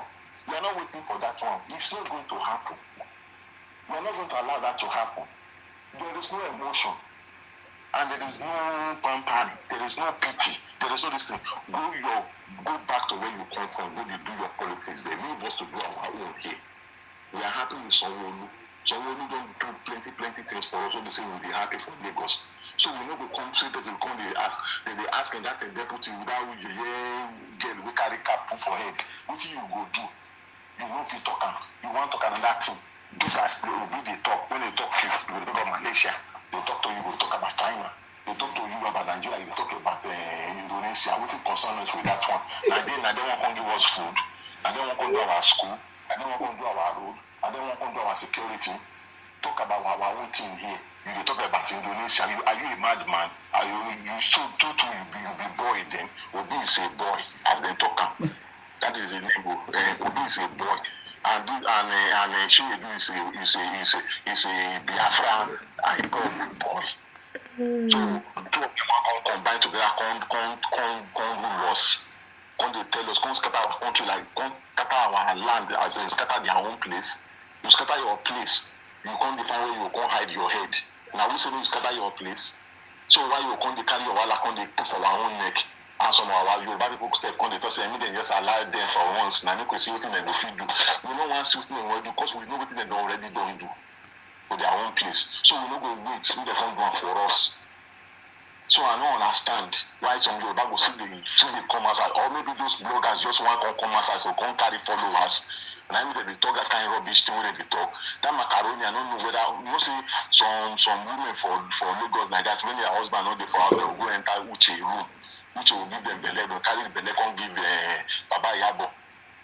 B: We are not waiting for that one. It's not going to happen. We are not going to allow that to happen. There is no emotion. And there is no pampering. There is no pity. There is no this thing. Go back to where you come from. Go do your politics. They leave us to do our own here. We are happy with Sanwo-Olu. Sanwo-Olu don't do plenty things for us. So they say we'll be happy for Lagos. So we know go come say that they come they asking that a deputy without you girl we carry cap put for head. What you go do? You won't fit talk. You want to talk another thing. This as they will be the talk. When they talk to you, they will talk about Malaysia. They talk to you, they talk about China. They talk to you about Nigeria. They talk about Indonesia. What concern us with that one? And then I don't want to give us food. I don't want to do our school. I don't want to do our road. I don't want to do our security. Talk about our own thing here. You talk about Indonesia. Are you a madman? Are you so you be boy then? Obi is a boy as they talk. That is the name. Obi is a boy, and Chinedu is a Biafran IPOB boy. So two of them all combine together, come rule us, come they tell us, come scatter our country, like come scatter our land, as in scatter their own place. You scatter your place, you can't define where you can't hide your head. Now we say you scatter your place, so why you can't carry your wallet, can't put for our own neck? And some of our Yoruba people step on the say, they just allow them for once. Now, we see what they do. We don't want to see what they do because we know what they already don't do for their own place. So we don't go wait till they don't do it for us. So I don't understand why some Yoruba go see they come outside, or maybe those bloggers just want to come outside so come carry followers. And I mean they talk that kind of rubbish thing when they talk. That macaroni, I don't know whether you know see some women for Lagos like that when their husband not there for house, they will go enter Uche room. which will give them belle, they carry the belle, can't give Baba Yabo.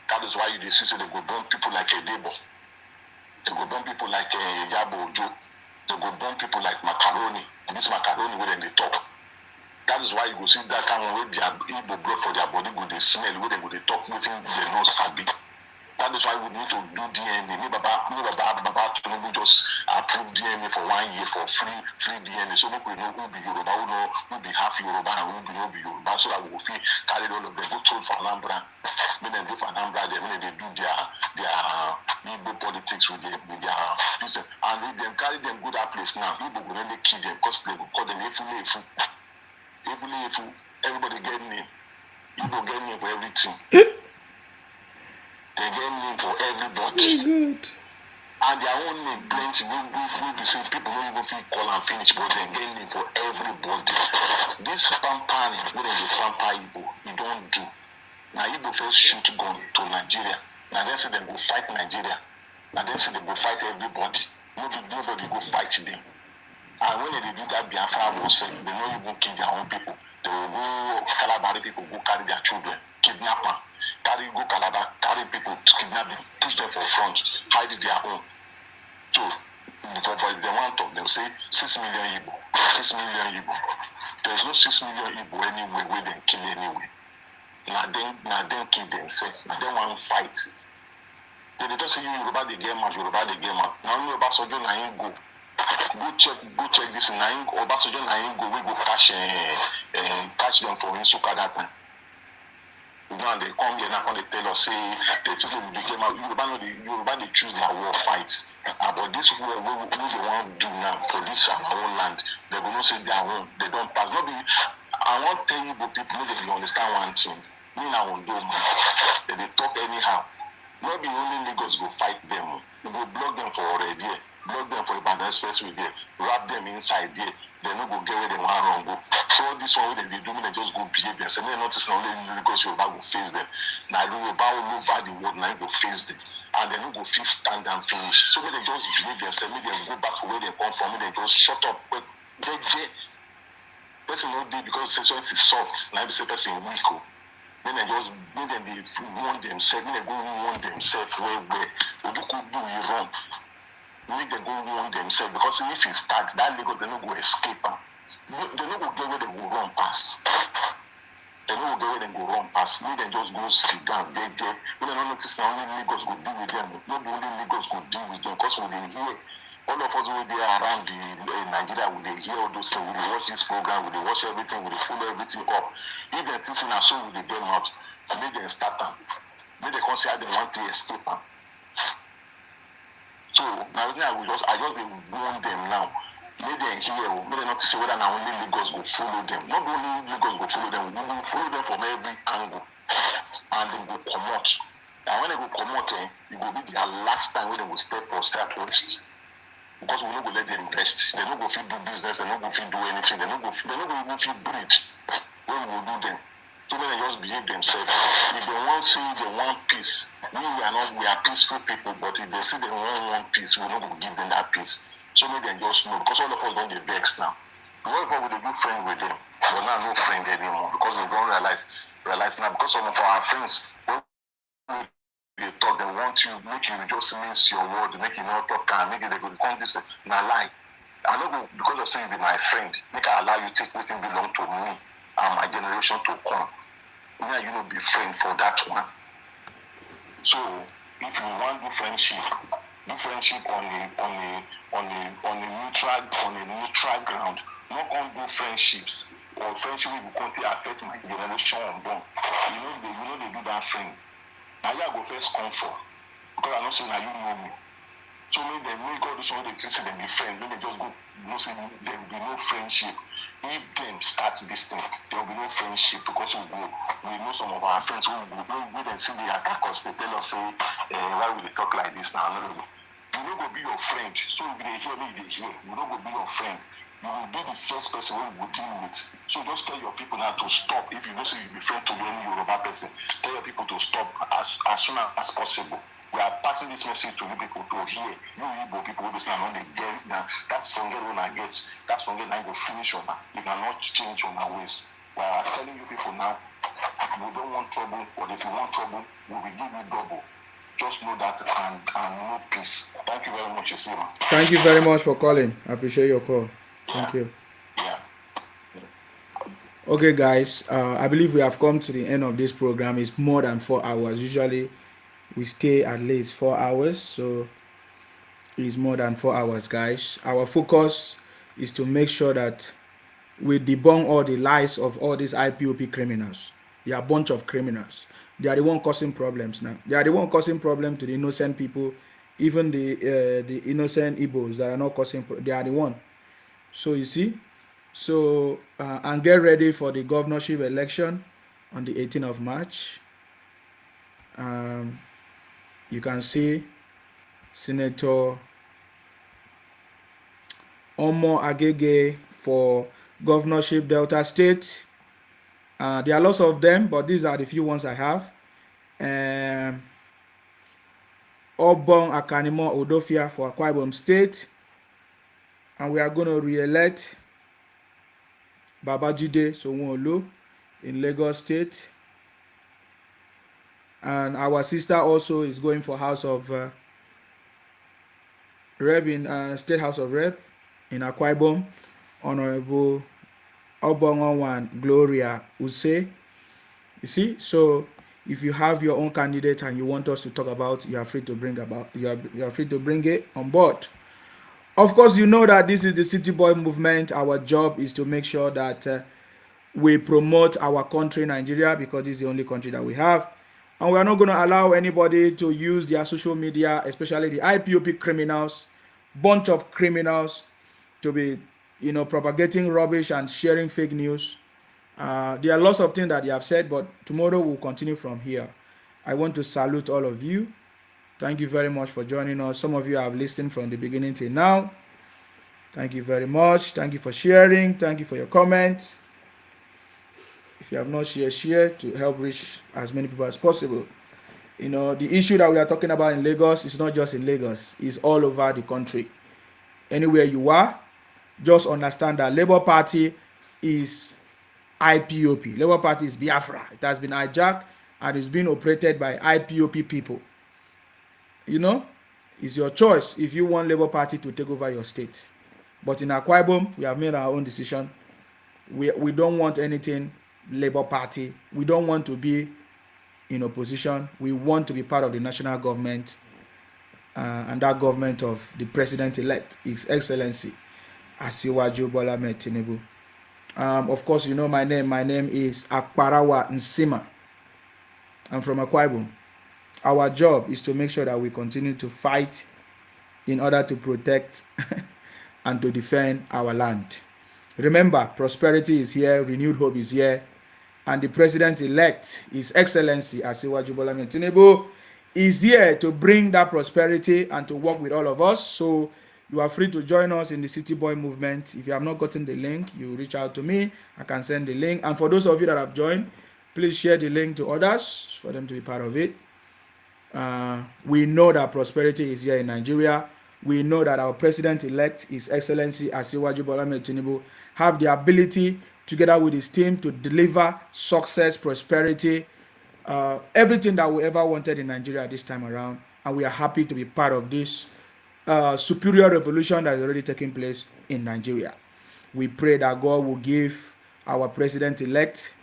B: That is why you see say they go burn people like a Debo. They go burn people like Yabo Ojo. They go burn people like Macaroni. This Macaroni where they talk. That is why you go see that kind of way their Igbo blood for their body go they smell, where they go they talk within the nose sabi. That is why we need to do DNA. Me Baba Tinubu just approve DNA for 1 year for free DNA. So we know who be Yoruba, who be half Yoruba, and who be Yoruba. So that we will feel carried all of them. Go told for Alhambra. When they go for Alhambra, when they do their Igbo politics with their and if they carry them go that place now, Igbo will really kill them because they will call them Efu. Everybody get name. Igbo get name for everything. They get name for everybody.
A: Good.
B: And their own name plenty. We be saying people don't even feel call and finish, but they get name for everybody. This pampering, where they pamper Igbo, you don't do. Now Igbo first shoot gun to Nigeria. Now they say they go fight Nigeria. Now they say they go fight everybody. Nobody go fight them. And when they do that, Biafra will say they don't even kill their own people. They will go Calabar people go carry their children, kidnap them, go Calabar, carry people to kidnap them, push them for front, hide their own. So, if they want to, they'll say 6 million Igbo. 6 million Igbo. There's no 6 million Igbo anyway where they kill anyway. Now they kill themselves. Now they want to fight. They just say Yoruba they get mad, Now Yoruba soldier na him go. Go check this na Obasanjo na him go we go catch them for Nsukka that time. Now they come here now they tell us say the people will become Yoruba they choose their war fight. But this war we they want to do now for this our own land. They will not say their own. They don't pass. Not be I want to tell you people they understand one thing. Me now on do man. They talk anyhow. Not be only Lagos go fight them. We go block them for already. Block them for Ibadan Expressway there. Wrap them inside there. They no go get where they want to go. So this one they do, they just go behave themselves. They notice only Lagos Yoruba go face them. Now Yoruba all over the world now go face them. And they no go feel stand and finish. So when they just behave themselves, maybe they go back to where they come from, they just shut up. But they person no dey because sexuality is soft. Now they say person weak. Then they just make them they warn themselves, they go warn themselves where you could do you wrong. Make them go warn themselves because if it start that Lagos they no go escape. They no go get where they go run past. They no go get where they go run past. Make them just go sit down there. When they don't notice now only Lagos go deal with them. Not only Lagos go deal with them because when they hear all of us who there around the Nigeria, we they hear all those things, we they watch this program, we they watch everything, we they follow everything up. If they think na so we they them out, make them start them. Make they consider they want to escape them. So now I just warn them now. Make them hear, make them not to say whether now only Lagos go follow them. Not only Lagos go follow them, we will follow them from every angle, and they go come out. And when they go come out, it will be their last time when they will step for Southwest. Because we don't go let them rest. They don't go fit do business, they don't go fit do anything, they don't go even fit breathe when we will do them. So when they just behave themselves. If they want to say they want peace, we are peaceful people, but if they say they want peace, we're not going to give them that peace. So maybe they just know, because all of us don't get vexed now. What if we would be friends with them? We're not no friend anymore because we don't realize now, because some of our friends, when they talk, they want you, make you just mince your word, make you not talk, and make they go come this na lie. I don't go because of saying you be my friend, make I allow you to take what belong to me and my generation to come. Now you will be friend for that one. So if you want to do friendship on a neutral ground. Not going to do friendships or friendship will continue to affect my generation unborn. You know they do that friend. Now you go first come for because I don't say now you know me. So when they make all this one they say they be friends, when they just go say there will be no friendship. If them start this thing, there will be no friendship because we know some of our friends who they see they attack us, they tell us say why will they talk like this now? No. You don't go be your friend. So if they hear me, they hear. You don't go be your friend. You will be the first person we will deal with. So just tell your people now to stop. If you know say you be friend to any Yoruba person, tell your people to stop as soon as possible. We are passing this message to you people to hear. You Igbo people will be saying, they get now. That's from when I get. That's from when I go finish on that. If I not change on my ways. We are telling you people now, we don't want trouble, but if you want trouble, we will give you double. Just know that and no peace. Thank you very much, Isima.
A: Thank you very much for calling. I appreciate your call. Thank you.
B: Yeah.
A: Okay, guys, I believe we have come to the end of this program. It's more than 4 hours. Usually, we stay at least 4 hours, so it's more than 4 hours, guys. Our focus is to make sure that we debunk all the lies of all these IPOP criminals. They are a bunch of criminals. They are the one causing problems now. They are the one causing problems to the innocent people, even the innocent Igbos that are not causing. They are the one. So you see, so and get ready for the governorship election on the 18th of March. You can see Senator Omo Agege for governorship Delta State. There are lots of them, but these are the few ones I have. Obong Akanimo Odofia for Akwa Ibom State. And we are going to re-elect Babajide Sanwo-Olu in Lagos State. And our sister also is going for House of Rep in State House of Rep in Akwa Ibom. Honorable Obong Gloria Use. You see, so if you have your own candidate and you want us to talk about, you are free to bring it on board. Of course, you know that this is the City Boy movement. Our job is to make sure that we promote our country, Nigeria, because this is the only country that we have. And we are not going to allow anybody to use their social media, especially the IPOP criminals, bunch of criminals, to be, propagating rubbish and sharing fake news. There are lots of things that they have said, but tomorrow we'll continue from here. I want to salute all of you. Thank you very much for joining us. Some of you have listened from the beginning till now. Thank you very much. Thank you for sharing. Thank you for your comments. If you have not shared, share to help reach as many people as possible. The issue that we are talking about in Lagos is not just in Lagos. It's all over the country. Anywhere you are, just understand that Labour Party is IPOP. Labour Party is Biafra. It has been hijacked and is being operated by IPOP people. It's your choice if you want Labour Party to take over your state. But in Akwa Ibom, we have made our own decision. We don't want anything Labour Party. We don't want to be in opposition. We want to be part of the national government, and that government of the president-elect, His Excellency Asiwaju Bola Ahmed Tinubu. Of course, you know my name. My name is Akparawa Nsima. I'm from Akwa Ibom. Our job is to make sure that we continue to fight in order to protect and to defend our land. Remember, prosperity is here, renewed hope is here, and the president-elect, His Excellency Asiwaju Bola Ahmed Tinubu, is here to bring that prosperity and to work with all of us. So you are free to join us in the City Boy movement. If you have not gotten the link, you reach out to me. I can send the link. And for those of you that have joined, please share the link to others for them to be part of it. We know that prosperity is here in Nigeria. We know that our president-elect, His Excellency Asiwaju Bola Ahmed Tinubu, have the ability, together with his team, to deliver success, prosperity, everything that we ever wanted in Nigeria this time around. And we are happy to be part of this superior revolution that is already taking place in Nigeria. We pray that God will give our president-elect,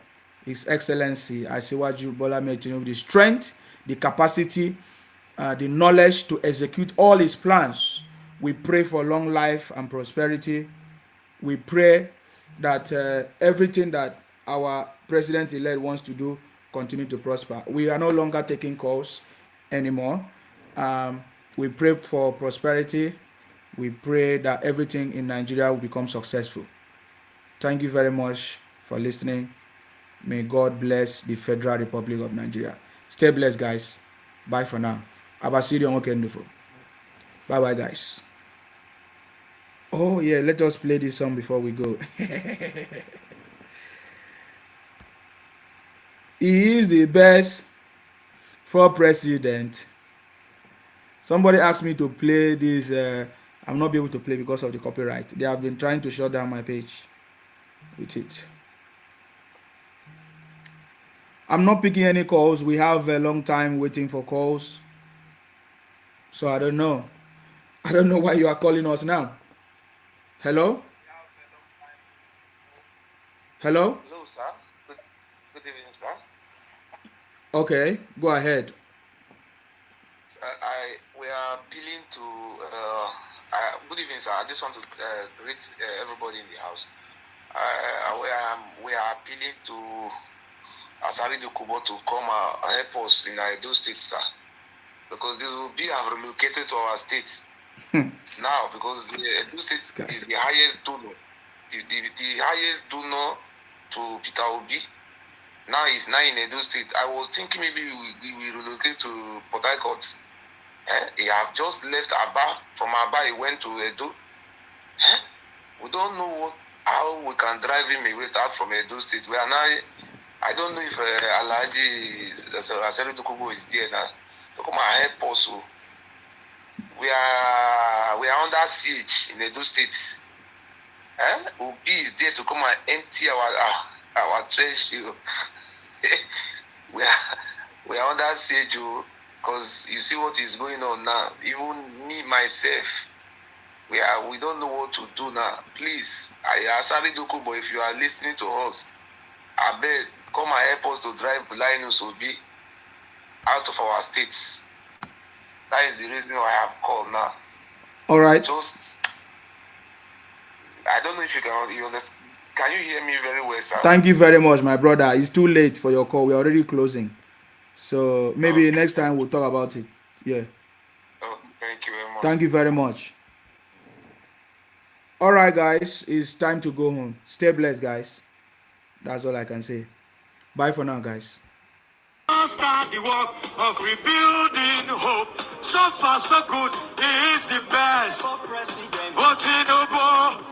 A: His Excellency Asiwaju Bola Ahmed Tinubu, the strength, the capacity, the knowledge to execute all his plans. We pray for long life and prosperity. We pray that everything that our president-elect wants to do continue to prosper. We are no longer taking calls anymore. We pray for prosperity. We pray that everything in Nigeria will become successful. Thank you very much for listening. May God bless the Federal Republic of Nigeria. Stay blessed, guys. Bye for now. Bye-bye, guys. Oh, yeah, let us play this song before we go. He is the best for president. Somebody asked me to play this. I'm not able to play because of the copyright. They have been trying to shut down my page with it. I'm not picking any calls. We have a long time waiting for calls. So I don't know. I don't know why you are calling us now. Hello? Hello?
Q: Hello, sir. Good evening, sir.
A: Okay, go ahead.
Q: We are appealing to. Good evening, sir. I just want to greet everybody in the house. We are appealing to Asari Dokubo to come help us in Edo State, sir, because this will be have relocated to our state now, because the Edo State is the highest donor, the highest donor to Peter Obi. Now he's now in Edo State. I was thinking maybe we will relocate to Port Harcourt. He have just left Aba. From Aba, he went to Edo. We don't know how we can drive him away out from Edo State. We are now. I don't know if Alhaji Asari Dokubo is there now to come and help us. We are under siege in Edo State. Obi is there to come and empty our treasury. we are under siege, because you see what is going on now. Even me myself, we don't know what to do now. Please, Asari Dokubo, if you are listening to us, I beg, come and help us to drive Linus Obi out of our states. That is the reason why I have called now.
A: All right.
Q: I don't know if you understand. Can you hear me very well, sir?
A: Thank you very much, my brother. It's too late for your call. We're already closing. So maybe next time we'll talk about it. Yeah.
Q: Oh, thank you very much.
A: Thank you very much. All right, guys. It's time to go home. Stay blessed, guys. That's all I can say. Bye for now, guys.
V: Start the work of rebuilding hope. So far, so good. He is the best. Tinubu,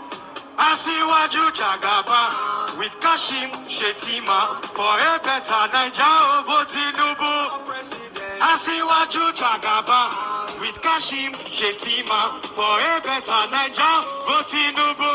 V: Asiwaju Jagaba, with Kashim Shettima for a better Naija. Tinubu, Asiwaju Jagaba, with Kashim Shettima for a better Naija. Tinubu.